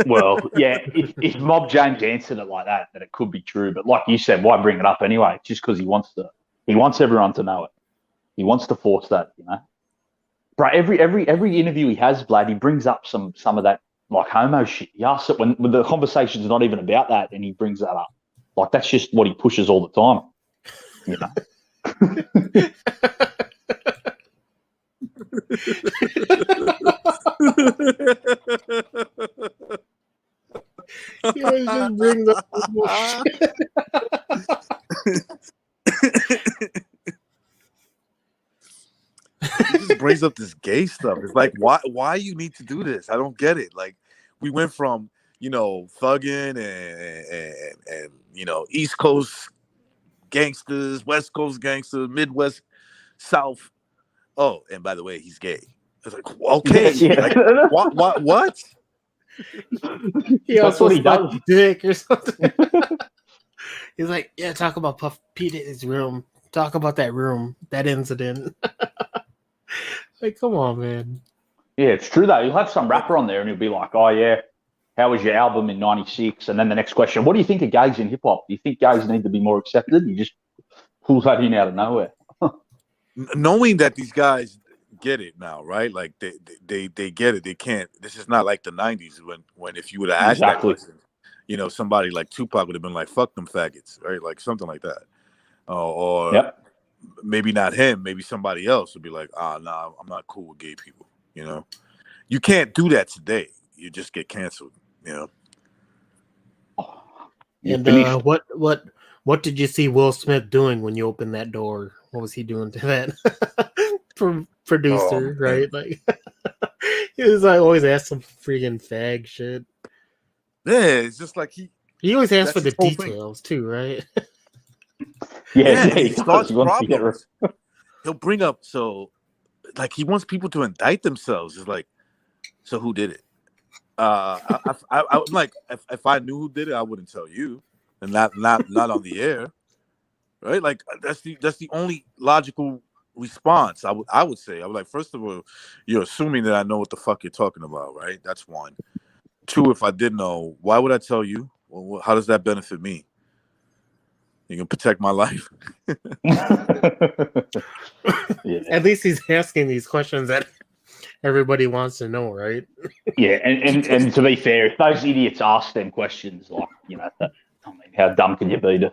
Well, yeah, if Mob James answered it like that, then it could be true. But like you said, why bring it up anyway? Just because he wants everyone to know it. He wants to force that, you know. Bro, every interview he has, Vlad, he brings up some of that like homo shit. He asks it when the conversation's not even about that, and he brings that up. Like that's just what he pushes all the time, you know. He always just brings up shit. He just brings up this gay stuff. It's like, why you need to do this? I don't get it. Like, we went from, thugging and East Coast gangsters, West Coast gangsters, Midwest, South. Oh, and by the way, he's gay. It's like, okay, like, what? He also sucked dick or something. He's like, yeah, talk about Puff Pete's room. Talk about that room, that incident. Like, come on, man. Yeah, it's true though. You'll have some rapper on there and he'll be like, oh yeah, How was your album in '96? And then the next question, what do you think of gays in hip hop? Do you think gays need to be more accepted? You just pull that in out of nowhere. Knowing that these guys get it now, right? Like they get it. They can't. This is not like the '90s when if you would have asked that question, you know, somebody like Tupac would have been like, "Fuck them faggots," right? Like something like that. Or maybe not him. Maybe somebody else would be like, "Nah, I'm not cool with gay people." You know, you can't do that today. You just get canceled. You know. And what did you see Will Smith doing when you opened that door? What was he doing to that producer? Right, like he was like always ask some freaking fag shit. Yeah, it's just like he always asks for the details too, right? Yeah, he starts problems. He'll bring up like he wants people to indict themselves. It's like, so who did it? I'm like, if I knew who did it, I wouldn't tell you, and not on the air, right? Like that's the only logical response. I would say. I would like, first of all, you're assuming that I know what the fuck you're talking about, right? That's one. Two, if I did know, why would I tell you? Well, how does that benefit me? You can protect my life. At least he's asking these questions that everybody wants to know, right? Yeah, and to be fair, if those idiots ask them questions, like, you know, I mean, how dumb can you be to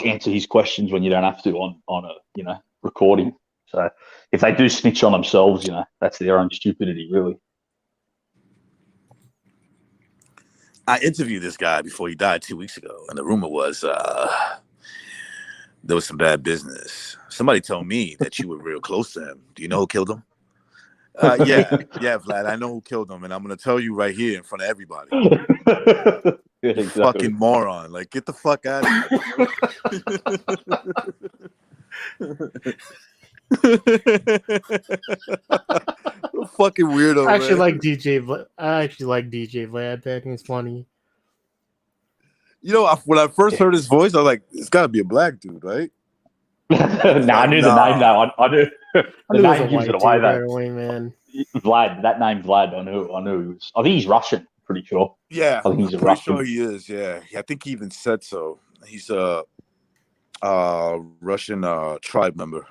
answer his questions when you don't have to on a, you know, recording? So if they do snitch on themselves, you know, that's their own stupidity, really. I interviewed this guy before he died 2 weeks ago, and the rumor was there was some bad business. Somebody told me that you were real close to him. Do you know who killed him? Yeah, Vlad, I know who killed him, and I'm going to tell you right here in front of everybody. Yeah, exactly. Fucking moron. Like, get the fuck out of here. Fucking weirdo. I actually man. like DJ Vlad. That he's funny. You know, when I first heard his voice, I was like, "It's got to be a black dude, right?" I knew the name though. I knew the name gives it away though. Right away, man. Vlad, that name Vlad, I knew he was. I think he's Russian. Pretty sure. Yeah, I think he's I'm a Russian. sure he is. Yeah, I think he even said so. He's a Russian tribe member.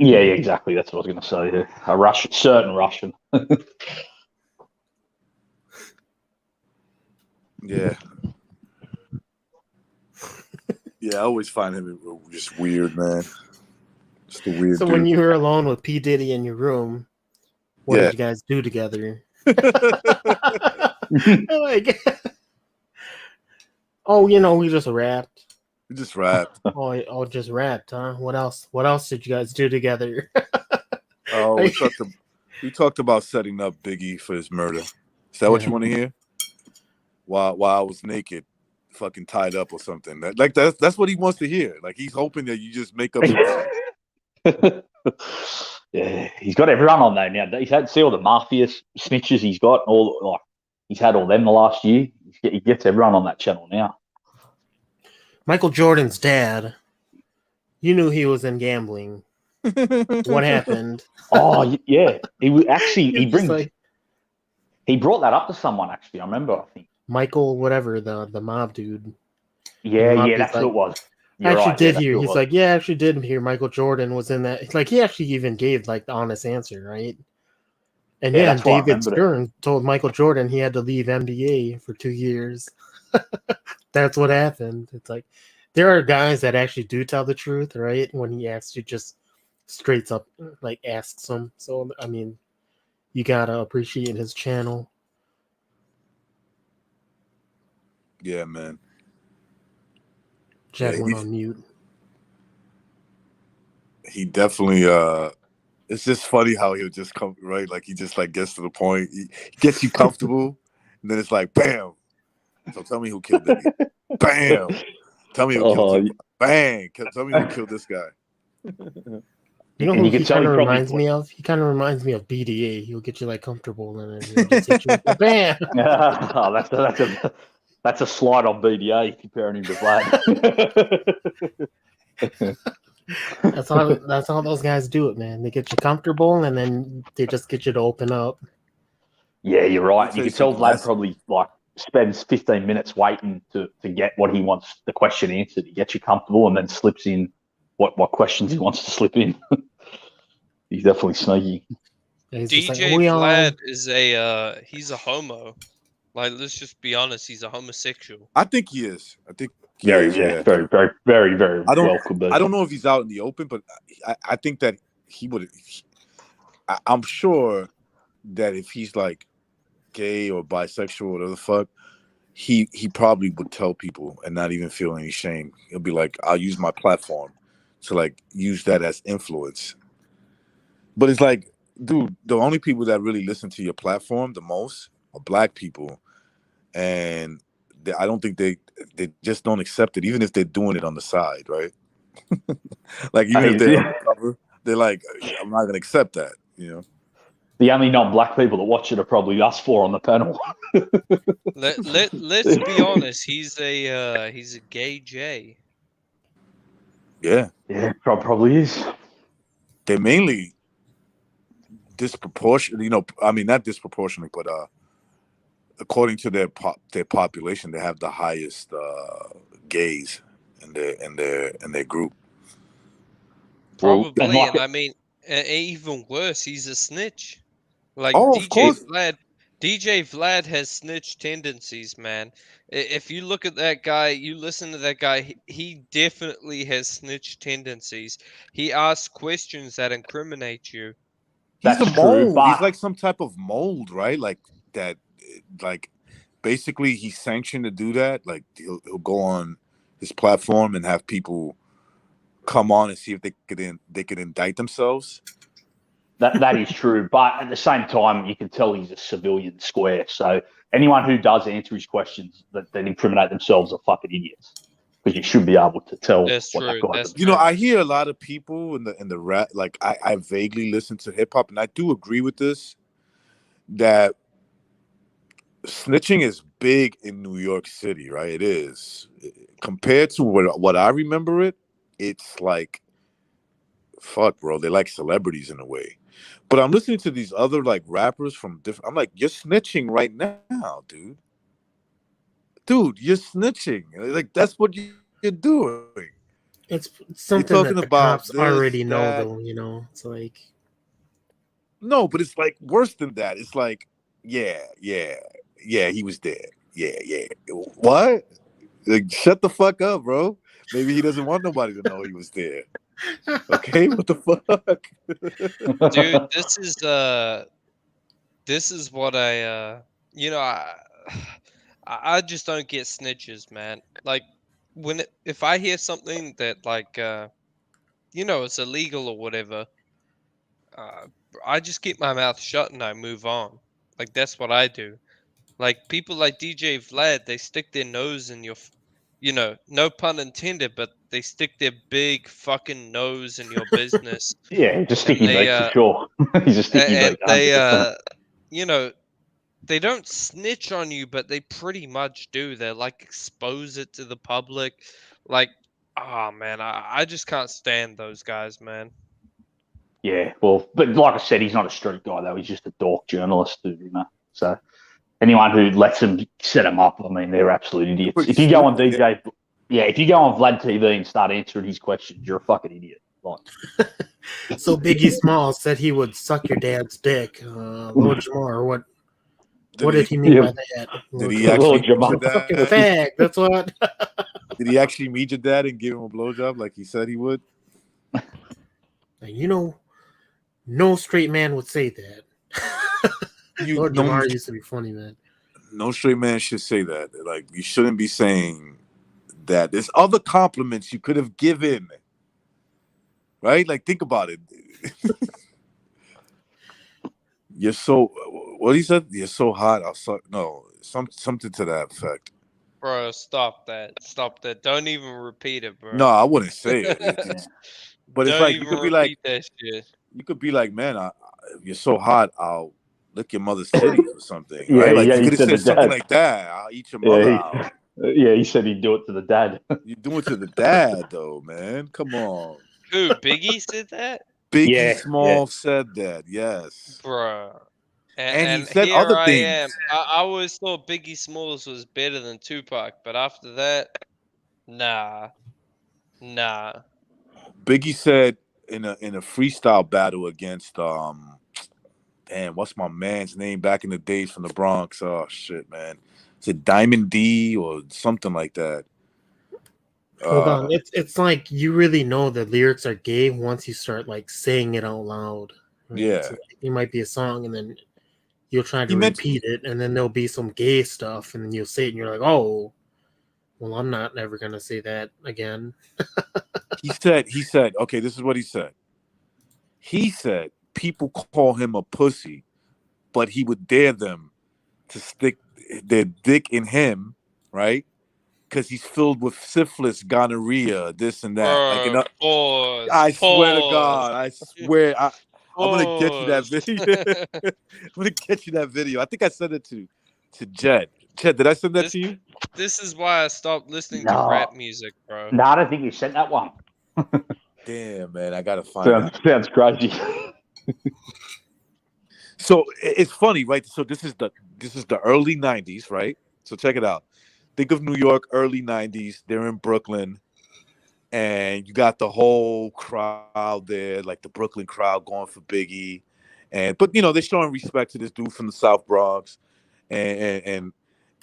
Yeah, exactly. That's what I was going to say. Yeah. A Russian, certain Russian. Yeah. Yeah, I always find him just weird, man. Just a weird. So dude. when you were alone with P. Diddy in your room, what did you guys do together? Like, you know, we just rapped. We just rapped. Just rapped, huh? What else? What else did you guys do together? We talked about setting up Biggie for his murder. Is that what you want to hear? While I was naked, fucking tied up or something. That's what he wants to hear. Like he's hoping that you just make up. Yeah, he's got everyone on there now. He's had see all the mafia snitches he's got. He's had all them the last year. He gets everyone on that channel now. Michael Jordan's dad. You knew he was in gambling. What happened? Oh yeah, he brought that up to someone. Actually, I remember. I think Michael, whatever the mob dude. Yeah, that's who it was. I actually did hear. He's like, I actually did hear Michael Jordan was in that. Like, he actually even gave like the honest answer, right? And David Stern told Michael Jordan he had to leave NBA for 2 years. That's what happened. It's like there are guys that actually do tell the truth, right? When he actually just straight up like asks them. So I mean, you gotta appreciate his channel. Yeah, man. Jack went on mute. He definitely it's just funny how he'll just come right, like he just like gets to the point. He gets you comfortable, and then it's like bam. So tell me who killed Biggie. Bam. Tell me who killed him. Bang. Tell me who killed this guy. You know who he kind of reminds me of? He kind of reminds me of BDA. He'll get you like comfortable and then he'll just hit you with the bam. Oh, that's a slide on BDA comparing him to Vlad. That's how those guys do it, man. They get you comfortable and then they just get you to open up. Yeah, you're right. Let You me can tell tell you something. Vlad probably like spends 15 minutes waiting to get what he wants the question answered. He gets you comfortable and then slips in what questions he wants to slip in. He's definitely sneaky. He's just like, DJ Vlad is he's a homo. Like, let's just be honest, he's a homosexual. I think he is. I think he Very, is. yeah, Yeah. very, very, very, very well could be. I don't know if he's out in the open, but I think that he would. I'm sure that if he's like gay or bisexual or whatever the fuck, he probably would tell people and not even feel any shame. He'll be like, I'll use my platform to like use that as influence. But it's like, dude, the only people that really listen to your platform the most are black people, and I don't think they just don't accept it, even if they're doing it on the side, right? Like even if they're undercover, they're like, I'm not gonna accept that, you know. The only non-black people that watch it are probably us four on the panel. Let's be honest, he's a gay J. Yeah, probably is. They're mainly disproportionate, you know. I mean, not disproportionately, but according to their population, they have the highest gays in their group. Probably, and I mean, even worse, he's a snitch. Like DJ Vlad has snitch tendencies, man. If you look at that guy, you listen to that guy, he definitely has snitch tendencies. He asks questions that incriminate you. He's a mold. He's like some type of mold, right? Like that, like basically he's sanctioned to do that. Like he'll go on his platform and have people come on and see if they could indict themselves. That is true, but at the same time, you can tell he's a civilian square. So anyone who does answer his questions that incriminate themselves are fucking idiots, because you should be able to tell. That's true. You know, I hear a lot of people in the rap. Like I vaguely listen to hip hop, and I do agree with this. That snitching is big in New York City, right? It is compared to what I remember. It's like, fuck, bro. They're like celebrities in a way. But I'm listening to these other like rappers from different. I'm like, you're snitching right now, dude. Dude, you're snitching. Like that's what you're doing. It's something that the cops already know, though. You know, it's like no, but it's like worse than that. It's like, yeah, he was there. Yeah. What? Like, shut the fuck up, bro. Maybe he doesn't want nobody to know he was there. Okay, what the fuck? Dude, this is what I just don't get snitches, man. Like if I hear something that like it's illegal or whatever, I just keep my mouth shut and I move on. Like that's what I do. Like people like DJ Vlad, they stick their nose in your no pun intended, but they stick their big fucking nose in your business. Yeah, just sticky beak for sure. He's a sticky beak. They don't snitch on you, but they pretty much do. They like expose it to the public. Like, oh man, I just can't stand those guys, man. Yeah, well, but like I said, he's not a street guy though. He's just a dork journalist, So anyone who lets them set him up, I mean, they're absolute idiots. If you go on DJ, if you go on Vlad TV and start answering his questions, you're a fucking idiot. Like, so Biggie Smalls said he would suck your dad's dick. Lord Jamar, what did he mean by that? Did he actually meet your dad? Fucking fag, that's what. Did he actually meet your dad and give him a blowjob like he said he would? No straight man would say that. Lord Jamar used to be funny, man. No straight man should say that. Like, you shouldn't be saying that. There's other compliments you could have given. Right? Like, think about it. You're so, what he said? You're so hot. Something to that effect. Bro, stop that. Don't even repeat it, bro. No, I wouldn't say it. But it's like, you could be like, that shit. You could be like, man, you're so hot, I'll lick your mother's titties or something. Right? Like, you could have said something like that. I'll eat your mother out. Yeah, he said he'd do it to the dad. You do it to the dad, though, man. Come on. Who, Biggie said that? Biggie Small said that, yes. Bruh. And he And said here other I am. things. I always thought Biggie Smalls was better than Tupac, but after that, nah. Biggie said in a freestyle battle against damn, what's my man's name back in the days from the Bronx? Oh shit, man. Is it Diamond D or something like that? Hold on, it's like you really know the lyrics are gay once you start like saying it out loud. Right? Yeah. So it might be a song, and then you'll try He to meant- repeat it, and then there'll be some gay stuff, and then you'll say it, and you're like, oh, well, I'm not never gonna say that again. He said, okay, this is what he said. He said people call him a pussy, but he would dare them to stick their dick in him, right? Because he's filled with syphilis, gonorrhea, this and that. Like, you know, Pause. I swear to Pause. God, I swear, I'm gonna get you that Pause. video. I'm gonna get you that video. I think I sent it to Jed. Jed, did I send that to you? This is why I stopped listening No. to rap music, bro. No, I don't think you sent that one. Damn, man, I gotta find that. Sounds crazy. So it's funny, right? So this is the early '90s, right? So check it out. Think of New York, early '90s. They're in Brooklyn, and you got the whole crowd there, like the Brooklyn crowd going for Biggie, but you know they're showing respect to this dude from the South Bronx, and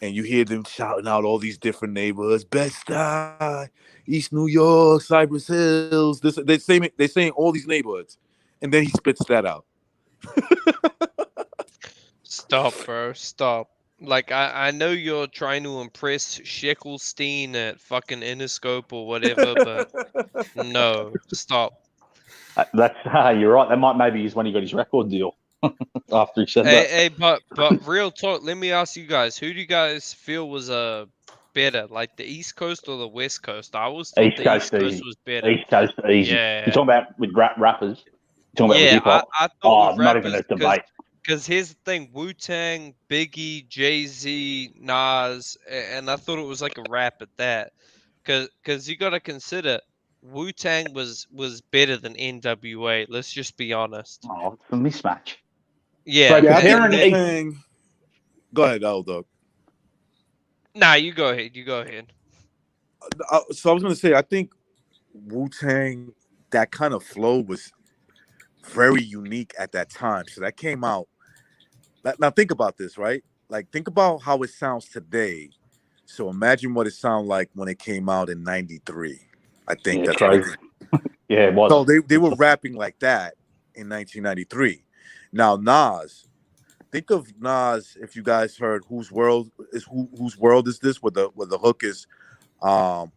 you hear them shouting out all these different neighborhoods: Bed-Stuy, East New York, Cypress Hills. They're saying all these neighborhoods, and then he spits that out. Stop, bro. Stop. Like, I know you're trying to impress Sheckelstein at fucking Interscope or whatever, but no. Stop. That's you're right. That might maybe is when he got his record deal after he said that. Hey, but real talk, let me ask you guys, who do you guys feel was better, like the East Coast or the West Coast? I always thought East the Coast East Coast easy. was better. East Coast easy. Yeah. You're talking about with rappers. You're talking about with Yeah, hip hop. I thought with not even a rappers, debate. because here's the thing: Wu-Tang, Biggie, Jay-Z, Nas, and I thought it was like a rap at that. Because you got to consider, Wu-Tang was better than NWA. Let's just be honest. Oh, it's a mismatch. Yeah. Bro, I comparing think East- Wu-Tang- Go ahead, Aldo. Nah, you go ahead. You go ahead. So I was gonna say, I think Wu-Tang, that kind of flow was very unique at that time. So that came out. Now think about this, right? Like think about how it sounds today. So imagine what it sounded like when it came out in '93. I think Yeah, that's crazy. Yeah, it was. So they were rapping like that in 1993. Now Nas, think of Nas. If you guys heard whose world is this? Where the hook is, I'm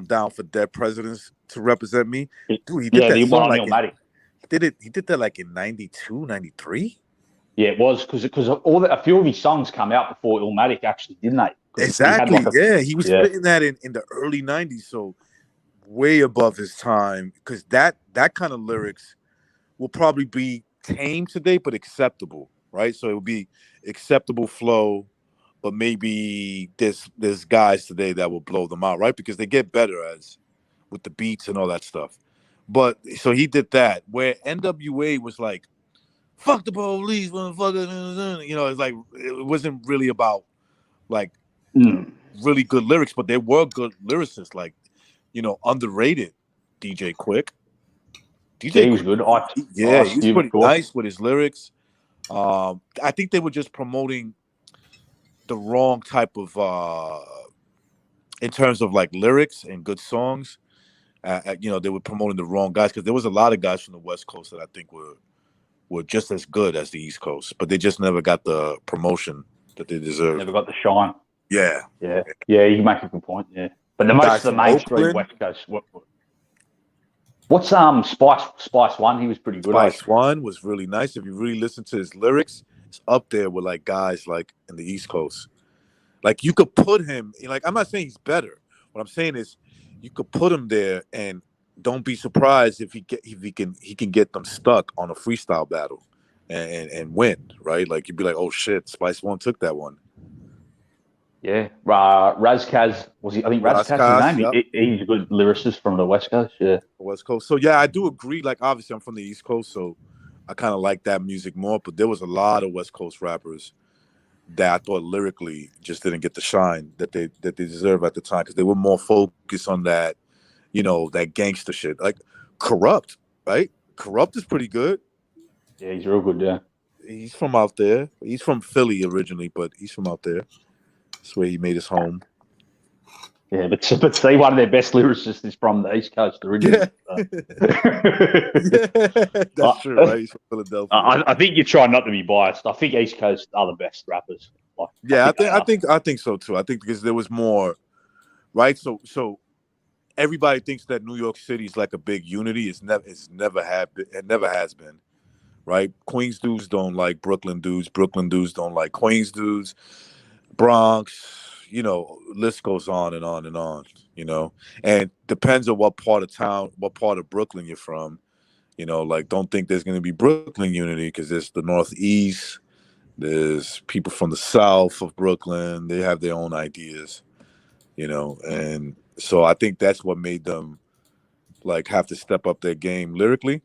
down for dead presidents to represent me. Dude, he did yeah, that the song one on like Illmatic. he did that like in 92, 93. Yeah, it was because a few of his songs come out before Illmatic actually, didn't they? 'Cause Exactly. he had like He was spitting that in the early 90s, so way above his time. Because that kind of lyrics will probably be tame today, but acceptable, right? So it would be acceptable flow, but maybe there's guys today that will blow them out, right? Because they get better as with the beats and all that stuff. But so he did that, where NWA was like, fuck the police, motherfucker. You know, it's like it wasn't really about like really good lyrics, but there were good lyricists, like, you know, underrated DJ Quick. he was good. He was pretty nice with his lyrics. I think they were just promoting the wrong type of in terms of like lyrics and good songs. You know, they were promoting the wrong guys, because there was a lot of guys from the West Coast that I think were just as good as the East Coast, but they just never got the promotion that they deserve. Never got the shine. Yeah. You make a good point. Yeah, but the most of the mainstream West Coast. What's Spice One? He was pretty good. Spice One was really nice. If you really listen to his lyrics, it's up there with like guys like in the East Coast. Like you could put him, like, I'm not saying he's better. What I'm saying is you could put him there, and don't be surprised if he can get them stuck on a freestyle battle and win, right? Like you'd be like, oh shit, Spice One took that one. Yeah, Razkaz was he? I think Razkaz's name. Yep. He's a good lyricist from the West Coast. Yeah, West Coast. So yeah, I do agree. Like obviously, I'm from the East Coast, so I kind of like that music more. But there was a lot of West Coast rappers that I thought lyrically just didn't get the shine that they deserve at the time, because they were more focused on that, you know, that gangster shit. Like Corrupt, right? Corrupt is pretty good. Yeah, he's real good. Yeah, he's from out there. He's from Philly originally, but he's from out there. That's where he made his home. Yeah, but see, one of their best lyricists is from the East Coast originally. Yeah. That's true, right? He's from Philadelphia. I think you're trying not to be biased. I think East Coast are the best rappers. Like, yeah, I think so too. I think because there was more, right? So everybody thinks that New York City is like a big unity. It never has been, right? Queens dudes don't like Brooklyn dudes. Brooklyn dudes don't like Queens dudes. Bronx, you know, list goes on and on and on, you know, and depends on what part of town, what part of Brooklyn you're from, you know, like don't think there's going to be Brooklyn unity, because there's the Northeast, there's people from the South of Brooklyn, they have their own ideas, you know, and so I think that's what made them like have to step up their game lyrically,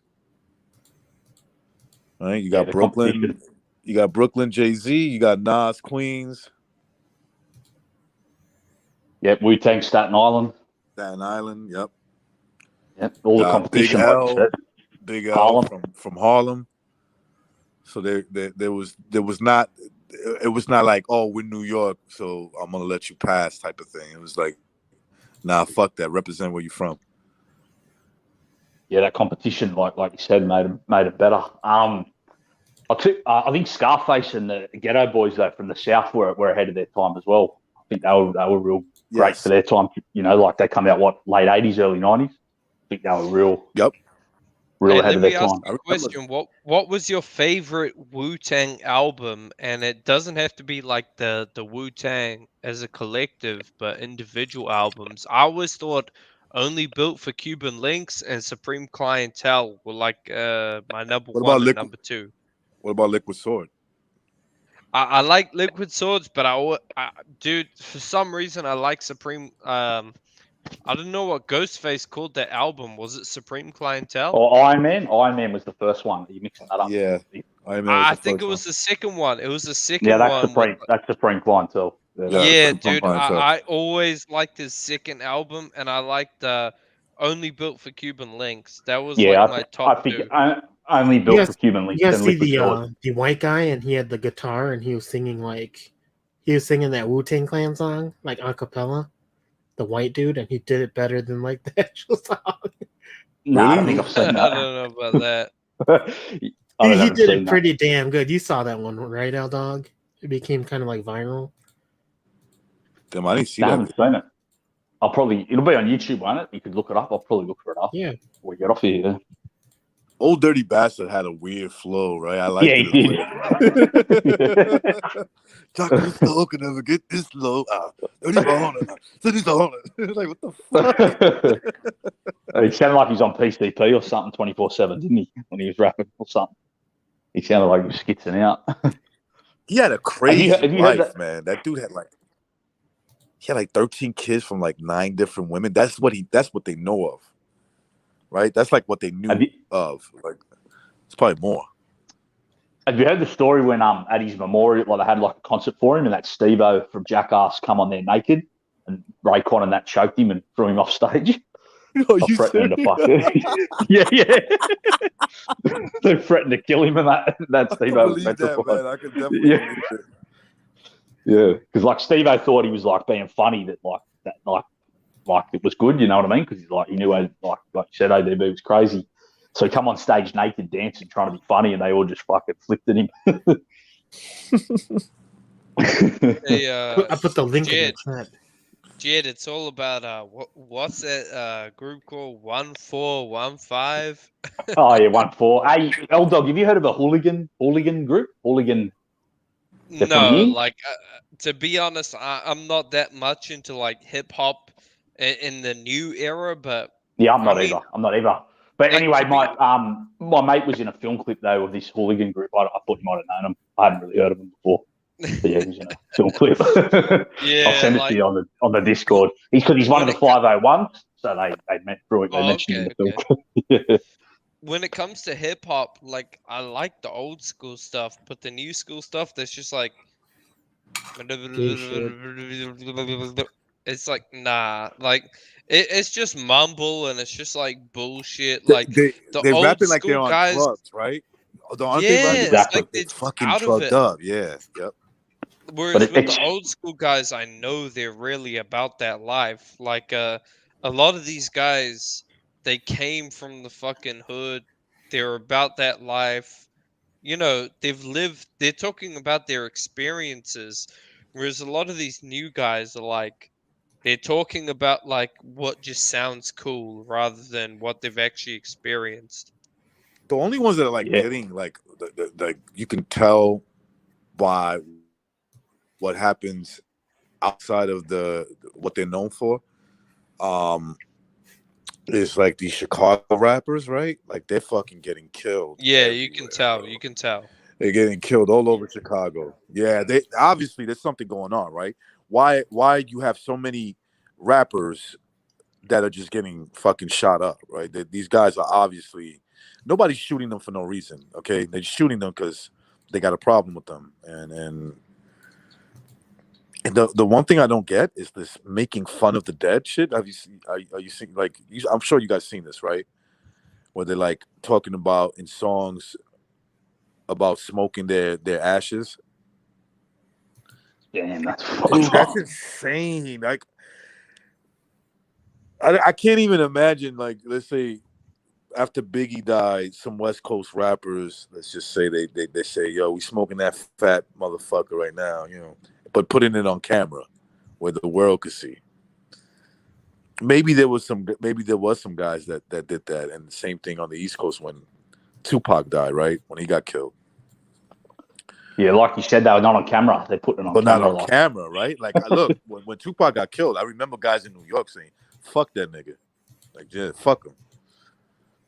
right? You got Brooklyn, Jay-Z, you got Nas, Queens. Yep, Wu-Tang, Staten Island. Yep. Yep, all the competition. Big L from Harlem. So there was not, it was not like, oh, we're New York, so I'm gonna let you pass type of thing. It was like, nah, fuck that. Represent where you're from. Yeah, that competition, like you said, made it better. I think Scarface and the Ghetto Boys though from the South were ahead of their time as well. I think they were real great for their time. You know, like they come out late 80s, early 90s. I think they were real ahead of their time. Let me ask you a question. What was your favorite Wu-Tang album? And it doesn't have to be like the Wu-Tang as a collective, but individual albums. I always thought Only Built for Cuban Links and Supreme Clientele were like my number one and number two. What about Liquid Sword? I like Liquid Swords, but dude, for some reason I like Supreme. I don't know what Ghostface called that album. Was it Supreme Clientele? Or Iron Man? Iron Man was the first one. Are you mixing that up? Yeah. I think it was the second one. It was the second one. Yeah, that's Supreme Clientele. Yeah, dude. I always liked his second album, and I liked Only Built for Cuban Links. That was my top two. Only Built for Cuban Links. You guys see the white guy, and he had the guitar, and he was singing that Wu-Tang Clan song, like a cappella. The white dude, and he did it better than like the actual song. No, I don't think I've seen that. I don't know about that. He did it pretty damn good. You saw that one, right, L Dog? It became kind of like viral. Damn, I didn't see I that. haven't seen it. It'll be on YouTube, won't it? You could look it up. I'll probably look for it up. Yeah. We get off here. Yeah. Old Dirty Bastard had a weird flow, right? I like it. Chocolate Soul could never get this low. Like, what the fuck? He sounded like he's on PCP or something 24/7, didn't he? When he was rapping or something. He sounded like he was skitzing out. He had a crazy life, man. That dude had like 13 kids from like 9 different women. That's what they know of. Right? That's like what they knew of. Like, it's probably more. Have you heard the story when at his memorial, like they had like a concert for him, and that Steve-O from Jackass come on there naked, and Raycon and that choked him and threw him off stage? Oh, you threatening to fuck him. Yeah. They threatened to kill him, and that Steve-O was that, man. I can definitely believe it. Yeah, because like Steve-O thought he was like being funny that it was good, you know what I mean? Because he knew like you said, ODB was crazy. So he come on stage naked, dancing, trying to be funny, and they all just fucking flipped at him. I put the link in the chat. Jed, it's all about what's that group called 1415? Oh yeah, 14. Hey, L Dog, have you heard of a hooligan group? Hooligan. No, like to be honest, I'm not that much into like hip hop in the new era, but yeah, I'm not either. But anyway, my mate was in a film clip though of this hooligan group. I thought you might have known him. I hadn't really heard of him before. But yeah, he was in a film clip. Yeah, I'll send it to you on the Discord. He's one of the 501s, so they met through it. They mentioned in the film clip. when it comes to hip hop, like I like the old school stuff, but the new school stuff that's just like Gay shit. it's like nah, like it's just mumble and it's just like bullshit. Like the They're old rapping like they're school on guys, drugs, right? Aren't they rapping yeah, it's like like they're they're just fucking out of drugged it. up? Yeah, yep. Whereas with it's the old school guys, I know they're really about that life. Like a lot of these guys, they came from the fucking hood. They're about that life. You know, they've lived. They're talking about their experiences. Whereas a lot of these new guys are like, they're talking about like what just sounds cool rather than what they've actually experienced. The only ones that are like getting like like you can tell by what happens outside of the what they're known for is like these Chicago rappers, right? Like they're fucking getting killed. Yeah, you can tell. You can tell. They're getting killed all over Chicago. Yeah, they obviously there's something going on, right? Why you have so many rappers that are just getting fucking shot up, right? These guys are obviously nobody's shooting them for no reason. Okay, they're shooting them because they got a problem with them, and the one thing I don't get is this making fun of the dead shit. Have you seen? Are you seeing like? I'm sure you guys seen this, right? Where they're like talking about in songs about smoking their ashes. Damn, that's Dude, that's insane. Like, I can't even imagine. Like, let's say after Biggie died, some West Coast rappers, let's just say they say, "Yo, we smoking that fat motherfucker right now," you know, but putting it on camera where the world could see. Maybe there was some guys that did that, and the same thing on the East Coast when Tupac died, right? When he got killed. Yeah, like you said, they were not on camera. They put it on but camera. not on camera, right? Like, look, when Tupac got killed, I remember guys in New York saying, "Fuck that nigga," like, yeah, fuck him.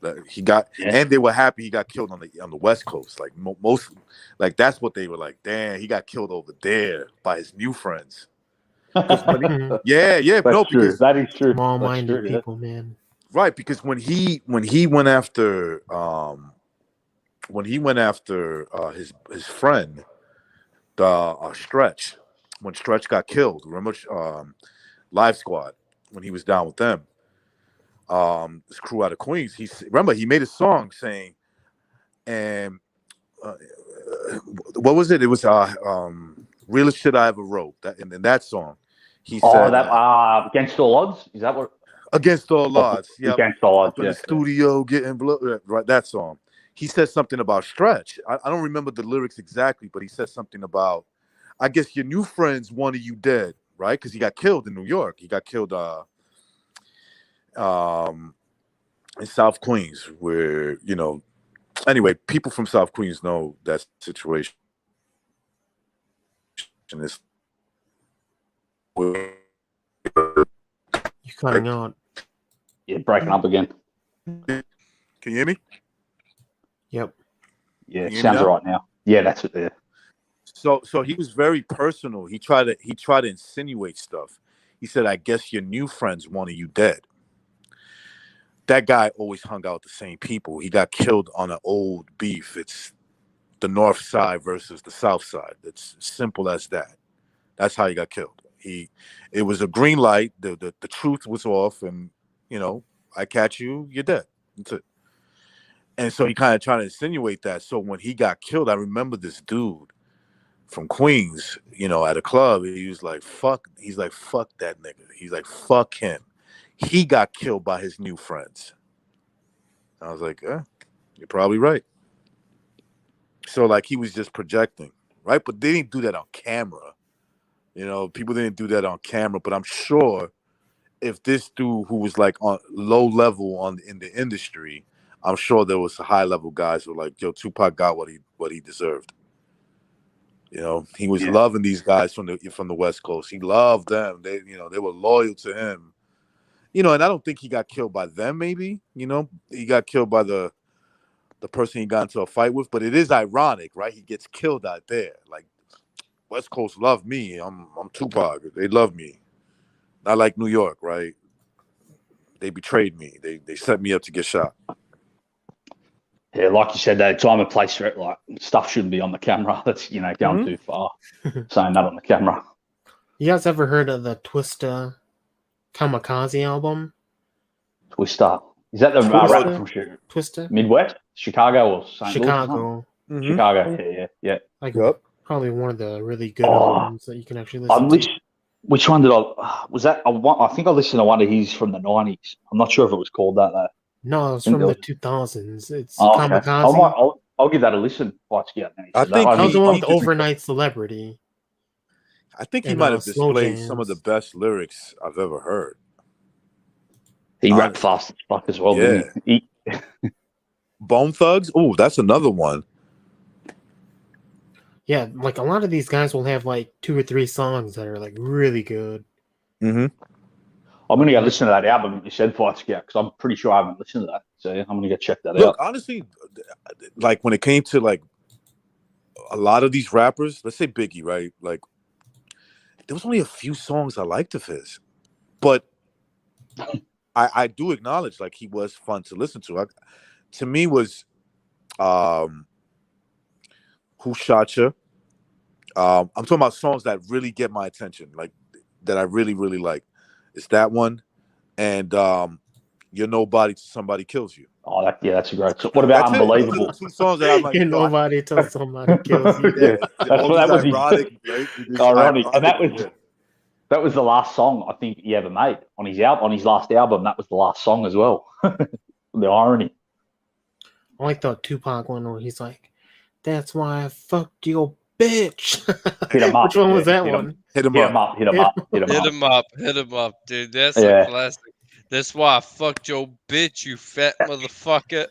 Like, he got, and they were happy he got killed on the West Coast. Like most, like that's what they were like. Damn, he got killed over there by his new friends. Yeah, That's true. Because that is true. Small-minded people, man. Right, because when he went after his friend, the Stretch, when Stretch got killed, remember Live Squad when he was down with them, this crew out of Queens. He made a song saying, and what was it? It was realest shit I ever wrote. That in that song, he said that Against All Odds. Is that what? Against All Odds. Yeah, Against All Odds. Up in the studio getting blood. Right, that song. He said something about Stretch. I don't remember the lyrics exactly, but he said something about, I guess your new friends wanted you dead, right? Because he got killed in New York. He got killed in South Queens, where, you know, anyway, people from South Queens know that situation is. You're cutting out. Yeah, breaking up again. Can you hear me? Yep. Yeah, sounds all right now. Yeah, that's it there. So he was very personal. He tried to insinuate stuff. He said, "I guess your new friends wanted you dead." That guy always hung out with the same people. He got killed on an old beef. It's the North Side versus the South Side. It's simple as that. That's how he got killed. It was a green light. The truth was off, and you know, I catch you, you're dead. That's it. And so he kind of tried to insinuate that. So when he got killed, I remember this dude from Queens, you know, at a club. He was like, "Fuck." He's like, "Fuck that nigga." He's like, "Fuck him." He got killed by his new friends. I was like, you're probably right. So like he was just projecting, right? But they didn't do that on camera. You know, people didn't do that on camera. But I'm sure if this dude who was like on low level in the industry, I'm sure there was high level guys who were like, "Yo, Tupac got what he deserved." You know, he was loving these guys from the West Coast. He loved them. They were loyal to him. You know, and I don't think he got killed by them. Maybe, you know, he got killed by the person he got into a fight with. But it is ironic, right? He gets killed out there. Like, West Coast love me. I'm Tupac. They love me. Not like New York, right? They betrayed me. They set me up to get shot. Yeah, like you said, that time and place, like stuff shouldn't be on the camera. That's going too far. Saying that on the camera. You guys ever heard of the Twista Kamikaze album? Twista. Is that the rapper from Twista? Midwest, Chicago, or St. Chicago? Louis? Chicago. Yeah. Like probably one of the really good albums that you can actually listen to. Which one did was that? I think I listened to one of his from the 90s. I'm not sure if it was called that though. No, it's from the 2000s. It's okay. Kamikaze. I'll give that a listen. I think that was the one with Overnight Celebrity. I think he might have displayed some of the best lyrics I've ever heard. He rapped fast as fuck as well. Yeah. Didn't he? Bone Thugs. Oh, that's another one. Yeah, like a lot of these guys will have like 2 or 3 songs that are like really good. Mm-hmm. I'm gonna go listen to that album you said, Fight Scout, because I'm pretty sure I haven't listened to that. So I'm gonna go check that out. Honestly, like when it came to like a lot of these rappers, let's say Biggie, right? Like there was only a few songs I liked of his, but I do acknowledge like he was fun to listen to. To me was Who Shot Ya? I'm talking about songs that really get my attention, like that I really, really like. It's that one, and You're Nobody Till Somebody Kills You. Oh, that's a great song. What about Unbelievable? Two songs that I'm like, You're Nobody Till Somebody Kills You. That was ironic, ironic, and that was the last song I think he ever made on his last album. That was the last song as well. The irony. I like the Tupac one where he's like, "That's why I fucked your bitch." Hit him up. Which one was that one? Hit him up, hit him up, dude. That's a classic. That's why I fucked your bitch, you fat motherfucker.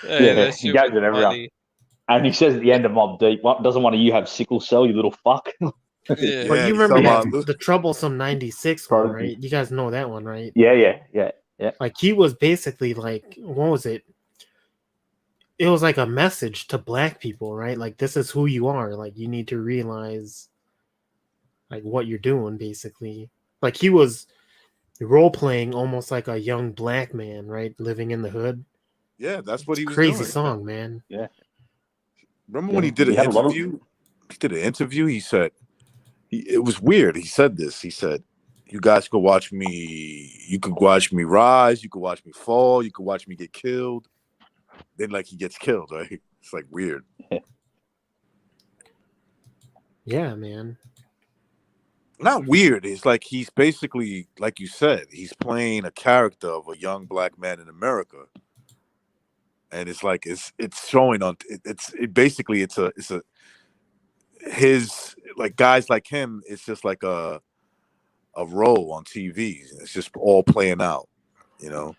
Hey, he goes at everyone. And he says at the end of Mobb Deep, doesn't one of you have sickle cell, you little fuck? But you remember the Troublesome 96 one, right? You guys know that one, right? Yeah. Like he was basically like, what was it? It was like a message to black people, right? Like, this is who you are. Like, you need to realize like what you're doing, basically. Like he was role playing almost like a young black man, right? Living in the hood. Yeah, that's what he was crazy doing. Song, man. Yeah. Remember when he did an interview? He did an interview. He said, it was weird. He said this. He said, you guys could watch me. You could watch me rise. You could watch me fall. You could watch me get killed. Then, like, he gets killed, right? It's like weird. Yeah, man. Not weird. It's like he's basically, like you said, he's playing a character of a young black man in America. And it's like it's showing on his like guys like him. It's just like a role on TV. It's just all playing out, you know.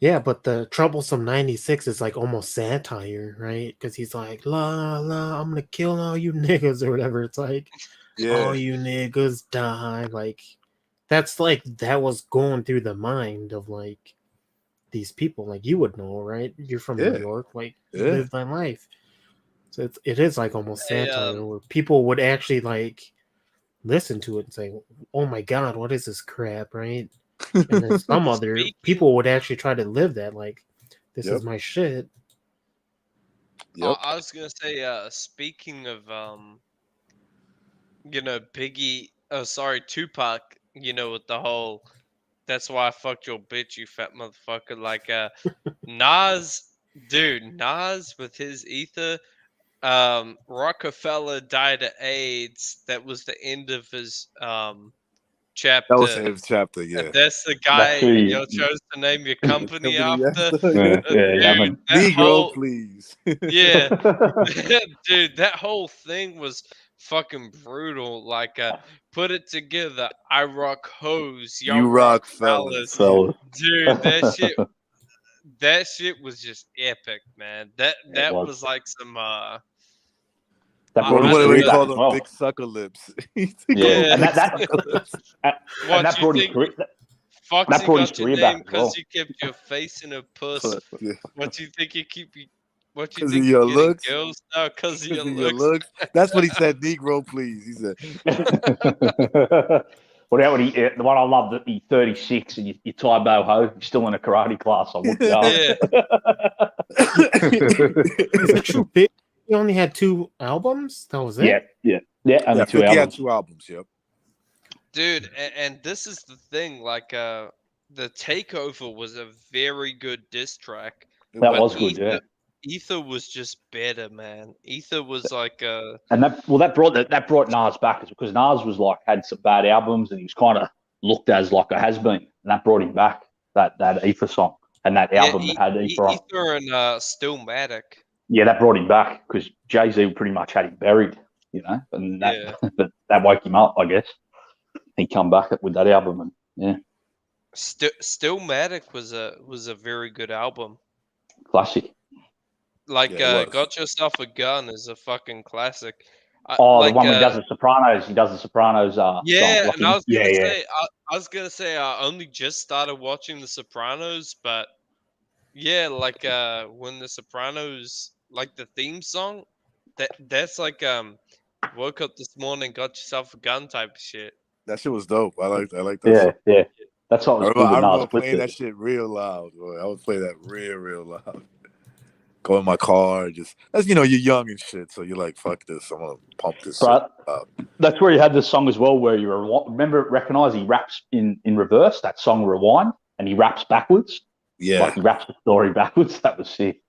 Yeah, but the Troublesome 96 is like almost satire, right? Because he's like, la la, I'm gonna kill all you niggas or whatever. It's like, all you niggas die. Like that's like that was going through the mind of like these people. Like you would know, right? You're from New York, like you live my life. So it is like almost satire where people would actually like listen to it and say, "Oh my god, what is this crap?" Right? And then some other people would actually try to live that, like, this is my shit. I was gonna say, speaking of, Biggie, Tupac, with the whole, that's why I fucked your bitch, you fat motherfucker. Like, Nas with his ether, Rockefeller died of AIDS. That was the end of his, chapter. That was his chapter, yeah. That's the guy chose to name your company after. Negro, please. Yeah. Dude, that whole thing was fucking brutal. Like, put it together. I rock hoes. You rock fellas. Dude, that shit was just epic, man. That was like some what do we call them? Big sucker lips. Yeah, and that brought his career. Foxy got your name because you kept your face in a puss. What you think you keep? What you think your you looks? Girls now because of your looks. That's what he said. Negro, please. He said. What about when the one I loved at the 36 and you tie bow ho, you're still in a karate class. I would go. Yeah. Is it true? Big he only had 2 albums. That was it. Yeah. Only Yeah, 2 50 had albums. 2 albums. Yep. Dude, and this is the thing, like the Takeover was a very good diss track. That but was good, yeah. Ether was just better, man. Ether was like And that brought Nas back because Nas was like had some bad albums and he was kind of looked as like a has been, and that brought him back. That Ether song and that album that had Ether on. Ether and Stillmatic. Yeah, that brought him back because Jay-Z pretty much had him buried, you know, and that woke him up, I guess. He come back with that album, and yeah. Stillmatic was a very good album. Classic. Like Got Yourself a Gun is a fucking classic. The one where he does the Sopranos. He does the Sopranos. Yeah, song. and I was gonna say I only just started watching the Sopranos, but yeah, like when the Sopranos, like the theme song, that's like woke up this morning, got yourself a gun type of shit. That shit was dope. I like that. Song. Yeah. That's what was cool. I remember playing that shit real loud. Boy. I would play that real loud. Go in my car, that's you're young and shit, so you're like, fuck this, I'm gonna pump this. That's where you had this song as well, where you recognize he raps in reverse. That song Rewind, and he raps backwards. Yeah, like he raps the story backwards. That was sick.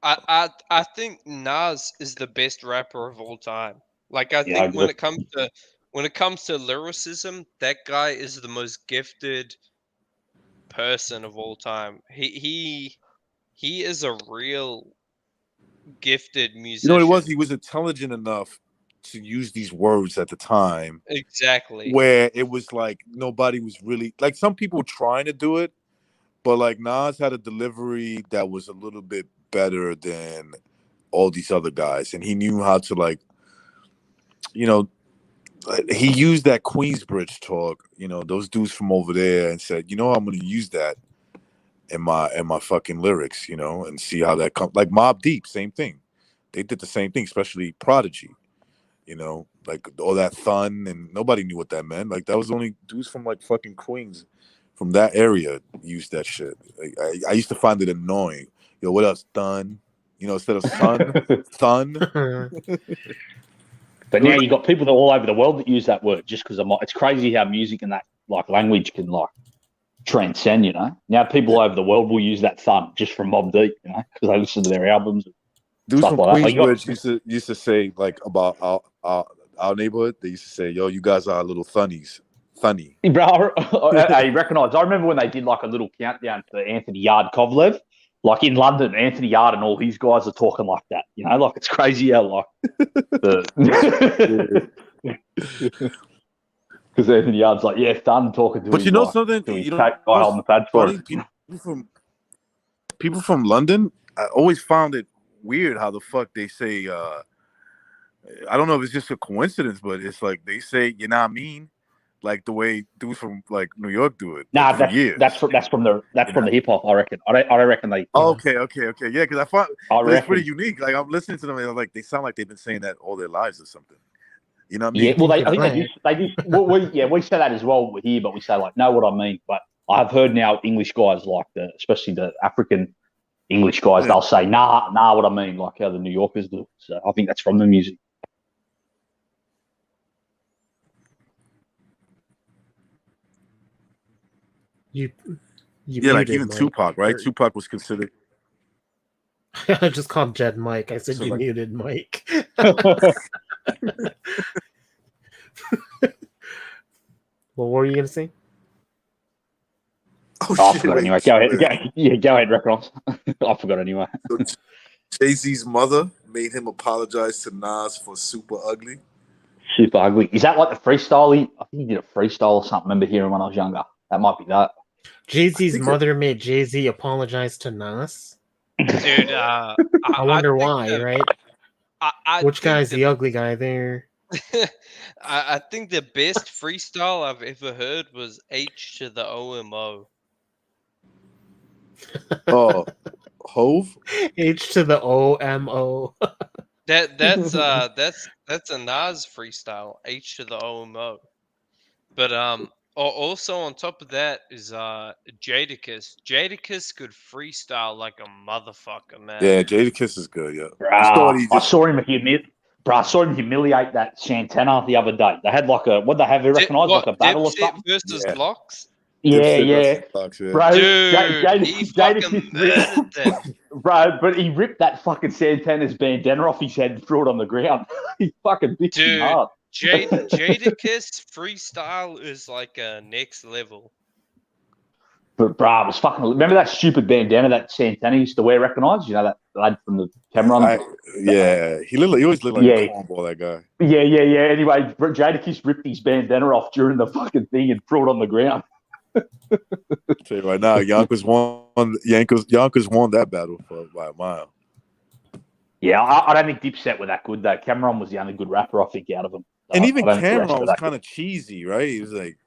I think Nas is the best rapper of all time. Like I think when it comes to lyricism, that guy is the most gifted person of all time. He is a real gifted musician. You know what it was? He was intelligent enough to use these words at the time. Exactly. Where it was like nobody was really like some people trying to do it, but like Nas had a delivery that was a little bit better than all these other guys, and he knew how to like, he used that Queensbridge talk, those dudes from over there, and said, I'm going to use that in my fucking lyrics, and see how that comes. Like Mobb Deep, same thing. They did the same thing, especially Prodigy. Like all that fun, and nobody knew what that meant. Like that was only dudes from like fucking Queens, from that area, used that shit. Like, I used to find it annoying. Yo, what else, Thun? Instead of son, Thun. But now you got people all over the world that use that word just because it's crazy how music and that like language can like transcend. Now people all over the world will use that Thun just from Mobb Deep, because they listen to their albums. Dudes from Queensbridge used to say like about our neighborhood. They used to say, "Yo, you guys are little thunnies." Funny, bro. I recognise. I remember when they did like a little countdown for Anthony Yard Kovalev, like in London. Anthony Yard and all his guys are talking like that. Like it's crazy how like because Anthony Yard's like, yeah, done talking to. But him, something, guy on the pad for people from London. I always found it weird how the fuck they say. I don't know if it's just a coincidence, but it's like they say, "You know what I mean?" Like the way dudes from like New York do it. Nah, that's from the hip hop. I reckon. I don't reckon they. Okay. Yeah, because I find it's pretty unique. Like I'm listening to them, and like they sound like they've been saying that all their lives or something. You know what I mean? Yeah. Well, I think they do. We say that as well here, but we say like, know what I mean. But I've heard now English guys like especially the African English guys, they'll say nah, what I mean, like how the New Yorkers do. So I think that's from the music. You like even Mike. Tupac, right? Tupac was considered. I just called Jed Mike. I said you muted Mike. What were you gonna say? I forgot anyway. Go ahead, Records. I forgot anyway. Jay-Z's mother made him apologize to Nas for Super Ugly. Super Ugly. Is that like the freestyle? I think he did a freestyle or something. I remember hearing when I was younger. That might be that. Jay-Z's mother made Jay-Z apologize to Nas. Dude, I wonder why, right? Which guy's the ugly guy there? I think the best freestyle I've ever heard was H to the OMO. Oh, Hove? H to the OMO. That's a Nas freestyle. H to the OMO. But also on top of that is Jadakiss. Jadakiss could freestyle like a motherfucker, man. Yeah, Jadakiss is good. Yeah, I saw him humiliate that Santana the other day. They had like a what they have you recognise like a battle or something versus Locks. Yeah. Locks, yeah. Bro, Dude, he fucking murdered them. Bro, but he ripped that fucking Santana's bandana off his head and threw it on the ground. He fucking beat him hard. Jadakiss freestyle is like a next level. But bro, it was fucking. Remember that stupid bandana that Santana used to wear? Recognise? You know that lad from the Cameron? He always looked like a cornball, that guy. Yeah. Anyway, Jadakiss ripped his bandana off during the fucking thing and threw it on the ground. Tell you right now, Yonkers won that battle by a mile. Yeah, I don't think Dipset were that good though. Cameron was the only good rapper I think out of them. And even Cameron was kind of cheesy, right? He was like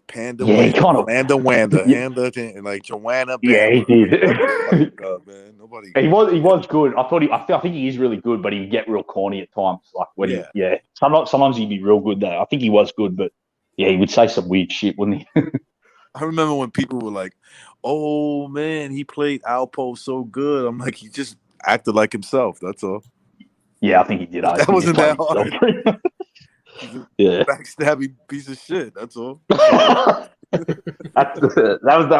Panda Wanda, and like Joanna. Yeah, he did. Man, nobody. He was good. I think he is really good, but he would get real corny at times. Like when sometimes he'd be real good though. I think he was good, but yeah, he would say some weird shit, wouldn't he? I remember when people were like, "Oh man, he played Alpo so good." I'm like, he just acted like himself. That's all. Yeah, I think he did. That wasn't that hard. Yeah, backstabbing piece of shit. That's all. that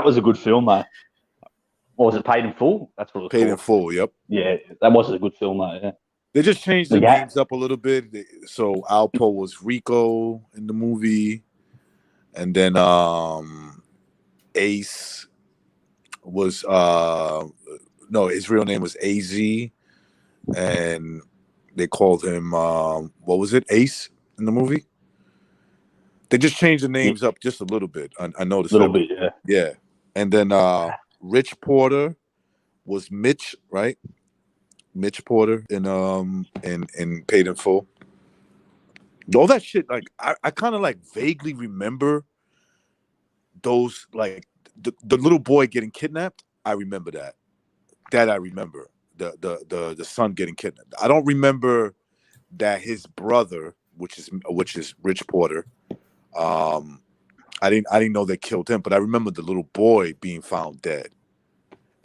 was a good film, though. Or was it Paid in Full? That's what it was Paid in Full. Yep. Yeah, that was a good film, though. Yeah. They just changed the names up a little bit. So Alpo was Rico in the movie, and then Ace was his real name was AZ, and they called him what was it, Ace in the movie. They just changed the names up just a little bit. I noticed a little bit, yeah. And then Rich Porter was Mitch, right? Mitch Porter in Paid in Full. All that shit, like I kind of like vaguely remember those, like the little boy getting kidnapped. I remember that. That I remember. The son getting kidnapped. I don't remember that his brother, which is Rich Porter, I didn't know they killed him, but I remember the little boy being found dead,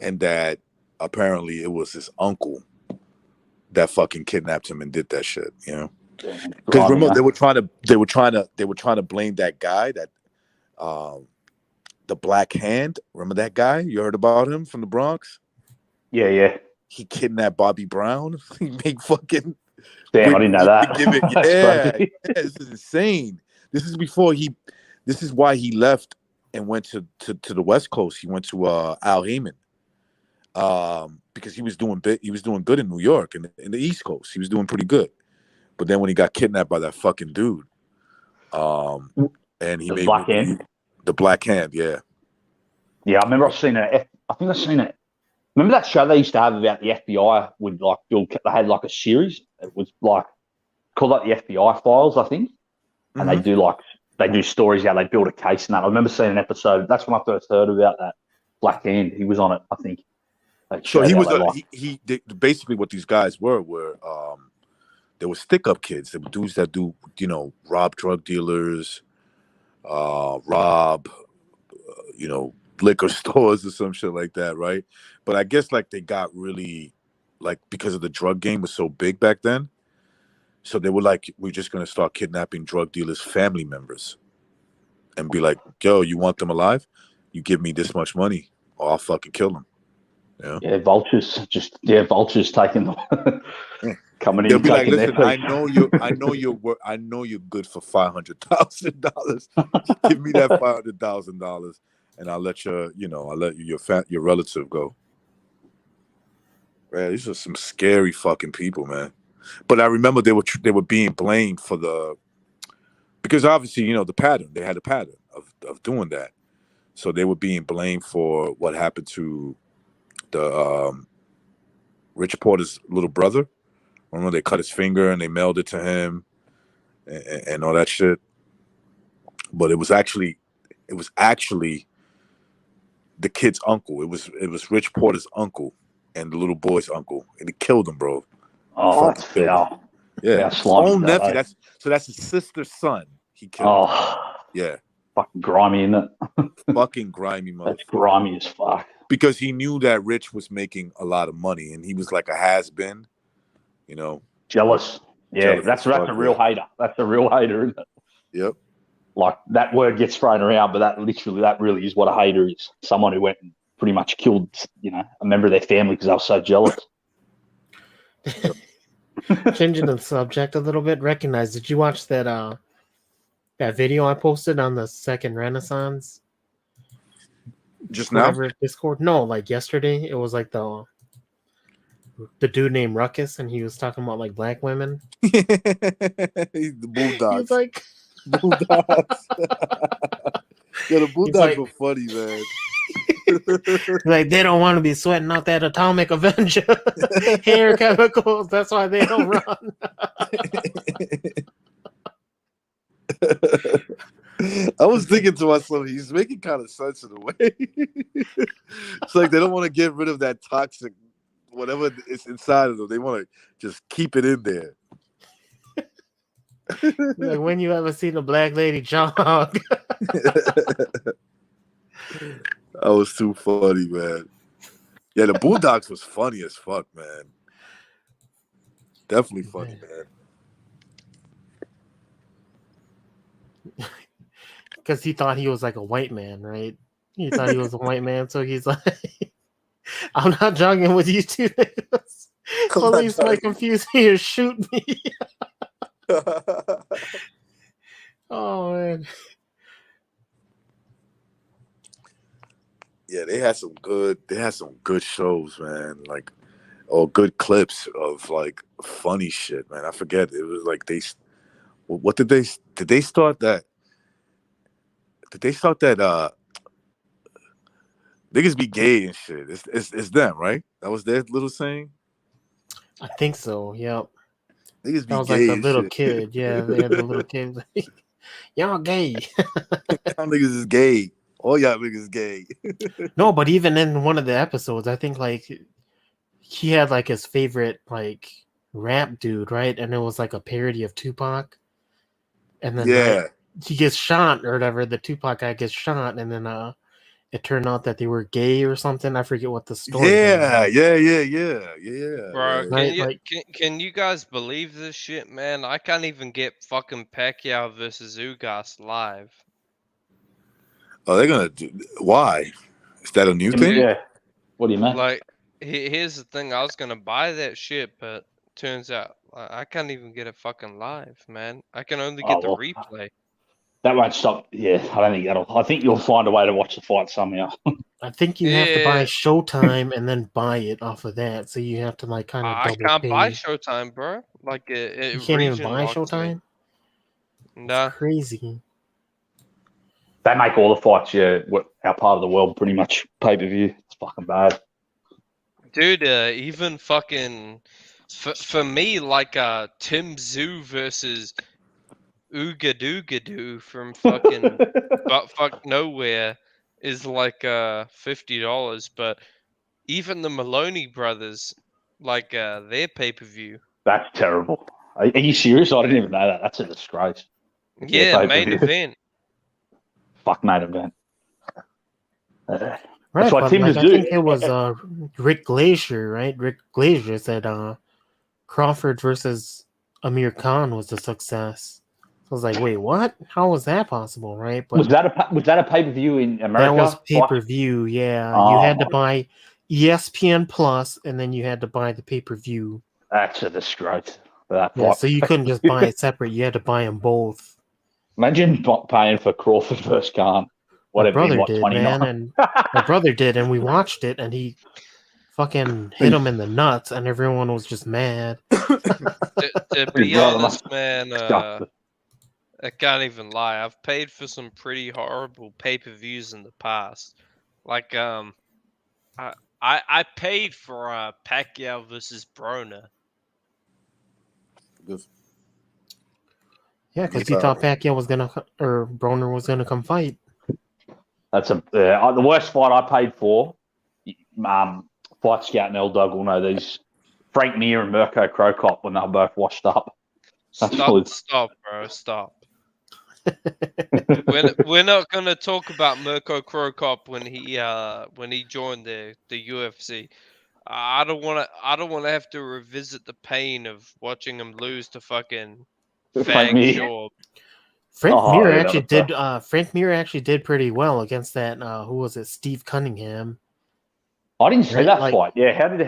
and that apparently it was his uncle that fucking kidnapped him and did that shit. You know, because remember they were trying to blame that guy, that the Black Hand. Remember that guy? You heard about him from the Bronx? Yeah. He kidnapped Bobby Brown. He made fucking. Damn, I didn't know that. Yeah, this is insane. This is before he. This is why he left and went to the West Coast. He went to Al Heyman, because he was doing good in New York and in the East Coast. He was doing pretty good, but then when he got kidnapped by that fucking dude, and he made Black Hand. The Black Hand, yeah. Yeah, I remember I've seen it. I think I've seen it. Remember that show they used to have about the FBI with like Bill? They had like a series. It was like called like the FBI Files, I think, and they do stories how they build a case and that. I remember seeing an episode. That's when I first heard about that Black Hand. He was on it, I think. So he was basically what these guys were they were stick up kids. They were dudes that do rob drug dealers, rob liquor stores or some shit like that, right? But I guess like they got really, like, because of the drug game was so big back then, so they were like, we're just gonna start kidnapping drug dealers' family members and be like, yo, you want them alive? You give me this much money or I'll fucking kill them. Yeah, vultures taking them. Coming in. They'll be like, listen, I know you're good for $500,000. Give me that $500,000 and I'll let your relative go. Man, these are some scary fucking people, man. But I remember they were being blamed for because obviously, the pattern. They had a pattern of doing that. So they were being blamed for what happened to the Rich Porter's little brother. Remember they cut his finger and they mailed it to him and all that shit. But it was actually the kid's uncle. It was Rich Porter's uncle and the little boy's uncle, and he killed him, bro. Oh, that's foul. Yeah, his own nephew. That's his sister's son. He killed him. Yeah. Fucking grimy, isn't it? Fucking grimy motherfucker. That's grimy as fuck. Because he knew that Rich was making a lot of money, and he was like a has-been, you know. Jealous. Yeah, Jealous that's as a fuck, real yeah. hater. That's a real hater, isn't it? Yep. Like that word gets thrown around, but that really is what a hater is. Someone who went and pretty much killed, a member of their family because they were so jealous. Changing the subject a little bit. Recognize? Did you watch that video I posted on the Second Renaissance? Just now? Discord? No, like yesterday. It was like the dude named Ruckus, and he was talking about like black women. The Bulldogs. He was like Bulldogs. Yeah, the Bulldogs like, were funny, man. Like they don't want to be sweating out that atomic Avenger hair chemicals. That's why they don't run. I was thinking to myself, he's making kind of sense in a way. It's like they don't want to get rid of that toxic, whatever is inside of them. They want to just keep it in there. Like, when you ever seen a black lady jog? That was too funny, man. Yeah, the Bulldogs was funny as fuck, man. Definitely funny, man. Because he thought he was like a white man, right? He thought he was a white man, so he's like, I'm not jogging with you two niggas. Police might confuse me or shoot me. Oh, man. Yeah, they had some good shows, man. Like, or good clips of like funny shit, man. I forget. It was like what did they start that? Did they start that? Niggas be gay and shit. It's them, right? That was their little saying. I think so. Yep. Niggas be that was gay like the and little shit. kid. Yeah, they had the little kid. Y'all gay. Y'all niggas is gay. All y'all niggas gay. No, but even in one of the episodes, I think like he had like his favorite like rap dude, right? And it was like a parody of Tupac. And then like, he gets shot or whatever. The Tupac guy gets shot, and then it turned out that they were gay or something. I forget what the story was. Yeah. Bro, Right, can you guys believe this shit, man? I can't even get fucking Pacquiao versus Ugas live. Oh, they're gonna do. Why? Is that a new thing? Yeah. What do you mean? Like, here's the thing. I was gonna buy that shit, but turns out I can't even get it fucking live, man. I can only get the replay. That won't stop. Yeah, I don't think that'll. I think you'll find a way to watch the fight somehow. I think you have to buy Showtime and then buy it off of that. So you have to like kind of I can't buy Showtime, bro. Like it you can't even region buy locks me. Showtime. Nah. It's crazy. They make all the fights, our part of the world pretty much pay per view. It's fucking bad, dude. Even fucking for me, like Tim Zoo versus Oogadoogadoo from fucking buttfuck nowhere is like $50, but even the Maloney brothers, like their pay per view. That's terrible. Are you serious? I didn't even know that. That's a disgrace. Yeah, main event. Fuck main event. Right, that's what but Tim like, I do. think it was Rick Glazier, right? Rick Glazier said Crawford versus Amir Khan was a success. I was like, wait, what? How was that possible, right? But was that a pay per view in America? That was pay per view. Yeah, you had to buy ESPN Plus, and then you had to buy the pay per view. That's a disgrace. Yeah, so you couldn't just buy it separate. You had to buy them both. Imagine paying for Crawford versus Khan. My brother did, man, and my brother did, and we watched it, and he fucking hit him in the nuts, and everyone was just mad. To be honest, man, I can't even lie. I've paid for some pretty horrible pay-per-views in the past. Like, I paid for Pacquiao versus Broner. Yeah, because he thought Pacquiao was or Broner was gonna come fight. That's the worst fight I paid for. Fight Scout and L-Dog will know these. Frank Mir and Mirko Krokop when they were both washed up. Stop, bro, stop. We're not gonna talk about Mirko Cro Cop when he joined the UFC. I don't want to have to revisit the pain of watching him lose to fucking Frank Fang Mir. Shaw. Frank Oh, Mir yeah, actually that was did. Frank Mir actually did pretty well against that. Who was it? Steve Cunningham. I didn't see Right, that like- fight. Yeah, how did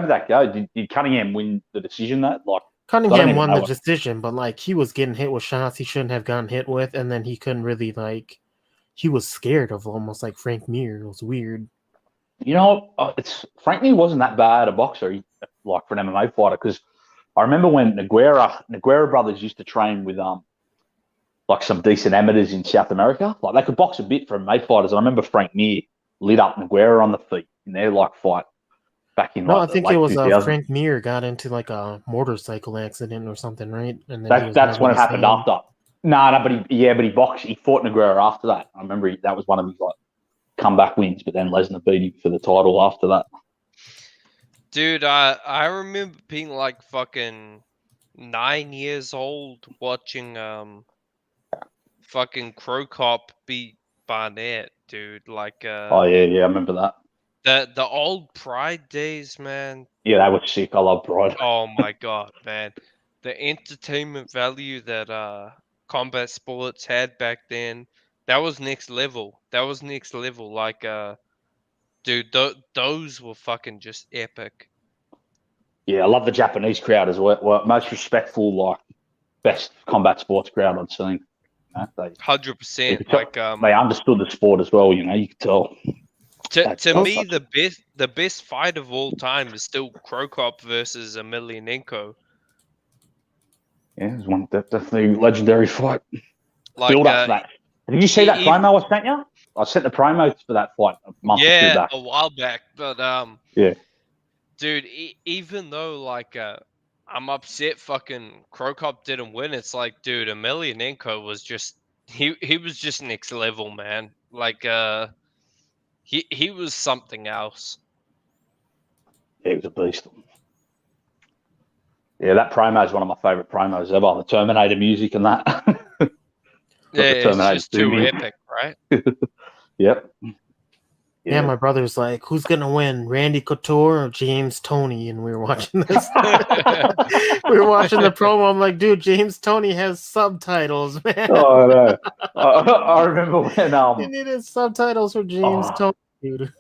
that go? Did Cunningham win the decision? That like I don't Cunningham even won know the what- decision, but like he was getting hit with shots he shouldn't have gotten hit with, and then he couldn't really he was scared of almost like Frank Mir. It was weird. You know, it's Frank Mir wasn't that bad a boxer, like for an MMA fighter. Because I remember when Nogueira brothers used to train with like some decent amateurs in South America. Like they could box a bit for MMA fighters. I remember Frank Mir lit up Nogueira on the feet in their like fight back in No, like I think the late it was 2000s. Frank Mir got into like a motorcycle accident or something, right? And then he was That's when it never the happened same. after. No, but he boxed. He fought Nogueira after that. I remember that was one of his like comeback wins. But then Lesnar beat him for the title after that. Dude, I remember being like fucking 9 years old watching fucking Cro Cop beat Barnett, dude. Like Oh yeah, I remember that. the old Pride days, man. Yeah, that was sick. I love Pride. Oh my god, man. The entertainment value that combat sports had back then, that was next level. That was next level. Like dude, those were fucking just epic. Yeah, I love the Japanese crowd as well. Most respectful, like best combat sports crowd I've seen. You know, 100%. Like they understood the sport as well. You know, you could tell. To me, the best fight of all time is still Cro Cop versus Emelianenko. Yeah, it was definitely legendary fight. Like, Build up to that. Did you see that promo I sent you? I sent the promos for that fight a month or two back. a while back, but yeah, dude, even though like I'm upset fucking Cro Cop didn't win, it's like, dude, Emelianenko was just he was just next level, man. Like he was something else. he was a beast. Yeah, that promo is one of my favorite promos ever. The Terminator music and that. Yeah, it's just too epic, right? Yep. Yeah, my brother's like, who's gonna win, Randy Couture or James Toney? And we were watching this. We were watching the promo. I'm like, dude, James Toney has subtitles, man. Oh no! I remember when he needed subtitles for James Toney, dude.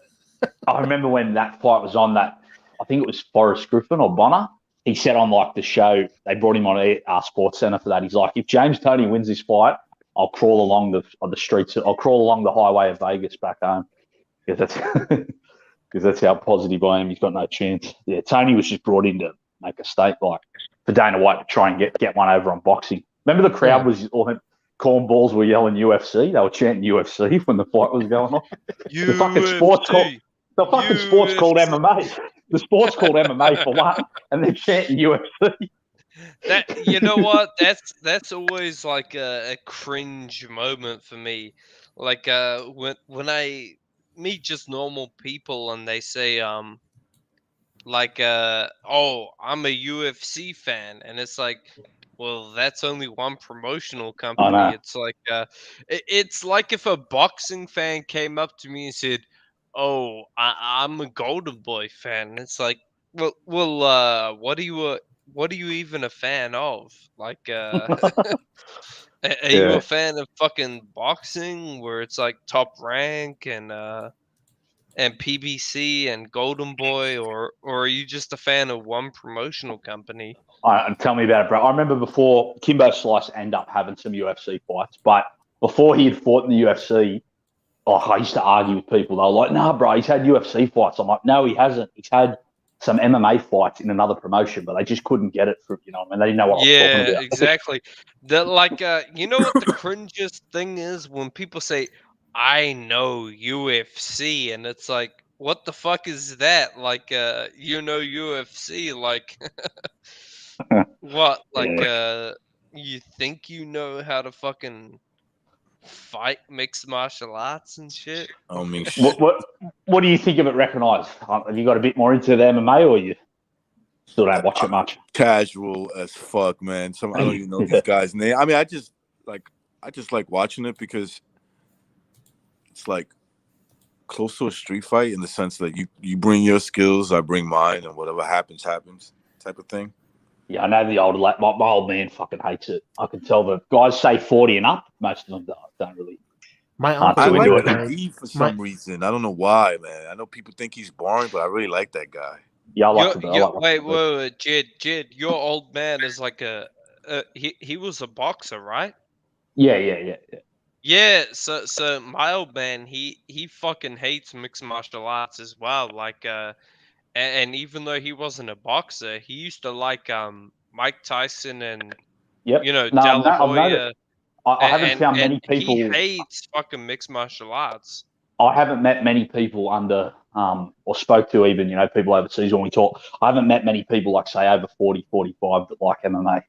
I remember when that fight was on that. I think it was Forrest Griffin or Bonner. He said on like the show, they brought him on Sports Center for that. He's like, if James Toney wins this fight, I'll crawl along the streets. I'll crawl along the highway of Vegas back home. Because that's how positive I am. He's got no chance. Yeah, Tony was just brought in to make a stake, like for Dana White to try and get one over on boxing. Remember the crowd was all cornballs were yelling UFC. They were chanting UFC when the fight was going on. The fucking sports called MMA. The sport's called MMA for one, and they're chanting UFC. That, you know what? That's always like a cringe moment for me. Like when I meet just normal people and they say like oh, I'm a UFC fan, and it's like, well, that's only one promotional company. It's like it's like if a boxing fan came up to me and said, oh, I'm a Golden Boy fan, and it's like, well what are you even a fan of? Like are you a fan of fucking boxing where it's like Top Rank and PBC and Golden Boy, or are you just a fan of one promotional company? Tell me about it, bro. I remember before Kimbo Slice ended up having some UFC fights, but before he had fought in the UFC, I used to argue with people. They were like, "Nah, bro, he's had UFC fights." I'm like, "No, he hasn't. He's had some MMA fights in another promotion, but they just couldn't get it for, you know, I mean, they didn't know what I was talking about." Exactly. That like you know what the cringiest thing is when people say, I know UFC, and it's like, what the fuck is that? Like you know UFC, like what? Like you think you know how to fucking fight mixed martial arts and shit? I mean, what do you think of it recognized? Have you got a bit more into the MMA, or you still don't watch it much? Casual as fuck, man. I don't even know these guys' name. I mean, I just like I just like watching it because it's like close to a street fight in the sense that you bring your skills, I bring mine, and whatever happens type of thing. Yeah, I know the older my old man fucking hates it. I can tell the guys say 40 and up. Most of them don't really. My aren't uncle too I into like it. Khabib for some reason. I don't know why, man. I know people think he's boring, but I really like that guy. Yeah, I like Khabib. Wait, Jed, your old man is like he was a boxer, right? Yeah. Yeah, so my old man, he fucking hates mixed martial arts as well. Like and even though he wasn't a boxer, he used to like Mike Tyson and Yep. De No, La I've Hoya. noticed. I haven't found many people. He hates fucking mixed martial arts. I haven't met many people under or spoke to even, people overseas when we talk. I haven't met many people like say over 40, 45 that like MMA.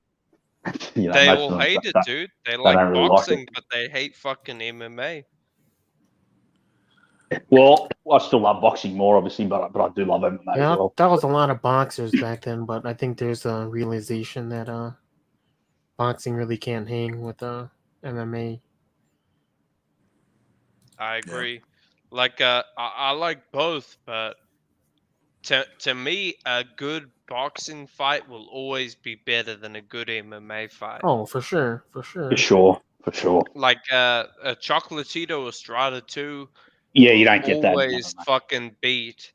They all hate it, dude. They like really boxing, like but they hate fucking MMA. Well, I still love boxing more, obviously, but I do love MMA as Yeah, well. that was a lot of boxers back then, but I think there's a realization that boxing really can't hang with MMA. I agree. Like I like both, but to me, a good boxing fight will always be better than a good MMA fight. Oh, for sure. For sure. Like a Chocolatito Estrada 2. Yeah, you don't get that. Always fucking beat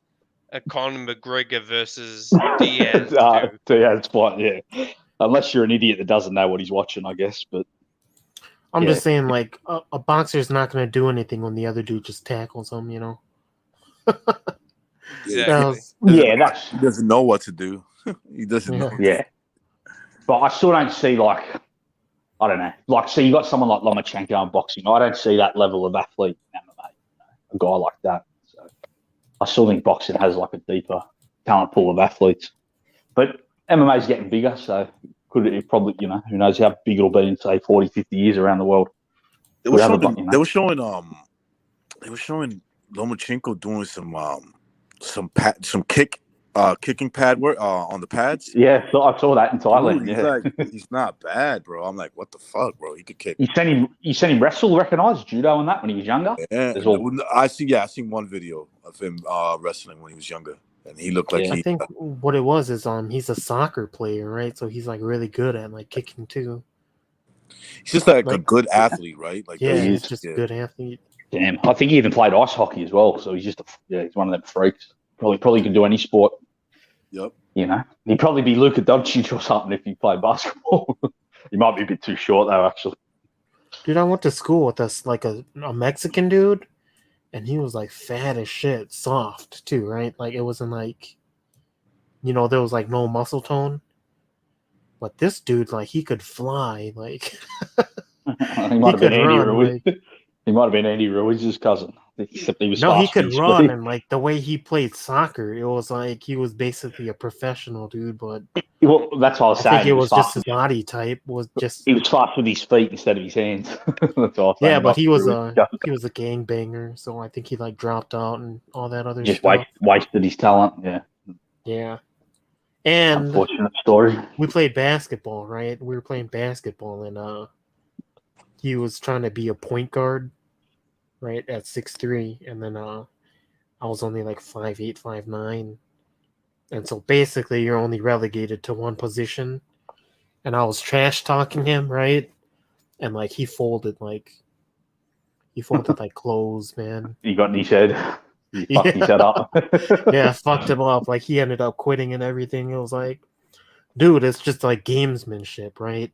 a Conor McGregor versus Diaz. Diaz fight, yeah. Unless you're an idiot that doesn't know what he's watching, I guess. But I'm just saying, like, a boxer's not going to do anything when the other dude just tackles him, Exactly. He doesn't know what to do. He doesn't know. Yeah. But I still don't see, like, I don't know. Like, see, you got someone like Lomachenko in boxing. I don't see that level of athlete in MMA. A guy like that. So I still think boxing has, like, a deeper talent pool of athletes. But MMA's getting bigger, so it probably, who knows how big it'll be in, say, 40, 50 years around the world. They were showing Lomachenko doing some kicking pad work on the pads. Yeah, I saw that in Thailand. Dude, he's not bad, bro. I'm like, what the fuck, bro? He could kick. You seen him wrestle, recognize judo and that when he was younger? Yeah, I seen one video of him wrestling when he was younger, and he looked like I think what it was is he's a soccer player, right? So he's like really good at like kicking too. He's just like a good athlete, right? Like he's just a good athlete. Damn, I think he even played ice hockey as well. So he's just he's one of them freaks. Probably can do any sport. Yep. He'd probably be Luka Doncic or something if he played basketball. He might be a bit too short though, actually. Dude, I went to school with like a Mexican dude, and he was like fat as shit, soft too, right? Like it wasn't like, there was like no muscle tone. But this dude, like, he could fly, like he might have been Andy Ruiz. He might have been Andy Ruiz's cousin. Except he was he could run, and like the way he played soccer, it was like he was basically a professional dude. But well, that's what I was saying. I think it was just his body type was just. He was fast with his feet instead of his hands. That's all. Yeah, but he was a gangbanger, so I think he like dropped out and all that other just stuff. wasted his talent. Yeah. And unfortunate story. We played basketball, right? We were playing basketball, and he was trying to be a point guard. Right at 6'3", and then I was only like 5'8", 5'9", and so basically you're only relegated to one position. And I was trash talking him, right? And like he folded like clothes, man. He got in his head. He fucked his head up. Yeah, fucked him up. Like he ended up quitting and everything. It was like, dude, it's just like gamesmanship, right?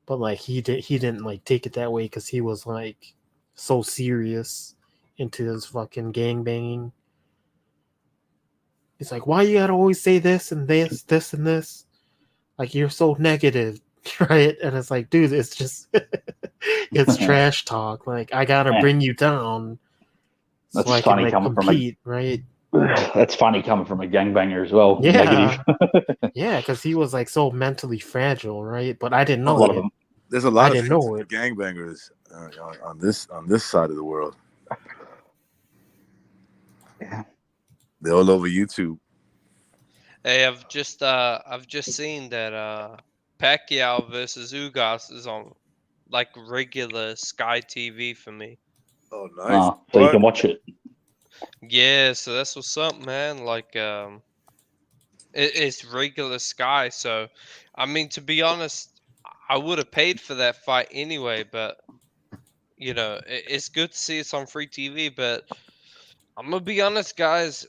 But like he didn't like take it that way because he was like so serious into his fucking gangbanging. He's like, why you gotta always say this and this and this? Like you're so negative, right? And it's like, dude, it's just it's trash talk. Like I gotta bring you down. That's so I funny can, like, compete, right? That's funny coming from a gangbanger as well. Yeah, negative. Yeah, because he was like so mentally fragile, right? But I didn't know it. There's a lot of gangbangers on this side of the world. Yeah, they're all over YouTube. Hey, I've just seen that Pacquiao versus Ugas is on like regular Sky TV for me. Oh, nice. So you can watch it. Yeah, so that's what's up, man. Like, it's regular Sky. So, I mean, to be honest, I would have paid for that fight anyway. But you know, it's good to see it's on free TV. But I'm gonna be honest, guys.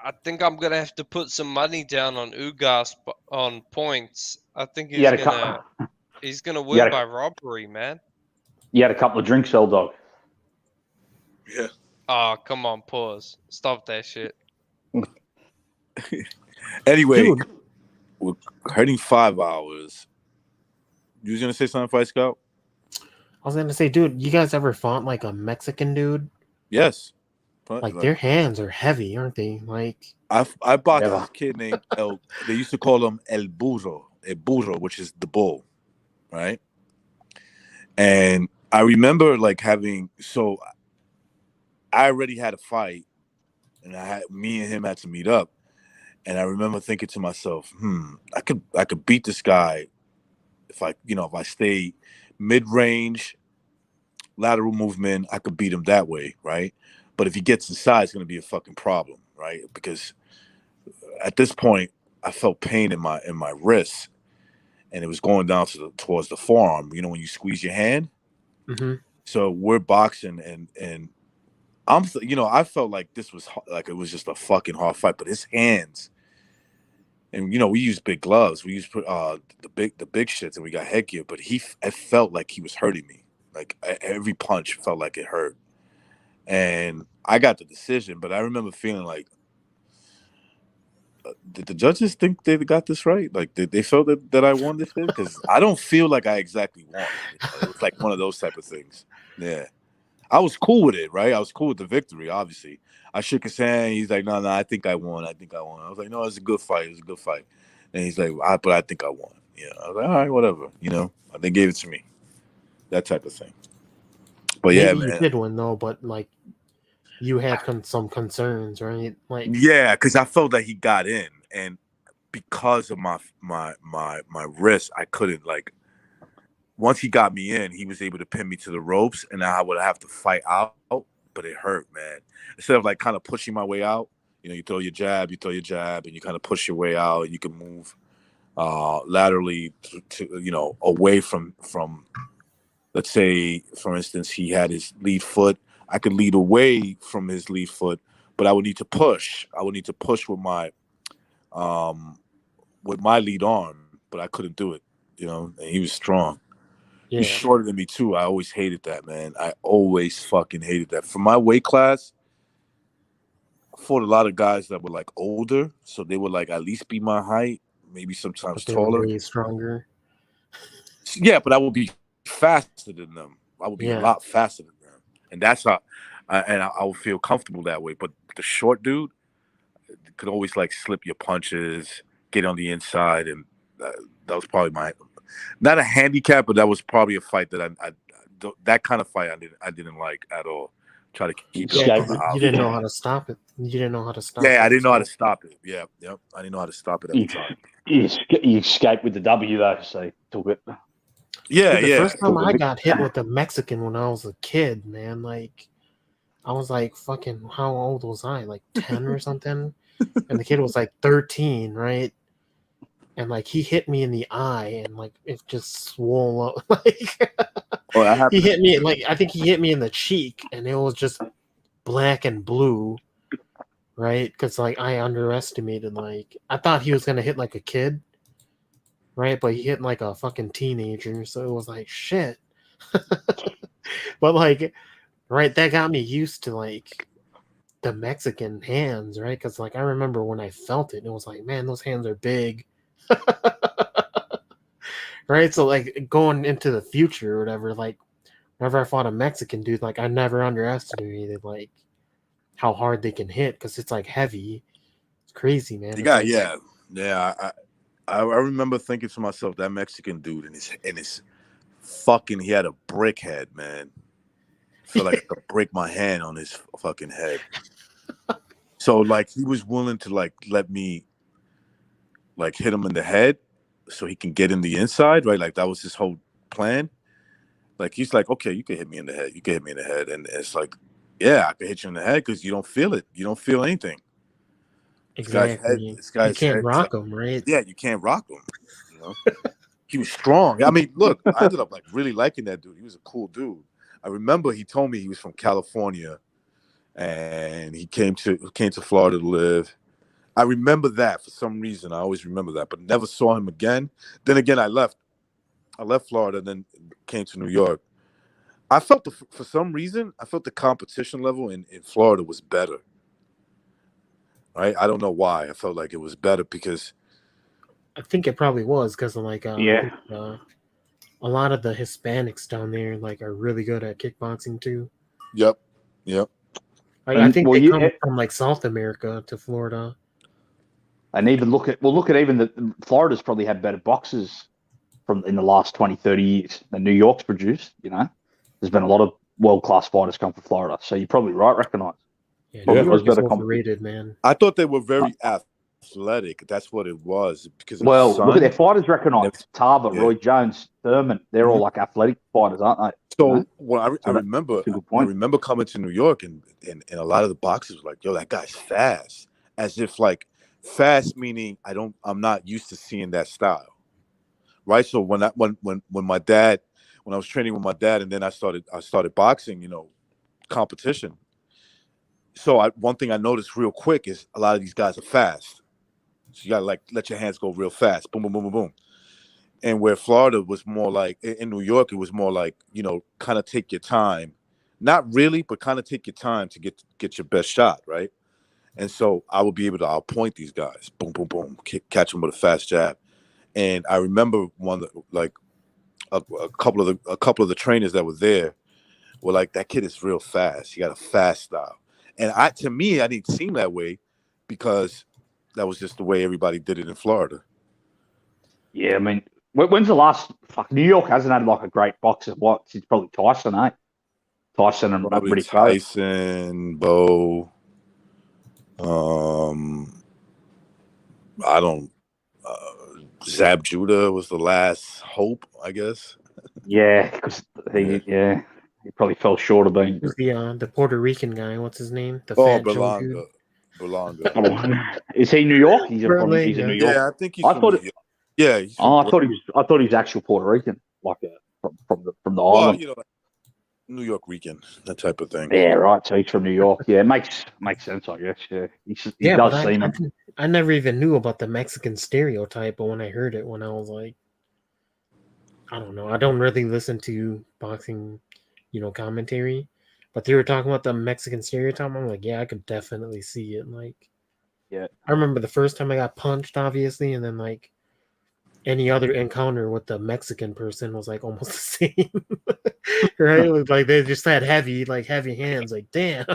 I think I'm gonna have to put some money down on Ugas on points. I think he's gonna win by robbery, man. You had a couple of drinks, old dog. Yeah. Oh, come on, pause. Stop that shit. Anyway, Dude. we're heading 5 hours. You was gonna say something, Fight Scout? I was gonna say, dude, you guys ever fought like a Mexican dude? Yes. Like their hands are heavy, aren't they? Like I boxed this kid named they used to call him El Burro, which is the bull, right? And I remember like I already had a fight, and me and him had to meet up. And I remember thinking to myself, I could beat this guy if I stay mid-range, lateral movement, I could beat him that way, right? But if he gets inside, it's going to be a fucking problem, right? Because at this point, I felt pain in my wrist, and it was going down towards the forearm. You know, when you squeeze your hand. Mm-hmm. So we're boxing, and I felt like this was like it was just a fucking hard fight. But his hands, and we use big gloves, we use the big shits, and we got headgear. But I felt like he was hurting me. Like every punch felt like it hurt. And I got the decision, but I remember feeling like, did the judges think they got this right? Like, did they feel that I won this thing? Because I don't feel like I exactly won. It was like one of those type of things. Yeah. I was cool with it, right? I was cool with the victory, obviously. I shook his hand. He's like, no, I think I won. I was like, no, it's a good fight. And he's like, but I think I won. Yeah. I was like, all right, whatever. They gave it to me. That type of thing. But maybe yeah, man. You did win though, but like you had some concerns, right? Like yeah, because I felt that he got in, and because of my wrist, I couldn't like. Once he got me in, he was able to pin me to the ropes, and I would have to fight out. But it hurt, man. Instead of like kind of pushing my way out, you throw your jab, and you kind of push your way out, and you can move laterally to away from. Let's say, for instance, he had his lead foot. I could lead away from his lead foot, but I would need to push. I would need to push with my lead arm, but I couldn't do it. And he was strong. Yeah. He's shorter than me too. I always hated that, man. I always fucking hated that. For my weight class, I fought a lot of guys that were like older, so they would like at least be my height, maybe sometimes taller. Way stronger. Yeah, but I would be faster than them. I would be a lot faster than them, and that's how. I would feel comfortable that way. But the short dude could always like slip your punches, get on the inside, and that was probably not a handicap, but that was probably a fight that that kind of fight I didn't like at all. Try to keep it up. You didn't know how to stop it. You didn't know how to stop it. I didn't know how to stop it. Yeah, yep. I didn't know how to stop it at the time. You escaped with the W though, so took it. Yeah, the first time I got hit with a Mexican when I was a kid, man, like I was like fucking how old was I? Like 10 or something? And the kid was like 13, right? And like he hit me in the eye and like it just swole up. Like he hit me like I think he hit me in the cheek and it was just black and blue, right? Because like I underestimated, like I thought he was gonna hit like a kid. Right, but he hit like a fucking teenager, so it was like shit. But like, right, that got me used to like the Mexican hands, right? Because like I remember when I felt it, it was like, man, those hands are big. Right, so like going into the future or whatever, like whenever I fought a Mexican dude, like I never underestimated like how hard they can hit because it's like heavy. It's crazy, man. I remember thinking to myself, that Mexican dude and his fucking, he had a brick head, man. I feel like I could break my hand on his fucking head. So like he was willing to like let me like hit him in the head so he can get in the inside, right? Like that was his whole plan. Like he's like, okay, you can hit me in the head. You can hit me in the head, and it's like, yeah, I can hit you in the head because you don't feel it. You don't feel anything. Exactly. This guy's you can't head, rock him, right? yeah, you can't rock him. You know, he was strong. I mean, look, I ended up like really liking that dude. He was a cool dude. I remember he told me he was from California, and he came to Florida to live. I remember that for some reason. I always remember that, but never saw him again. Then again, I left Florida, then came to New York. I felt for some reason, I felt the competition level in Florida was better. Right? I don't know why. I felt like it was better because I think it probably was because of like Yeah. a lot of the Hispanics down there like are really good at kickboxing too. Yep. Like, I And, think well, they you- come from like South America to Florida. And even look at even the Florida's probably had better boxers in the last 20, 30 years than New York's produced. You know, there's been a lot of world-class fighters come from Florida. So you're probably right, recognize. Yeah, Probably New was York is better overrated, man. I thought they were very athletic. That's what it was because of Well, the sun. look at their fighters recognised. Tarver, Yeah. Roy Jones, Thurman. They're all like athletic fighters, aren't they? So You know? well, I remember. that's a good I point. remember coming to New York and a lot of the boxers were like, "Yo, that guy's fast," as if like fast meaning I'm not used to seeing that style, right? So when I was training with my dad, and then I started boxing, you know, competition. So one thing I noticed real quick is a lot of these guys are fast. So you gotta like let your hands go real fast, boom, boom, boom, boom, boom. And where Florida was more like in New York, it was more like, you know, kind of take your time, not really, but kind of take your time to get your best shot, right? And so I would be able to outpoint these guys, boom, boom, boom, catch them with a fast jab. And I remember a couple of the trainers that were there were like, that kid is real fast. He got a fast style. And to me, I didn't seem that way because that was just the way everybody did it in Florida. Yeah, I mean, when's the last? Fuck, New York hasn't had like a great boxer. What? Since probably Tyson, eh? Tyson and Probably Riddick Bowe. Tyson, Bo. I don't. Zab Judah was the last hope, I guess. Yeah, because he probably fell short of being. Who's the Puerto Rican guy? What's his name? The fat Joe dude? Berlanga. Is he New York? He's in New York. Yeah, I think he's from New York. Yeah. I thought he was actual Puerto Rican, like from the island. Well, you know, like New York Rican, that type of thing. Yeah, right. So he's from New York. Yeah, it makes sense, I guess. Yeah, he does seem. I never even knew about the Mexican stereotype, but when I heard it, when I was like, I don't know, I don't really listen to boxing, you know, commentary, but they were talking about the Mexican stereotype. I'm like, yeah, I could definitely see it. Like, yeah, I remember the first time I got punched, obviously, and then like any other encounter with the Mexican person was like almost the same, right? It was like they just had heavy hands. Like, damn.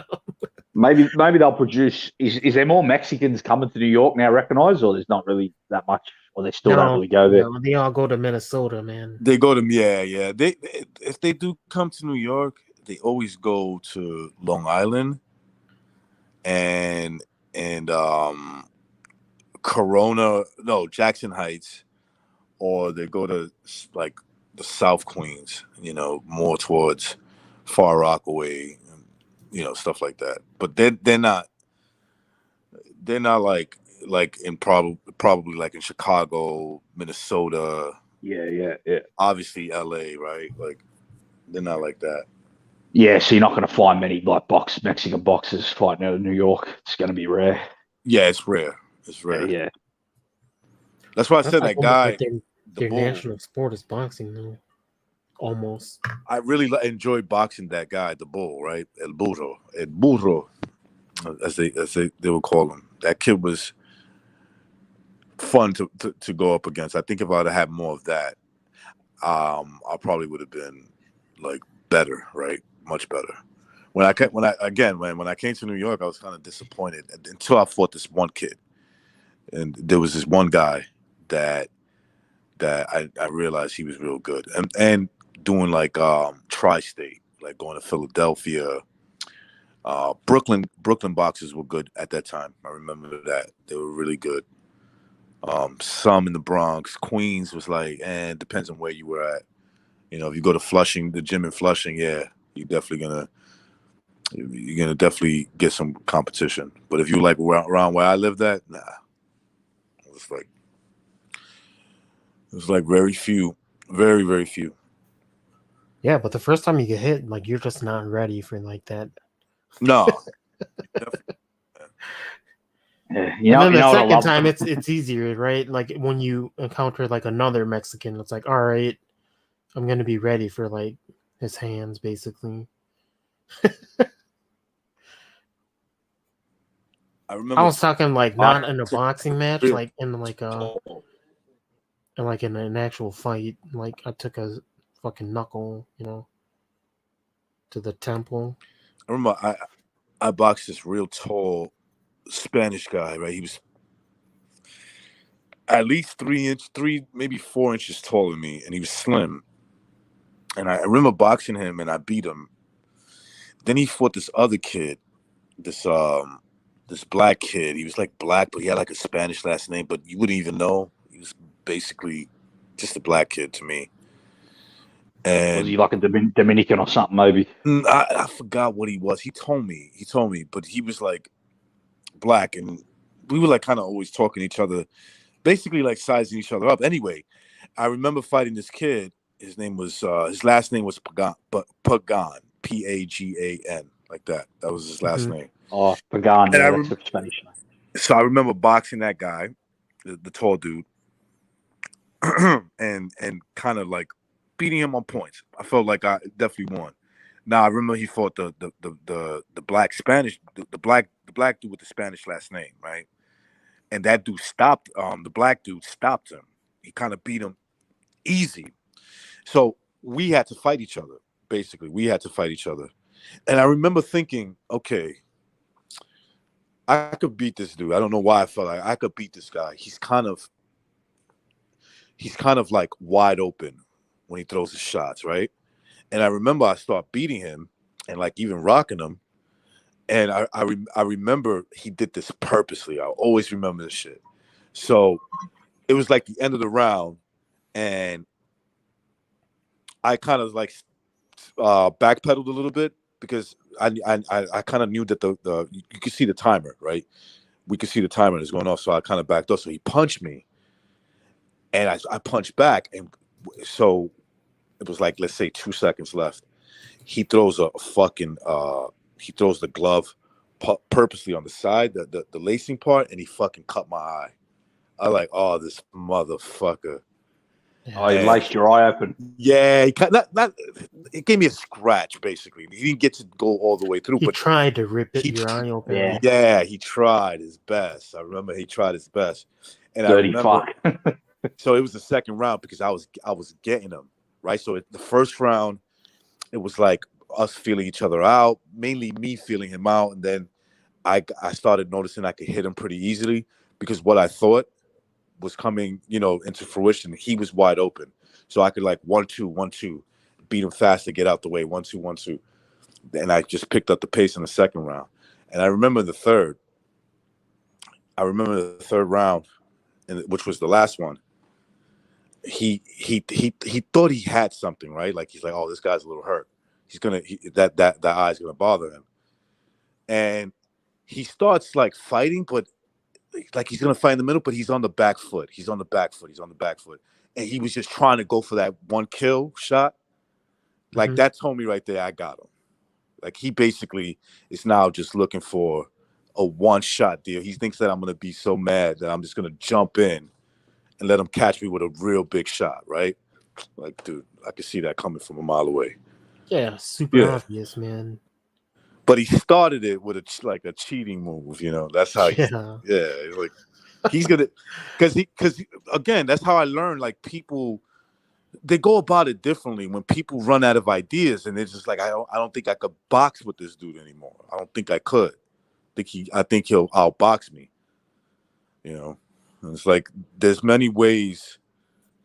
Maybe they'll produce. Is there more Mexicans coming to New York now? Recognized, or there's not really that much, or they still don't really go there? No, they all go to Minnesota, man. They go to yeah. They if they do come to New York, they always go to Long Island and Jackson Heights, or they go to like the South Queens, you know, more towards Far Rockaway, you know, stuff like that. But they're not like in probably like in Chicago, Minnesota. Yeah. Obviously LA, right? Like they're not like that. Yeah, so you're not going to find many like Mexican boxers fighting out of New York. It's going to be rare. Yeah, it's rare. It's rare. Yeah. That's why I said that guy. Their national sport is boxing, though. Almost. I really enjoyed boxing that guy, the bull, right? El burro, as they would call him. That kid was fun to go up against. I think if I'd have had more of that, I probably would have been like better, right? Much better. When I came to New York, I was kind of disappointed until I fought this one kid, and there was this one guy that I realized he was real good, and doing like tri-state, like going to Philadelphia, Brooklyn boxers were good at that time. I remember that they were really good. Some in the Bronx, Queens was like, depends on where you were at. You know, if you go to Flushing, the gym in Flushing, yeah, you're gonna definitely get some competition. But if you like around where I lived at, nah, it's like very few, very very few. Yeah, but the first time you get hit, like you're just not ready for like that. No. Yeah, And then the second time, it's easier, right? Like when you encounter like another Mexican, it's like, all right, I'm gonna be ready for like his hands, basically. I remember. I was talking like not in a boxing match, like in an actual fight. Like I took a fucking knuckle, to the temple. I remember I boxed this real tall Spanish guy, right? He was at least 3 maybe 4 inches taller than me, and he was slim. And I remember boxing him, and I beat him. Then he fought this other kid, this black kid. He was like black, but he had like a Spanish last name, but you wouldn't even know. He was basically just a black kid to me. And was he like a Dominican or something? Maybe I forgot what he was. He told me, but he was like black, and we were like kind of always talking to each other, basically like sizing each other up. Anyway, I remember fighting this kid. His last name was Pagan, Pagan, like that. That was his last name. Oh, Pagan, yeah, that's a Spanish name. So I remember boxing that guy, the tall dude, and kind of like beating him on points. I felt like I definitely won. Now I remember he fought the black Spanish, the black dude with the Spanish last name, right? And that dude stopped. The black dude stopped him. He kind of beat him easy. So we had to fight each other. Basically, we had to fight each other. And I remember thinking, okay, I could beat this dude. I don't know why I felt like I could beat this guy. He's kind of like wide open when he throws his shots, right? And I remember I start beating him and like even rocking him. And I remember he did this purposely. I always remember this shit. So it was like the end of the round, and I kind of like backpedaled a little bit because I kind of knew that you could see the timer, right? We could see the timer that's going off, so I kind of backed up. So he punched me, and I punched back, and so it was like, let's say 2 seconds left. He throws he throws the glove purposely on the side, the lacing part, and he fucking cut my eye. I like, oh, this motherfucker. Oh, he laced your eye open. Yeah, it gave me a scratch, basically. He didn't get to go all the way through. He tried to rip your eye open. Yeah, he tried his best. I remember he tried his best. And dirty fuck. So it was the second round because I was getting him, right? So the first round, it was like us feeling each other out, mainly me feeling him out. And then I started noticing I could hit him pretty easily because what I thought was coming, into fruition. He was wide open. So I could like 1-2, 1-2, beat him fast to get out the way, 1-2, 1-2. And I just picked up the pace in the second round. And I remember the third round, which was the last one. He thought he had something, right? Like he's like, oh, this guy's a little hurt. That eye's gonna bother him. And he starts like fighting, but like he's gonna fight in the middle, but he's on the back foot. And he was just trying to go for that one kill shot. Like that told me right there, I got him. Like he basically is now just looking for a one-shot deal. He thinks that I'm gonna be so mad that I'm just gonna jump in and let him catch me with a real big shot, right? Like, dude, I could see that coming from a mile away. Yeah, super obvious, man. But he started it with a cheating move, That's how like he's gonna, because again, that's how I learned. Like people, they go about it differently when people run out of ideas, and it's just like I don't think I could box with this dude anymore. I don't think I could. I think he'll outbox me. And it's like there's many ways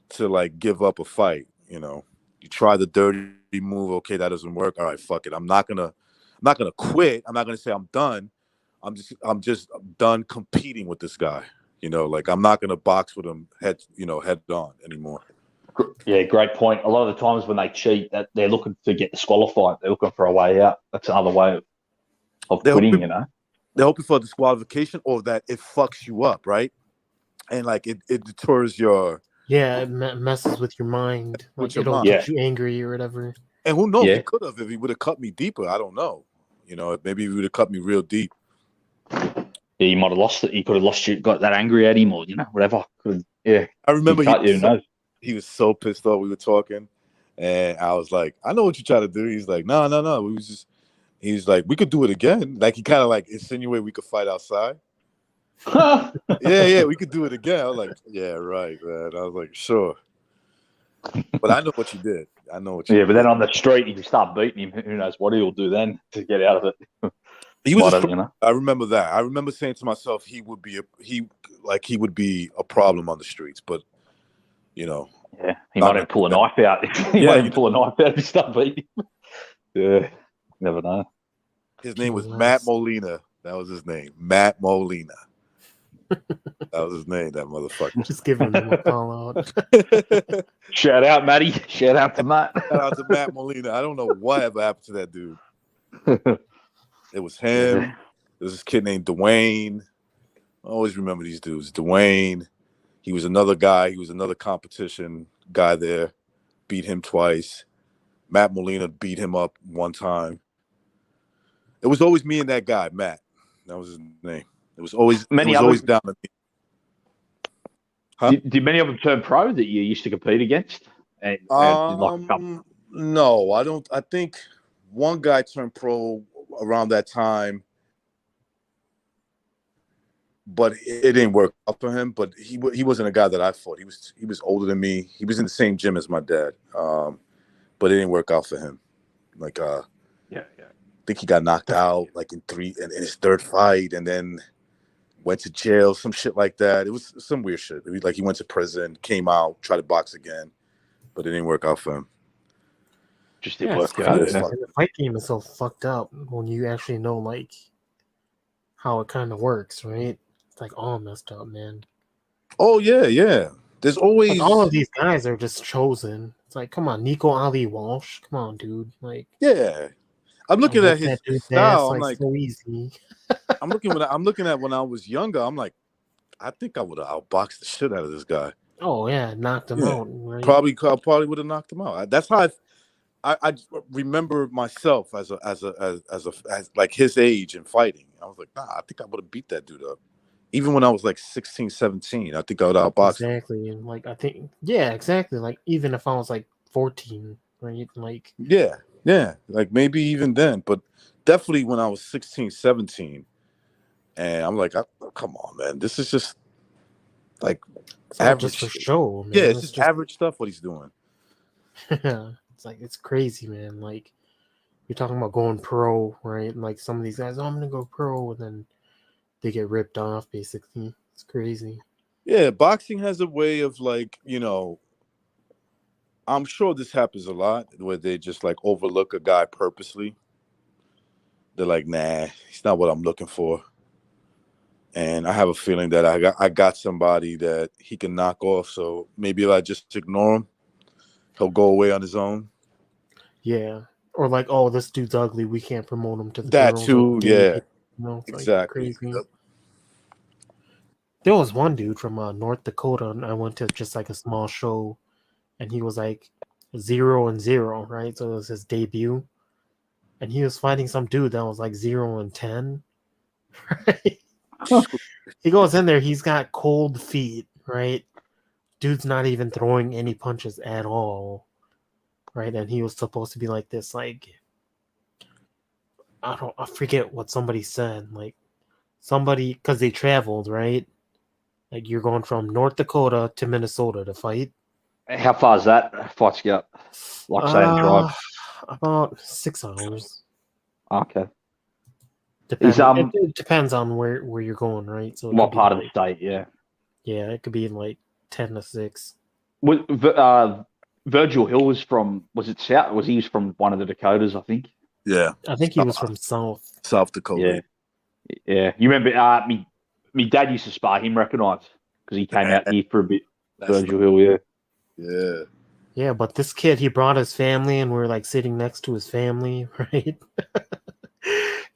to like give up a fight. You try the dirty move. Okay, that doesn't work. All right, fuck it. I'm not gonna quit. I'm not gonna say I'm done. I'm just done competing with this guy. Like I'm not gonna box with him head on anymore. Yeah, great point. A lot of the times when they cheat, that they're looking to get disqualified. They're looking for a way out. That's another way of quitting, you know. They're hoping for disqualification or that it fucks you up, right? And like it deters your it messes with your mind. Like it'll get you angry or whatever. And who knows? He could have if he would have cut me deeper. I don't know. You know, maybe he would have cut me real deep. Yeah, he might have lost it. He could have lost you, got that angry at him, or whatever. I remember he was so pissed off. We were talking, and I was like, "I know what you're trying to do." He's like, "No, no, no." He's like, "We could do it again." Like he kind of like insinuated we could fight outside. yeah, we could do it again. I was like, "Yeah, right, man." I was like, "Sure," but I know what you did. I know what you did. But then on the street, if you start beating him, who knows what he'll do then to get out of it. He was. I remember that. I remember saying to myself, he would be a problem on the streets, but you know. Yeah, he might even pull a knife out. He might even pull a knife out if you start beating him. Yeah, never know. His name was Matt Molina. That was his name, Matt Molina. That was his name, that motherfucker. Just giving him a call out. Shout out, Matty. Shout out to Matt. Shout out to Matt Molina. I don't know whatever happened to that dude. It was him. There was this kid named Dwayne. I always remember these dudes. Dwayne. He was another guy. He was another competition guy there. Beat him twice. Matt Molina beat him up one time. It was always me and that guy, Matt. That was his name. It was always down to me. Huh? Did many of them turn pro that you used to compete against? No, I don't. I think one guy turned pro around that time, but it didn't work out for him. But he wasn't a guy that I fought. He was older than me. He was in the same gym as my dad, but it didn't work out for him. Like, I think he got knocked out like in his third fight, and then went to jail, some shit like that. It was some weird shit. Like he went to prison, came out, tried to box again, but it didn't work out for him. Just didn't work out. The fight game is so fucked up when you actually know like how it kind of works, right? It's like all messed up, man. Oh yeah. There's always like, all of these guys are just chosen. It's like, come on, Nico Ali Walsh, come on, dude. Like, yeah. I'm looking at his style. I'm like, so easy. I'm looking at when I was younger. I'm like, I think I would have outboxed the shit out of this guy. Oh yeah, knocked him out. Right? Probably would have knocked him out. That's how I remember myself as like his age and fighting. I was like, nah, I think I would have beat that dude up. Even when I was like 16, 17, I think I would outbox him. Exactly. And like I think exactly. Like even if I was like 14, right? Like yeah, like maybe even then, but definitely when I was 16, 17, and I'm like, come on, man, this is just like average just for show. Man. Yeah, it's just average stuff what he's doing. It's like it's crazy, man. Like you're talking about going pro, right? And like some of these guys, I'm gonna go pro, and then they get ripped off. Basically, it's crazy. Yeah, boxing has a way of like, you know. I'm sure this happens a lot where they just like overlook a guy purposely. They're like, nah, he's not what I'm looking for. And I have a feeling that I got somebody that he can knock off. So maybe if I just ignore him, he'll go away on his own. Yeah. Or like, oh, this dude's ugly. We can't promote him to the that girls. too. Yeah. You know, exactly. Like crazy. Yep. There was one dude from North Dakota, and I went to just like a small show. And he was like 0-0, right? So it was his debut. And he was fighting some dude that was like 0-10. Right? He goes in there, he's got cold feet, right? Dude's not even throwing any punches at all. Right? And he was supposed to be like this, like I forget what somebody said. Like somebody, because they traveled, right? Like you're going from North Dakota to Minnesota to fight. How far is that fight's got? Like say drive? About 6 hours. Okay. It depends on where you're going, right? So what part of the state? Yeah. Yeah, it could be like 10 to 6. Virgil Hill was it South? Was he from one of the Dakotas? I think. Yeah. I think he was from South Dakota. Yeah. You remember? Me dad used to spar him. Recognize because he came out here for a bit. Virgil Hill, yeah. Yeah. Yeah, but this kid, he brought his family, and we're like sitting next to his family, right?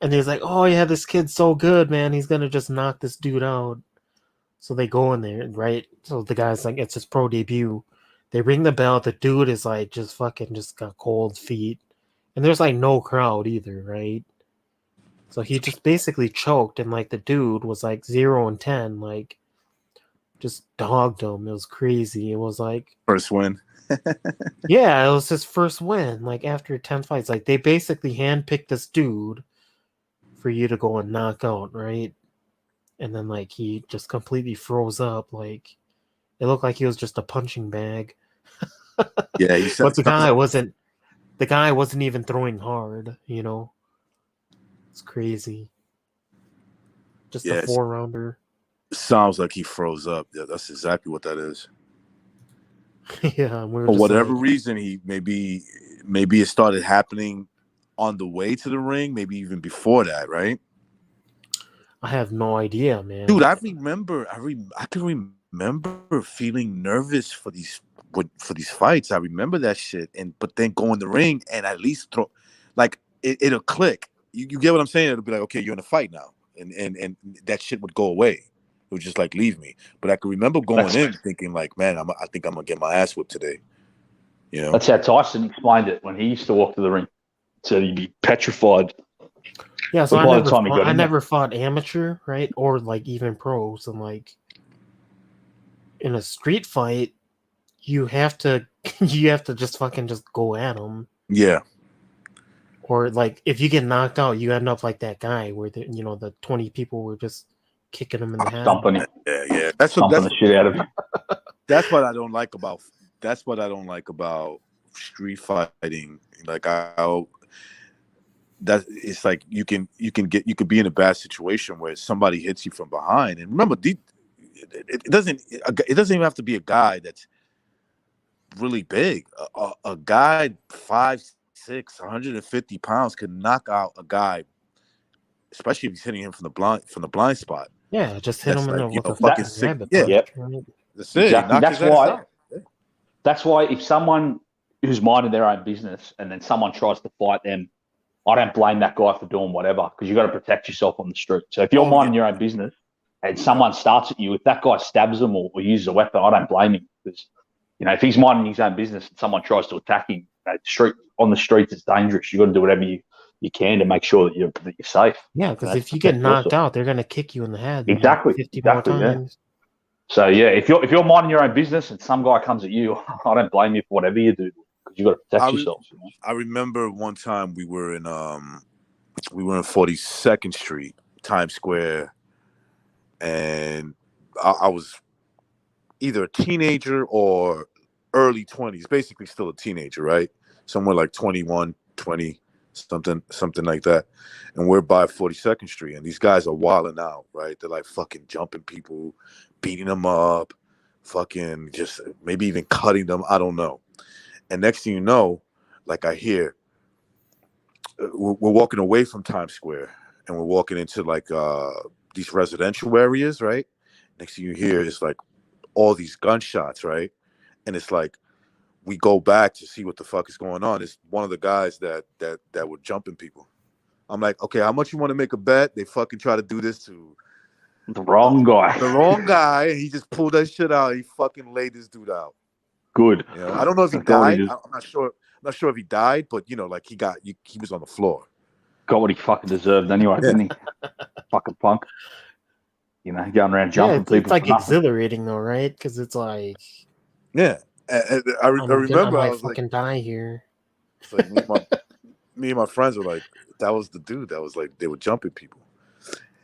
And he's like, "Oh yeah, this kid's so good, man. He's gonna just knock this dude out." So they go in there, right? So the guy's like, "It's his pro debut." They ring the bell. The dude is like, just got cold feet, and there's like no crowd either, right? So he just basically choked, and like the dude was like 0-10, like just dogged him. It was crazy. It was like First win. yeah, it was his first win. Like after 10 fights, like they basically handpicked this dude for you to go and knock out, right? And then like he just completely froze up. Like it looked like he was just a punching bag. Yeah, he But the guy wasn't even throwing hard, you know. It's crazy. Just a 4-rounder. Sounds like he froze up. Yeah, that's exactly what that is. Yeah, we're For just whatever like, reason, he maybe it started happening on the way to the ring, maybe even before that, right? I have no idea, man. Dude, I can remember feeling nervous for these fights. I remember that shit, but then go in the ring and at least throw, like it'll click. You get what I'm saying? It'll be like, okay, you're in a fight now, and that shit would go away. It would just like leave me. But I can remember going in thinking like, man, I think I'm gonna get my ass whipped today. You know, That's how Tyson explained it when he used to walk to the ring. Said he'd be petrified. Yeah, so But by the time he got I in there- never fought amateur, right? Or like even pros. And like in a street fight, you have to just fucking just go at them. Yeah. Or like if you get knocked out, you end up like that guy where the 20 people were just kicking him in the head. Stomping him. Yeah. Stomping the shit out of him. That's what I don't like about street fighting. Like that it's like you could be in a bad situation where somebody hits you from behind. And remember, it doesn't even have to be a guy that's really big. A guy 5'6", 150 pounds could knock out a guy, especially if he's hitting him from the blind spot. Yeah, just hit him with a fucking fucking sick. rabbit Yeah, punch, right? that's it. Exactly. That's why if someone who's minding their own business and then someone tries to fight them, I don't blame that guy for doing whatever, because you got to protect yourself on the street. So if you're minding your own business and someone starts at you, if that guy stabs them or uses a weapon, I don't blame him, because if he's minding his own business and someone tries to attack him, on the streets it's dangerous. You got to do whatever you can to make sure that you're safe. Yeah, because if you get knocked out, they're gonna kick you in the head. Exactly. 50 more Yeah. times. So yeah, if you're minding your own business and some guy comes at you, I don't blame you for whatever you do, because you got to protect yourself. I remember one time we were in 42nd Street, Times Square, and I was either a teenager or early 20s, basically still a teenager, right? Somewhere like 21, 20, something like that. And we're by 42nd Street, and these guys are wilding out, right? They're like fucking jumping people, beating them up, fucking just maybe even cutting them. I don't know. And next thing you know, like I hear, we're walking away from Times Square, and we're walking into like these residential areas, right? Next thing you hear is like all these gunshots, right? And it's like we go back to see what the fuck is going on. It's one of the guys that were jumping people. I'm like, okay, how much you want to make a bet? They fucking try to do this to the wrong guy. The wrong guy, and he just pulled that shit out. He fucking laid this dude out. Good. I don't know if he died. I'm not sure. I'm not sure if he died, but like he was on the floor. Got what he fucking deserved anyway, didn't he? Fucking punk. Going around jumping people. It's like exhilarating though, right? Because it's like, yeah. And I remember I was fucking like, die here. It's like me and my friends were like, that was the dude that was like, they were jumping people,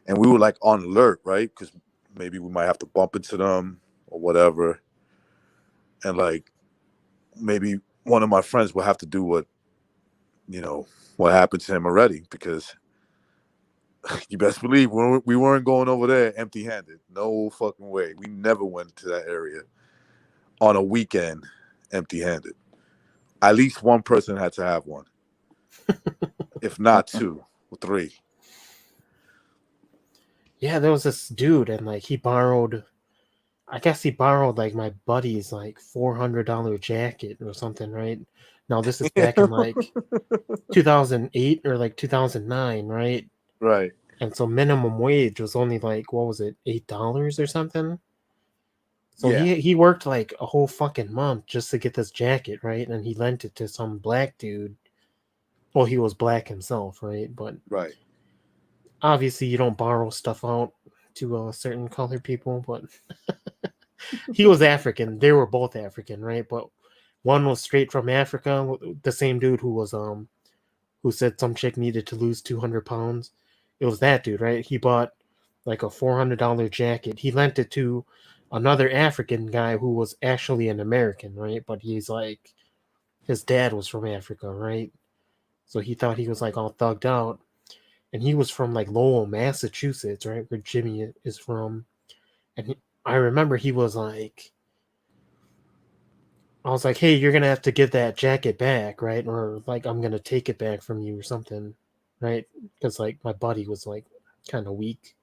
and we were like on alert, right? Because maybe we might have to bump into them or whatever, and like maybe one of my friends will have to do what happened to him already, because you best believe we weren't going over there empty-handed. No fucking way. We never went to that area on a weekend empty-handed. At least one person had to have one, if not 2 or 3. Yeah, there was this dude, and like he borrowed I guess he borrowed like my buddy's like $400 jacket or something, right? Now this is back in like 2008 or like 2009, right? Right. And so minimum wage was only like, what was it, $8 or something? So Yeah. he worked like a whole fucking month just to get this jacket, right? And he lent it to some black dude. Well, he was black himself, right? But Right. obviously you don't borrow stuff out to certain colored people, but he was African. They were both African, right? But one was straight from Africa, the same dude who was who said some chick needed to lose 200 pounds. It was that dude, right? He bought like a $400 jacket. He lent it to another African guy who was actually an American, right? But he's like, his dad was from Africa, right? So he thought he was like all thugged out. And he was from like Lowell, Massachusetts, right? Where Jimmy is from. And I remember he was like, I was like, hey, you're going to have to give that jacket back, right? Or like, I'm going to take it back from you or something, right? Because like my buddy was like kind of weak.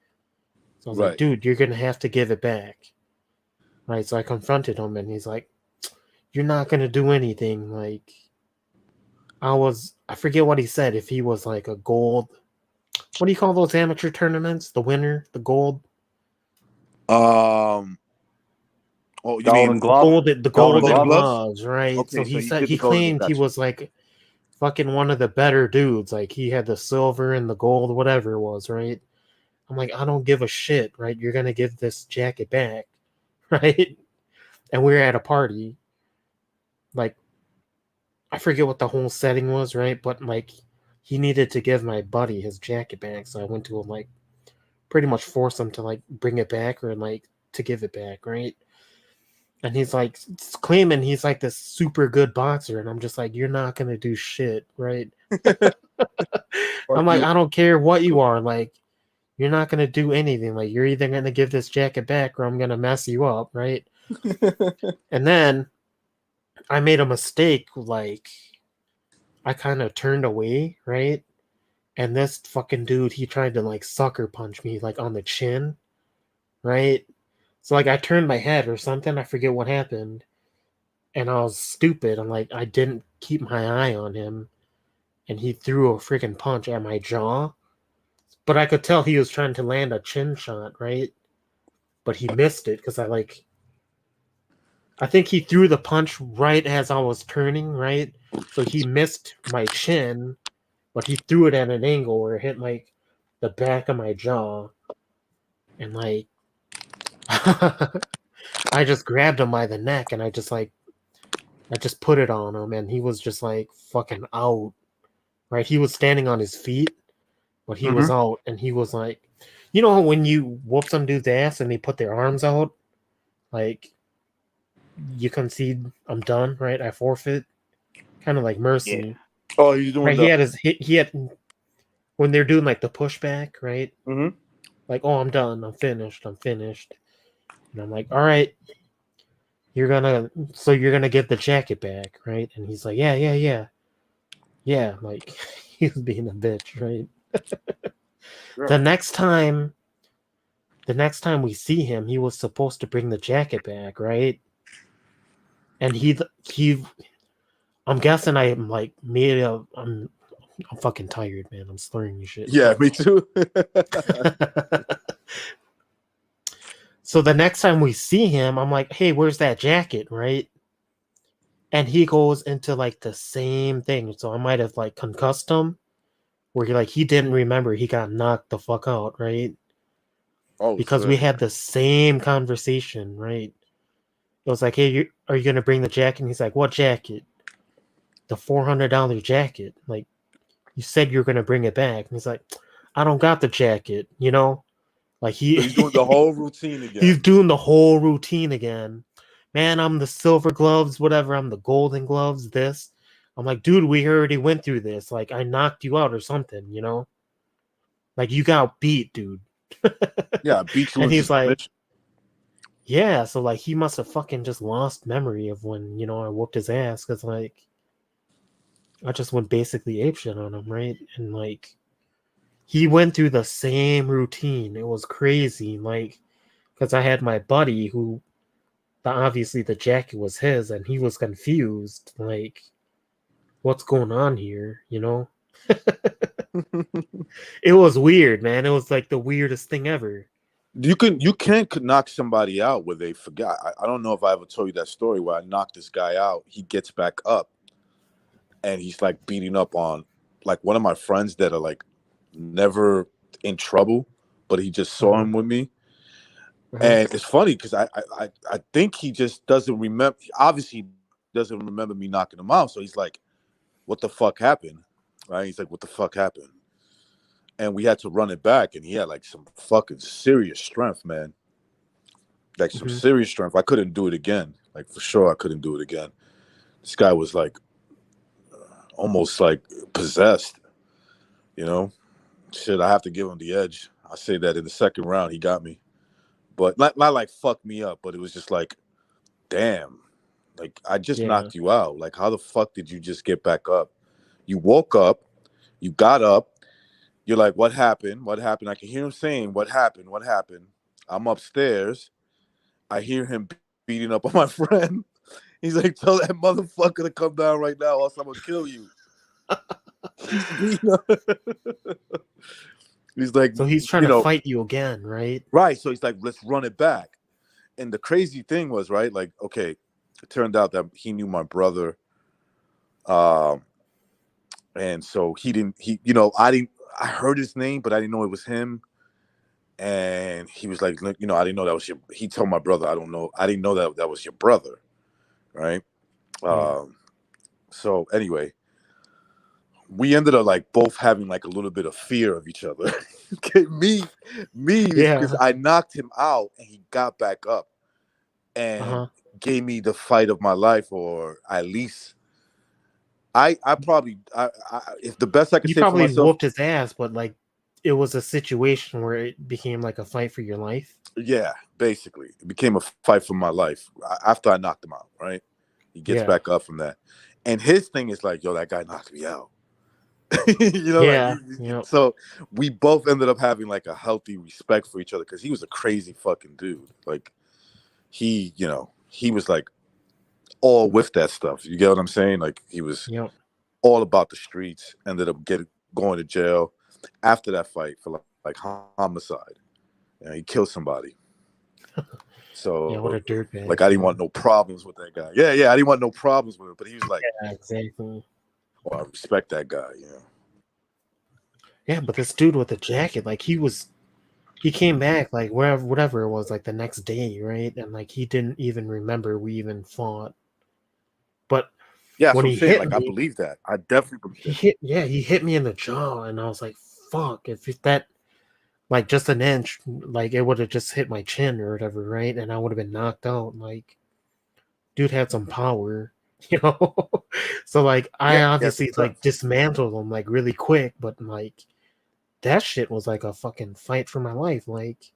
So I was like, dude, you're going to have to give it back. Right? So I confronted him and he's like, you're not going to do anything. Like, I forget what he said. If he was like a gold, what do you call those amateur tournaments? The winner, the gold? Oh, you Golden mean glove? The golden gloves, right? Okay, so he you said did he the golden claimed glove, he gotcha. was like fucking one of the better dudes. Like he had the silver and the gold, whatever it was, right? I'm like, I don't give a shit, right? You're gonna give this jacket back, right? And we were at a party. Like, I forget what the whole setting was, right? But like, he needed to give my buddy his jacket back, so I went to him, like, pretty much force him to like bring it back or like to give it back, right? And he's like claiming he's like this super good boxer, and I'm just like, you're not gonna do shit, right? I'm like, I don't care what you are, like, you're not gonna do anything. Like, you're either gonna give this jacket back or I'm gonna mess you up, right? And then I made a mistake, like I kind of turned away, right? And this fucking dude, he tried to like sucker punch me like on the chin, right? So like I turned my head or something, I forget what happened. And I was stupid. I'm like, I didn't keep my eye on him. And he threw a freaking punch at my jaw. But I could tell he was trying to land a chin shot, right? But he missed it because I think he threw the punch right as I was turning, right? So he missed my chin, but he threw it at an angle where it hit like the back of my jaw. And like, I just grabbed him by the neck and I just put it on him and he was just like fucking out, right? He was standing on his feet, but he was out and he was like, you know, when you whoop some dude's ass and they put their arms out, like, you concede, I'm done, right? I forfeit, kind of like Mercy. Yeah. Oh, he's doing right? the... He had when they're doing like the pushback, right? Mm-hmm. Like, oh, I'm done, I'm finished. And I'm like, all right, you're gonna get the jacket back, right? And he's like, yeah. Like, he was being a bitch, right? Sure. The next time we see him, he was supposed to bring the jacket back, right? And I'm guessing I'm fucking tired, man. I'm slurring and shit. Yeah, me too. So the next time we see him, I'm like, hey, where's that jacket, right? And he goes into like the same thing. So I might have like concussed him, where he didn't remember he got knocked the fuck out, right? Oh, because we had the same conversation, right? It was like, hey, are you gonna bring the jacket? And he's like, what jacket? The $400 jacket. Like, you said you're gonna bring it back. And he's like, I don't got the jacket, you know? Like, he's doing the whole routine again. He's doing the whole routine again. Man, I'm the silver gloves, whatever. I'm the golden gloves, this. I'm like, dude, we already went through this. Like, I knocked you out or something, you know? Like, you got beat, dude. Yeah, beat you. And he's like, yeah, so like he must have fucking just lost memory of when, you know, I whooped his ass, because like I just went basically apeshit on him, right? And like he went through the same routine. It was crazy, like, because I had my buddy who obviously the jacket was his, and he was confused, like, what's going on here, you know? It was weird, man. It was like the weirdest thing ever. You can knock somebody out where they forgot. I don't know if I ever told you that story where I knocked this guy out. He gets back up, and he's like beating up on like one of my friends that are like never in trouble, but he just saw him with me. And it's funny because I think he just doesn't remember. Obviously, he doesn't remember me knocking him out. So he's like, "What the fuck happened?" Right? He's like, "What the fuck happened?" And we had to run it back, and he had like some fucking serious strength, man. Like some serious strength. I couldn't do it again. Like for sure, I couldn't do it again. This guy was like almost like possessed, you know. Shit, I have to give him the edge. I say that in the second round, he got me, but not like fuck me up. But it was just like, damn, like I just knocked you out. Like how the fuck did you just get back up? You woke up, you got up. You're like, what happened? What happened? I can hear him saying, what happened? What happened? I'm upstairs. I hear him beating up on my friend. He's like, tell that motherfucker to come down right now, or else I'm gonna kill you. He's like, so he's trying to fight you again, right? Right. So he's like, let's run it back. And the crazy thing was, right, like, okay, it turned out that he knew my brother. And so I heard his name, but I didn't know it was him. And he was like, I didn't know that was he told my brother, I didn't know that was your brother. Right. So anyway, we ended up like both having like a little bit of fear of each other. me, because I knocked him out and he got back up and gave me the fight of my life, or at least I probably if the best I could say for myself. You probably whooped his ass, but like it was a situation where it became like a fight for your life. Yeah, basically, it became a fight for my life after I knocked him out. Right, he gets back up from that, and his thing is like, yo, that guy knocked me out. So we both ended up having like a healthy respect for each other because he was a crazy fucking dude. Like he was like all with that stuff. You get what I'm saying? Like he was all about the streets. Ended up going to jail after that fight for like homicide. And he killed somebody. So what a dirtbag. Like I didn't want no problems with that guy. Yeah, I didn't want no problems with him. But he was like, exactly. Oh, I respect that guy. Yeah, but this dude with the jacket, like he came back like whatever it was, like the next day, right? And like he didn't even remember we even fought. But when he hit me, I believe that. I definitely believe that. He hit me in the jaw, and I was like, fuck, if that like just an inch, like it would have just hit my chin or whatever, right? And I would have been knocked out. Like, dude had some power. So like I obviously like dismantled him like really quick, but like that shit was like a fucking fight for my life. Like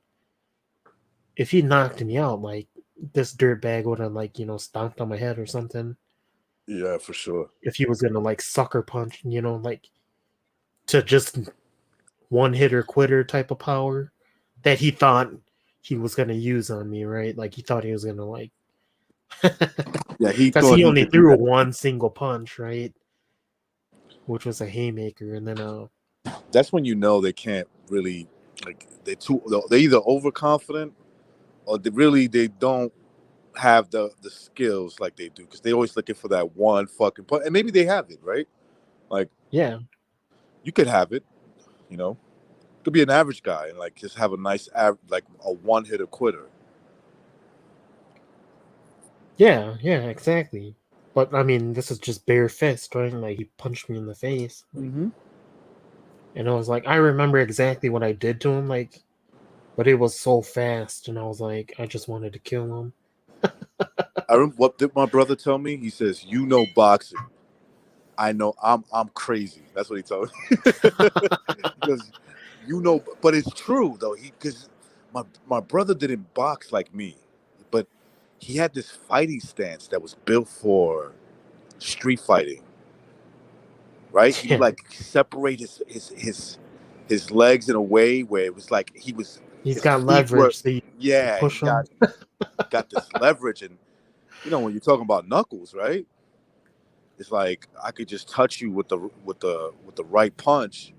if he knocked me out, like this dirtbag would have like stomped on my head or something. Yeah, for sure. If he was gonna like sucker punch, like to just one hitter quitter type of power that he thought he was gonna use on me, right? Like he thought he was gonna like because he only threw one single punch, right? Which was a haymaker, and then that's when they can't really like they're either overconfident or they don't have the skills like they do because they're always looking for that one fucking punch, and maybe they have it, right? Like you could have it, could be an average guy and like just have a nice like a one hitter quitter. Yeah, exactly. But I mean, this is just bare fist, right? Like he punched me in the face, and I was like, I remember exactly what I did to him, like, but it was so fast, and I was like, I just wanted to kill him. I remember what did my brother tell me? He says, boxing. I know I'm crazy. That's what he told me. Because but it's true though. Because my brother didn't box like me, but he had this fighting stance that was built for street fighting. Right? He like separate his legs in a way where it was like he was He's his got feet leverage. were- So you yeah, push he him. got this leverage, and you know when you're talking about knuckles, right? It's like I could just touch you with the right punch,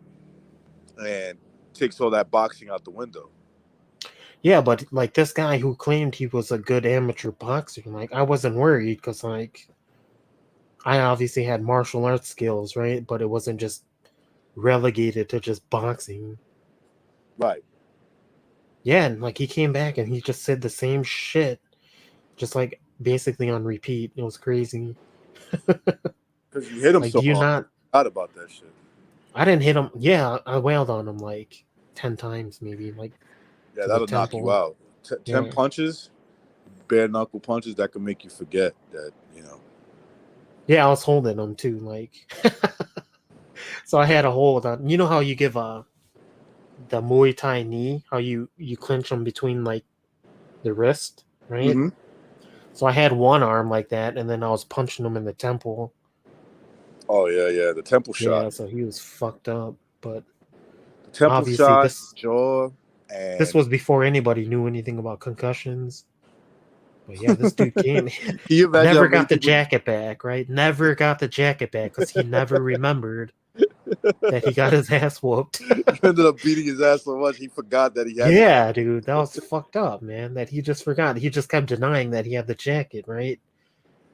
and takes all that boxing out the window. Yeah, but like this guy who claimed he was a good amateur boxer, like I wasn't worried because like I obviously had martial arts skills, right? But it wasn't just relegated to just boxing. Right. Yeah, and like he came back and he just said the same shit, just like basically on repeat. It was crazy. Because you hit him Like, so do you hard. not? I forgot about that shit. I didn't hit him. Yeah, I wailed on him like 10 times, maybe. Like, Yeah, to the that'll knock you temple. out. 10 Yeah. punches, bare knuckle punches, that can make you forget that, you know. Yeah, I was holding him too, like. So I had a hold on. You know how you give the Muay Thai knee, how you clinch them between like the wrist, right? Mhm. So I had one arm like that, and then I was punching him in the temple. Oh yeah, the temple shot. Yeah, so he was fucked up. But The temple obviously shot, this jaw, and this was before anybody knew anything about concussions. But yeah, this dude came. Can you imagine how Never many got the people- jacket back, right? Never got the jacket back because he never remembered that he got his ass whooped. He ended up beating his ass so much he forgot that he had. Yeah, dude, that was fucked up, man. That he just forgot. He just kept denying that he had the jacket, right?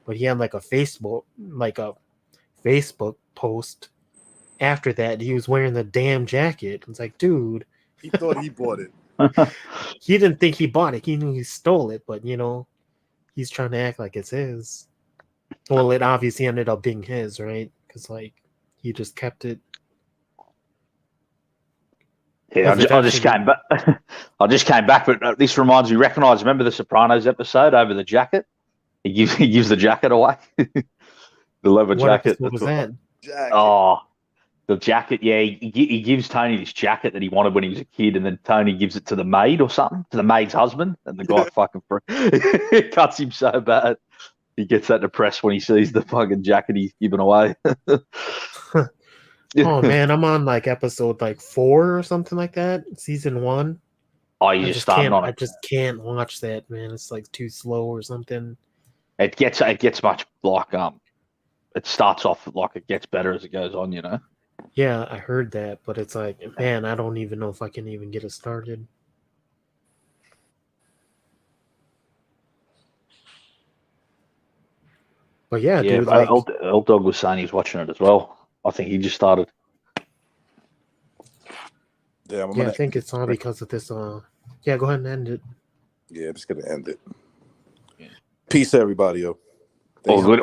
But he had like a Facebook post after that. He was wearing the damn jacket. It's like, dude, He thought he bought it. he didn't think he bought it. He knew he stole it, but you know, he's trying to act like it's his. Well, it obviously ended up being his, right? Because like he just kept it. Yeah, I just came back. I just came back, but this reminds me. Remember the Sopranos episode over the jacket? He gives the jacket away, the leather What jacket. episode was that? Oh, the jacket. Yeah, he gives Tony this jacket that he wanted when he was a kid, and then Tony gives it to the maid or something, to the maid's husband, and the guy fucking cuts him so bad. He gets that depressed when he sees the fucking jacket he's given away. Oh man, I'm on like episode like 4 or something like that, season 1. Oh, you just started on it. I just can't watch that, man. It's like too slow or something. It gets much like it starts off like it gets better as it goes on, you know. Yeah, I heard that, but it's like, man, I don't even know if I can even get it started. But yeah, dude, like, Old Dog was saying he's watching it as well. I think he just started. Yeah, I think it's all because of this. Yeah, go ahead and end it. Yeah, I'm just gonna end it. Peace, everybody, yo. Well, good.